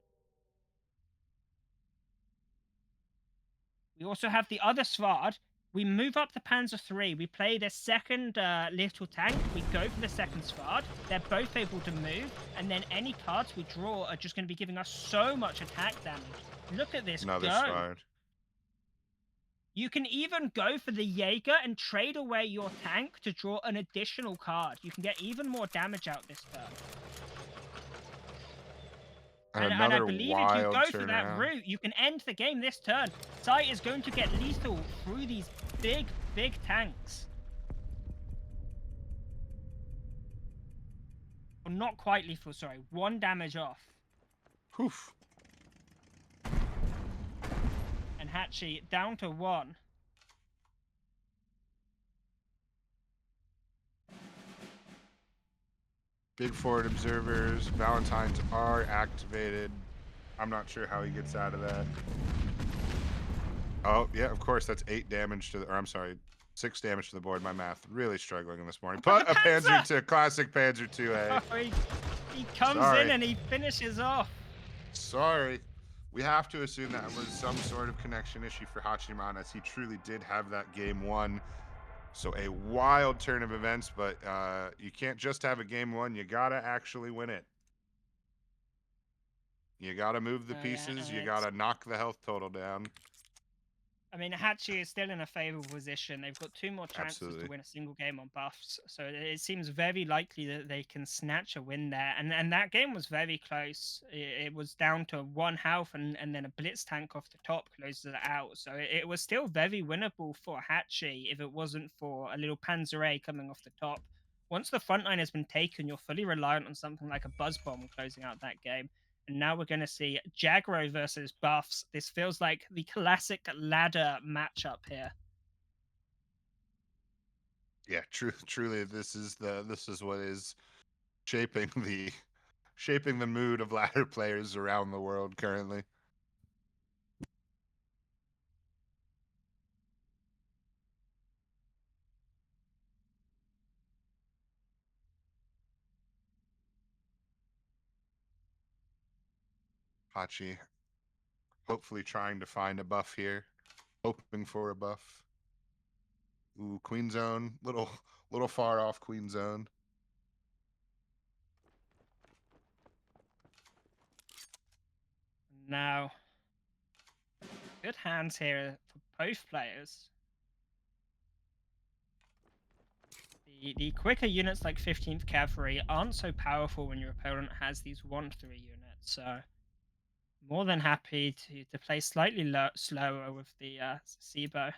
A: We also have the other Svard. We move up the Panzer III. We play the second little tank. We go for the second Svard. They're both able to move. And then any cards we draw are just going to be giving us so much attack damage. Look at this
B: Another
A: go.
B: Svard.
A: You can even go for the Jaeger and trade away your tank to draw an additional card. You can get even more damage out this turn.
B: And
A: I
B: another
A: believe if you
B: wild
A: go for that
B: turnaround.
A: route, you can end the game this turn. Sai is going to get lethal through these big, big tanks. Well, not quite lethal, sorry. 1 damage off.
B: Poof.
A: And Hatchi down to 1.
B: Big forward observers. Valentines are activated. I'm not sure how he gets out of that. Oh, yeah, of course, that's 8 damage to the, or I'm sorry, 6 damage to the board. My math really struggling this morning.
A: But
B: But
A: the
B: a Panzer
A: Panzer!
B: II, classic Panzer IIA.
A: Oh, he comes
B: Sorry.
A: in and he finishes off.
B: Sorry. We have to assume that was some sort of connection issue for Hatchiman, as he truly did have that game won. So a wild turn of events, but you can't just have a game won. You gotta actually win it. You gotta move the
A: Oh, yeah,
B: pieces.
A: and
B: You gotta knock the health total down.
A: I mean, Hachi is still in a favorable position. They've got 2 more chances
B: Absolutely.
A: to win a single game on buffs, so it seems very likely that they can snatch a win there. And that game was very close. It was down to 1 health, and then a blitz tank off the top closes it out. So it was still very winnable for Hachi if it wasn't for a little Panzer A coming off the top. Once the front line has been taken, you're fully reliant on something like a Buzz Bomb closing out that game. And now we're going to see Aggro versus buffs. This feels like the classic ladder matchup here.
B: Yeah, truly, this is what is shaping the mood of ladder players around the world currently. Hachi hopefully trying to find a buff here, hoping for a buff. Ooh, Queen Zone, little far off Queen Zone.
A: Now, good hands here for both players. The quicker units like 15th Cavalry aren't so powerful when your opponent has these 1-3 units, so more than happy to play slightly slower with the Sibo.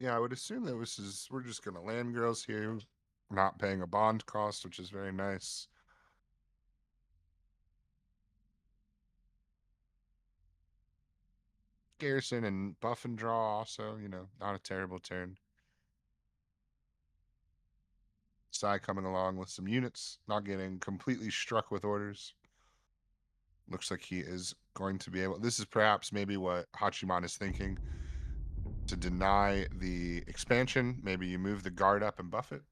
B: Yeah, I would assume that we're just gonna land girls here, not paying a bond cost, which is very nice. Garrison and buff and draw also, not a terrible turn. Sai coming along with some units, not getting completely struck with orders. Looks like he is going to be able, this is perhaps maybe what Hachiman is thinking, to deny the expansion. Maybe you move the guard up and buff it.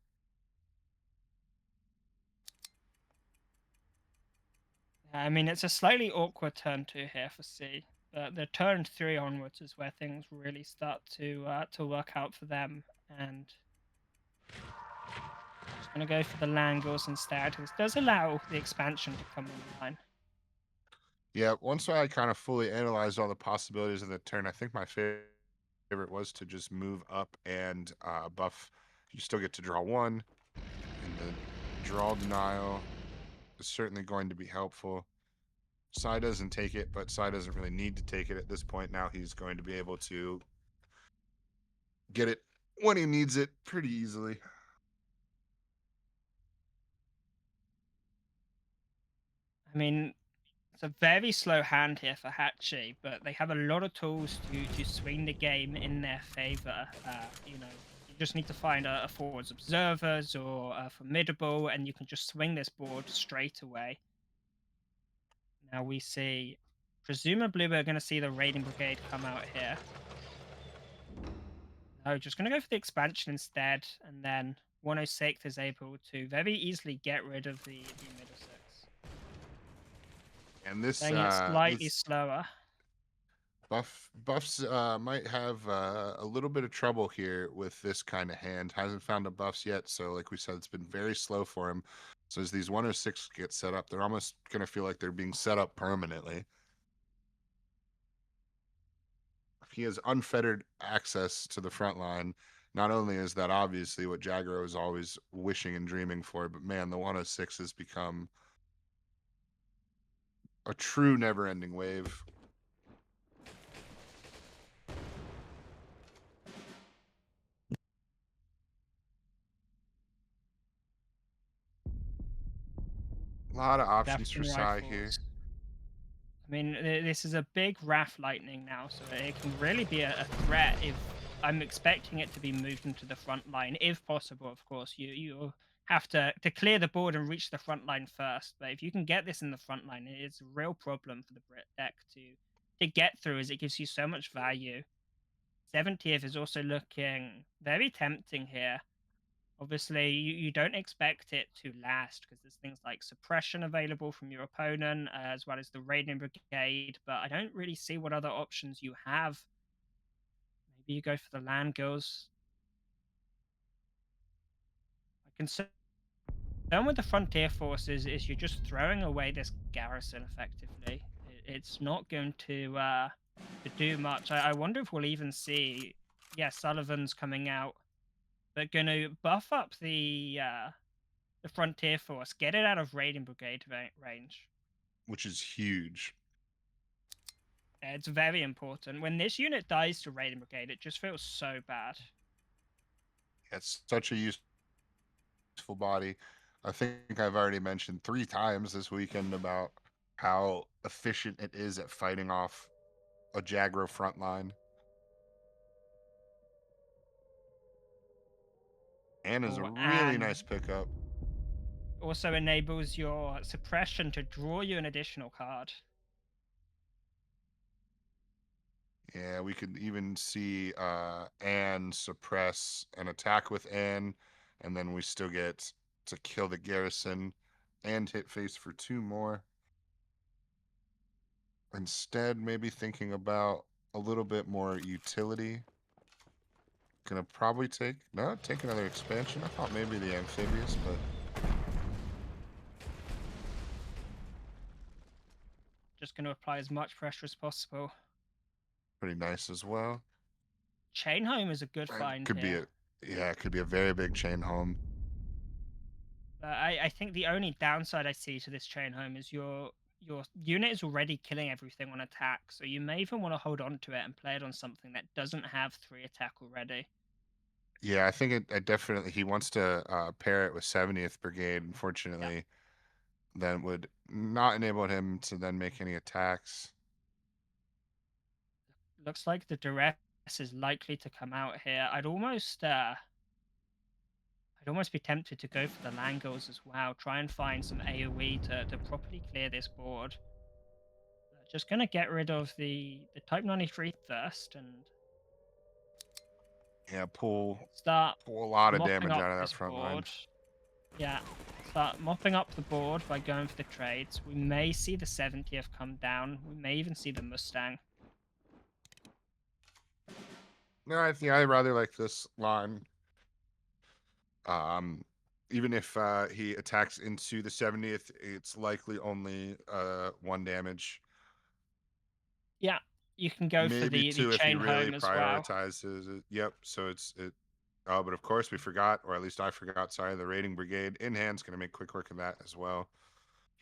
A: I mean, it's a slightly awkward turn 2 here for C. The turn 3 onwards is where things really start to work out for them, and just gonna go for the Langles instead. This does allow the expansion to come online.
B: Yeah, once I kind of fully analyzed all the possibilities of the turn, I think my favorite was to just move up and buff. You still get to draw 1, and the draw denial is certainly going to be helpful. Sai doesn't take it, but Sai doesn't really need to take it at this point. Now he's going to be able to get it when he needs it pretty easily.
A: I mean, It's a very slow hand here for Hatchi, but they have a lot of tools to swing the game in their favor. You know, you just need to find a forwards observers or a formidable, and you can just swing this board straight away. Now we see, presumably we're going to see the raiding brigade come out here. No, just going to go for the expansion instead, and then 106 is able to very easily get rid of the Middlesex.
B: And this
A: Saying it's slightly
B: this
A: slower.
B: buffs might have a little bit of trouble here with this kind of hand. Hasn't found a buffs yet, so like we said, it's been very slow for him. So as these 106 get set up, they're almost gonna feel like they're being set up permanently. He has unfettered access to the front line. Not only is that obviously what Aggro is always wishing and dreaming for, but man, the 106 has become a true never-ending wave. A lot of options for
A: Javelin
B: Sai here.
A: rifles. I mean, this is a big Wrath Lightning now, so it can really be a threat if I'm expecting it to be moved into the front line, if possible, of course. You have to clear the board and reach the front line first, but if you can get this in the front line, it's a real problem for the Brit deck to get through, as it gives you so much value. 70th is also looking very tempting here. Obviously, you don't expect it to last because there's things like suppression available from your opponent, as well as the raiding brigade, but I don't really see what other options you have. Maybe you go for the land girls. My concern with the frontier forces is you're just throwing away this garrison effectively. It's not going to do much. I wonder if we'll even see, yeah, Sullivan's coming out, but going to buff up the frontier force, get it out of raiding brigade range.
B: Which is huge.
A: It's very important. When this unit dies to raiding brigade, it just feels so bad.
B: It's such a useful body. I think I've already mentioned 3 times this weekend about how efficient it is at fighting off a Aggro front line. And is a really nice pickup.
A: Also enables your suppression to draw you an additional card.
B: Yeah, we could even see Anne suppress an attack with Anne, and then we still get to kill the garrison and hit face for 2 more. Instead, maybe thinking about a little bit more utility. Gonna probably take another expansion. I thought maybe the amphibious, but
A: Just going to apply as much pressure as possible.
B: pretty nice as well.
A: Chain home is a good find
B: Could
A: here.
B: it could be a very big chain home.
A: I think the only downside I see to this chain home is your unit is already killing everything on attack, so you may even want to hold on to it and play it on something that doesn't have 3 attack already.
B: Yeah, I think it definitely he wants to pair it with 70th Brigade. Unfortunately, then would not enable him to then make any attacks.
A: Looks like the duress is likely to come out here. I'd almost be tempted to go for the Langles as well. Try and find some AoE to properly clear this board. Just going to get rid of the Type 93 first and
B: pull
A: start
B: a lot of
A: mopping
B: damage
A: up
B: out of that
A: this
B: front
A: board.
B: line.
A: Yeah, start mopping up the board by going for the trades. We may see the 70th come down. We may even see the Mustang.
B: No, I think I rather like this line. Even if he attacks into the 70th, it's likely only 1 damage.
A: Yeah, you can go for
B: Maybe
A: the
B: 2 if he
A: chain
B: really
A: home as well.
B: prioritizes it. Yep. So oh, but of course we forgot, or at least I forgot. Sorry, the raiding brigade in hand's going to make quick work of that as well.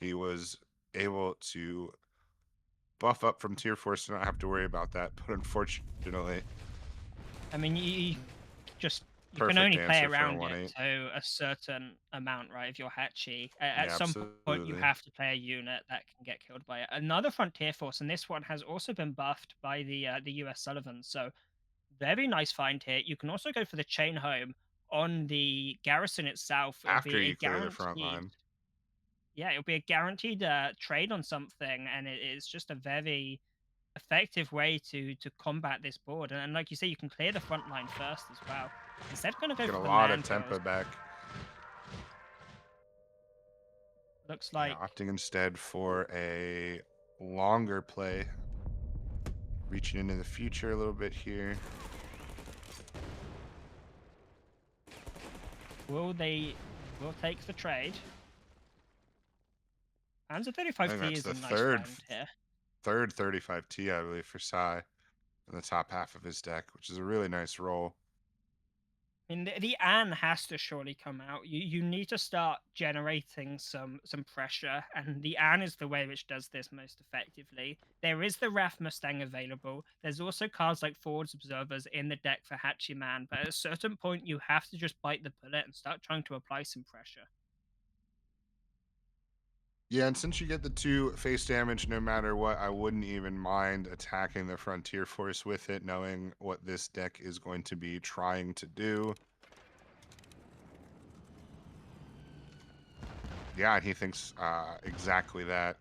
B: He was able to buff up from tier 4, so not have to worry about that. But unfortunately,
A: I mean, you just you can
B: perfect
A: only play
B: answer for a
A: around it
B: 1/8.
A: to a certain amount, right? If you're Hatchy, at
B: Yeah,
A: some point you
B: absolutely.
A: have to play a unit that can get killed by it. Another Frontier Force, and this one has also been buffed by the US Sullivan. So very nice find here. You can also go for the chain home on the garrison itself. It'll
B: After
A: be a
B: you clear the front
A: guaranteed.
B: line.
A: Yeah, it'll be a guaranteed trade on something, and it is just a very effective way to combat this board. And like you say, you can clear the front line first as well. Instead of going to go
B: Get a
A: for the
B: lot of
A: man kills,
B: tempo back.
A: looks
B: Yeah,
A: like
B: opting instead for a longer play. Reaching into the future a little bit here.
A: will take the trade. Panzer
B: I
A: 35T
B: think that's
A: is
B: the
A: a nice
B: third
A: find here.
B: 35T, I believe, for Sai in the top half of his deck, which is a really nice roll.
A: I mean, the Anne has to surely come out. You need to start generating some pressure, and the Anne is the way which does this most effectively. There is the Wrath Mustang available. There's also cards like Forwards Observers in the deck for Hatchiman, but at a certain point you have to just bite the bullet and start trying to apply some pressure.
B: Yeah, and since you get the 2 face damage no matter what, I wouldn't even mind attacking the Frontier Force with it, knowing what this deck is going to be trying to do. Yeah, he thinks exactly that.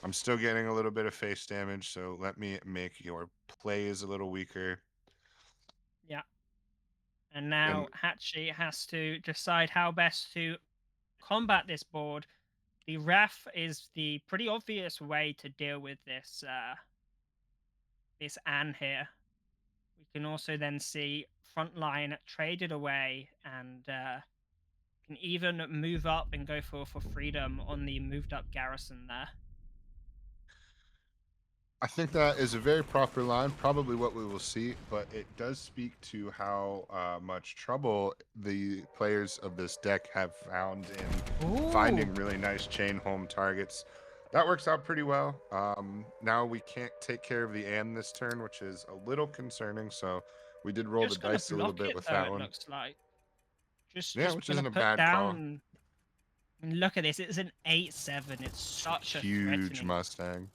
B: I'm still getting a little bit of face damage, so let me make your plays a little weaker.
A: Yeah. And now Hatchie has to decide how best to combat this board. The Wrath is the pretty obvious way to deal with this this Anne here. We can also then see Frontline traded away and can even move up and go for freedom on the moved up garrison there.
B: I think that is a very proper line, probably what we will see, but it does speak to how much trouble the players of this deck have found in finding really nice chain home targets. That works out pretty well. Now we can't take care of the Anne this turn, which is a little concerning, so we did roll
A: Just
B: the
A: gonna
B: dice a little
A: block
B: bit
A: it
B: with
A: though,
B: that
A: it
B: one.
A: looks like.
B: Yeah,
A: Just
B: which
A: gonna
B: isn't a
A: put
B: bad call.
A: down. And look at this, it's an 8/7. It's such a
B: Huge
A: threatening.
B: Mustang.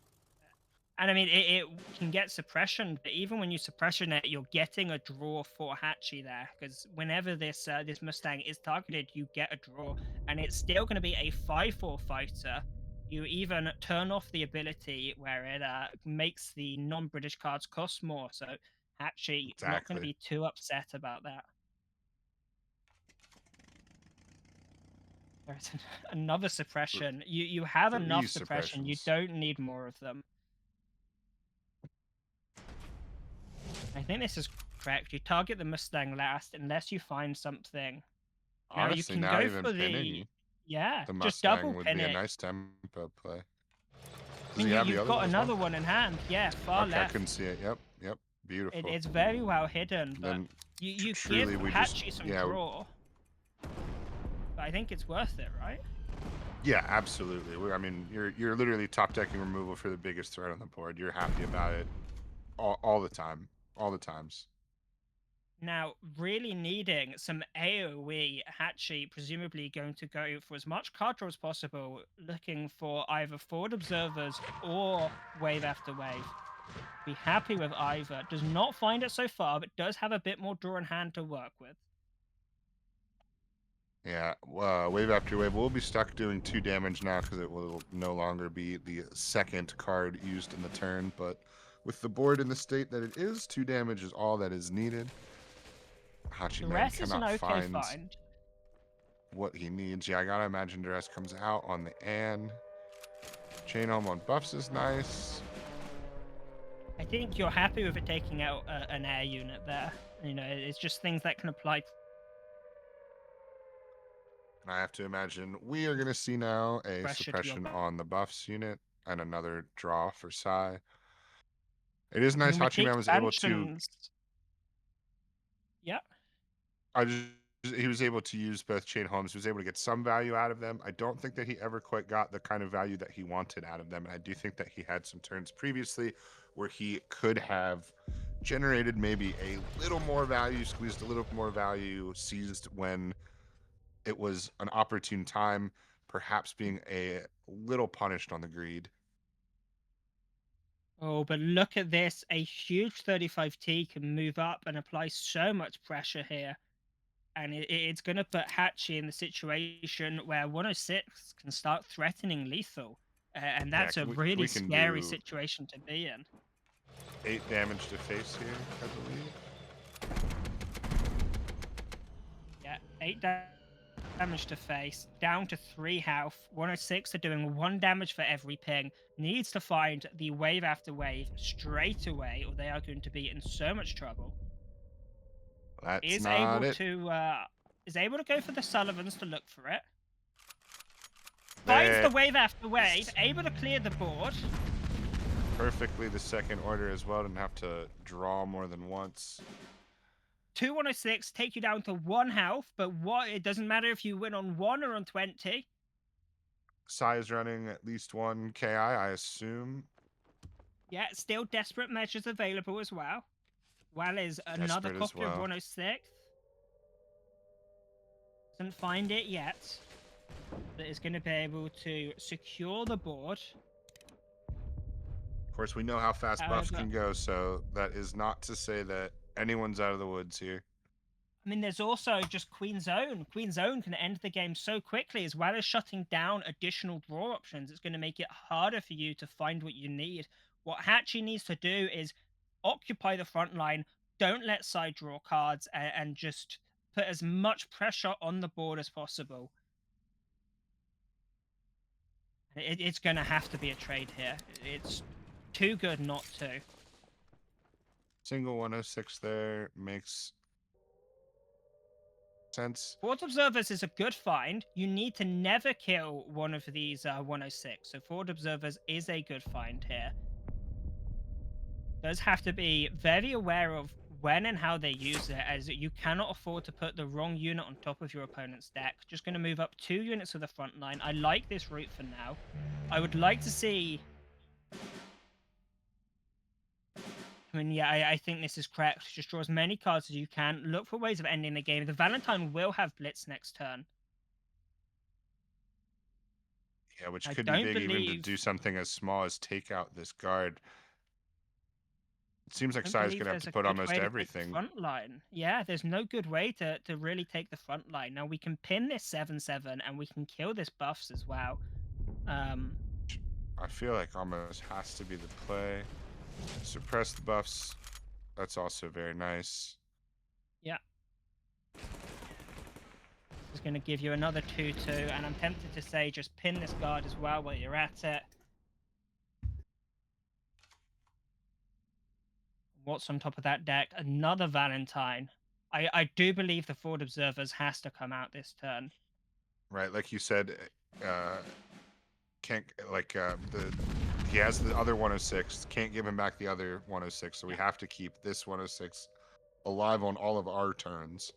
A: And I mean, it can get suppression, but even when you suppression it, you're getting a draw for Hatchie there, because whenever this this Mustang is targeted, you get a draw, and it's still going to be a 5/4 fighter. You even turn off the ability where it makes the non-British cards cost more, so Hatchie not going to
B: Exactly.
A: be too upset about that. There's another suppression. You have
B: 3
A: enough suppression. You
B: suppressions.
A: don't need more of them. I think this is correct. You target the Mustang last unless you find something. Now you
B: Honestly,
A: can
B: now
A: go
B: even
A: for the
B: pinning the
A: just double
B: Mustang would
A: pin
B: be a
A: it.
B: nice tempo play.
A: I
B: Does
A: mean,
B: he have the
A: you've
B: other
A: got
B: one as
A: another
B: well?
A: one in hand. Yeah, far
B: Okay, I
A: left.
B: couldn't see it. Yep. Beautiful.
A: It's very well hidden, but
B: Then
A: you
B: truly
A: give
B: we
A: Hatchie
B: just
A: some draw. But I think it's worth it, right?
B: yeah, absolutely. I mean, you're literally top decking removal for the biggest threat on the board. You're happy about it all the time, all the times.
A: Now, really needing some AoE, Hatchie presumably going to go for as much card draw as possible, looking for either forward observers or wave after wave. Be happy with either. Does not find it so far, but does have a bit more draw in hand to work with.
B: Yeah, wave after wave. We'll be stuck doing 2 damage now because it will no longer be the second card used in the turn. But with the board in the state that it is, 2 damage is all that is needed.
A: The
B: Hatchiman
A: rest is an
B: cannot
A: okay
B: find
A: find.
B: what he needs. Yeah, I gotta imagine Duress comes out on the Anne. Chain home on buffs is nice.
A: I think you're happy with it taking out an air unit there. You know, it's just things that can apply.
B: And I have to imagine we are gonna see now a
A: Pressure to your
B: suppression on the buffs unit and another draw for Sai. It is nice
A: with the
B: Hachiman was able to.
A: expansions. Yep.
B: I just He was able to use both chain homes. He was able to get some value out of them. I don't think that he ever quite got the kind of value that he wanted out of them. And I do think that he had some turns previously where he could have generated maybe a little more value, squeezed a little more value, seized when it was an opportune time, perhaps being a little punished on the greed.
A: Oh, but look at this. A huge 35T can move up and apply so much pressure here. And it's going to put Hatchie in the situation where 106 can start threatening lethal. And
B: Yeah,
A: that's a
B: we
A: really
B: can
A: scary
B: do
A: situation to be in.
B: 8 damage to face here, I believe.
A: Yeah, 8 damage to face, down to 3 health. 106 are doing 1 damage for every ping. Needs to find the wave after wave straight away, or they are going to be in so much trouble.
B: That's
A: Is
B: not
A: able
B: it.
A: to go for the Sullivans to look for it.
B: There.
A: Finds the wave after wave, able to clear the board.
B: Perfectly the second order as well. Didn't have to draw more than once.
A: 2 106 take you down to 1 health, but it doesn't matter if you win on 1 or on 20.
B: Sai is running at least 1 KI, I assume.
A: Yeah, still desperate measures available as well. Well is another
B: Desperate as
A: copy of
B: well.
A: 106. Doesn't find it yet. But is going to be able to secure the board.
B: Of course, we know how fast buffs can go, so that is not to say that anyone's out of the woods here.
A: I mean, there's also just Queen's Own. Queen's Own can end the game so quickly, as well as shutting down additional draw options. It's going to make it harder for you to find what you need. What Hatchie needs to do is occupy the front line, don't let side draw cards, and just put as much pressure on the board as possible. It's going to have to be a trade here. It's too good not to.
B: Single 106 there makes sense.
A: Forward Observers is a good find. You need to never kill one of these 106. So Forward Observers is a good find here. Does have to be very aware of when and how they use it, as you cannot afford to put the wrong unit on top of your opponent's deck. Just going to move up 2 units to the front line. I like this route for now. I would like to see... I mean, yeah, I think this is correct. Just draw as many cards as you can. Look for ways of ending the game. The Valentine will have Blitz next turn.
B: Yeah, which could be big even to do something as small as take out this guard. It seems like Sai's going to have to put almost everything.
A: Front line. Yeah, there's no good way to really take the front line. Now, we can pin this 7-7, and we can kill this buffs as well.
B: I feel like almost has to be the play. Suppress the buffs. That's also very nice.
A: Yeah. It's going to give you another 2-2, and I'm tempted to say just pin this guard as well while you're at it. What's on top of that deck? Another Valentine. I do believe the Forward Observers has to come out this turn.
B: Right, like you said, can't he has the other 106, can't give him back the other 106, so we have to keep this 106 alive on all of our turns.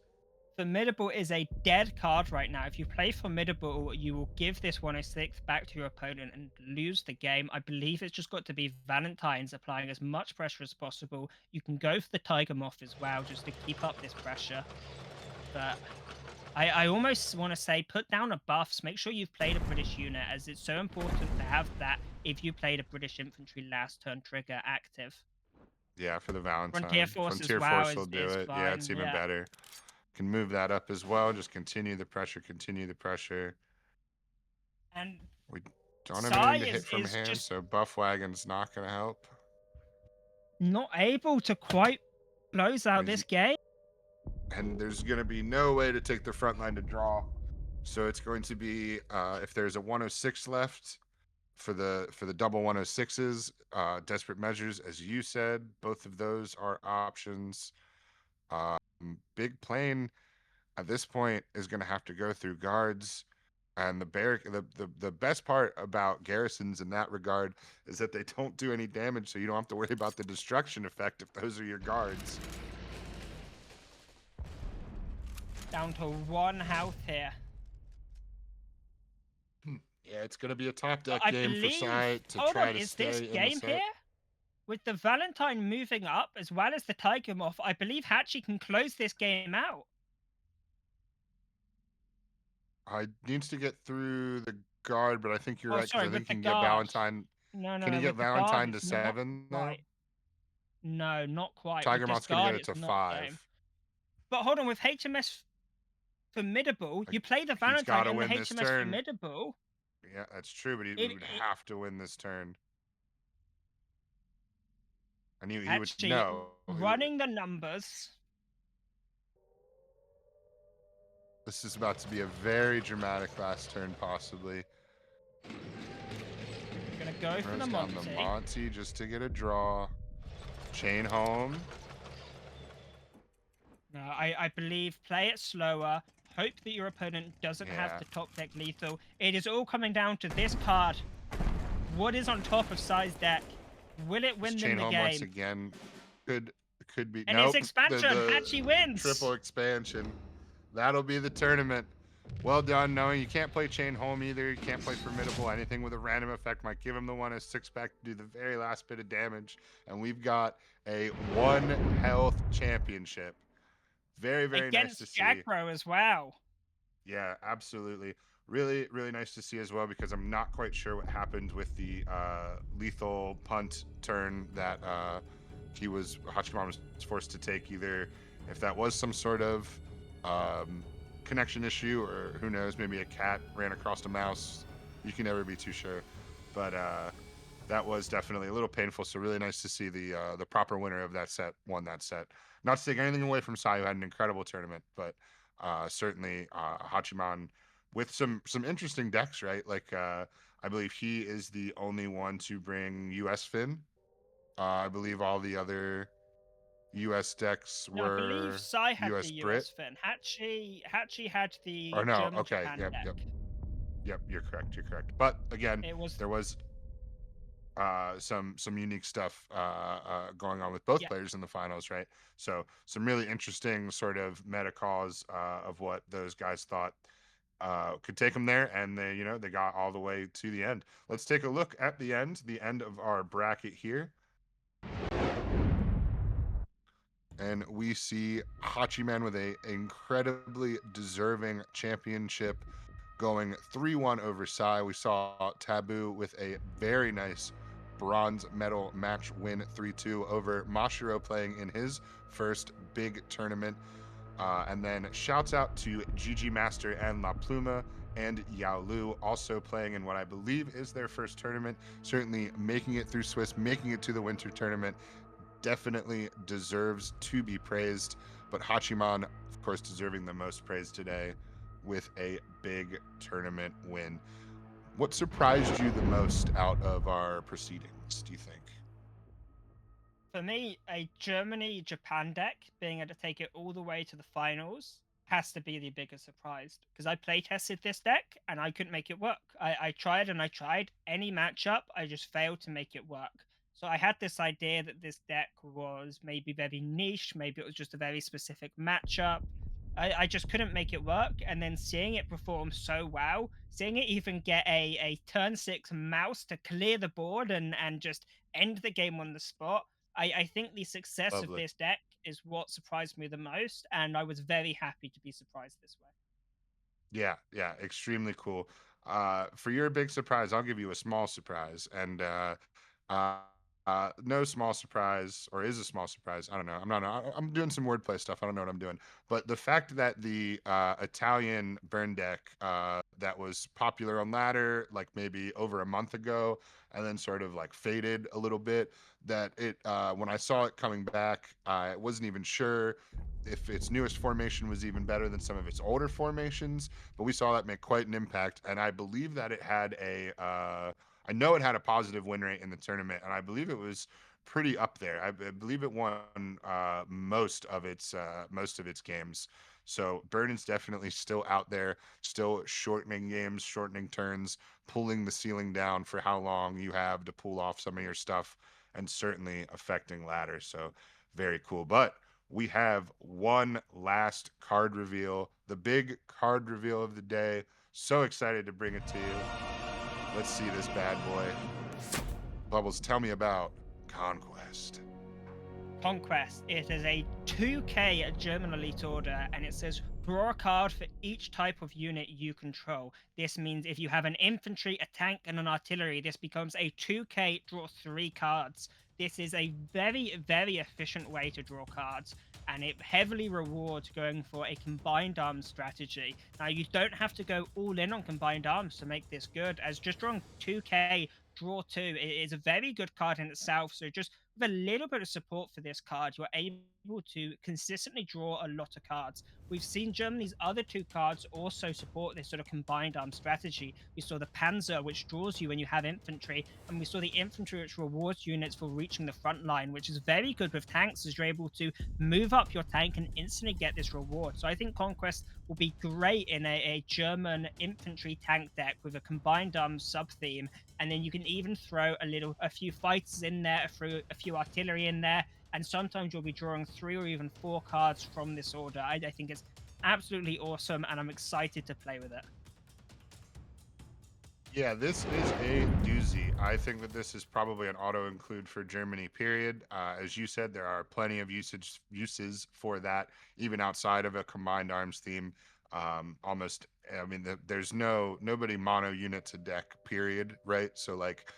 A: Formidable is a dead card right now. If you play Formidable, you will give this 106 back to your opponent and lose the game. I believe it's just got to be Valentine's applying as much pressure as possible. You can go for the Tiger Moth as well, just to keep up this pressure. But I almost want to say put down a buffs. Make sure you've played a British unit, as it's so important to have that if you played a British infantry last turn trigger active.
B: Yeah, for the Valentine.
A: Frontier Force
B: will do it.
A: Fine.
B: Yeah, it's even better. Can move that up as well. Just continue the pressure,
A: And
B: we don't have anything to hit from hand, so Buff Wagon's not going to help.
A: Not able to quite close out this game.
B: And there's going to be no way to take the front line to draw. So it's going to be, if there's a 106 left for the double 106s, Desperate Measures, as you said, both of those are options. Big Plane at this point is going to have to go through guards, and the best part about garrisons in that regard is that they don't do any damage, so you don't have to worry about the destruction effect if those are your guards.
A: Down to 1 health here.
B: Yeah, it's gonna be a top
A: But
B: deck
A: I
B: game for
A: believe.
B: Sai to
A: Hold on,
B: try to
A: is this
B: stay in the
A: game
B: set.
A: here? With the Valentine moving up as well as the Tiger Moth, I believe Hatchie can close this game out.
B: I needs to get through the guard, but I think you're
A: Oh,
B: right because
A: sorry,
B: I think
A: with
B: you
A: the
B: can get
A: guard.
B: Valentine.
A: No,
B: Can you get
A: with the guard,
B: Valentine to
A: it's not
B: 7 though?
A: quite. No, not quite. With
B: Tiger
A: this
B: Moth's gonna get
A: guard,
B: it to
A: it's not game.
B: 5.
A: But hold on, with HMS Formidable,
B: Like,
A: you play the
B: he's
A: Valentine
B: got to
A: and the
B: win this
A: HMS
B: turn.
A: Formidable.
B: Yeah, that's true, but he
A: It,
B: would
A: it
B: have to win this turn. And he would
A: actually
B: know.
A: running the numbers.
B: This is about to be a very dramatic last turn, possibly.
A: We're gonna go for
B: Throws
A: the
B: down
A: Monty.
B: the Monty just to get a draw. Chain home.
A: No, I believe play it slower. Hope that your opponent doesn't have
B: Yeah.
A: the top deck lethal. It is all coming down to this card. What is on top of Sai's deck? Will it win
B: This
A: them
B: chain
A: the
B: home
A: game?
B: once again could be.
A: And
B: Nope.
A: it's expansion. Hatchie wins.
B: Triple expansion. That'll be the tournament. Well done, knowing you can't play chain home either. You can't play formidable. Anything with a random effect might give him the 1 as 6-pack to do the very last bit of damage. And we've got a 1 health championship. Very, very nice to
A: Against
B: see.
A: Aggro as well.
B: Yeah, absolutely. Really, really nice to see as well, because I'm not quite sure what happened with the lethal punt turn that Hatchiman was forced to take. Either if that was some sort of connection issue, or who knows, maybe a cat ran across a mouse. You can never be too sure. But that was definitely a little painful. So really nice to see the proper winner of that set won that set. Not to take anything away from Sai, who had an incredible tournament, but certainly Hatchiman with some interesting decks, right? Like I believe he is the only one to bring US Fin. I believe all the other US decks
A: No, I
B: were
A: believe Sai had
B: US
A: the
B: Brit.
A: US Fin. Hatchie had the
B: Or no,
A: German
B: okay,
A: Japan
B: yep,
A: deck.
B: yep, you're correct. But again,
A: It was
B: there was some unique stuff going on with both players in the finals, right? So some really interesting sort of meta calls of what those guys thought could take them there, and they got all the way to the end. Let's take a look at the end of our bracket here. And we see Hatchiman with a incredibly deserving championship, going 3-1 over Sai. We saw Taboo with a very nice bronze medal match win 3-2 over Mashiro, playing in his first big tournament. And then shouts out to GG Master and La Pluma and Yao Lu, also playing in what I believe is their first tournament, certainly making it through Swiss, making it to the winter tournament. Definitely deserves to be praised, but Hatchiman, of course, deserving the most praise today with a big tournament win. What surprised you the most out of our proceedings, do you think?
A: For me, a Germany-Japan deck being able to take it all the way to the finals has to be the biggest surprise, because I play tested this deck and I couldn't make it work. I tried and I tried any matchup, I just failed to make it work. So I had this idea that this deck was maybe very niche, maybe it was just a very specific matchup. I just couldn't make it work, and then seeing it perform so well, seeing it even get a turn 6 mouse to clear the board and just end the game on the spot, I think the success of
B: Lovely.
A: this deck is what surprised me the most, and I was very happy to be surprised this way.
B: Yeah, extremely cool. For your big surprise, I'll give you a small surprise, and uh, no small surprise, or is a small surprise. I don't know. I'm doing some wordplay stuff. I don't know what I'm doing. But the fact that the Italian burn deck that was popular on ladder, like maybe over a month ago, and then sort of like faded a little bit, that it when I saw it coming back, I wasn't even sure if its newest formation was even better than some of its older formations, but we saw that make quite an impact. And I believe that it had I know it had a positive win rate in the tournament, and I believe it was pretty up there. I believe it won most of its games. So Burden's definitely still out there, still shortening games, shortening turns, pulling the ceiling down for how long you have to pull off some of your stuff, and certainly affecting ladder. So very cool. But we have one last card reveal, the big card reveal of the day. So excited to bring it to you. Let's see this bad boy. Bubbles, tell me about Conquest.
A: Conquest. It is a 2K German Elite Order, and it says draw a card for each type of unit you control. This means if you have an infantry, a tank, and an artillery, this becomes a 2K draw 3 cards. This is a very, very efficient way to draw cards, and it heavily rewards going for a combined arms strategy. Now, you don't have to go all in on combined arms to make this good, as just drawing 2K draw 2 is a very good card in itself. So just with a little bit of support for this card, you're able to consistently draw a lot of cards. We've seen Germany's other 2 cards also support this sort of combined arm strategy. We saw the Panzer, which draws you when you have infantry, and we saw the infantry, which rewards units for reaching the front line, which is very good with tanks, as you're able to move up your tank and instantly get this reward. So I think Conquest will be great in a German infantry tank deck with a combined arms sub theme, and then you can even throw a few fighters in there, a few artillery in there, and sometimes you'll be drawing 3 or even 4 cards from this order. I think it's absolutely awesome, and I'm excited to play with it.
B: Yeah, this is a doozy. I think that this is probably an auto include for Germany, period. As you said, there are plenty of uses for that, even outside of a combined arms theme. Almost, I mean, there's nobody mono units a deck, period, right? So like,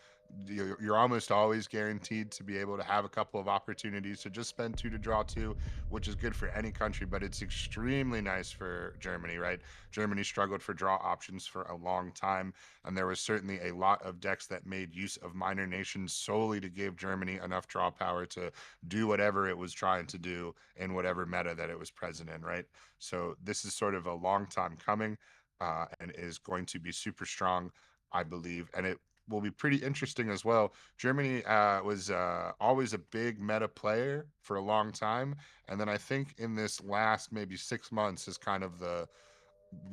B: you're almost always guaranteed to be able to have a couple of opportunities to just spend 2 to draw 2, which is good for any country, but it's extremely nice for Germany, right? Germany struggled for draw options for a long time, and there was certainly a lot of decks that made use of minor nations solely to give Germany enough draw power to do whatever it was trying to do in whatever meta that it was present in, right? So this is sort of a long time coming, and is going to be super strong, I believe, and it will be pretty interesting as well. Germany was always a big meta player for a long time, and then I think in this last maybe 6 months is kind of the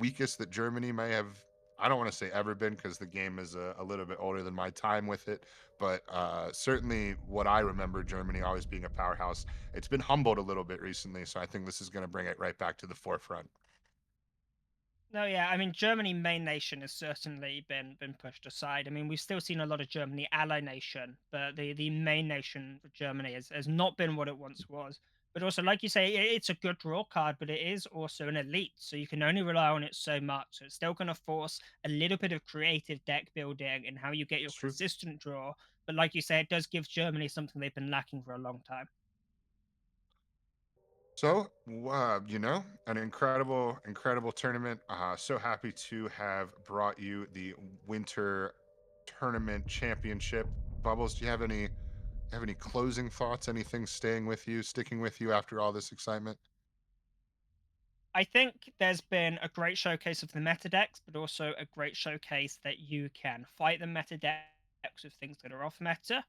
B: weakest that Germany may have. I don't want to say ever been, because the game is a little bit older than my time with it, but certainly what I remember Germany always being a powerhouse. It's been humbled a little bit recently, so I think this is going to bring it right back to the forefront.
A: No, yeah, I mean Germany main nation has certainly been pushed aside. I mean we've still seen a lot of Germany ally nation, but the main nation of Germany has not been what it once was. But also, like you say, it's a good draw card, but it is also an elite, so you can only rely on it so much. So it's still going to force a little bit of creative deck building and how you get your
B: It's true.
A: consistent draw. But like you say, it does give Germany something they've been lacking for a long time.
B: So, an incredible tournament. So happy to have brought you the winter tournament championship. Bubbles, do you have any closing thoughts? Anything sticking with you after all this excitement?
A: I think there's been a great showcase of the meta decks, but also a great showcase that you can fight the meta decks with things that are off meta.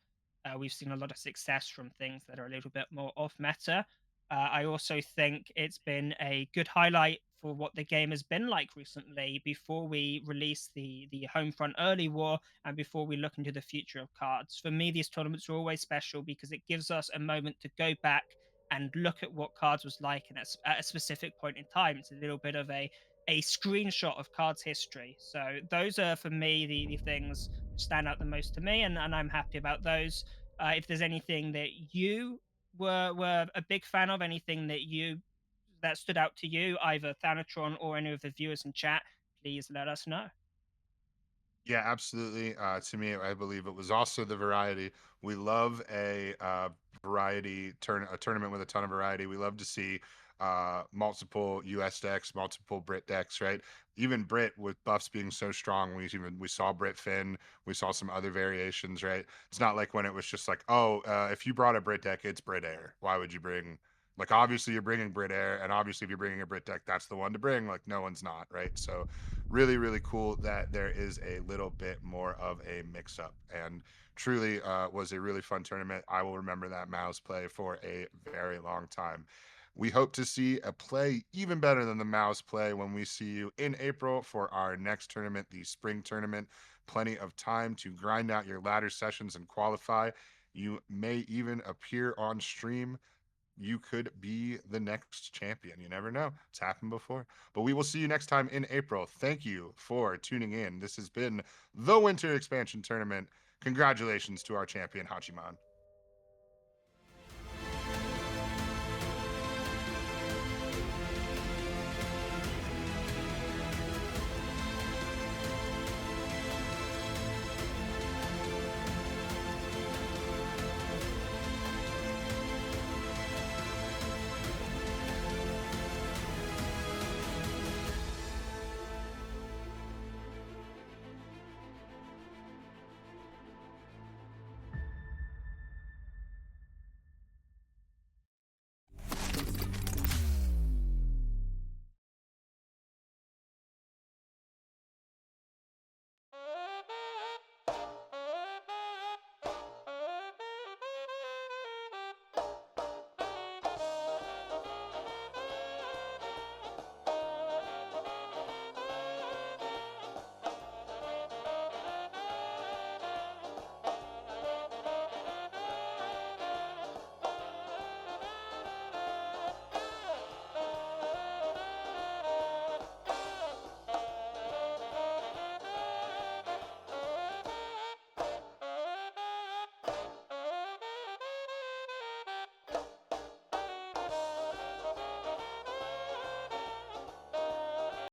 A: We've seen a lot of success from things that are a little bit more off meta. I also think it's been a good highlight for what the game has been like recently before we release the Homefront early war and before we look into the future of cards. For me, these tournaments are always special because it gives us a moment to go back and look at what cards was like at a specific point in time. It's a little bit of a screenshot of cards history. So those are for me the things that stand out the most to me, and I'm happy about those. If there's anything that you were a big fan of, anything that stood out to you, either Thanatron or any of the viewers in chat, please let us know.
B: Yeah, absolutely. To me, I believe it was also the variety. We love a tournament with a ton of variety. We love to see multiple US decks, multiple Brit decks, right? Even Brit with buffs being so strong. We saw Brit Fin, we saw some other variations, right? It's not like when it was just like, oh, if you brought a Brit deck, it's Brit Air. Why would you bring? Like, obviously you're bringing Brit Air, and obviously if you're bringing a Brit deck, that's the one to bring. Like, no one's not, right? So really, really cool that there is a little bit more of a mix up, and truly was a really fun tournament. I will remember that mouse play for a very long time. We hope to see a play even better than the mouse play when we see you in April for our next tournament, the spring tournament. Plenty of time to grind out your ladder sessions and qualify. You may even appear on stream. you could be the next champion. You never know. It's happened before. But we will see you next time in April. Thank you for tuning in. This has been the Winter Expansion Tournament. Congratulations to our champion, Hatchiman.